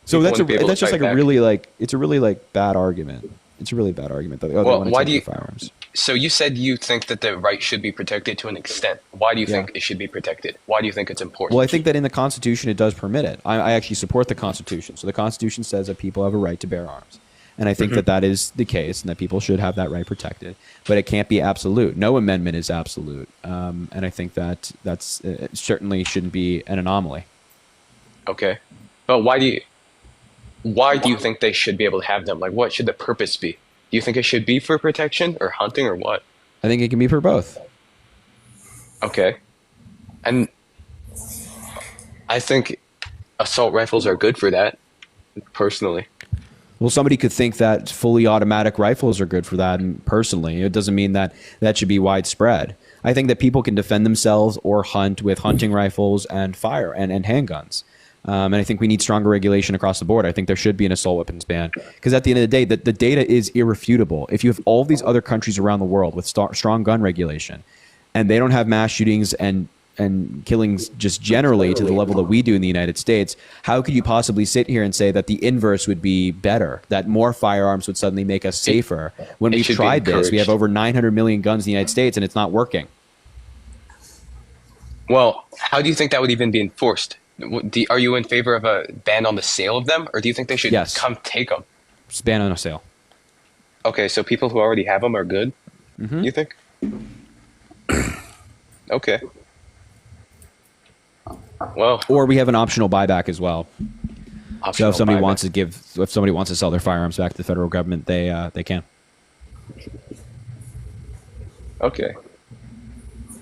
So that's just like a really like bad argument. It's a really bad argument that why do you firearms? So you said you think that the right should be protected to an extent. Why do you think it should be protected? Why do you think it's important? Well, I think that in the Constitution it does permit it. I actually support the Constitution. So the Constitution says that people have a right to bear arms. And I think that that is the case and that people should have that right protected. But it can't be absolute. No amendment is absolute. And I think that that's certainly shouldn't be an anomaly. Okay. But why do you think they should be able to have them? Like, what should the purpose be? Do you think it should be for protection or hunting or what? I think it can be for both. Okay. And I think assault rifles are good for that, personally. Well, somebody could think that fully automatic rifles are good for that. And personally, it doesn't mean that that should be widespread. I think that people can defend themselves or hunt with hunting rifles and fire and handguns. And I think we need stronger regulation across the board. I think there should be an assault weapons ban because at the end of the day, the data is irrefutable. If you have all these other countries around the world with strong gun regulation and they don't have mass shootings and killings just generally to the level that we do in the United States, how could you possibly sit here and say that the inverse would be better, that more firearms would suddenly make us safer? When we've tried this, we have over 900 million guns in the United States and it's not working. Well, how do you think that would even be enforced? Are you in favor of a ban on the sale of them, or do you think they should come take them? Just ban on a sale. Okay, so people who already have them are good, you think? Okay. Well, or we have an optional buyback as well. So if somebody wants to sell their firearms back to the federal government, they can. Okay.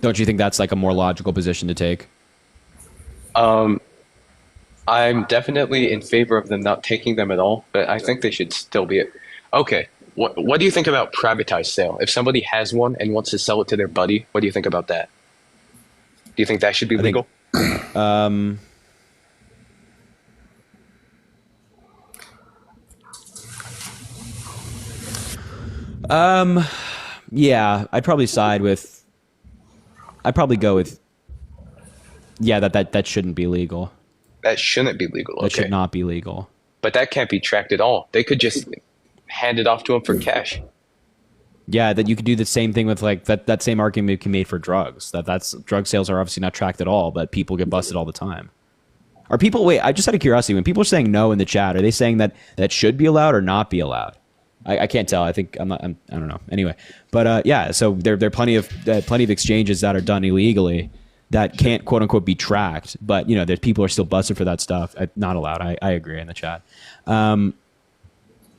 Don't you think that's like a more logical position to take? I'm definitely in favor of them not taking them at all, but I think they should still be it. Okay. What do you think about privatized sale? If somebody has one and wants to sell it to their buddy, what do you think about that? Do you think that should be legal? Yeah, I'd probably go with that shouldn't be legal. That shouldn't be legal. That should not be legal. But that can't be tracked at all. They could just hand it off to them for cash. Yeah, that you could do the same thing with like that same argument can be made for drugs. That's drug sales are obviously not tracked at all, but people get busted all the time. Are people I just out of curiosity, when people are saying no in the chat, are they saying that should be allowed or not be allowed? I can't tell. I think I don't know. Anyway, but yeah, so there are plenty of exchanges that are done illegally that can't quote unquote be tracked, but there's people are still busted for that stuff. Not allowed. I agree in the chat.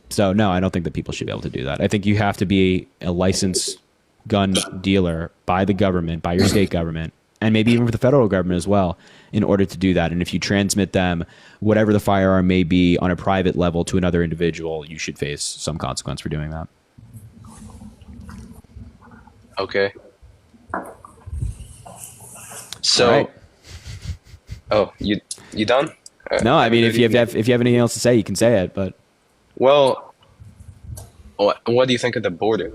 So no, I don't think that people should be able to do that. I think you have to be a licensed gun dealer by the government, by your state government, and maybe even for the federal government as well, in order to do that. And if you transmit them, whatever the firearm may be on a private level to another individual, you should face some consequence for doing that. Okay. So, right. Oh, you done? No, I mean, if you have anything else to say, you can say it. But well, what do you think of the border?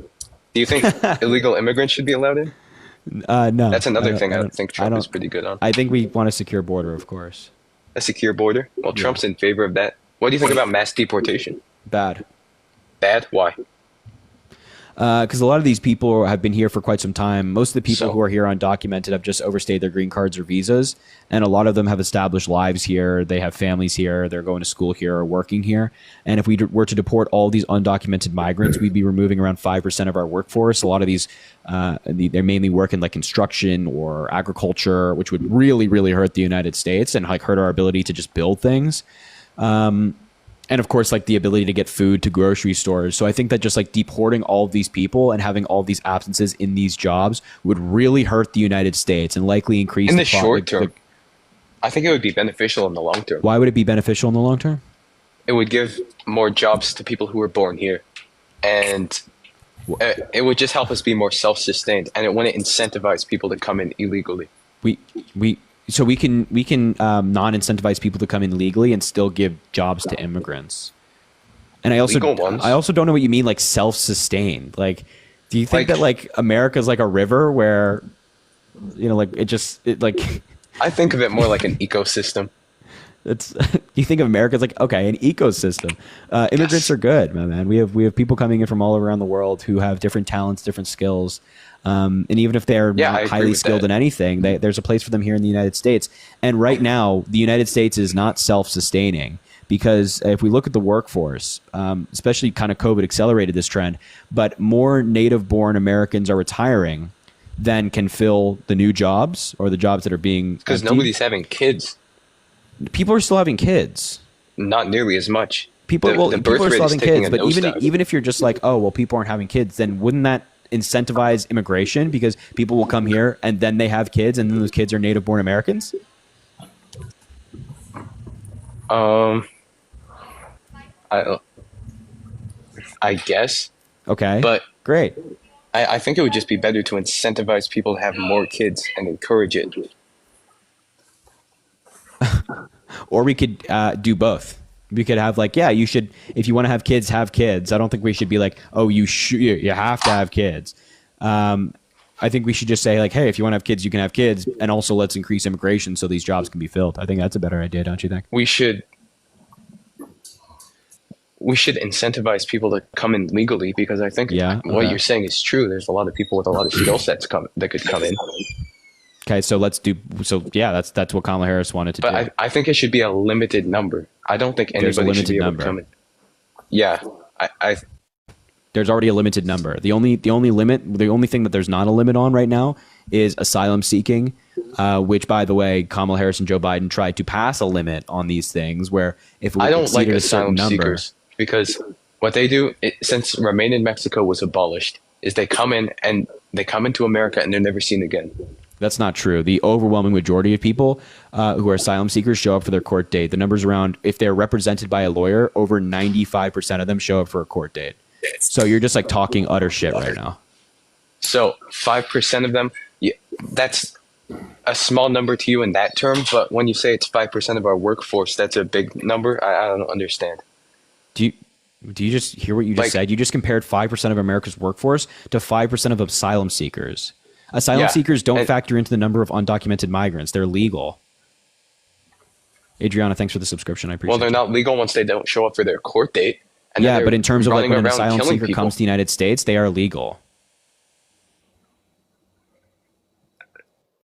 Do you think illegal immigrants should be allowed in? No. That's another thing I think Trump is pretty good on. I think we want a secure border, of course. A secure border? Well, Trump's in favor of that. What do you think about mass deportation? Bad. Bad? Why? Because a lot of these people have been here for quite some time. Most of the people who are here undocumented have just overstayed their green cards or visas, and a lot of them have established lives here. They have families here. They're going to school here or working here. And if we were to deport all these undocumented migrants, we'd be removing around 5% of our workforce. A lot of these, they mainly work in like construction or agriculture, which would really, really hurt the United States and like hurt our ability to just build things. And of course, like the ability to get food to grocery stores. So I think that just like deporting all of these people and having all of these absences in these jobs would really hurt the United States and likely increase in the short term. I think it would be beneficial in the long term. Why would it be beneficial in the long term? It would give more jobs to people who were born here, and it would just help us be more self-sustained, and it wouldn't incentivize people to come in illegally. So we can non-incentivize people to come in legally and still give jobs to immigrants. And I also don't know what you mean, like self-sustained. Like, do you think that like America's like a river where, like it like? I think of it more like an ecosystem. It's you think of America as like, okay, an ecosystem. Immigrants are good, my man. We have people coming in from all around the world who have different talents, different skills. And even if they're not highly skilled in anything, there's a place for them here in the United States. And right now, the United States is not self-sustaining, because if we look at the workforce, especially kind of COVID accelerated this trend, but more native-born Americans are retiring than can fill the new jobs or the jobs that are being because nobody's having kids. People are still having kids. Not nearly as much. People are still having kids, but nosedive. even if you're just like, oh, well, people aren't having kids, then wouldn't that incentivize immigration? Because people will come here and then they have kids, and then those kids are native-born Americans. I guess. Okay. But great. I think it would just be better to incentivize people to have more kids and encourage it. Or we could do both. We could have like, yeah, you should, if you want to have kids, have kids. I don't think we should be like, oh, you have to have kids. I think we should just say like, hey, if you want to have kids, you can have kids. And also let's increase immigration so these jobs can be filled. I think that's a better idea, don't you think? We should incentivize people to come in legally, because I think what you're saying is true. There's a lot of people with a lot of skill sets that could come in. Okay, so that's what Kamala Harris wanted to do. But I think it should be a limited number. I don't think anybody should be able to come in. Yeah, there's already a limited number. The only thing that there's not a limit on right now is asylum seeking, which, by the way, Kamala Harris and Joe Biden tried to pass a limit on these things where if it I don't like asylum seekers, because what they do, since Remain in Mexico was abolished, is they come into America and they're never seen again. That's not true. The overwhelming majority of people who are asylum seekers show up for their court date. The number's around, if they're represented by a lawyer, over 95% of them show up for a court date. So you're just like talking utter shit right now. So 5% of them, that's a small number to you in that term, but when you say it's 5% of our workforce, that's a big number. I don't understand. Do you just hear what you just said? You just compared 5% of America's workforce to 5% of asylum seekers. Asylum seekers don't factor into the number of undocumented migrants. They're legal. Adriana, thanks for the subscription. I appreciate it. Well, they're not legal once they don't show up for their court date. And yeah, but in terms of like when an asylum seeker people. comes to the United States, they are legal.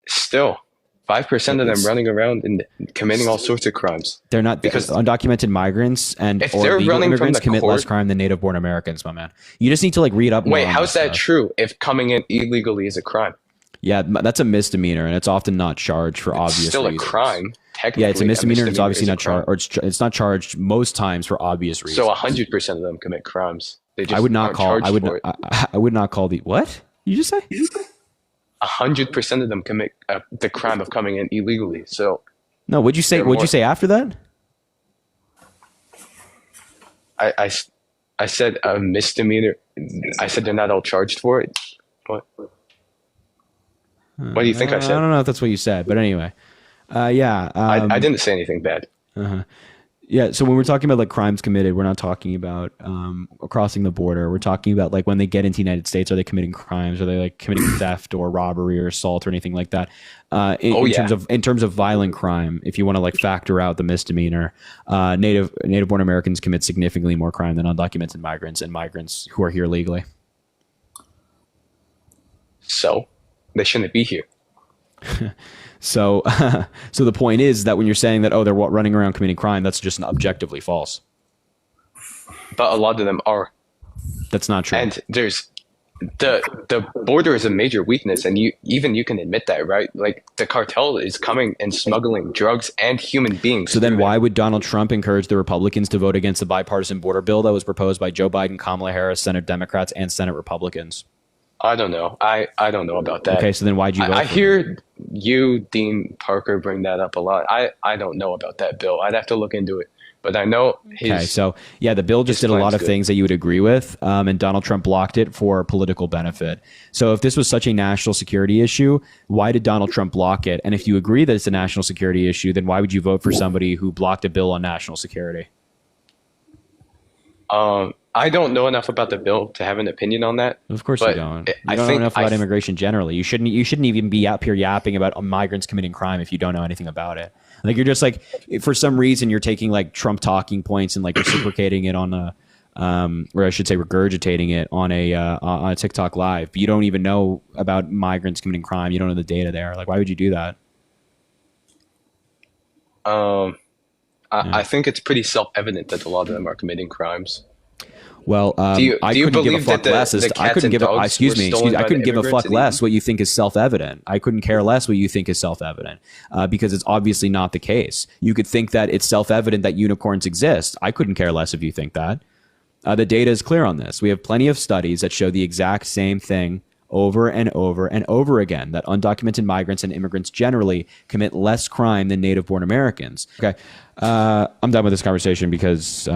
Still, 5% of them running around and committing all sorts of crimes. They're not, because undocumented migrants and or legal immigrants commit less crime than native-born Americans, my man. You just need to like read up more. Wait, how's that true? If coming in illegally is a crime? Yeah, that's a misdemeanor, and it's often not charged for obvious reasons. Still a crime, technically. Yeah, it's a misdemeanor, and it's obviously not charged, or it's not charged most times for obvious reasons. So 100% of them commit crimes. They just I would not call the what? You just say? 100% of them commit the crime of coming in illegally. So no, what'd you say? What'd you say after that? I said a misdemeanor. I said they're not all charged for it. What do you think I said? I don't know if that's what you said, but anyway, yeah. I didn't say anything bad. Yeah, so when we're talking about like crimes committed, we're not talking about crossing the border. We're talking about like when they get into the United States, are they committing crimes? Are they like committing theft or robbery or assault or anything like that? In terms of violent crime, if you want to like factor out the misdemeanor, native-born Americans commit significantly more crime than undocumented migrants and migrants who are here legally. So they shouldn't be here. So the point is that when you're saying that, oh, they're running around committing crime, that's just objectively false. But a lot of them are. That's not true. And there's the border is a major weakness, and you can admit that, right? Like the cartel is coming and smuggling drugs and human beings. So then why would Donald Trump encourage the Republicans to vote against the bipartisan border bill that was proposed by Joe Biden, Kamala Harris, Senate Democrats, and Senate Republicans? I don't know. I don't know about that. Okay, so then why'd you vote I for hear him? you, Dean Parker, bring that up a lot. I don't know about that bill. I'd have to look into it. But I know okay, so yeah, the bill just did a lot of things that you would agree with, and Donald Trump blocked it for political benefit. So if this was such a national security issue, why did Donald Trump block it? And if you agree that it's a national security issue, then why would you vote for somebody who blocked a bill on national security? I don't know enough about the bill to have an opinion on that. Of course you but don't. I You don't know think enough about immigration generally. You shouldn't even be out here yapping about migrants committing crime if you don't know anything about it. Like you're just like, for some reason you're taking like Trump talking points and like reciprocating it on a or I should say regurgitating it on a TikTok live. But you don't even know about migrants committing crime. You don't know the data there. Like why would you do that? I think it's pretty self-evident that a lot of them are committing crimes. Well, I couldn't give a fuck less. I couldn't give a excuse me. I couldn't give a fuck less what you think is self-evident. I couldn't care less what you think is self-evident because it's obviously not the case. You could think that it's self-evident that unicorns exist. I couldn't care less if you think that. The data is clear on this. We have plenty of studies that show the exact same thing over and over and over again, that undocumented migrants and immigrants generally commit less crime than native-born Americans. Okay, I'm done with this conversation because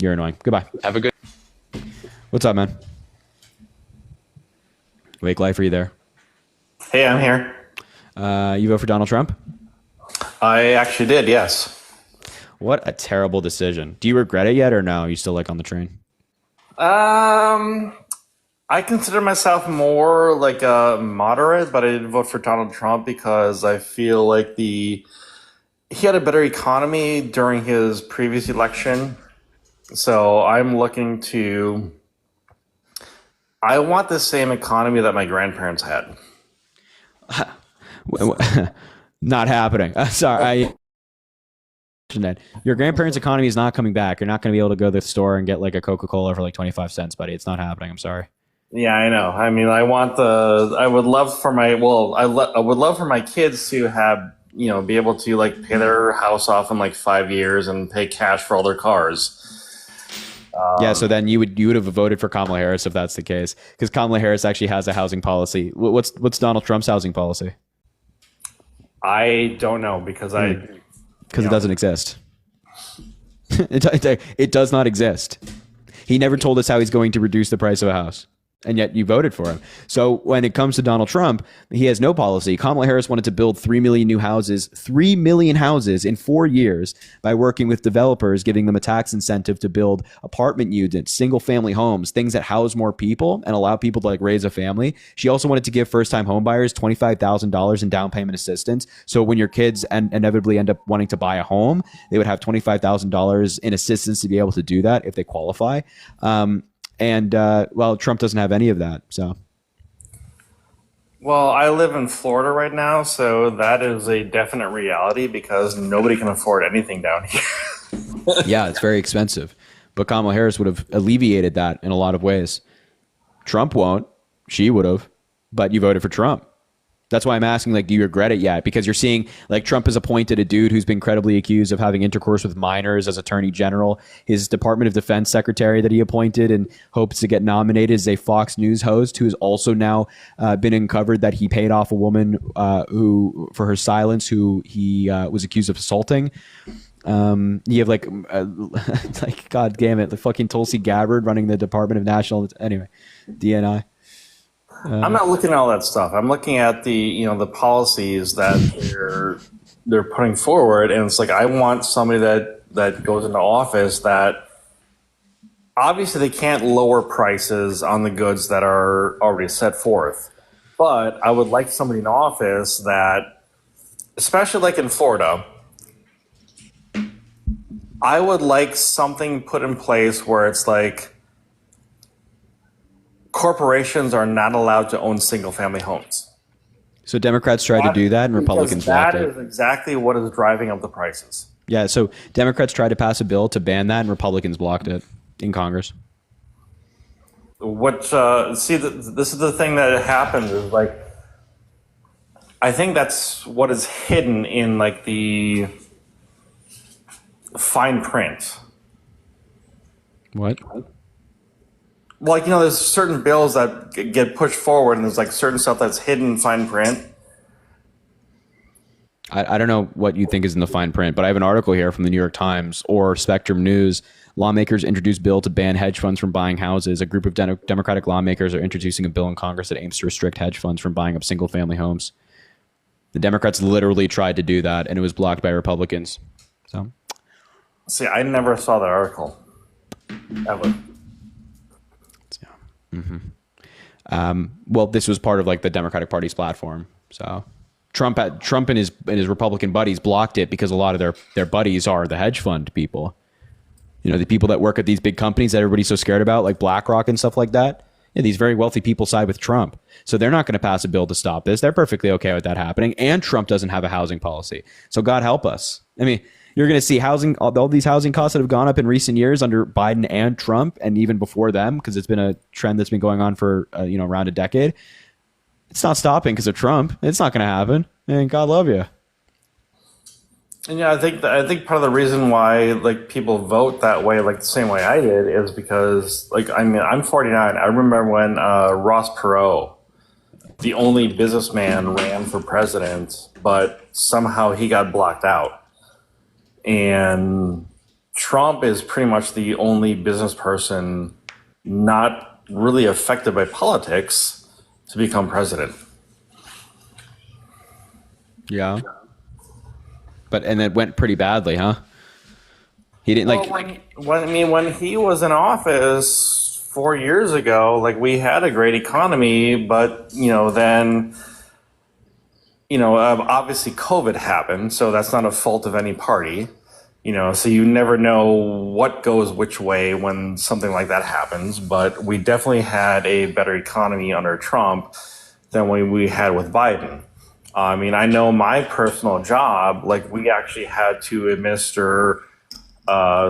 you're annoying. Goodbye. Have a good. What's up, man? Wake Life, are you there? Hey, I'm here. You vote for Donald Trump? I actually did, yes. What a terrible decision. Do you regret it yet or no? Are you still like on the train? I consider myself more like a moderate, but I did vote for Donald Trump because I feel like he had a better economy during his previous election. So I'm looking to, I want the same economy that my grandparents had. Not happening. Sorry. Your grandparents' economy is not coming back. You're not going to be able to go to the store and get like a Coca-Cola for like 25 cents, buddy. It's not happening. I'm sorry. Yeah, I know. I mean, I would love for I would love for my kids to have, be able to like pay their house off in like 5 years and pay cash for all their cars. Yeah, so then you would have voted for Kamala Harris if that's the case, because Kamala Harris actually has a housing policy. What's Donald Trump's housing policy? I don't know because it doesn't exist. It does not exist. He never told us how he's going to reduce the price of a house. And yet you voted for him. So when it comes to Donald Trump, he has no policy. Kamala Harris wanted to build 3 million new houses, 3 million houses in 4 years by working with developers, giving them a tax incentive to build apartment units, single family homes, things that house more people and allow people to like raise a family. She also wanted to give first time home buyers $25,000 in down payment assistance. So when your kids inevitably end up wanting to buy a home, they would have $25,000 in assistance to be able to do that if they qualify. Well, Trump doesn't have any of that. So, well, I live in Florida right now, so that is a definite reality because nobody can afford anything down here. Yeah, it's very expensive. But Kamala Harris would have alleviated that in a lot of ways. Trump won't. She would have. But you voted for Trump. That's why I'm asking, like, do you regret it yet? Because you're seeing, like, Trump has appointed a dude who's been credibly accused of having intercourse with minors as Attorney General. His Department of Defense secretary that he appointed and hopes to get nominated is a Fox News host who has also now been uncovered that he paid off a woman who for her silence, who he was accused of assaulting. You have like God damn it, the fucking Tulsi Gabbard running the Department of National DNI. I'm not looking at all that stuff. I'm looking at the policies that they're putting forward, and it's like I want somebody that goes into office that obviously they can't lower prices on the goods that are already set forth, but I would like somebody in office that, especially like in Florida, I would like something put in place where it's like corporations are not allowed to own single-family homes. So Democrats tried to do that, and Republicans blocked it. That is exactly what is driving up the prices. Yeah, so Democrats tried to pass a bill to ban that, and Republicans blocked it in Congress. This is the thing that happens is like, I think that's what is hidden in like the fine print. What? Like, there's certain bills that get pushed forward, and there's like certain stuff that's hidden in fine print. I don't know what you think is in the fine print, but I have an article here from the New York Times or Spectrum News. Lawmakers introduce bill to ban hedge funds from buying houses. A group of Democratic lawmakers are introducing a bill in Congress that aims to restrict hedge funds from buying up single-family homes. The Democrats literally tried to do that, and it was blocked by Republicans. So, see, I never saw that article ever. Well, this was part of like the Democratic Party's platform. So Trump and his Republican buddies blocked it because a lot of their buddies are the hedge fund people. You know, the people that work at these big companies that everybody's so scared about, like BlackRock and stuff like that. Yeah, these very wealthy people side with Trump. So they're not going to pass a bill to stop this. They're perfectly okay with that happening. And Trump doesn't have a housing policy. So God help us. I mean, you're going to see all these housing costs that have gone up in recent years under Biden and Trump, and even before them, because it's been a trend that's been going on for around a decade. It's not stopping because of Trump. It's not going to happen. And God love you. And yeah, I think part of the reason why like people vote that way, like the same way I did, is because like I'm 49. I remember when Ross Perot, the only businessman, ran for president, but somehow he got blocked out. And Trump is pretty much the only business person not really affected by politics to become president. Yeah. And it went pretty badly, huh? He didn't when he was in office 4 years ago, like we had a great economy, but then obviously COVID happened, so that's not a fault of any party. So you never know what goes which way when something like that happens. But we definitely had a better economy under Trump than we had with Biden. I mean, I know my personal job, like we actually had to administer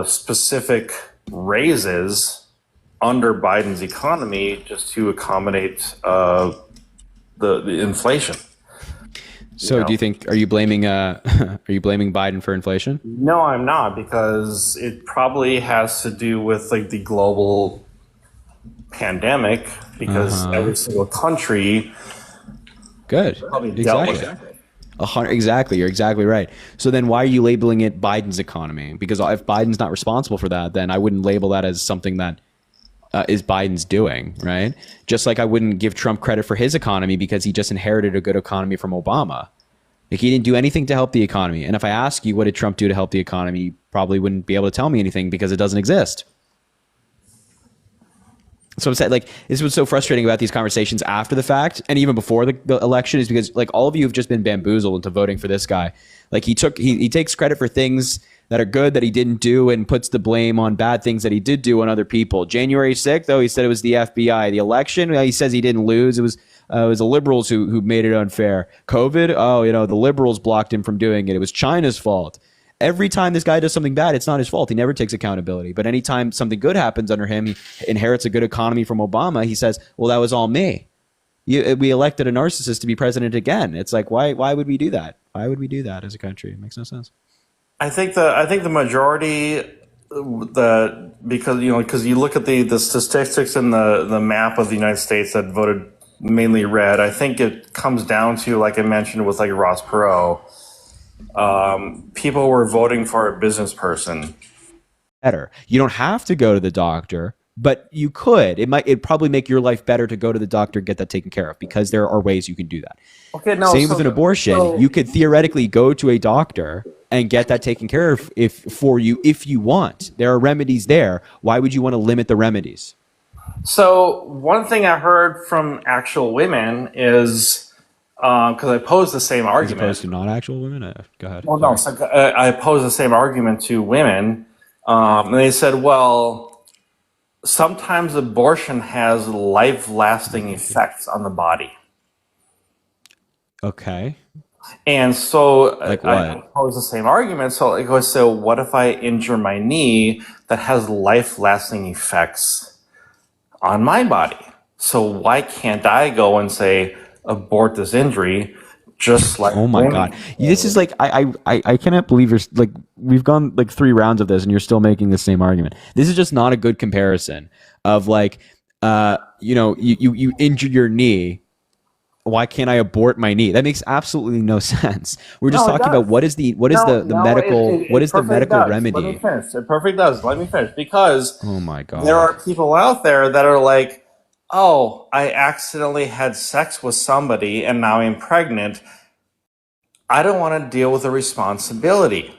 specific raises under Biden's economy just to accommodate the inflation. So do you think, are you blaming Biden for inflation? No, I'm not, because it probably has to do with like the global pandemic, because every single country probably dealt with it. Exactly. You're exactly right. So then why are you labeling it Biden's economy? Because if Biden's not responsible for that, then I wouldn't label that as something that is Biden's doing, right? Just like I wouldn't give Trump credit for his economy because he just inherited a good economy from Obama. Like he didn't do anything to help the economy. And if I ask you, what did Trump do to help the economy? You probably wouldn't be able to tell me anything because it doesn't exist. So I'm saying, like, this is what's so frustrating about these conversations after the fact and even before the election, is because like all of you have just been bamboozled into voting for this guy. Like he takes credit for things that are good that he didn't do and puts the blame on bad things that he did do on other people. January 6th, though, he said it was the FBI. The election, he says he didn't lose. It was the liberals who made it unfair. COVID, the liberals blocked him from doing it. It was China's fault. Every time this guy does something bad, it's not his fault. He never takes accountability. But anytime something good happens under him, he inherits a good economy from Obama, he says, well, that was all me. We elected a narcissist to be president again. It's like, why would we do that? Why would we do that as a country? It makes no sense. I think the majority, because you look at the statistics in the map of the United States that voted mainly red. I think it comes down to, like I mentioned with like Ross Perot, people were voting for a business person. Better. You don't have to go to the doctor, but you could. It'd probably make your life better to go to the doctor and get that taken care of, because there are ways you can do that. Okay, no. Same with an abortion. You could theoretically go to a doctor and get that taken care of if you want. There are remedies there. Why would you want to limit the remedies? So one thing I heard from actual women is, because I posed the same argument. As opposed to not actual women? Go ahead. Well, no, so I posed the same argument to women, and they said, well, sometimes abortion has life-lasting effects on the body. Okay. And so like I pose the same argument. So it goes, so what if I injure my knee that has life-lasting effects on my body? So why can't I go and say, abort this injury, just like... Oh my God. This is like, I cannot believe you're like, we've gone like 3 rounds of this and you're still making the same argument. This is just not a good comparison of like, you injured your knee. Why can't I abort my knee? That makes absolutely no sense. We're just talking about what is the medical remedy. Let me finish. It perfectly does. Let me finish. Because oh my God, there are people out there that are like, oh, I accidentally had sex with somebody and now I'm pregnant. I don't want to deal with the responsibility.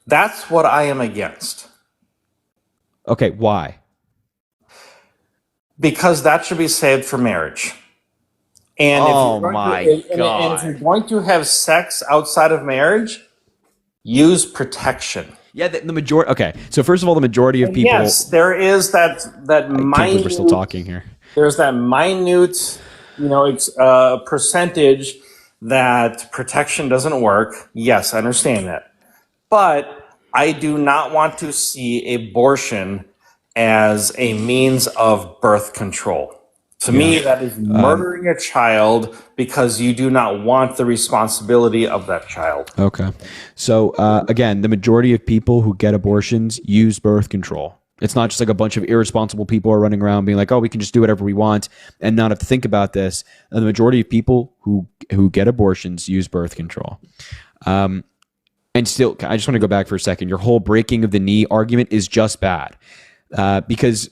That's what I am against. Okay, why? Because that should be saved for marriage. And if you're going to have sex outside of marriage, use protection. Yeah, the majority. Okay, so first of all, the majority of people. Yes, there is that minute. I can't believe we're still talking here. There's that minute, percentage that protection doesn't work. Yes, I understand that, but I do not want to see abortion as a means of birth control. To me, that is murdering a child because you do not want the responsibility of that child. Okay. So, again, the majority of people who get abortions use birth control. It's not just like a bunch of irresponsible people are running around being like, oh, we can just do whatever we want and not have to think about this. And the majority of people who get abortions use birth control. And still, I just want to go back for a second. Your whole breaking of the knee argument is just bad because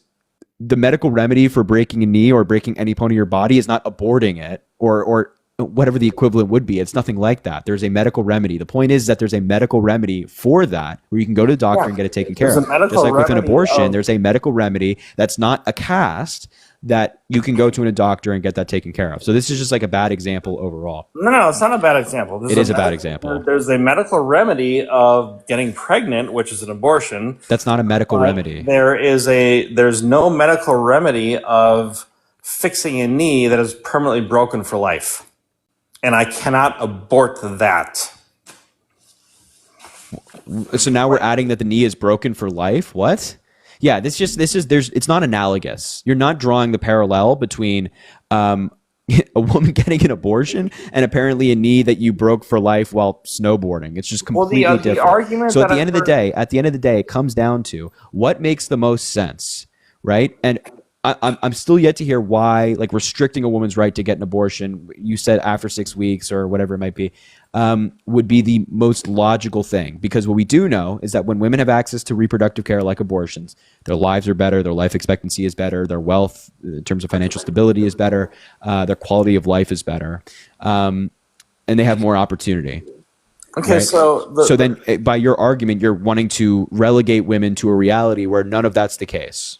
the medical remedy for breaking a knee or breaking any bone of your body is not aborting it or whatever the equivalent would be. It's nothing like that. There's a medical remedy. The point is that there's a medical remedy for that where you can go to the doctor and get it taken care of. Just like with an abortion, there's a medical remedy that's not a cast that you can go to a doctor and get that taken care of. So this is just like a bad example overall. No, it's not a bad example. It is a bad example. There's a medical remedy of getting pregnant, which is an abortion. That's not a medical remedy. There's no medical remedy of fixing a knee that is permanently broken for life. And I cannot abort that. So now we're adding that the knee is broken for life? What? Yeah, it's not analogous. You're not drawing the parallel between a woman getting an abortion and apparently a knee that you broke for life while snowboarding. It's just completely different. So at the end of the day, it comes down to what makes the most sense, right? And I'm still yet to hear why, like, restricting a woman's right to get an abortion, you said after 6 weeks or whatever it might be, would be the most logical thing. Because what we do know is that when women have access to reproductive care like abortions, their lives are better, their life expectancy is better, their wealth in terms of financial stability is better, their quality of life is better, and they have more opportunity. Okay, right? So then by your argument, you're wanting to relegate women to a reality where none of that's the case.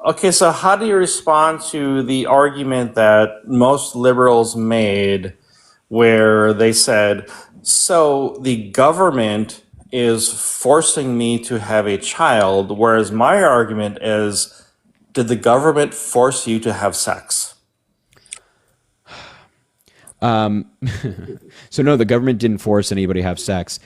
Okay, so how do you respond to the argument that most liberals made where they said, so the government is forcing me to have a child, whereas my argument is, did the government force you to have sex? So no, the government didn't force anybody to have sex.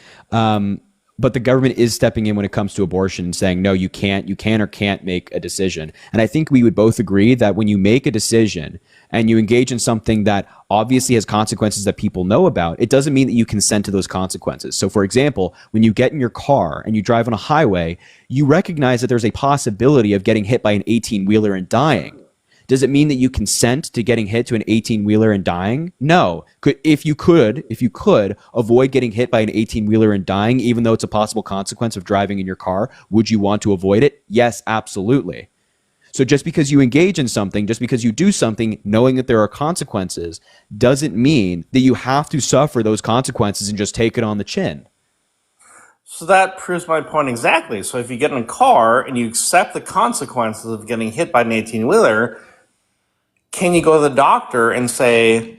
But the government is stepping in when it comes to abortion and saying, no, you can or can't make a decision. And I think we would both agree that when you make a decision and you engage in something that obviously has consequences that people know about, it doesn't mean that you consent to those consequences. So for example, when you get in your car and you drive on a highway, you recognize that there's a possibility of getting hit by an 18-wheeler and dying. Does it mean that you consent to getting hit to an 18-wheeler and dying? No. If you could avoid getting hit by an 18-wheeler and dying, even though it's a possible consequence of driving in your car, would you want to avoid it? Yes, absolutely. So just because you engage in something, just because you do something knowing that there are consequences, doesn't mean that you have to suffer those consequences and just take it on the chin. So that proves my point exactly. So if you get in a car and you accept the consequences of getting hit by an 18-wheeler, can you go to the doctor and say,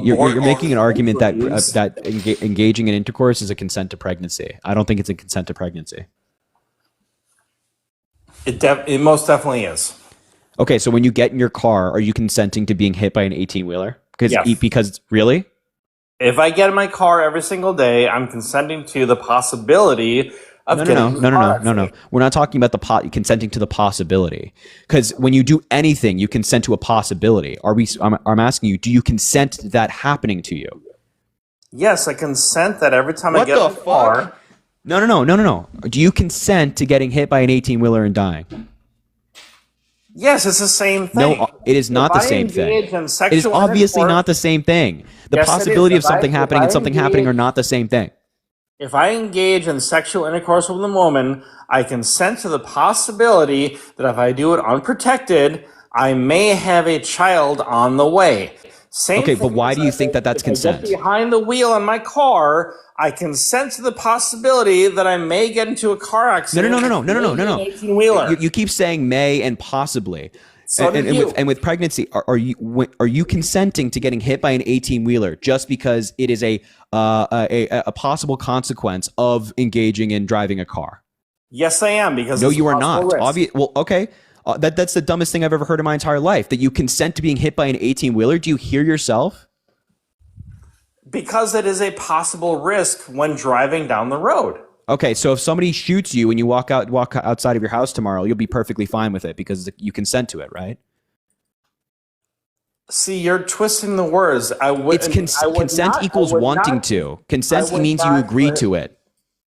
you're making an argument that engaging in intercourse is a consent to pregnancy. I don't think it's a consent to pregnancy. It most definitely is. Okay, so when you get in your car, are you consenting to being hit by an 18-wheeler? Yes. Because really? If I get in my car every single day, I'm consenting to the possibility of No. We're not talking about consenting to the possibility. Because when you do anything, you consent to a possibility. I'm asking you, do you consent to that happening to you? Yes, I consent that every time I get in the car. No. Do you consent to getting hit by an 18-wheeler and dying? Yes, it's the same thing. No, it is not the same thing. It is obviously not the same thing. The possibility of something happening and something happening are not the same thing. If I engage in sexual intercourse with a woman, I consent to the possibility that if I do it unprotected, I may have a child on the way. Okay, but why do you think that that's consent? If I get behind the wheel in my car, I consent to the possibility that I may get into a car accident. No. 18-wheeler. You keep saying may and possibly. So did you. With pregnancy, are you consenting to getting hit by an 18-wheeler just because it is a possible consequence of engaging in driving a car? Yes, I am, because no, it's you a are not. possible risk. Obvious. Well, okay. That's the dumbest thing I've ever heard in my entire life. That you consent to being hit by an 18-wheeler. Do you hear yourself? Because it is a possible risk when driving down the road. Okay, so if somebody shoots you and you walk outside of your house tomorrow, you'll be perfectly fine with it because you consent to it, right? See, you're twisting the words. Consent equals wanting to. Consent means you agree to it.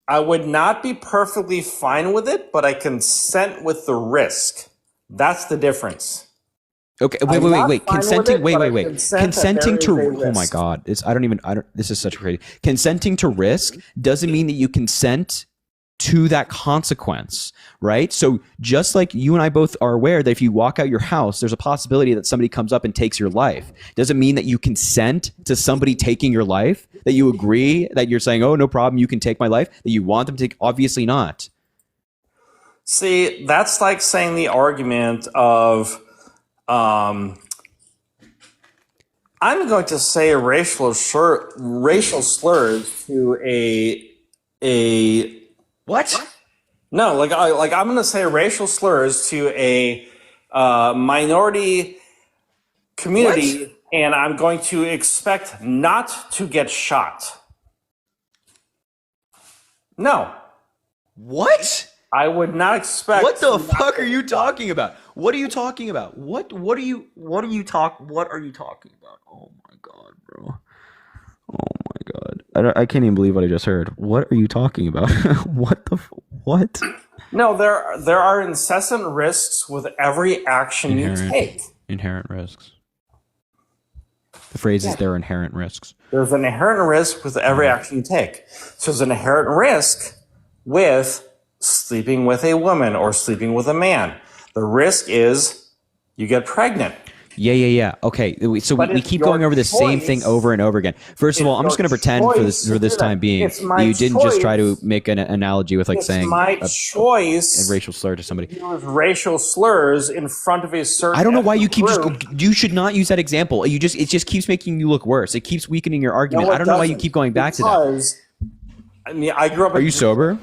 I would not be perfectly fine with it, but I consent with the risk. That's the difference. Okay, wait. Consenting, wait. Consenting to, oh my God, this is such a crazy. Consenting to risk doesn't mean that you consent to that consequence, right? So just like you and I both are aware that if you walk out your house, there's a possibility that somebody comes up and takes your life. Doesn't mean that you consent to somebody taking your life, that you agree, that you're saying, oh, no problem, you can take my life, that you want them to take, obviously not. See, that's like saying the argument of, I'm going to say racial slurs to a what? No, I'm going to say racial slurs to a minority community, what? And I'm going to expect not to get shot. No. What? I would not expect. What the fuck are you talking about? What are you talking about? What are you talking about? Oh my God, bro. Oh my God. I can't even believe what I just heard. What are you talking about? What? No, there are incessant risks with every action you take. Inherent risks. The phrase is there are inherent risks. There's an inherent risk with every action you take. So there's an inherent risk with sleeping with a woman or sleeping with a man. The risk is you get pregnant. Yeah. Okay, so we keep going over the same thing over and over again. First of all, I'm just going to pretend for this time being that you didn't just try to make an analogy with saying a racial slur to somebody. Use racial slurs in front of a certain. I don't know why you keep you should not use that example. It just keeps making you look worse. It keeps weakening your argument. I don't know why you keep going back to that. I mean, I grew up. Are you sober?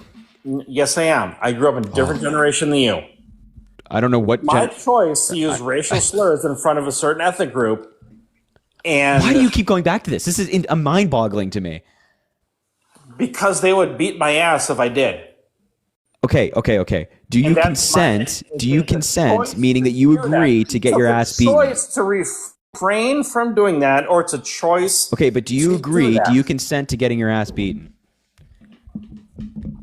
Yes, I am. I grew up in a different generation than you. I don't know what. My choice to use racial slurs in front of a certain ethnic group. And why do you keep going back to this? This is mind-boggling to me. Because they would beat my ass if I did. Okay. Do you consent? Meaning that you agree to get your ass beaten? It's a choice to refrain from doing that, or it's a choice. Okay, but do you agree? Do you consent to getting your ass beaten?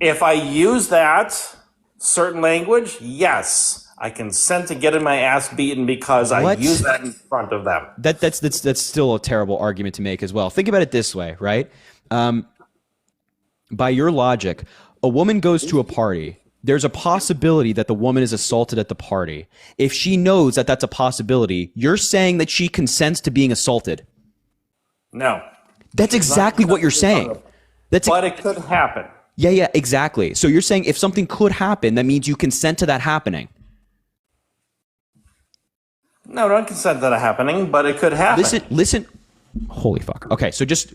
If I use that certain language, yes. I consent to getting my ass beaten because I use that in front of them. That's still a terrible argument to make as well. Think about it this way, right? By your logic, a woman goes to a party. There's a possibility that the woman is assaulted at the party. If she knows that that's a possibility, you're saying that she consents to being assaulted. No. That's exactly what you're saying. But it could happen. Yeah, exactly. So you're saying if something could happen, that means you consent to that happening. No, don't consent to that happening, but it could happen. Listen. Holy fuck. Okay, so just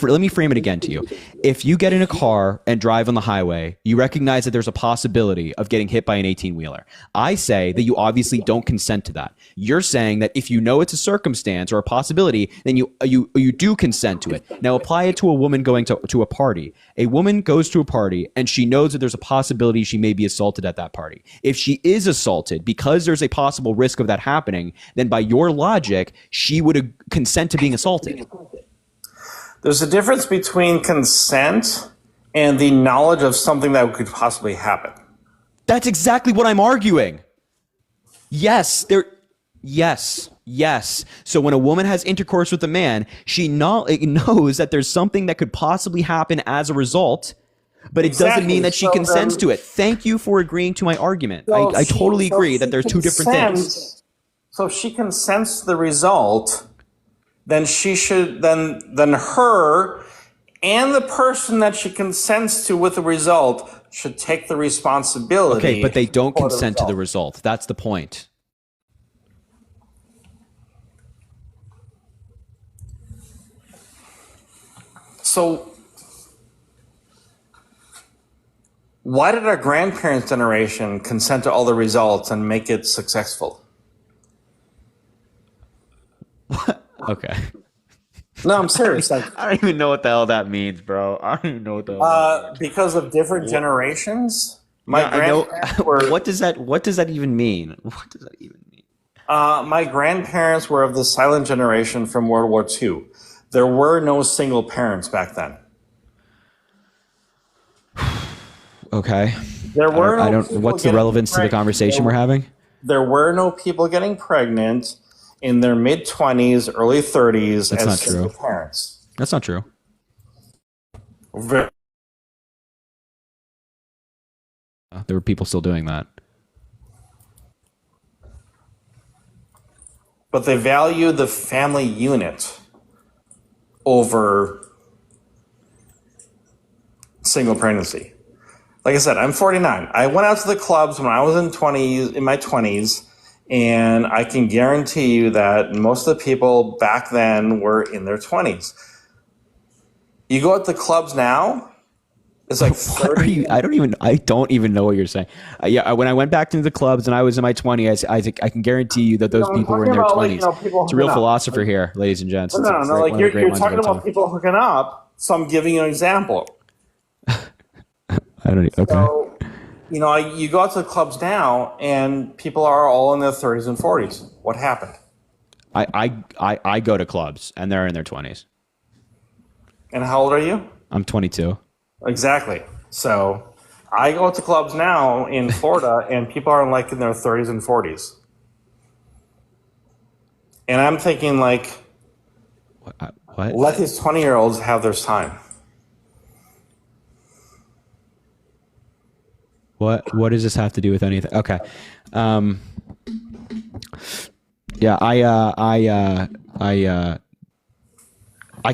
let me frame it again to you. If you get in a car and drive on the highway, you recognize that there's a possibility of getting hit by an 18-wheeler. I say that you obviously don't consent to that. You're saying that if you know it's a circumstance or a possibility, then you do consent to it. Now apply it to a woman going to a party. A woman goes to a party and she knows that there's a possibility she may be assaulted at that party. If she is assaulted because there's a possible risk of that happening, then by your logic, she would consent to being assaulted. There's a difference between consent and the knowledge of something that could possibly happen. That's exactly what I'm arguing. Yes. So when a woman has intercourse with a man, she knows that there's something that could possibly happen as a result, but it doesn't mean that she consents to it. Thank you for agreeing to my argument. I totally agree that there's two different things. So if she consents to the result, then she should then her and the person that she consents to with the result should take the responsibility. Okay, but they don't consent to the result. That's the point. So why did our grandparents' generation consent to all the results and make it successful? Okay. No, I'm serious. Like, I don't even know what the hell that means, bro. I don't even know what the hell that means. because of different generations. My Yeah, I know. grandparents were. What does that even mean? What does that even mean? My grandparents were of the silent generation from World War II. There were no single parents back then. Okay. There were I no don't. people What's the getting relevance to the pregnant. conversation we're having? There were no people getting pregnant in their mid-20s, early 30s That's as not single true. parents. That's not true. Ve- There were people still doing that. But they value the family unit over single pregnancy. Like I said, I'm 49. I went out to the clubs when I was in my 20s, and I can guarantee you that most of the people back then were in their 20s. You go out to the clubs now, it's like 30. What are you? I don't even know what you're saying. Yeah, when I went back into the clubs and I was in my 20s, I can guarantee you that those I'm people were in talking their about, 20s. people It's a real hooking up. philosopher here, ladies and gents. It's No, one like of the you're great minds of talking our about time. people hooking up, so I'm giving you an example. I don't. Okay. So, you go out to the clubs now, and people are all in their 30s and 40s. What happened? I go to clubs and they're in their 20s. And how old are you? I'm 22. Exactly. So I go to clubs now in Florida, and people are in their 30s and 40s. And I'm thinking What? let these 20-year-olds have their time. What does this have to do with anything? Okay. Yeah, I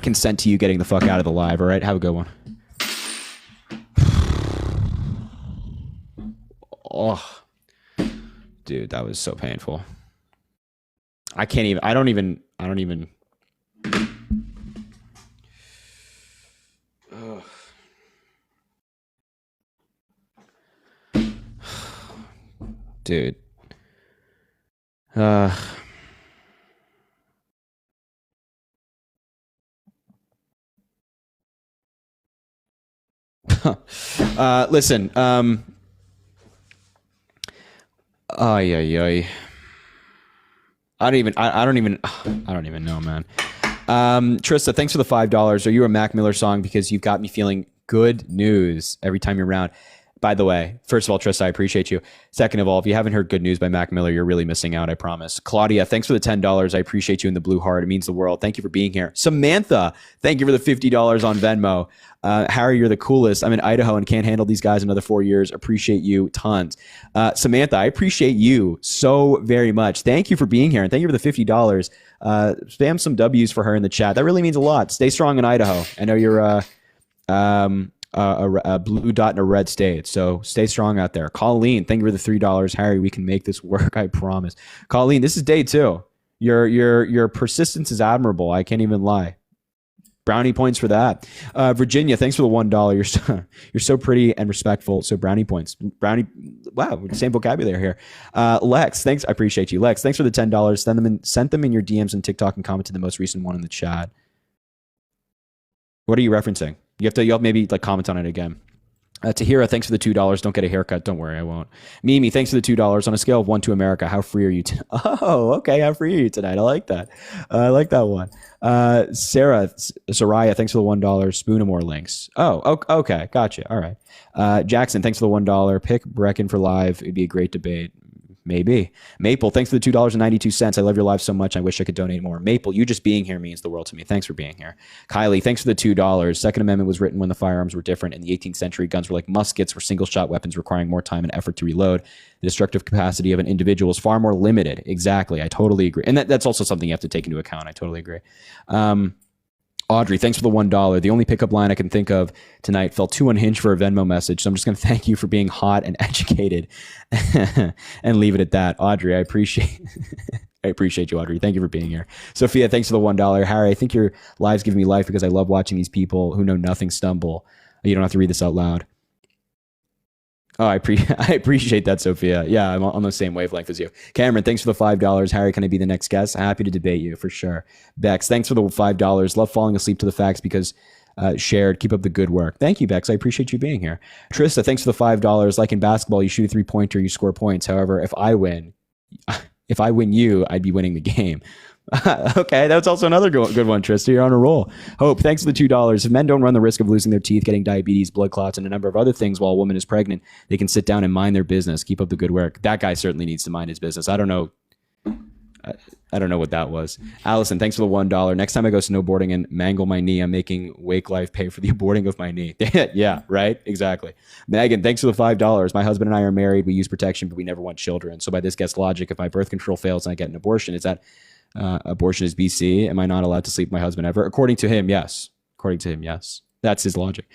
consent to you getting the fuck out of the live. All right, have a good one. Oh, dude, that was so painful. I don't even. Ugh. Dude. Listen, I don't even know, man. Trista, thanks for the $5. Are you a Mac Miller song? Because you've got me feeling good news every time you're around. By the way, first of all, Trista, I appreciate you. Second of all, if you haven't heard good news by Mac Miller, you're really missing out, I promise. Claudia, thanks for the $10. I appreciate you in the blue heart. It means the world. Thank you for being here. Samantha, thank you for the $50 on Venmo. Harry, you're the coolest. I'm in Idaho and can't handle these guys another 4 years. Appreciate you tons. Samantha, I appreciate you so very much. Thank you for being here, and thank you for the $50. Spam some W's for her in the chat. That really means a lot. Stay strong in Idaho. I know you're a blue dot in a red state, so stay strong out there. Colleen, thank you for the $3. Harry, we can make this work, I promise. Colleen, this is day 2. Your persistence is admirable. I can't even lie. Brownie points for that. Virginia, thanks for the $1. You're so pretty and respectful. So brownie points. Wow, same vocabulary here. Lex, thanks. I appreciate you. Lex, thanks for the $10. Send them in your DMs and TikTok and comment to the most recent one in the chat. What are you referencing? You'll maybe comment on it again. Tahira, thanks for the $2. Don't get a haircut. Don't worry, I won't. Mimi, thanks for the $2. On a scale of 1 to America, how free are you? Oh, okay. How free are you tonight? I like that. I like that one. Soraya, thanks for the $1. Spoonamore links. Oh, okay. Gotcha. All right. Jackson, thanks for the $1. Pick Brecken for live. It'd be a great debate. Maybe. Maple, thanks for the $2.92. I love your live so much. I wish I could donate more. Maple, you just being here means the world to me. Thanks for being here. Kylie, thanks for the $2. Second Amendment was written when the firearms were different. In the 18th century, guns were like muskets, were single-shot weapons requiring more time and effort to reload. The destructive capacity of an individual is far more limited. Exactly. I totally agree. And that's also something you have to take into account. I totally agree. Audrey, thanks for the $1. The only pickup line I can think of tonight felt too unhinged for a Venmo message, so I'm just going to thank you for being hot and educated and leave it at that. Audrey, I appreciate I appreciate you, Audrey. Thank you for being here. Sophia, thanks for the $1. Harry, I think your lives give me life because I love watching these people who know nothing stumble. You don't have to read this out loud. Oh, I appreciate that, Sophia. Yeah, I'm on the same wavelength as you. Cameron, thanks for the $5. Harry, can I be the next guest? Happy to debate you for sure. Bex, thanks for the $5. Love falling asleep to the facts because shared. Keep up the good work. Thank you, Bex. I appreciate you being here. Trista, thanks for the $5. Like in basketball, you shoot a 3-pointer, you score points. However, if I win you, I'd be winning the game. Okay, that's also another good one, Trista. You're on a roll. Hope, thanks for the $2. If men don't run the risk of losing their teeth, getting diabetes, blood clots, and a number of other things while a woman is pregnant, they can sit down and mind their business. Keep up the good work. That guy certainly needs to mind his business. I don't know what that was. Allison, thanks for the $1. Next time I go snowboarding and mangle my knee, I'm making Wake Life pay for the aborting of my knee. Yeah, right? Exactly. Megan, thanks for the $5. My husband and I are married. We use protection, but we never want children. So by this gets logic, if my birth control fails and I get an abortion, is that abortion is BC? Am I not allowed to sleep with my husband ever? According to him, yes. That's his logic.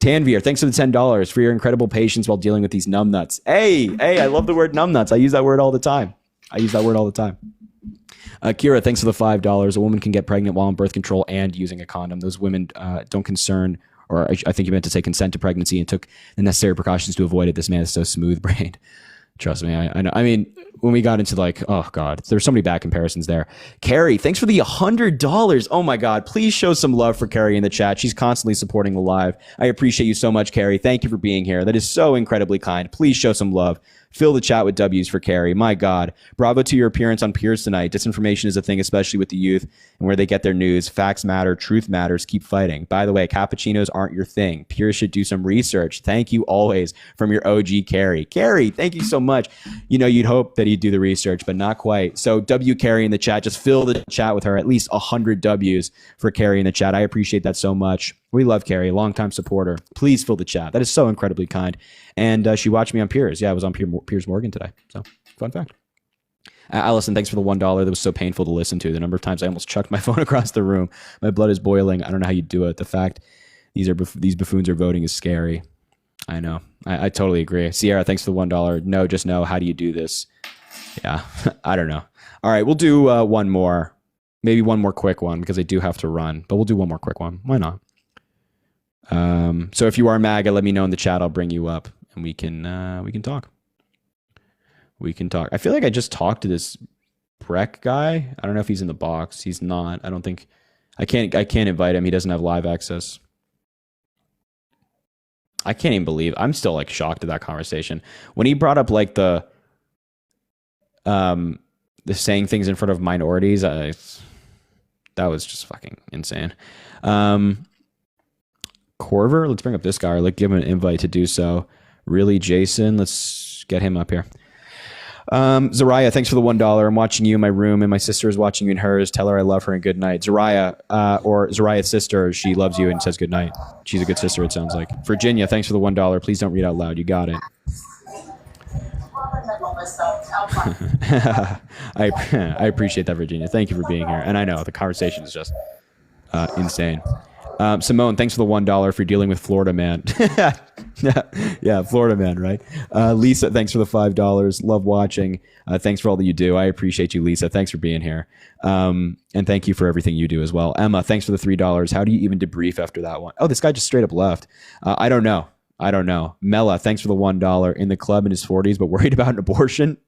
Tanvir, thanks for the $10 for your incredible patience while dealing with these numbnuts. Hey, I love the word numbnuts. I use that word all the time. Kira, thanks for the $5. A woman can get pregnant while on birth control and using a condom. Those women don't concern, or I think you meant to say consent to pregnancy and took the necessary precautions to avoid it. This man is so smooth-brained. Trust me, I know. I mean, when we got into like, oh God, there's so many bad comparisons there. Carrie, thanks for the $100. Oh my God, please show some love for Carrie in the chat. She's constantly supporting the live. I appreciate you so much, Carrie. Thank you for being here. That is so incredibly kind. Please show some love. Fill the chat with W's for Carrie. My God. Bravo to your appearance on Piers tonight. Disinformation is a thing, especially with the youth and where they get their news. Facts matter. Truth matters. Keep fighting. By the way, cappuccinos aren't your thing. Piers should do some research. Thank you always from your OG Carrie. Carrie, thank you so much. You know, you'd hope that he'd do the research, but not quite. So W Carrie in the chat, just fill the chat with her. At least 100 W's for Carrie in the chat. I appreciate that so much. We love Carrie, longtime supporter. Please fill the chat. That is so incredibly kind. And she watched me on Piers. Yeah, I was on Piers Morgan today. So, fun fact. Allison, thanks for the $1. That was so painful to listen to. The number of times I almost chucked my phone across the room. My blood is boiling. I don't know how you do it. The fact these buffoons are voting is scary. I know. I totally agree. Sierra, thanks for the $1. No, just no. How do you do this? Yeah, I don't know. All right, we'll do one more. Maybe one more quick one because I do have to run. But we'll do one more quick one. Why not? So if you are MAGA, let me know in the chat. I'll bring you up and we can talk. I feel like I just talked to this Breck guy. I don't know if he's in the box. He's not. I don't think I can't invite him. He doesn't have live access. I can't even believe I'm still like shocked at that conversation. When he brought up like the saying things in front of minorities, that was just fucking insane. Corver, let's bring up this guy or like give him an invite to do so. Really, Jason, let's get him up here. Zariah, thanks for the $1. I'm watching you in my room and my sister is watching you in hers. Tell her I love her and good night. Zariah, or Zariah's sister, she loves you and says good night. She's a good sister, it sounds like. Virginia, thanks for the $1. Please don't read out loud. You got it. I appreciate that, Virginia. Thank you for being here. And I know the conversation is just insane. Simone, thanks for the $1 for dealing with Florida man. Yeah, Florida man, right? Lisa, thanks for the $5. Love watching. Thanks for all that you do. I appreciate you, Lisa. Thanks for being here. And thank you for everything you do as well. Emma, thanks for the $3. How do you even debrief after that one? Oh, this guy just straight up left. I don't know. Mela, thanks for the $1. In the club in his 40s, but worried about an abortion?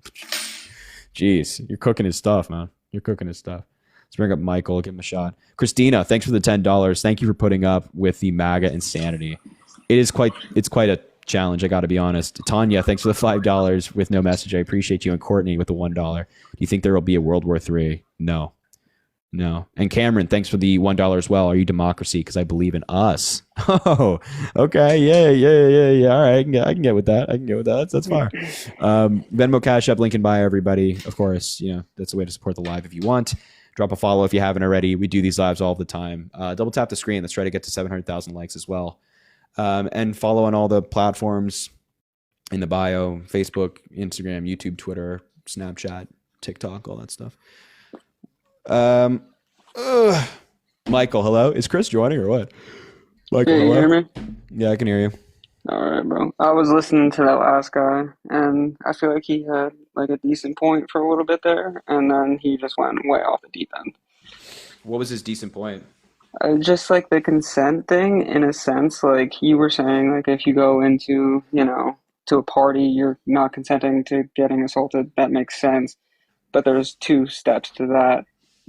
Jeez, you're cooking his stuff, man. Let's bring up Michael, give him a shot. Christina, thanks for the $10. Thank you for putting up with the MAGA insanity. It's quite a challenge, I got to be honest. Tanya, thanks for the $5 with no message. I appreciate you. And Courtney with the $1. Do you think there will be a World War III? No. And Cameron, thanks for the $1 as well. Are you democracy? Because I believe in us. Oh, okay. Yeah. All right, I can get with that. That's fine. Venmo, Cash App, link in bio, everybody. Of course, that's the way to support the live if you want. Drop a follow if you haven't already. We do these lives all the time. Double tap the screen. Let's try to get to 700,000 likes as well. And follow on all the platforms in the bio: Facebook, Instagram, YouTube, Twitter, Snapchat, TikTok, all that stuff. Michael, hello. Is Chris joining or what? Michael, hello? Can you hear me? Yeah, I can hear you. All right, bro. I was listening to that last guy, and I feel like he had like a decent point for a little bit there, and then he just went way off the deep end. What was his decent point? Just like the consent thing, in a sense, like you were saying, like if you go into, to a party, you're not consenting to getting assaulted. That makes sense. But there's two steps to that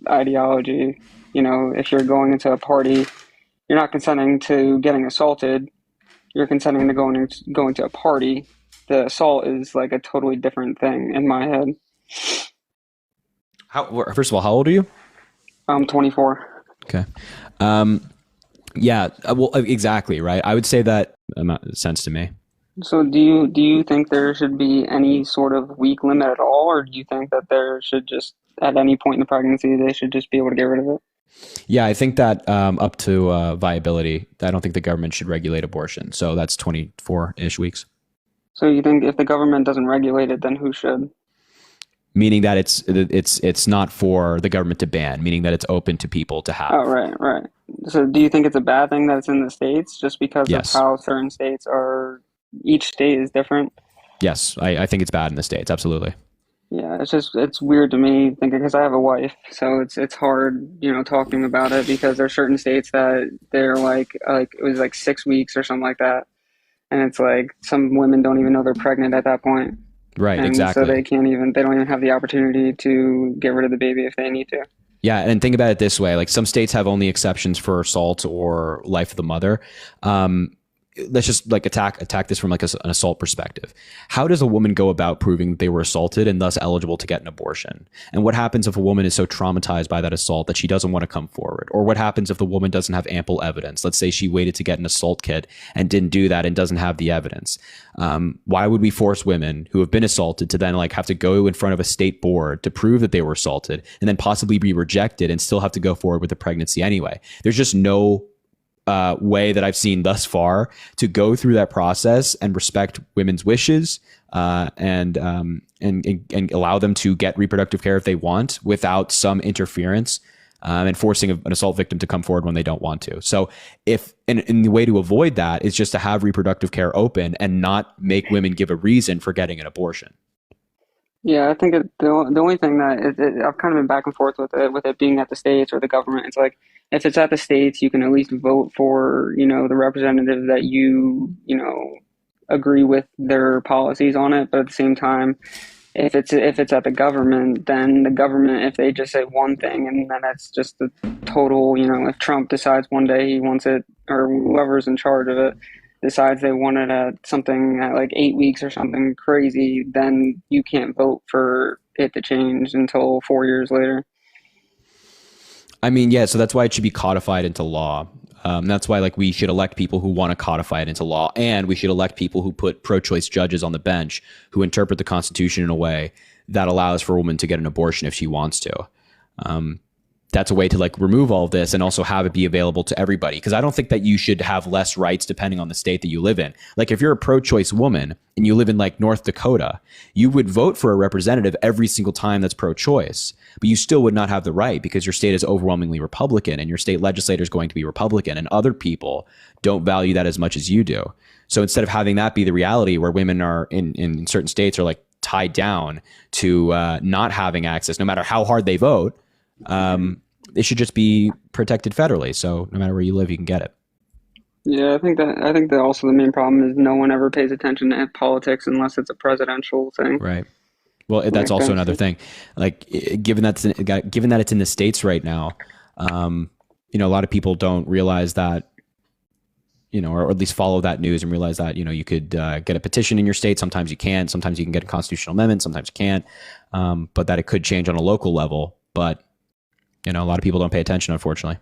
ideology. If you're going into a party, you're not consenting to getting assaulted. You're consenting to going to a party. The assault is like a totally different thing in my head. First of all, how old are you? I'm 24. Okay. Yeah. Well, exactly. Right. I would say that makes sense to me. So do you think there should be any sort of week limit at all, or do you think that there should just, at any point in the pregnancy, they should just be able to get rid of it? Yeah, I think that up to viability, I don't think the government should regulate abortion. So that's 24-ish weeks. So you think if the government doesn't regulate it, then who should? Meaning that it's not for the government to ban, meaning that it's open to people to have. Oh, right. So do you think it's a bad thing that it's in the states just because of how certain states are, each state is different? Yes, I think it's bad in the states, absolutely. Yeah, it's weird to me thinking, because I have a wife, so it's hard, talking about it, because there's certain states that they're like it was like 6 weeks or something like that, and it's like some women don't even know they're pregnant at that point. Right, and exactly. So they don't even have the opportunity to get rid of the baby if they need to. Yeah, and think about it this way: like some states have only exceptions for assault or life of the mother. Let's just like attack this from like an assault perspective. How does a woman go about proving that they were assaulted and thus eligible to get an abortion? And what happens if a woman is so traumatized by that assault that she doesn't want to come forward? Or what happens if the woman doesn't have ample evidence? Let's say she waited to get an assault kit and didn't do that and doesn't have the evidence. Why would we force women who have been assaulted to then like have to go in front of a state board to prove that they were assaulted and then possibly be rejected and still have to go forward with the pregnancy anyway? There's just no way that I've seen thus far to go through that process and respect women's wishes and allow them to get reproductive care if they want without some interference and forcing an assault victim to come forward when they don't want to. So if the way to avoid that is just to have reproductive care open and not make women give a reason for getting an abortion. Yeah, I think the only thing that I've kind of been back and forth with it being at the states or the government. It's like, if it's at the states, you can at least vote for, the representative that you agree with their policies on it. But at the same time, if it's at the government, then the government, if they just say one thing and then that's just the total, if Trump decides one day he wants it, or whoever's in charge of it decides they want it at something at like 8 weeks or something crazy, then you can't vote for it to change until 4 years later. I mean, yeah, so that's why it should be codified into law. That's why we should elect people who want to codify it into law, and we should elect people who put pro-choice judges on the bench who interpret the Constitution in a way that allows for a woman to get an abortion if she wants to. That's a way to remove all of this and also have it be available to everybody. Because I don't think that you should have less rights depending on the state that you live in. Like if you're a pro-choice woman and you live in North Dakota, you would vote for a representative every single time that's pro-choice, but you still would not have the right because your state is overwhelmingly Republican and your state legislator is going to be Republican, and other people don't value that as much as you do. So instead of having that be the reality where women are in certain states are tied down to not having access, no matter how hard they vote, it should just be protected federally. So no matter where you live, you can get it. Yeah, I think that also the main problem is no one ever pays attention to politics unless it's a presidential thing. Right. Well, that's also another thing. Given that it's in the States right now, a lot of people don't realize that, or at least follow that news and realize that, you could get a petition in your state. Sometimes you can. Sometimes you can get a constitutional amendment. Sometimes you can't. But that it could change on a local level. But a lot of people don't pay attention, unfortunately.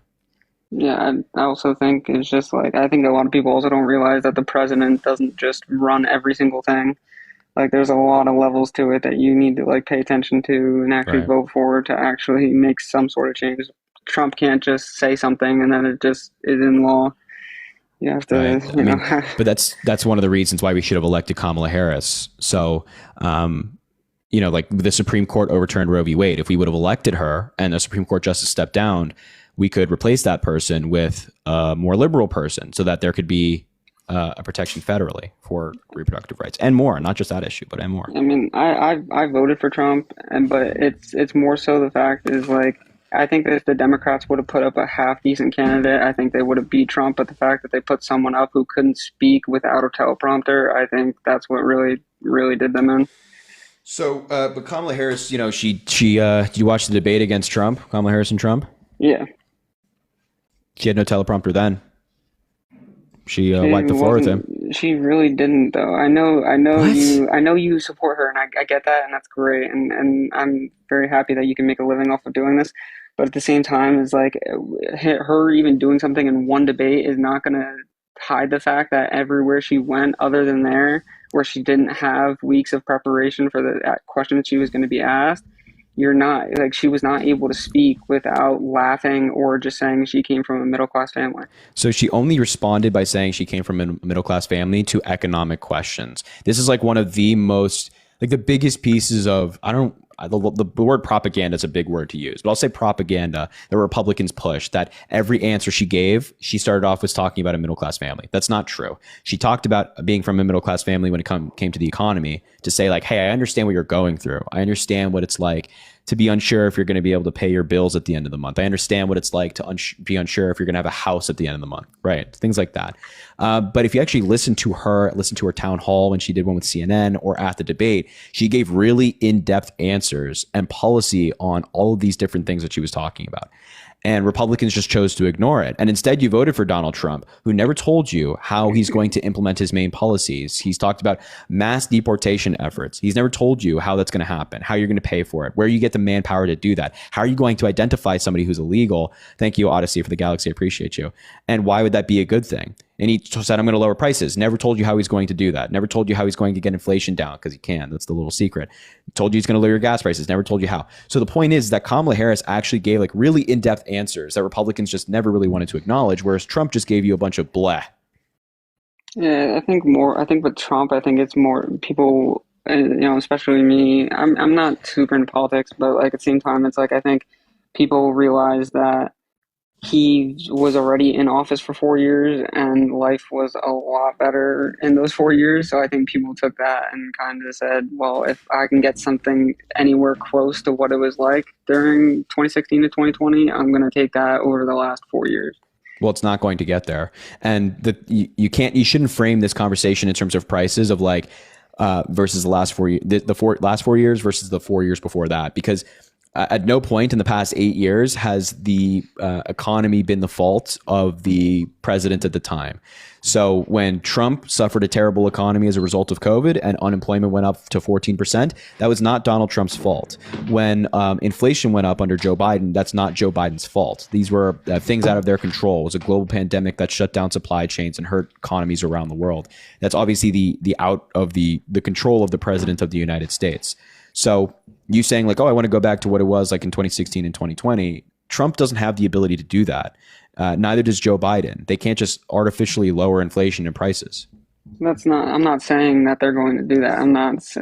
Yeah, I also think it's just I think a lot of people also don't realize that the president doesn't just run every single thing. There's a lot of levels to it that you need to pay attention to and actually vote for to actually make some sort of change. Trump can't just say something and then it just is in law. You have to, but that's one of the reasons why we should have elected Kamala Harris. So, the Supreme Court overturned Roe v. Wade. If we would have elected her and the Supreme Court justice stepped down, we could replace that person with a more liberal person so that there could be a protection federally for reproductive rights and more, not just that issue, but and more. I mean, I voted for Trump, but it's more so the fact is like I think that if the Democrats would have put up a half decent candidate, I think they would have beat Trump. But the fact that they put someone up who couldn't speak without a teleprompter, I think that's what really did them in. So, but Kamala Harris, you know, she did you watch the debate against Trump, Kamala Harris and Trump? Yeah. She had no teleprompter then. She wiped the floor with him. She really didn't, though. I know you support her, and I get that, and that's great, and I'm very happy that you can make a living off of doing this. But at the same time, it's like her even doing something in one debate is not going to hide the fact that everywhere she went, other than there, where she didn't have weeks of preparation for the question that she was going to be asked, she was not able to speak without laughing or just saying she came from a middle-class family. So she only responded by saying she came from a middle-class family to economic questions. This is like one of the most, like the biggest pieces of, the word propaganda is a big word to use, but I'll say propaganda that Republicans push, that every answer she gave, she started off with talking about a middle-class family. That's not true. She talked about being from a middle-class family when it came to the economy, to say like, hey, I understand what you're going through. I understand what it's like to be unsure if you're going to be able to pay your bills at the end of the month. I understand what it's like to be unsure if you're going to have a house at the end of the month, right? Things like that. But if you actually listen to her town hall when she did one with CNN or at the debate, she gave really in-depth answers and policy on all of these different things that she was talking about. And Republicans just chose to ignore it. And instead, you voted for Donald Trump, who never told you how he's going to implement his main policies. He's talked about mass deportation efforts. He's never told you how that's going to happen, how you're going to pay for it, where you get the manpower to do that. How are you going to identify somebody who's illegal? Thank you, Odyssey, for the Galaxy. I appreciate you. And why would that be a good thing? And he said, I'm going to lower prices. Never told you how he's going to do that. Never told you how he's going to get inflation down, because he can. That's the little secret. Told you he's going to lower your gas prices. Never told you how. So the point is that Kamala Harris actually gave like really in-depth answers that Republicans just never really wanted to acknowledge, whereas Trump just gave you a bunch of bleh. Yeah, I think with Trump, I think it's more people, especially me. I'm not super into politics, but like at the same time, it's like I think people realize that he was already in office for 4 years and life was a lot better in those 4 years. So I think people took that and kind of said, well, if I can get something anywhere close to what it was like during 2016 to 2020, I'm going to take that over the last 4 years. Well, it's not going to get there. And you shouldn't frame this conversation in terms of prices of like versus the last 4 years, last 4 years versus the 4 years before that, because at no point in the past 8 years has the economy been the fault of the president at the time. So when Trump suffered a terrible economy as a result of COVID and unemployment went up to 14%, that was not Donald Trump's fault. When inflation went up under Joe Biden, that's not Joe Biden's fault. These were things out of their control. It was a global pandemic that shut down supply chains and hurt economies around the world. That's obviously the out of the control of the president of the United States. So you saying like, oh, I want to go back to what it was like in 2016 and 2020, Trump doesn't have the ability to do that. Neither does Joe Biden. They can't just artificially lower inflation and prices. I'm not saying that they're going to do that.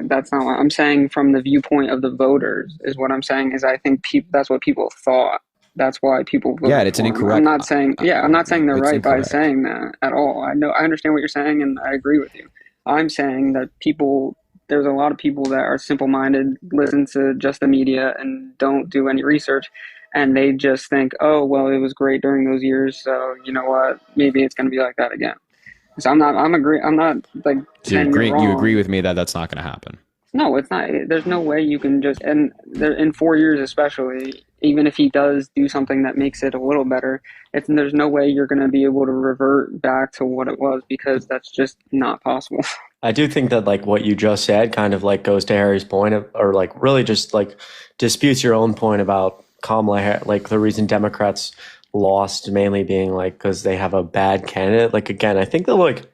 That's not what I'm saying. From the viewpoint of the voters is what I'm saying is I think that's what people thought. That's why people voted. Yeah, it's an incorrect. I'm not saying they're right by saying that at all. I understand what you're saying and I agree with you. I'm saying that there's a lot of people that are simple-minded, listen to just the media and don't do any research. And they just think, oh, well, it was great during those years. So you know what? Maybe it's going to be like that again. So I'm not like so you agree with me that that's not going to happen. No, it's not. There's no way you can just, and in 4 years especially, even if he does do something that makes it a little better, there's no way you're going to be able to revert back to what it was, because that's just not possible. I do think that like what you just said kind of like goes to Harry's point or like really just like disputes your own point about Kamala Harris, like the reason Democrats lost mainly being like because they have a bad candidate. Like again, I think that like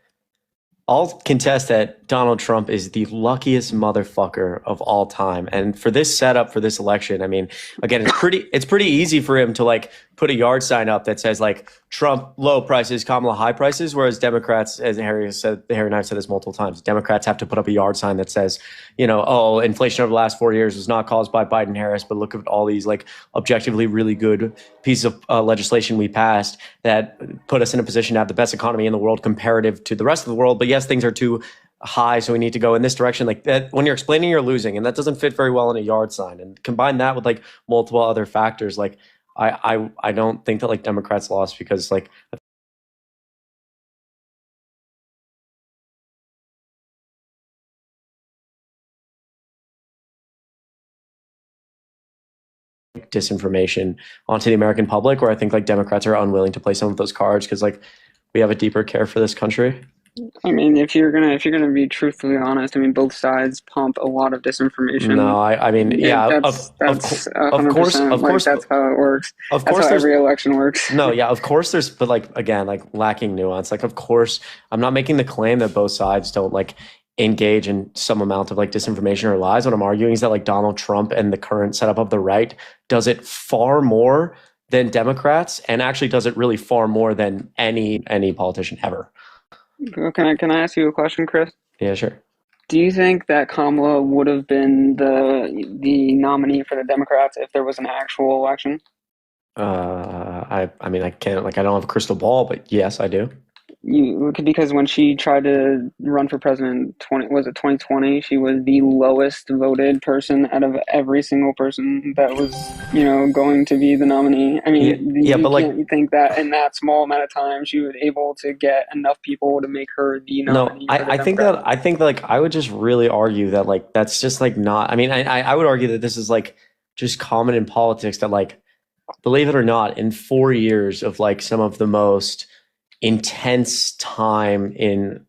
I'll contest that Donald Trump is the luckiest motherfucker of all time. And for this setup for this election, I mean, again, it's pretty easy for him to like put a yard sign up that says like Trump low prices, Kamala high prices, whereas Democrats, as Harry and I've said this multiple times, Democrats have to put up a yard sign that says, you know, oh, inflation over the last 4 years was not caused by Biden Harris, but look at all these like objectively really good pieces of legislation we passed that put us in a position to have the best economy in the world comparative to the rest of the world. But yes, things are too high, so we need to go in this direction. Like that, when you're explaining, you're losing, and that doesn't fit very well in a yard sign. And combine that with like multiple other factors, like I don't think that like Democrats lost because like disinformation onto the American public, where I think like Democrats are unwilling to play some of those cards because like we have a deeper care for this country. I mean, if you're gonna be truthfully honest, I mean, both sides pump a lot of disinformation. No, I mean, yeah, that's of course, that's how it works. Of That's course, how every election works. No, yeah, of course there's, but like again, like lacking nuance. Like, of course, I'm not making the claim that both sides don't like engage in some amount of like disinformation or lies. What I'm arguing is that like Donald Trump and the current setup of the right does it far more than Democrats, and actually does it really far more than any politician ever. Can I ask you a question, Chris? Yeah, sure. Do you think that Kamala would have been the nominee for the Democrats if there was an actual election? I mean, I can't, like, I don't have a crystal ball, but yes, I do. Because when she tried to run for president, 2020, she was the lowest voted person out of every single person that was, going to be the nominee. I mean, you think that in that small amount of time she was able to get enough people to make her the nominee? No, I think that like I would just really argue that like that's just like not. I mean, I would argue that this is like just common in politics that like, believe it or not, in 4 years of like some of the most intense time in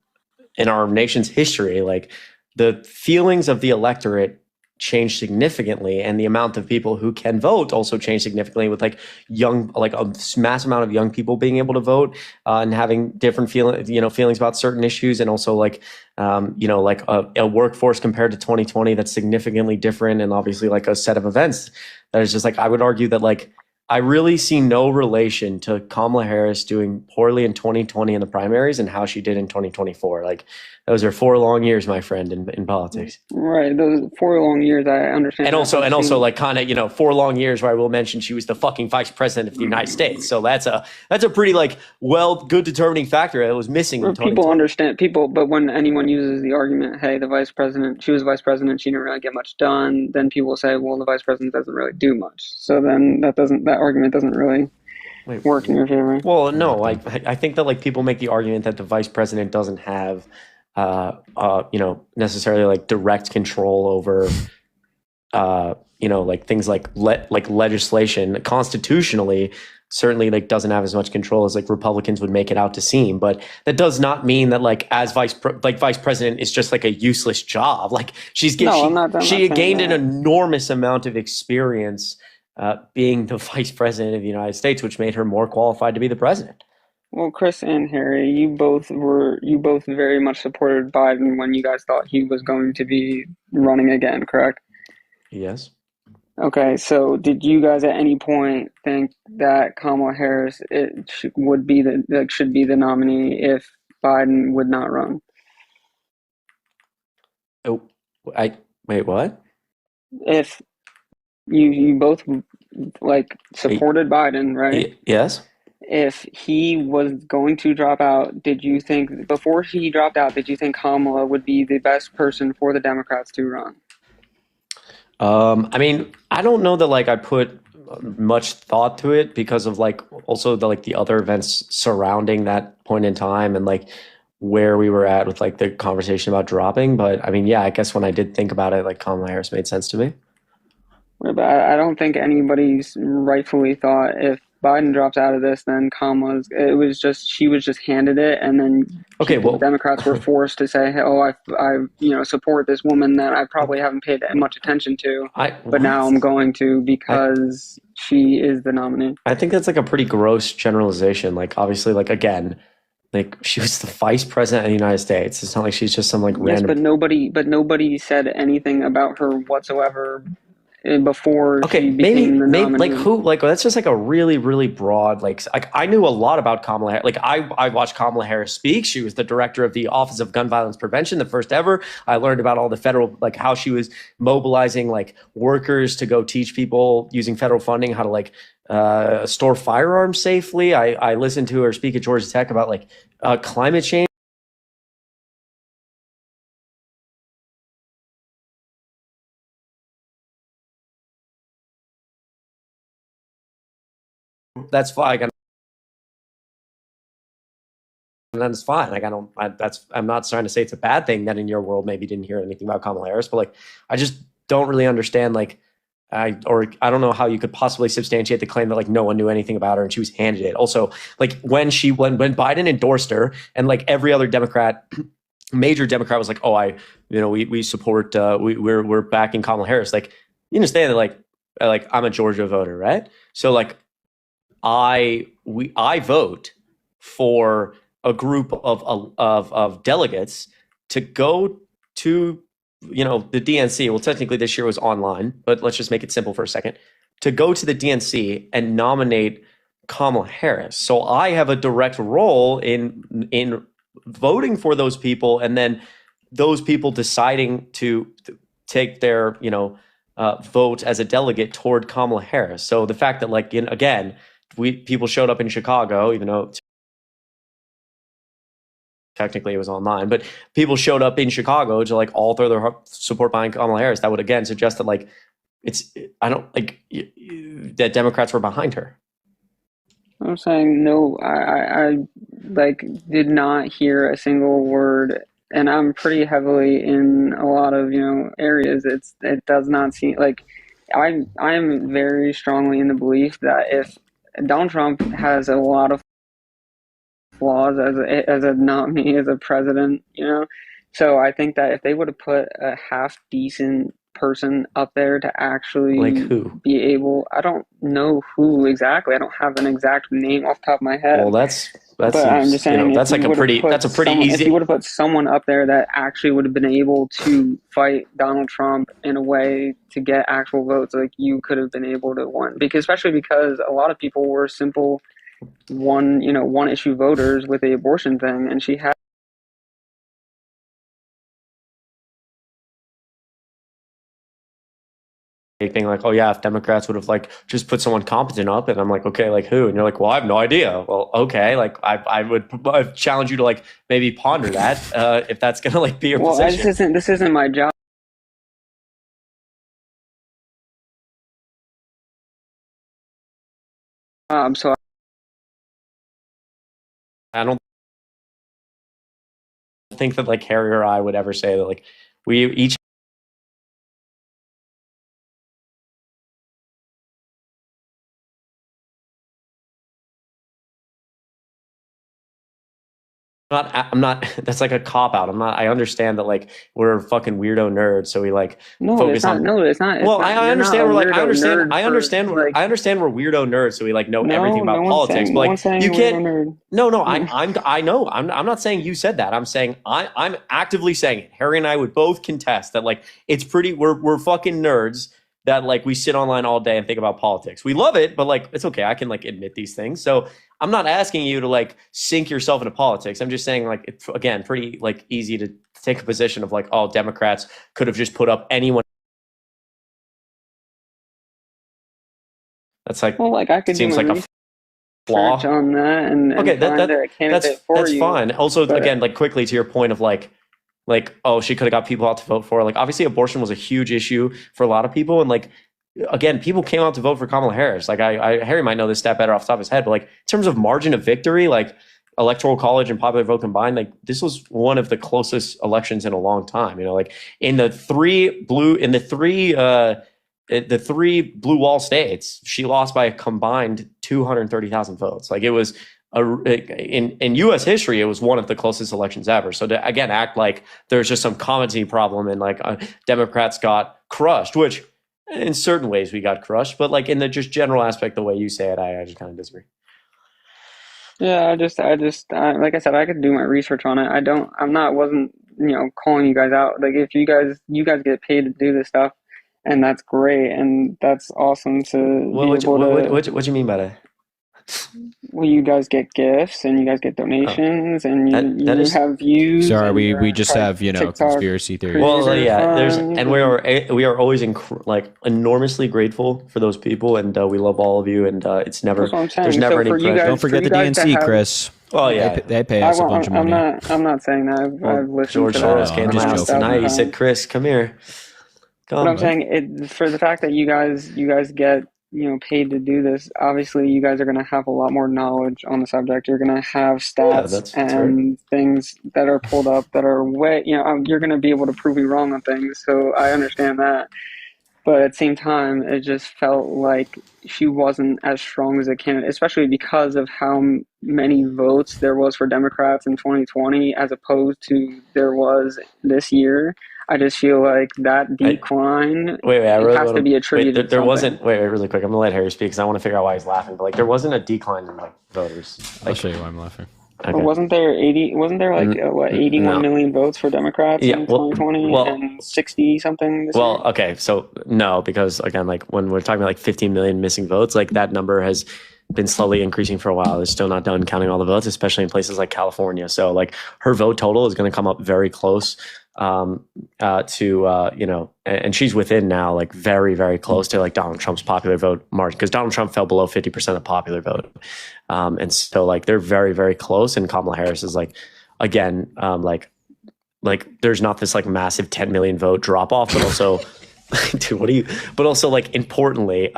our nation's history, like the feelings of the electorate changed significantly, and the amount of people who can vote also changed significantly, with like a mass amount of young people being able to vote and having different feelings about certain issues, and also like a workforce compared to 2020 that's significantly different, and obviously like a set of events that is just like, I would argue that like I really see no relation to Kamala Harris doing poorly in 2020 in the primaries and how she did in 2024. Like, those are 4 long years, my friend, in politics. Right, those 4 long years, I understand. And also, like, kind of, 4 long years where I will mention she was the fucking vice president of the United States. So that's a pretty like good determining factor that was missing. People understand but when anyone uses the argument, hey, she was vice president, she didn't really get much done, then people will say, well, the vice president doesn't really do much. So then that argument doesn't really work in your favor. Well, no, I think that like people make the argument that the vice president doesn't have necessarily like direct control over, like things like legislation constitutionally, certainly like doesn't have as much control as like Republicans would make it out to seem. But that does not mean that like as vice president is just like a useless job. Like she gained an enormous amount of experience being the vice president of the United States, which made her more qualified to be the president. Well, Chris and Harry, you both very much supported Biden when you guys thought he was going to be running again, correct? Yes. Okay, so did you guys at any point think that Kamala Harris should be the nominee if Biden would not run? Oh, wait, what? If you both like supported Biden, right? Yes. If he was going to drop out, did you think before he dropped out, did you think Kamala would be the best person for the Democrats to run? I mean, I don't know that like I put much thought to it because of like also the other events surrounding that point in time and like where we were at with like the conversation about dropping. But I mean, yeah, I guess when I did think about it, like Kamala Harris made sense to me. But I don't think anybody's rightfully thought if Biden drops out of this, then she was just handed it, and then the Democrats were forced to say, hey, I support this woman that I probably haven't paid much attention to, but now I'm going to because she is the nominee. I think that's like a pretty gross generalization. Like obviously, like again, Like she was the vice president of the United States. It's not like she's just some like Yes, random. but nobody said anything about her whatsoever before she Okay, became the maybe nominee. like who like that's just like a really really broad like I knew a lot about Kamala Harris. Like I watched Kamala Harris speak. She was the director of the Office of Gun Violence Prevention, the first ever. I learned about all the federal like how she was mobilizing like workers to go teach people using federal funding how to like store firearms safely. I listened to her speak at Georgia Tech about like climate change. That's fine. And that's fine. Like I'm not trying to say it's a bad thing that in your world maybe you didn't hear anything about Kamala Harris, but like I just don't really understand like I don't know how you could possibly substantiate the claim that like no one knew anything about her and she was handed it. Also, like when Biden endorsed her and like every other Democrat, major Democrat was like, oh, we support we're backing Kamala Harris. Like you understand that like I'm a Georgia voter, right? So like I vote for a group of delegates to go to the DNC. Well, technically this year was online, but let's just make it simple for a second. To go to the DNC and nominate Kamala Harris. So I have a direct role in voting for those people, and then those people deciding to take their vote as a delegate toward Kamala Harris. So the fact that like again, people showed up in Chicago, even though technically it was online, but people showed up in Chicago to like alter their support behind Kamala Harris. That would again suggest that like that Democrats were behind her. I'm saying no. I like did not hear a single word, and I'm pretty heavily in a lot of areas. It does not seem like I'm very strongly in the belief that if Donald Trump has a lot of flaws as a nominee, as a president, so I think that if they would have put a half decent person up there to actually like who be able, I don't know who exactly, I don't have an exact name off the top of my head. Well, that's but I'm just saying that's like a pretty easy. If you would have put someone up there that actually would have been able to fight Donald Trump in a way to get actual votes, like you could have been able to win, especially because a lot of people were simple one issue voters with the abortion thing, and she had thing like, oh yeah, if Democrats would have like just put someone competent up, and I'm like, okay, like who? And you're like, well, I have no idea. Well, okay, like I'd challenge you to like maybe ponder that if that's gonna like be your position. This isn't my job. So I don't think that like Harry or I would ever say that like we each I'm not that's like a cop out. I understand that like we're fucking weirdo nerds, so we like focus on it's not. Well, I understand we're weirdo nerds, so we like know everything about politics. But like you can't. No, I know. I'm not saying you said that. I'm saying I'm actively saying Harry and I would both contest that like it's pretty. We're fucking nerds that like we sit online all day and think about politics. We love it, but like it's okay. I can like admit these things. So I'm not asking you to like sink yourself into politics. I'm just saying like it's again pretty like easy to take a position of like, oh, Democrats could have just put up anyone. That's like, well, like I could seems do like a flaw on that, and okay, that's fine. Also, again, like quickly to your point of like, oh, she could have got people out to vote for her. Like, obviously, abortion was a huge issue for a lot of people, and like, again, people came out to vote for Kamala Harris. Like, Harry might know this stat better off the top of his head, but like, in terms of margin of victory, like electoral college and popular vote combined, like this was one of the closest elections in a long time. Like in the three blue wall states, she lost by a combined 230,000 votes. Like it was in U.S. history, it was one of the closest elections ever. So to again act like there's just some comedy problem and like Democrats got crushed, which in certain ways we got crushed, but like in the just general aspect, the way you say it, I just kind of disagree. Yeah, like I said, I could do my research on it. Wasn't, calling you guys out. Like, if you guys get paid to do this stuff, and that's great, and that's awesome to be able to. What do you mean by that? Well, you guys get gifts, and you guys get donations, and that you is have views. Sorry, and we just have TikTok conspiracy theories. Well, yeah, funds, and we are always enormously grateful for those people, and we love all of you, and it's never That's what I'm saying. there's never So any for you pressure. guys- Don't forget the for you guys to DNC, have- Chris. Oh yeah, They pay us a bunch of money. I'm not saying that. I've listened George to Soros that. came to my house 100,000 tonight. He said, times. "Chris, come here." But I'm saying for the fact that you guys get paid to do this. Obviously, you guys are going to have a lot more knowledge on the subject. You're going to have stats that's and things that are pulled up that are way. You're going to be able to prove me wrong on things. So I understand that. But at the same time, it just felt like she wasn't as strong as a candidate, especially because of how many votes there was for Democrats in 2020 as opposed to there was this year. I just feel like that decline has to be attributed. There wasn't. Wait, really quick. I'm gonna let Harry speak because I want to figure out why he's laughing. But there wasn't a decline in voters. I'll show you why I'm laughing. Okay. But wasn't there 81 million votes for Democrats in 2020 and 60 something this year? Okay, so no, because again, when we're talking about 15 million missing votes, that number has been slowly increasing for a while. It's still not done counting all the votes, especially in places like California. So her vote total is going to come up very close to and she's within now very, very close to Donald Trump's popular vote margin, because Donald Trump fell below 50% of popular vote. And so they're very, very close. And Kamala Harris is again, there's not this massive 10 million vote drop off, but also dude, but also importantly,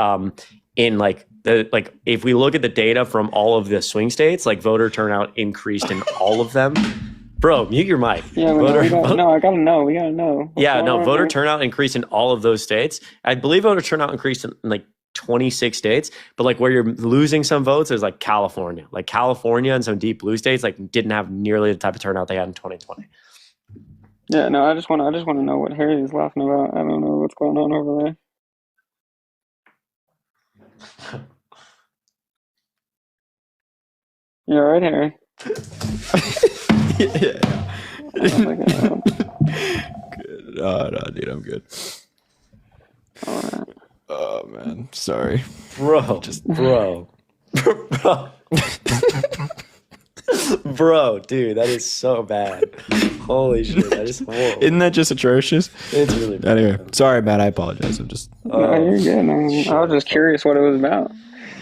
in if we look at the data from all of the swing states, voter turnout increased in all of them. Bro, mute your mic. Yeah, I gotta know. We gotta know. Voter turnout increased in all of those states. I believe voter turnout increased in 26 states, but where you're losing some votes is California. California and some deep blue states didn't have nearly the type of turnout they had in 2020. Yeah, no, I just want to know what Harry is laughing about. I don't know what's going on over there. You all right, Harry? Yeah. Oh my God. Good. No, dude, I'm good. All right. Oh man, sorry, bro. Bro, dude, that is so bad. Holy shit, that is horrible. Isn't that just atrocious? It's really bad. Anyway, sorry, man. I apologize. I'm just. No, you're good, man. I was just curious what it was about.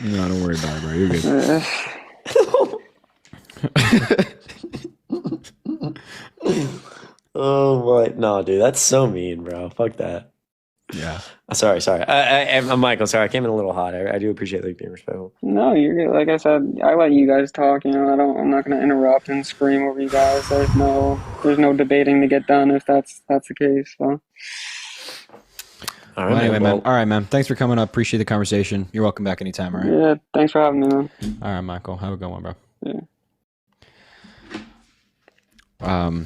No, don't worry about it, bro. You're good. Oh my, no, dude, that's so mean, bro. Fuck that. Yeah. Sorry. I'm Michael. Sorry, I came in a little hot. I do appreciate being respectful. No, you're good. Like I said, I let you guys talk. I'm not gonna interrupt and scream over you guys. There's no debating to get done if that's the case. So. All right, anyway, man. All right, man. Thanks for coming up. Appreciate the conversation. You're welcome back anytime. All right. Yeah. Thanks for having me, man. All right, Michael. Have a good one, bro. Yeah.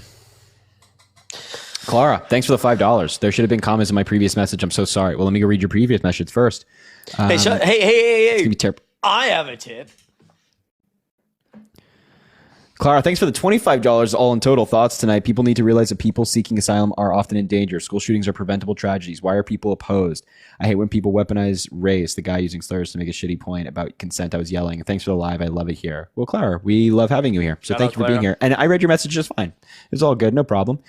Clara, thanks for the $5. There should have been comments in my previous message. I'm so sorry. Well, let me go read your previous message first. Hey! It's gonna be terrible. I have a tip. Clara, thanks for the $25 all in total. Thoughts tonight. People need to realize that people seeking asylum are often in danger. School shootings are preventable tragedies. Why are people opposed? I hate when people weaponize race. The guy using slurs to make a shitty point about consent. I was yelling. Thanks for the live. I love it here. Well, Clara, we love having you here. So thank you for being here. And I read your message just fine. It's all good. No problem.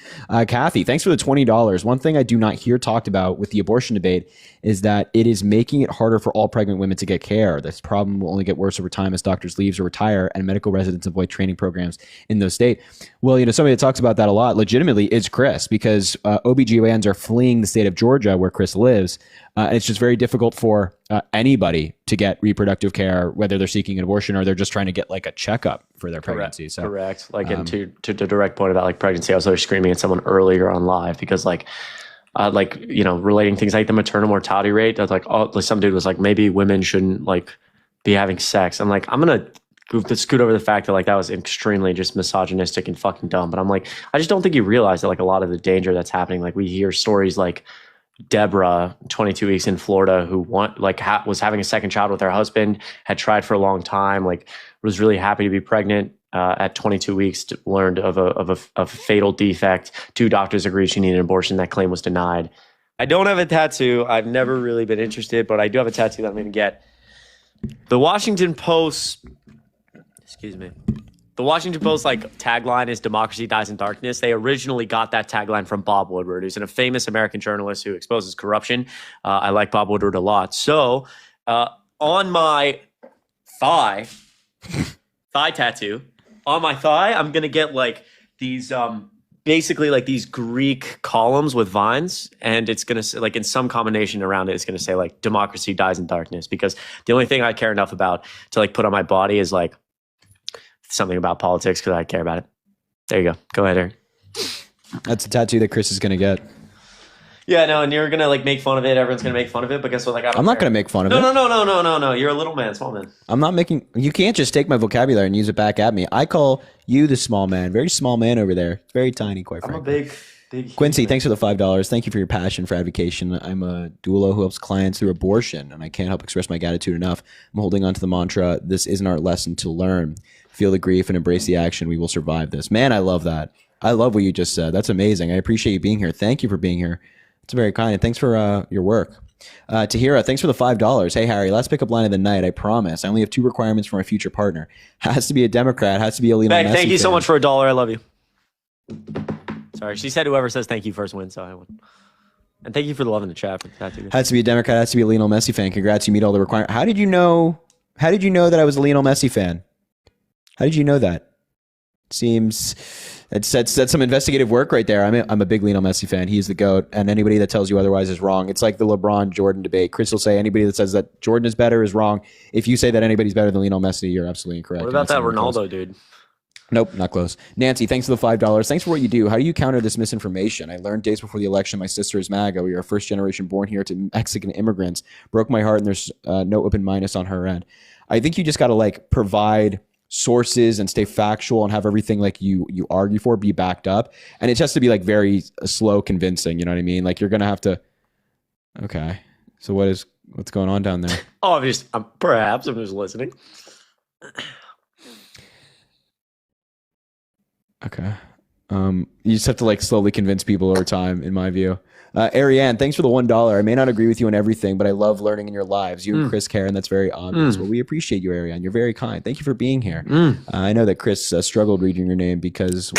Kathy, thanks for the $20. One thing I do not hear talked about with the abortion debate is that it is making it harder for all pregnant women to get care. This problem will only get worse over time as doctors leave or retire and medical residents avoid training programs in those states. Well, somebody that talks about that a lot legitimately is Chris, because OBGYNs are fleeing the state of Georgia where Chris lives. And it's just very difficult for anybody to get reproductive care, whether they're seeking an abortion or they're just trying to get a checkup for their pregnancy. So, correct. And to the direct point about pregnancy, I was screaming at someone earlier on live because relating things like the maternal mortality rate. I was some dude was maybe women shouldn't be having sex. I'm I'm gonna scoot over the fact that that was extremely just misogynistic and fucking dumb. But I'm I just don't think you realize that a lot of the danger that's happening. We hear stories Deborah, 22 weeks in Florida, who was having a second child with her husband, had tried for a long time, like was really happy to be pregnant. At 22 weeks, learned of a fatal defect. 2 doctors agreed she needed an abortion. That claim was denied. I don't have a tattoo. I've never really been interested, but I do have a tattoo that I'm going to get. The Washington Post, the Washington Post tagline is "Democracy dies in darkness." They originally got that tagline from Bob Woodward, who's a famous American journalist who exposes corruption. I like Bob Woodward a lot. So on my thigh tattoo, on my thigh, I'm gonna get these basically these Greek columns with vines, and it's gonna say, in some combination around it, it's gonna say "Democracy dies in darkness," because the only thing I care enough about to put on my body is something about politics, because I care about it. There you go. Go ahead, Eric. That's a tattoo that Chris is gonna get. Yeah, no, and you're gonna make fun of it. Everyone's gonna make fun of it, but guess what? I'm not gonna make fun of it. No. You're a little man, small man. I'm not making. You can't just take my vocabulary and use it back at me. I call you the small man, very small man over there, very tiny, quite frankly. I'm a big. Quincy, thanks for the $5. Thank you for your passion for advocation. I'm a doula who helps clients through abortion, and I can't help express my gratitude enough. I'm holding on to the mantra: "This isn't our lesson to learn. Feel the grief and embrace the action. We will survive this." Man, I love that. I love what you just said. That's amazing. I appreciate you being here. Thank you for being here. It's very kind. And thanks for your work. Tahira, thanks for the $5. Hey, Harry, last pickup line of the night. I promise. I only have 2 requirements for my future partner. Has to be a Democrat. Has to be a Lionel Messi Thank you so fan. much for $1. I love you. Sorry, she said whoever says thank you first wins, so I won. And thank you for the love in the chat. Has to be a Democrat. Has to be a Lionel Messi fan. Congrats, you meet all the requirements. How did you know that I was a Lionel Messi fan? How did you know that? That's some investigative work right there. I'm a big Lionel Messi fan. He's the GOAT, and anybody that tells you otherwise is wrong. It's like the LeBron Jordan debate. Chris will say anybody that says that Jordan is better is wrong. If you say that anybody's better than Lionel Messi, you're absolutely incorrect. What about that Ronaldo dude? Nope, not close. Nancy, thanks for the $5. Thanks for what you do. How do you counter this misinformation? I learned days before the election my sister is MAGA. We are first generation born here to Mexican immigrants. Broke my heart, and there's no open mindedness on her end. I think you just got to provide sources and stay factual and have everything you argue for be backed up, and it has to be very slow convincing, you know what I mean? You're gonna have to. Okay, so what's going on down there? Oh, I'm just listening. Okay, you just have to slowly convince people over time, in my view. Ariane, thanks for the $1. I may not agree with you on everything, but I love learning in your lives. You and Chris care, and that's very obvious. Well, we appreciate you, Ariane. You're very kind. Thank you for being here. I know that Chris struggled reading your name because,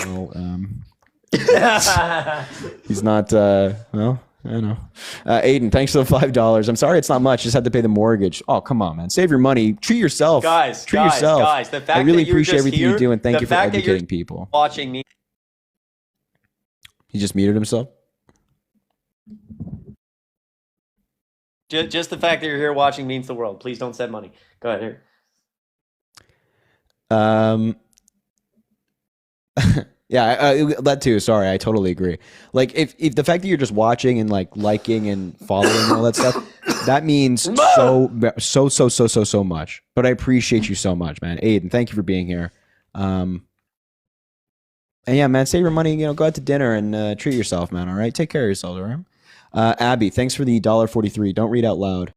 he's not, I don't know. Aiden, thanks for the $5. I'm sorry it's not much. Just had to pay the mortgage. Oh, come on, man. Save your money. Treat yourself. Guys. The fact I really appreciate everything you do, and thank you for educating people. Watching me. He just muted himself? Just the fact that you're here watching means the world. Please don't send money. Go ahead, here. Yeah, that too. Sorry, I totally agree. If the fact that you're just watching and liking and following and all that stuff, that means so much. But I appreciate you so much, man. Aiden, thank you for being here. And yeah, man, save your money. Go out to dinner and treat yourself, man. All right, take care of yourself, all right? Abby, thanks for the $1.43. Don't read out loud.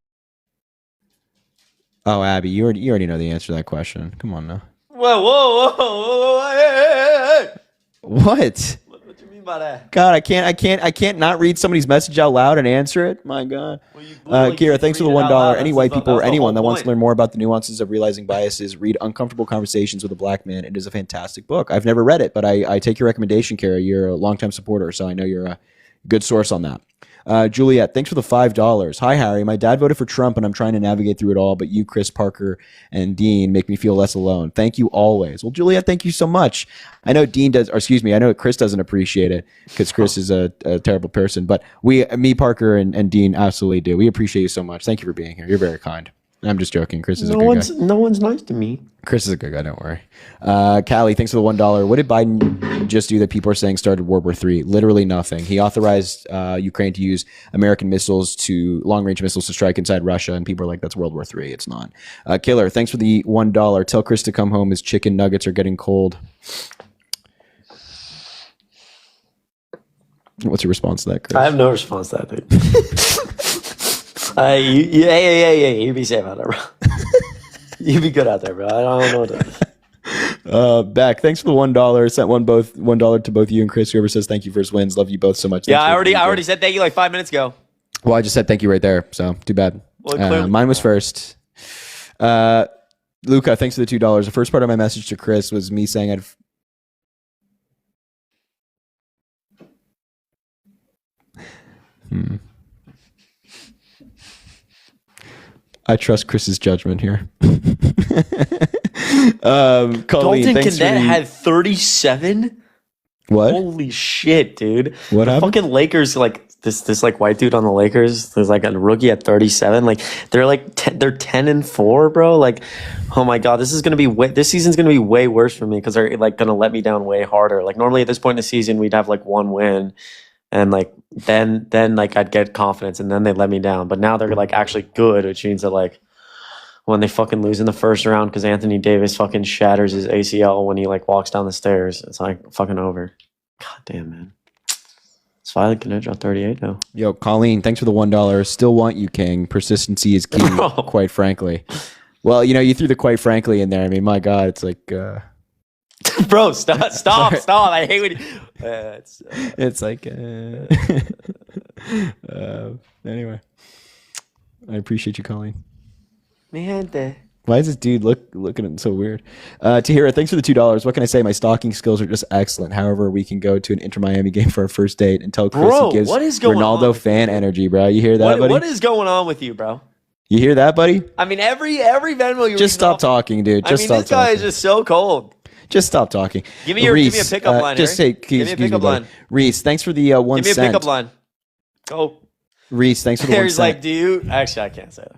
Oh, Abby, you already know the answer to that question. Come on now. Whoa, hey. What? What do you mean by that? God, I can't not read somebody's message out loud and answer it. My God. Kira, thanks for the $1. Any white people or anyone that wants to learn more about the nuances of realizing biases, read Uncomfortable Conversations with a Black Man. It is a fantastic book. I've never read it, but I take your recommendation, Kira. You're a longtime supporter, so I know you're a good source on that. Juliet, thanks for the $5. Hi, Harry. My dad voted for Trump, and I'm trying to navigate through it all, but you, Chris, Parker, and Dean make me feel less alone. Thank you always. Well, Juliet, thank you so much. I know I know Chris doesn't appreciate it because Chris is a terrible person, but me, Parker, and Dean absolutely do. We appreciate you so much. Thank you for being here. You're very kind. I'm just joking. Chris is a good guy. No one's nice to me. Chris is a good guy. Don't worry. Callie, thanks for the $1. What did Biden just do that people are saying started World War III? Literally nothing. He authorized Ukraine to use American long-range missiles to strike inside Russia, and people are like, that's World War III. It's not. Killer, thanks for the $1. Tell Chris to come home. His chicken nuggets are getting cold. What's your response to that, Chris? I have no response to that, dude. You be safe out there, bro. You be good out there, bro. I don't know what to Beck, thanks for the $1. Sent $1 to both you and Chris. Whoever says thank you for his wins. Love you both so much. Yeah, I already said thank you like 5 minutes ago. Well, I just said thank you right there, so too bad. Well, mine was first. Luca, thanks for the $2. The first part of my message to Chris was me saying I trust Chris's judgment here. Colleen, Dalton Gannett had 37. What? Holy shit, dude! What the happened? Fucking Lakers, like this like white dude on the Lakers. There's like a rookie at 37. Like they're like they're 10-4, bro. Like, oh my god, this season's gonna be way worse for me because they're like gonna let me down way harder. Like normally at this point in the season we'd have like one win, and like then like I'd get confidence, and then they let me down. But now they're like actually good, which means that like when they fucking lose in the first round because Anthony Davis fucking shatters his ACL when he like walks down the stairs, it's like fucking over. God damn, man. It's Violet Gannett dropped 38 now. Yo, Colleen, thanks for the $1. Still want you, King. Persistency is key, quite frankly. Well, you threw the quite frankly in there. I mean, my God, it's like... Bro, stop. I hate when you... it's like... anyway. I appreciate you, Colleen. Why is this dude looking at him so weird? Tahira, thanks for the $2. What can I say? My stalking skills are just excellent. However, we can go to an Inter-Miami game for our first date and tell Chris he gives what is going Ronaldo on fan energy, bro. You hear that, buddy? What is going on with you, bro? You hear that, buddy? I mean, every Venmo you just stop talking, dude. Just stop this guy is just so cold. Just stop talking. Give me a pickup line. Just say, give me a pickup line. Reese, thanks for the 1 cent. Give me a pickup line. Go. Reese, thanks for the 1 He's cent. like, do you? Actually, I can't say that.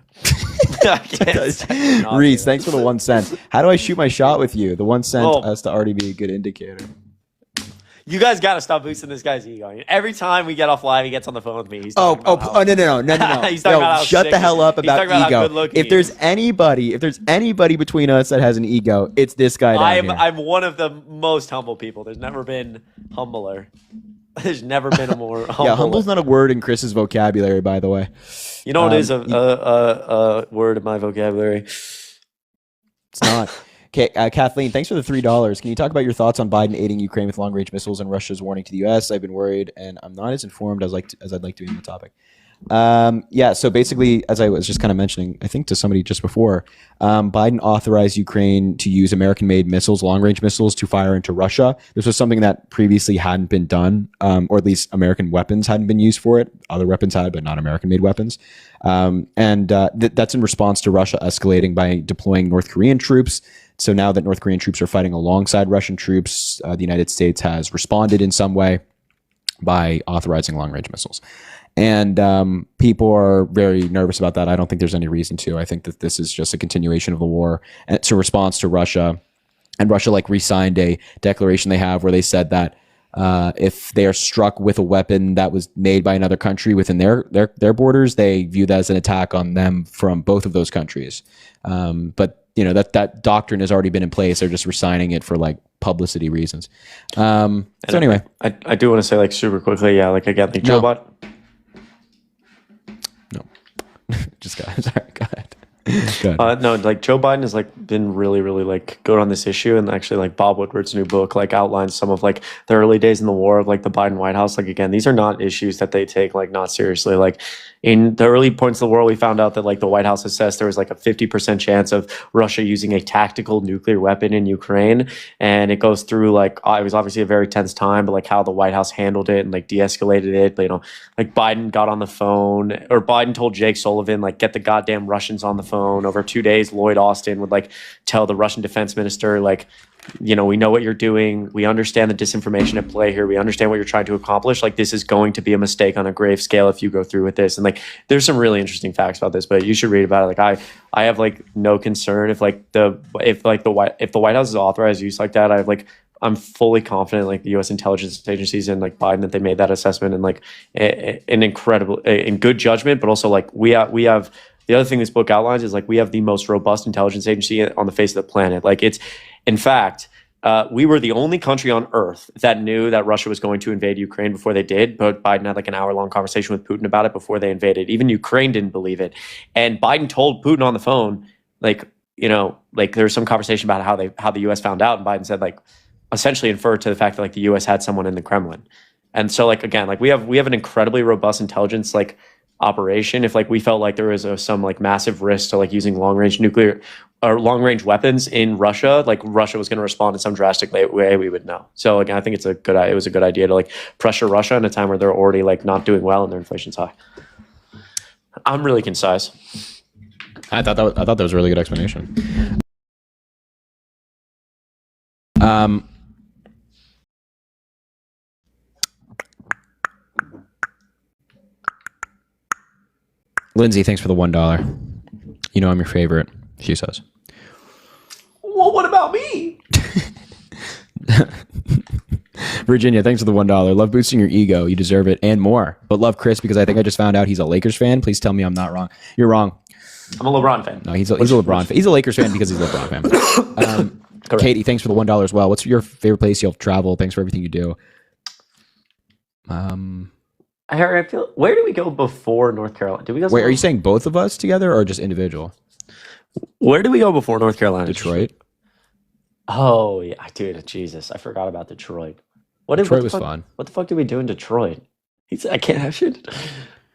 I can't say that. Reese, thanks for the 1 cent. How do I shoot my shot with you? The 1 cent has to already be a good indicator. You guys got to stop boosting this guy's ego. Every time we get off live, he gets on the phone with me. He's No. He's talking about how shut sick the hell up he's about talking about how ego. good-looking If he there's is. anybody between us that has an ego, it's this guy down here. I'm one of the most humble people. There's never been humbler. There's never been a more humble. Yeah, humble's not a word in Chris's vocabulary, by the way. You know what is a word in my vocabulary? It's not. Okay, Kathleen, thanks for the $3. Can you talk about your thoughts on Biden aiding Ukraine with long-range missiles and Russia's warning to the U.S.? I've been worried, and I'm not as informed as I'd like to be on the topic. So basically, as I was just kind of mentioning, I think to somebody just before, Biden authorized Ukraine to use American-made missiles, long-range missiles, to fire into Russia. This was something that previously hadn't been done, or at least American weapons hadn't been used for it. Other weapons had, but not American-made weapons. That's in response to Russia escalating by deploying North Korean troops. So now that North Korean troops are fighting alongside Russian troops, the United States has responded in some way by authorizing long-range missiles. And people are very nervous about that. I don't think there's any reason to. I think that this is just a continuation of the war. And it's a response to Russia. And Russia re-signed a declaration they have where they said that if they are struck with a weapon that was made by another country within their borders, they view that as an attack on them from both of those countries. But that doctrine has already been in place. They're just resigning it for publicity reasons. So anyway, I do want to say super quickly, Joe Biden. No, just go. Sorry, go ahead. Joe Biden has been really good on this issue, and actually Bob Woodward's new book outlines some of the early days in the war of the Biden White House. Again, these are not issues that they take not seriously. In the early points of the war, we found out that the White House assessed there was a 50% chance of Russia using a tactical nuclear weapon in Ukraine, and it goes through it was obviously a very tense time, but how the White House handled it and de-escalated it. Biden got on the phone, or Biden told Jake Sullivan get the goddamn Russians on the phone. Over 2 days, Lloyd Austin would tell the Russian defense minister we know what you're doing. We understand the disinformation at play here. We understand what you're trying to accomplish. This is going to be a mistake on a grave scale if you go through with this. And there's some really interesting facts about this, but you should read about it. I have no concern if the White House is authorized use like that. I'm fully confident the U.S. intelligence agencies and Biden that they made that assessment and an incredible in good judgment, but also we have. The other thing this book outlines is we have the most robust intelligence agency on the face of the planet. It's, in fact, we were the only country on earth that knew that Russia was going to invade Ukraine before they did. But Biden had like an hour-long conversation with Putin about it before they invaded. Even Ukraine didn't believe it. And Biden told Putin on the phone, like, you know, like there was some conversation about how the US found out. And Biden said, like, essentially inferred to the fact that like the US had someone in the Kremlin. And so like, again, like we have an incredibly robust intelligence like operation. If like we felt like there was some like massive risk to like using long-range nuclear or long-range weapons in Russia, like Russia was going to respond in some drastic way, we would know. So again, I think it was a good idea to like pressure Russia in a time where they're already like not doing well and their inflation's high. I'm really concise. I thought that was a really good explanation. Lindsay, thanks for the $1. You know I'm your favorite, she says. Well, what about me? Virginia, thanks for the $1. Love boosting your ego. You deserve it and more. But love Chris because I think I just found out he's a Lakers fan. Please tell me I'm not wrong. You're wrong. I'm a LeBron fan. No, he's a LeBron fan. He's a Lakers fan because he's a LeBron fan. Katie, thanks for the $1 as well. What's your favorite place you'll travel? Thanks for everything you do. Harry, where do we go before North Carolina? Do we go? Wait, are you saying both of us together or just individual? Where do we go before North Carolina? Detroit. Oh yeah, dude, Jesus, I forgot about Detroit. Detroit was fun. What the fuck did we do in Detroit? I can't. I shouldn't.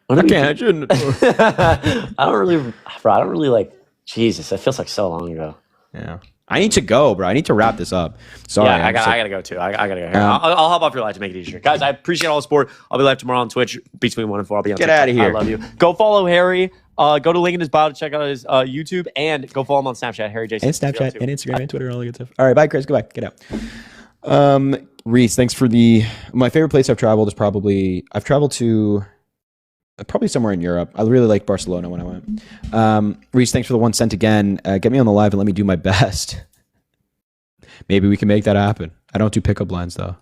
I shouldn't. I don't really like. Jesus, that feels like so long ago. Yeah. I need to go, bro. I need to wrap this up. Sorry. Yeah, I gotta go too. I gotta go. I'll hop off your live to make it easier, guys. I appreciate all the support. I'll be live tomorrow on Twitch between 1 and 4. I'll be on. Get TikTok. out of here. I love you. Go follow Harry. Go to link in his bio to check out his YouTube and go follow him on Snapchat, Harry Jason. And Snapchat and Instagram and Twitter and all the good stuff. All right, bye, Chris. Goodbye. Get out. Reese, thanks for my favorite place I've traveled is I've traveled to probably somewhere in Europe. I really liked Barcelona when I went. Reese, thanks for the 1 cent again. Get me on the live and let me do my best. Maybe we can make that happen. I don't do pickup lines though.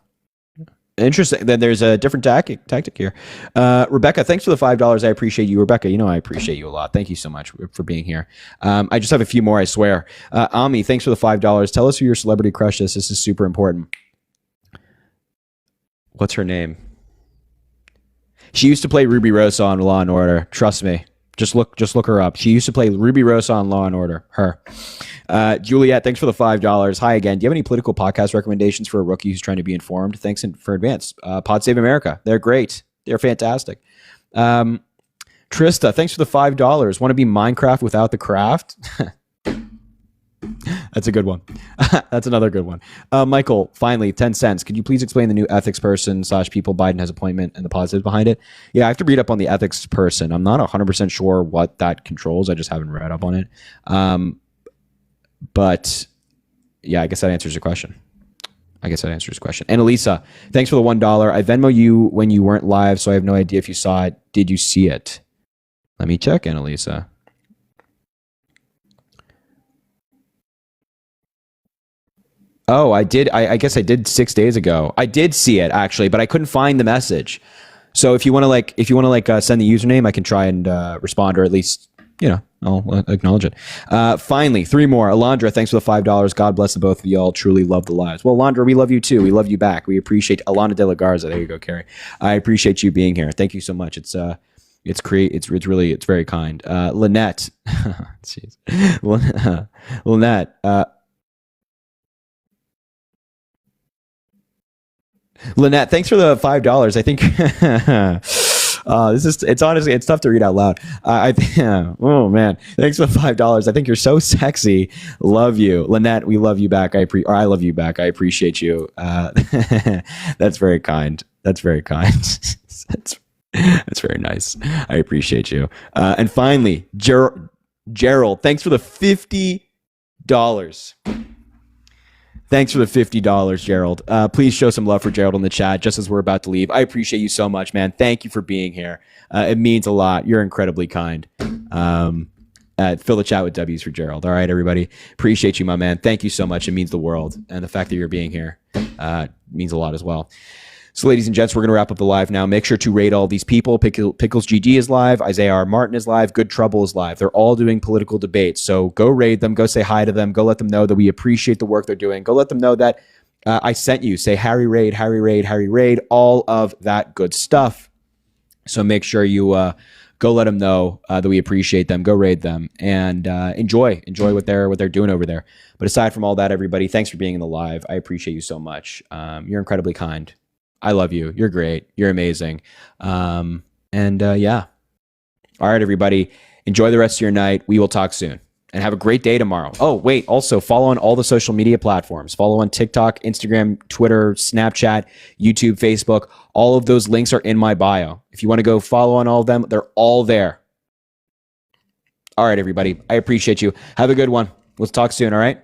Interesting. Then there's a different tactic here. Rebecca, thanks for the $5. I appreciate you. Rebecca, you know I appreciate you a lot. Thank you so much for being here. I just have a few more, I swear. Ami, thanks for the $5. Tell us who your celebrity crush is. This is super important. What's her name? She used to play Ruby Rosa on Law and Order. Trust me. Just look her up. She used to play Ruby Rosa on Law and Order. Her. Juliet, thanks for the $5. Hi again. Do you have any political podcast recommendations for a rookie who's trying to be informed? Thanks for advance. Pod Save America. They're great. They're fantastic. Trista, thanks for the $5. Want to be Minecraft without the craft? That's a good one. That's another good one. Michael, finally, 10 cents. Could you please explain the new ethics person / people Biden has appointment and the positives behind it? Yeah, I have to read up on the ethics person. I'm not 100% sure what that controls. I just haven't read up on it. But yeah, I guess that answers your question. And Elisa, thanks for the $1. I Venmo you when you weren't live, so I have no idea if you saw it. Did you see it? Let me check, Annalisa. Oh, I did. I guess I did 6 days ago. I did see it actually, but I couldn't find the message. So if you want to send the username, I can try and respond, or at least, I'll acknowledge it. Finally, 3 more. Alondra, thanks for the $5. God bless the both of y'all. Truly love the lives. Well, Alondra, we love you too. We love you back. We appreciate Alana de la Garza. There you go, Carrie. I appreciate you being here. Thank you so much. It's very kind. Lynette, jeez, Lynette. Lynette, thanks for the $5. I think it's tough to read out loud. Oh man, thanks for the $5. I think you're so sexy. Love you, Lynette. We love you back. I love you back. I appreciate you. That's very kind. That's very kind. That's very nice. I appreciate you. And finally, Gerald, thanks for the $50. Thanks for the $50, Gerald. Please show some love for Gerald in the chat just as we're about to leave. I appreciate you so much, man. Thank you for being here. It means a lot. You're incredibly kind. Fill the chat with W's for Gerald. All right, everybody. Appreciate you, my man. Thank you so much. It means the world. And the fact that you're being here means a lot as well. So, ladies and gents, we're going to wrap up the live now. Make sure to rate all these people. Pickles GG is live. Isaiah R. Martin is live. Good Trouble is live. They're all doing political debates. So go raid them. Go say hi to them. Go let them know that we appreciate the work they're doing. Go let them know that I sent you. Say Harry Raid, Harry Raid, Harry Raid. All of that good stuff. So make sure you go let them know that we appreciate them. Go raid them and enjoy what they're doing over there. But aside from all that, everybody, thanks for being in the live. I appreciate you so much. You're incredibly kind. I love you. You're great. You're amazing. Yeah. All right, everybody. Enjoy the rest of your night. We will talk soon. And have a great day tomorrow. Oh, wait. Also, follow on all the social media platforms. Follow on TikTok, Instagram, Twitter, Snapchat, YouTube, Facebook. All of those links are in my bio. If you want to go follow on all of them, they're all there. All right, everybody. I appreciate you. Have a good one. Let's talk soon, all right?